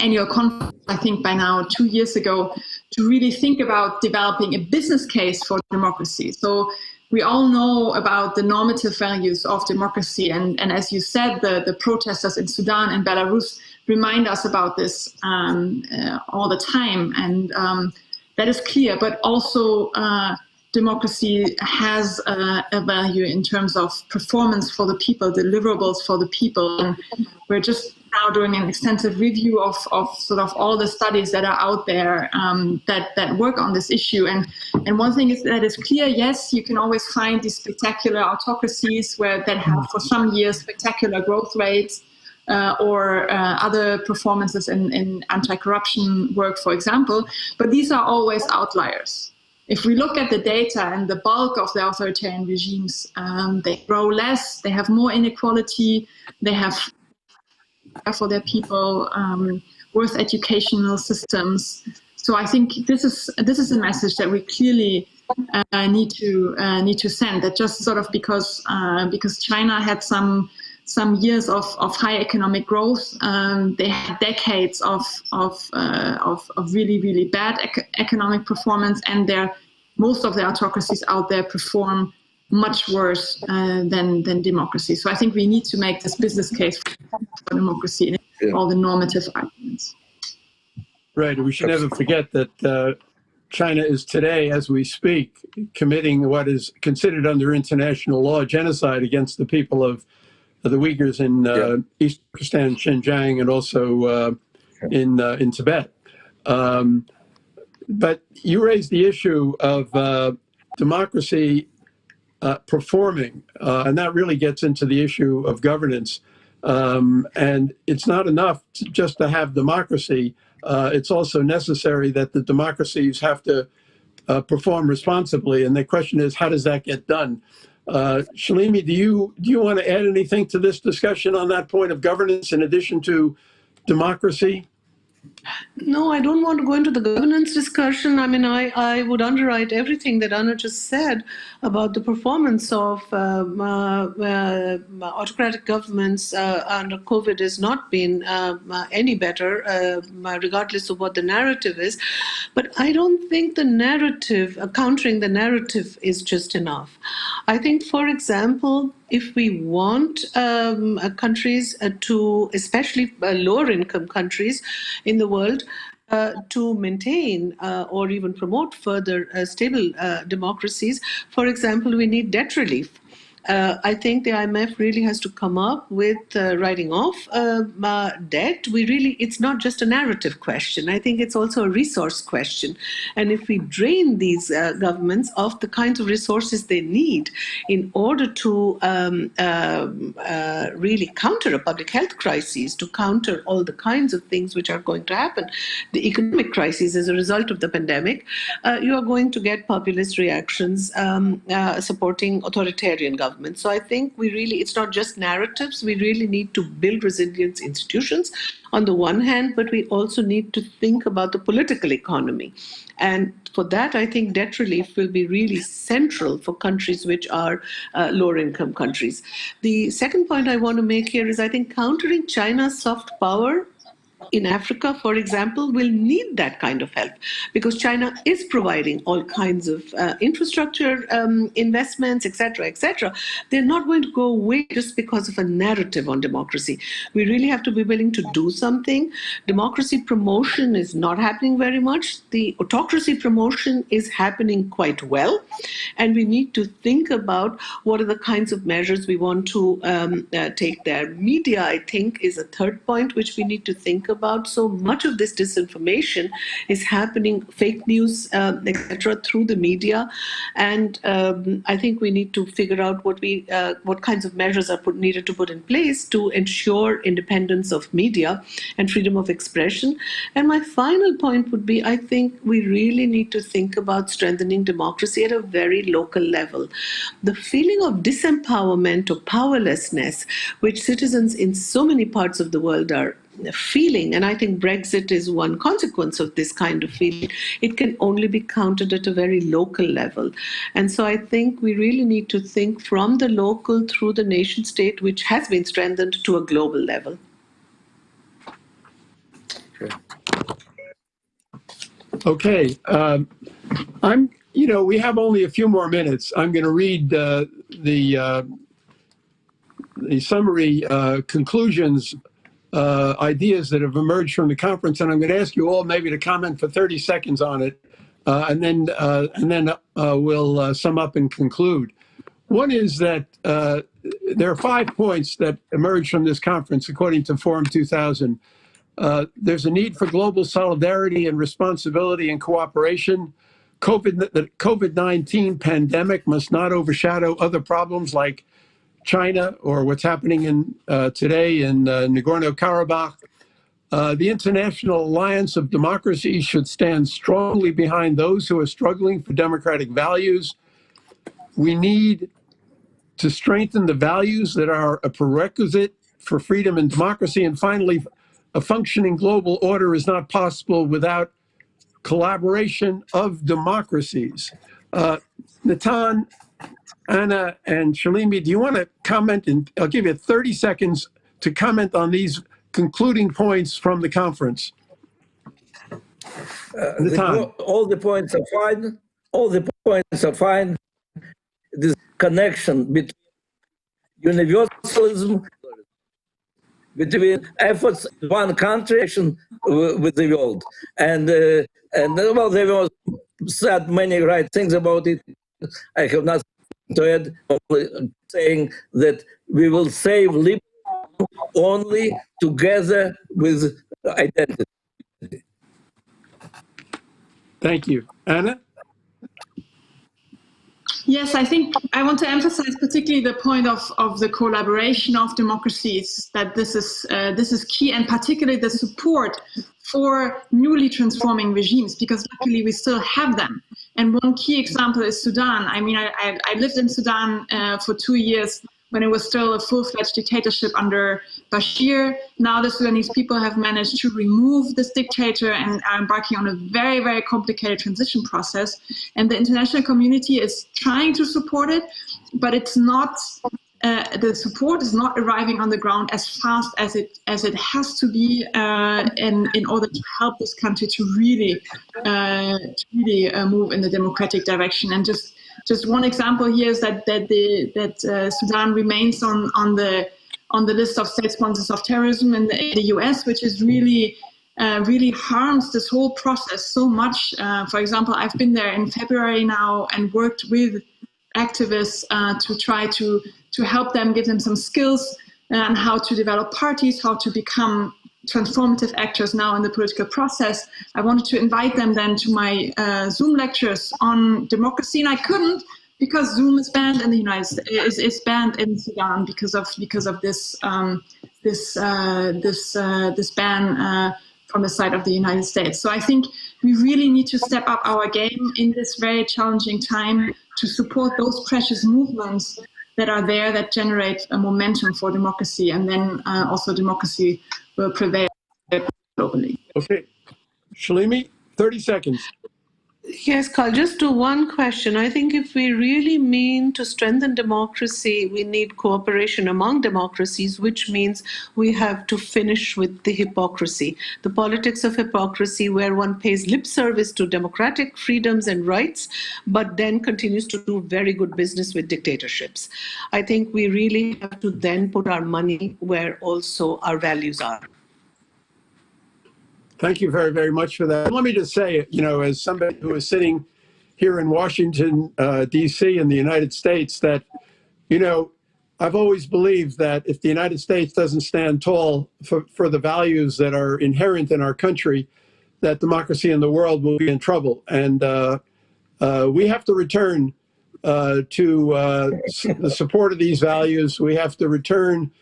annual conference, I think by now 2 years ago, to really think about developing a business case for democracy. So we all know about the normative values of democracy. And as you said, the protesters in Sudan and Belarus remind us about this all the time. And that is clear, but also democracy has a value in terms of performance for the people, deliverables for the people. And we're just now doing an extensive review of sort of all the studies that are out there that work on this issue. And one thing that is clear, yes, you can always find these spectacular autocracies that have for some years spectacular growth rates or other performances in anti-corruption work, for example, but these are always outliers. If we look at the data and the bulk of the authoritarian regimes, they grow less, they have more inequality, they have for their people, worse educational systems. So I think this is a message that we clearly need to send. That just sort of because China had some years of high economic growth, they had decades of really bad economic performance, and most of the autocracies out there perform much worse than democracy. So I think we need to make this business case for democracy in all the normative arguments. Right. We should never forget that China is today, as we speak, committing what is considered under international law genocide against the people of the Uyghurs in East Pakistan, Xinjiang, and also in Tibet. But you raised the issue of democracy performing, and that really gets into the issue of governance. And it's not enough just to have democracy. It's also necessary that the democracies have to perform responsibly. And the question is, how does that get done? Shalimi, do you want to add anything to this discussion on that point of governance in addition to democracy? No, I don't want to go into the governance discussion. I mean, I would underwrite everything that Anna just said about the performance of autocratic governments under COVID has not been any better, regardless of what the narrative is. But I don't think the narrative, countering the narrative is just enough. I think, for example, if we want countries to, especially lower income countries in the world, to maintain or even promote further stable democracies, for example, we need debt relief. I think the IMF really has to come up with writing off debt. It's not just a narrative question. I think it's also a resource question. And if we drain these governments of the kinds of resources they need in order to really counter a public health crisis, to counter all the kinds of things which are going to happen, the economic crisis as a result of the pandemic, you are going to get populist reactions supporting authoritarian governments. So I think it's not just narratives. We really need to build resilient institutions on the one hand, but we also need to think about the political economy. And for that, I think debt relief will be really central for countries which are lower income countries. The second point I want to make here is I think countering China's soft power in Africa, for example, will need that kind of help because China is providing all kinds of infrastructure investments, etc., etc. They're not going to go away just because of a narrative on democracy. We really have to be willing to do something. Democracy promotion is not happening very much. The autocracy promotion is happening quite well. And we need to think about what are the kinds of measures we want to take there. Media, I think, is a third point which we need to think about. So much of this disinformation is happening, fake news, etc., through the media. And I think we need to figure out what kinds of measures are needed to put in place to ensure independence of media and freedom of expression. And my final point would be, I think we really need to think about strengthening democracy at a very local level. The feeling of disempowerment or powerlessness, which citizens in so many parts of the world are feeling, and I think Brexit is one consequence of this kind of feeling, it can only be countered at a very local level. And so I think we really need to think from the local through the nation state, which has been strengthened, to a global level. Okay. We have only a few more minutes. I'm going to read the summary conclusions, ideas that have emerged from the conference, and I'm going to ask you all maybe to comment for 30 seconds on it, and then we'll sum up and conclude. One is that there are 5 points that emerged from this conference, according to Forum 2000. There's a need for global solidarity and responsibility and cooperation. The COVID-19 pandemic must not overshadow other problems like China or what's happening today in Nagorno-Karabakh. The International Alliance of Democracies should stand strongly behind those who are struggling for democratic values. We need to strengthen the values that are a prerequisite for freedom and democracy. And finally, a functioning global order is not possible without collaboration of democracies. Natan, Anna, and Shalimi, do you want to comment? And I'll give you 30 seconds to comment on these concluding points from the conference. All the points are fine. All the points are fine. This connection between universalism, between efforts in one country action with the world, and well, they were said many right things about it. I have nothing to add, only saying that we will save liberty only together with identity. Thank you. Anna? Yes, I think I want to emphasize particularly the point of the collaboration of democracies, that this is key, and particularly the support for newly transforming regimes, because luckily we still have them. And one key example is Sudan. I mean, I lived in Sudan for 2 years when it was still a full-fledged dictatorship under Bashir. Now the Sudanese people have managed to remove this dictator and are embarking on a very, very complicated transition process. And the international community is trying to support it, but it's not, the support is not arriving on the ground as fast as it has to be in order to help this country to really move in the democratic direction. And just one example here is that Sudan remains on the list of state sponsors of terrorism in the US, which is really harms this whole process so much. For example, I've been there in February now and worked with activists to try to help them, give them some skills on how to develop parties, how to become transformative actors now in the political process. I wanted to invite them then to my Zoom lectures on democracy, and I couldn't because Zoom is banned in the United States, is banned in Sudan because of this ban from the side of the United States. So I think we really need to step up our game in this very challenging time to support those precious movements that are there, that generate a momentum for democracy, and then also democracy will prevail globally. Okay. Shalimi, 30 seconds. Yes, Carl, just to one question. I think if we really mean to strengthen democracy, we need cooperation among democracies, which means we have to finish with the hypocrisy, the politics of hypocrisy, where one pays lip service to democratic freedoms and rights, but then continues to do very good business with dictatorships. I think we really have to then put our money where also our values are. Thank you very, very much for that. Let me just say, as somebody who is sitting here in Washington, D.C. in the United States, that, I've always believed that if the United States doesn't stand tall for the values that are inherent in our country, that democracy in the world will be in trouble. And we have to return to the support of these values. We have to return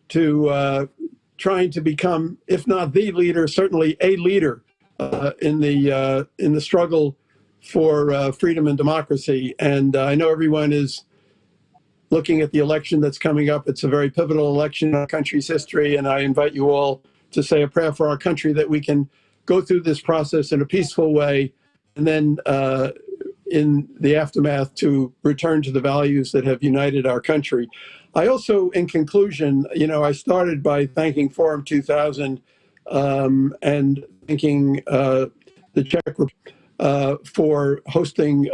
to trying to become, if not the leader, certainly a leader in the struggle for freedom and democracy. And I know everyone is looking at the election that's coming up. It's a very pivotal election in our country's history, and I invite you all to say a prayer for our country that we can go through this process in a peaceful way, and then in the aftermath to return to the values that have united our country. I also, in conclusion, I started by thanking Forum 2000 and thanking the Czech Republic for hosting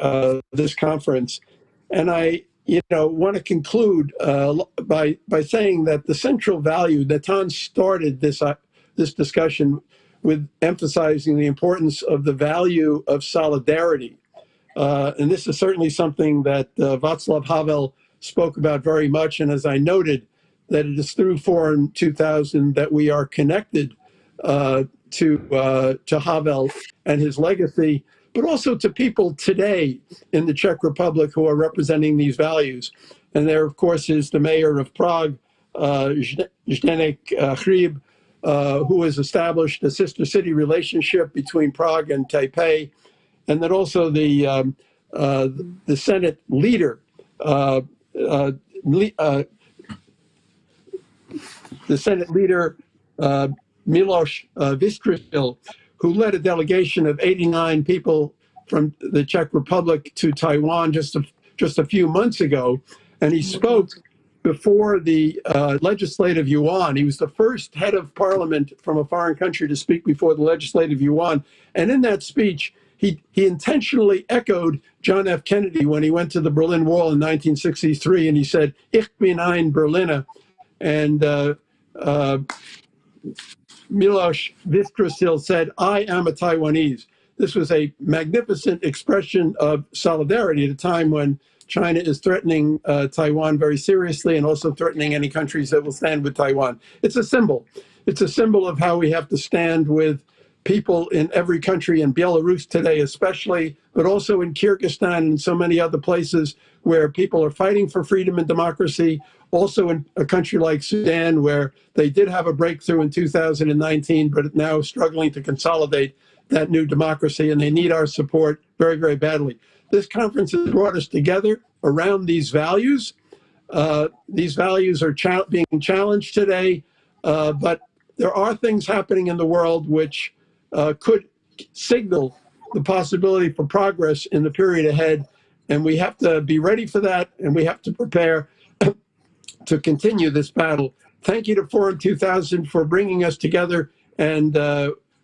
this conference. And I want to conclude by saying that the central value, Natan started this discussion with emphasizing the importance of the value of solidarity. And this is certainly something that Václav Havel spoke about very much. And as I noted, that it is through Forum 2000 that we are connected to Havel and his legacy, but also to people today in the Czech Republic who are representing these values. And there, of course, is the mayor of Prague, Zdeněk Hřib, who has established a sister city relationship between Prague and Taipei, and then also the Senate leader, Miloš Vystrčil, who led a delegation of 89 people from the Czech Republic to Taiwan just a few months ago, and he spoke before the Legislative Yuan. He was the first head of parliament from a foreign country to speak before the Legislative Yuan, and in that speech, he intentionally echoed John F. Kennedy when he went to the Berlin Wall in 1963, and he said, "Ich bin ein Berliner," and Miloš Vystrčil said, "I am a Taiwanese." This was a magnificent expression of solidarity at a time when China is threatening Taiwan very seriously and also threatening any countries that will stand with Taiwan. It's a symbol. It's a symbol of how we have to stand with people in every country, in Belarus today especially, but also in Kyrgyzstan and so many other places where people are fighting for freedom and democracy. Also in a country like Sudan, where they did have a breakthrough in 2019, but now struggling to consolidate that new democracy, and they need our support very, very badly. This conference has brought us together around these values. These values are being challenged today, but there are things happening in the world which could signal the possibility for progress in the period ahead. And we have to be ready for that, and we have to prepare to continue this battle. Thank you to Forum 2000 for bringing us together, and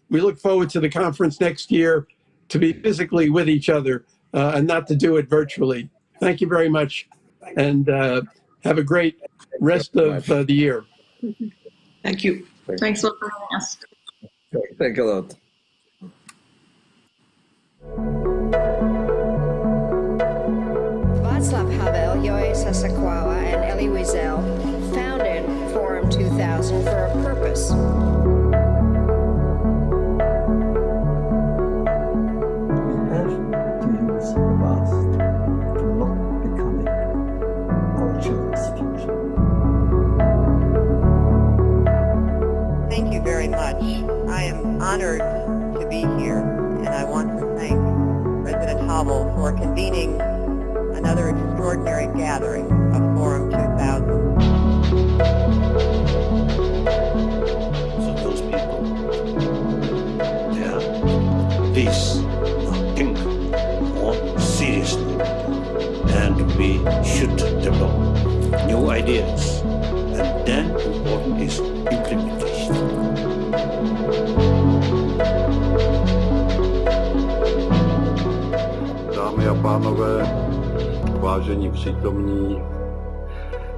we look forward to the conference next year to be physically with each other and not to do it virtually. Thank you very much, and have a great rest of the year. Thank you. Thanks for having us. Thank you a lot. Václav Havel, Joe Sasakwawa, and Elie Wiesel founded Forum 2000 for a purpose. We have to use the past to not become our children's future. Thank you very much. I am honored to be here, and I want to thank President Havel for convening another extraordinary gathering of Forum 2000. So those people, they are this think more seriously, and we should develop new ideas, and then important is implementation. Dámy a pánové, vážení přítomní,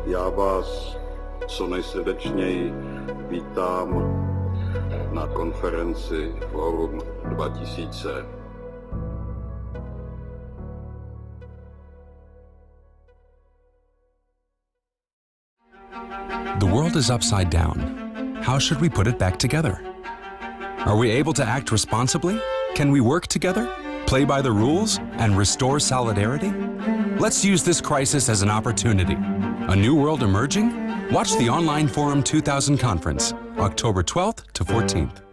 já vás co nejsrdečněji vítám na konferenci Forum 2000. The world is upside down. How should we put it back together? Are we able to act responsibly? Can we work together, play by the rules, and restore solidarity? Let's use this crisis as an opportunity. A new world emerging? Watch the online Forum 2000 conference, October 12th to 14th.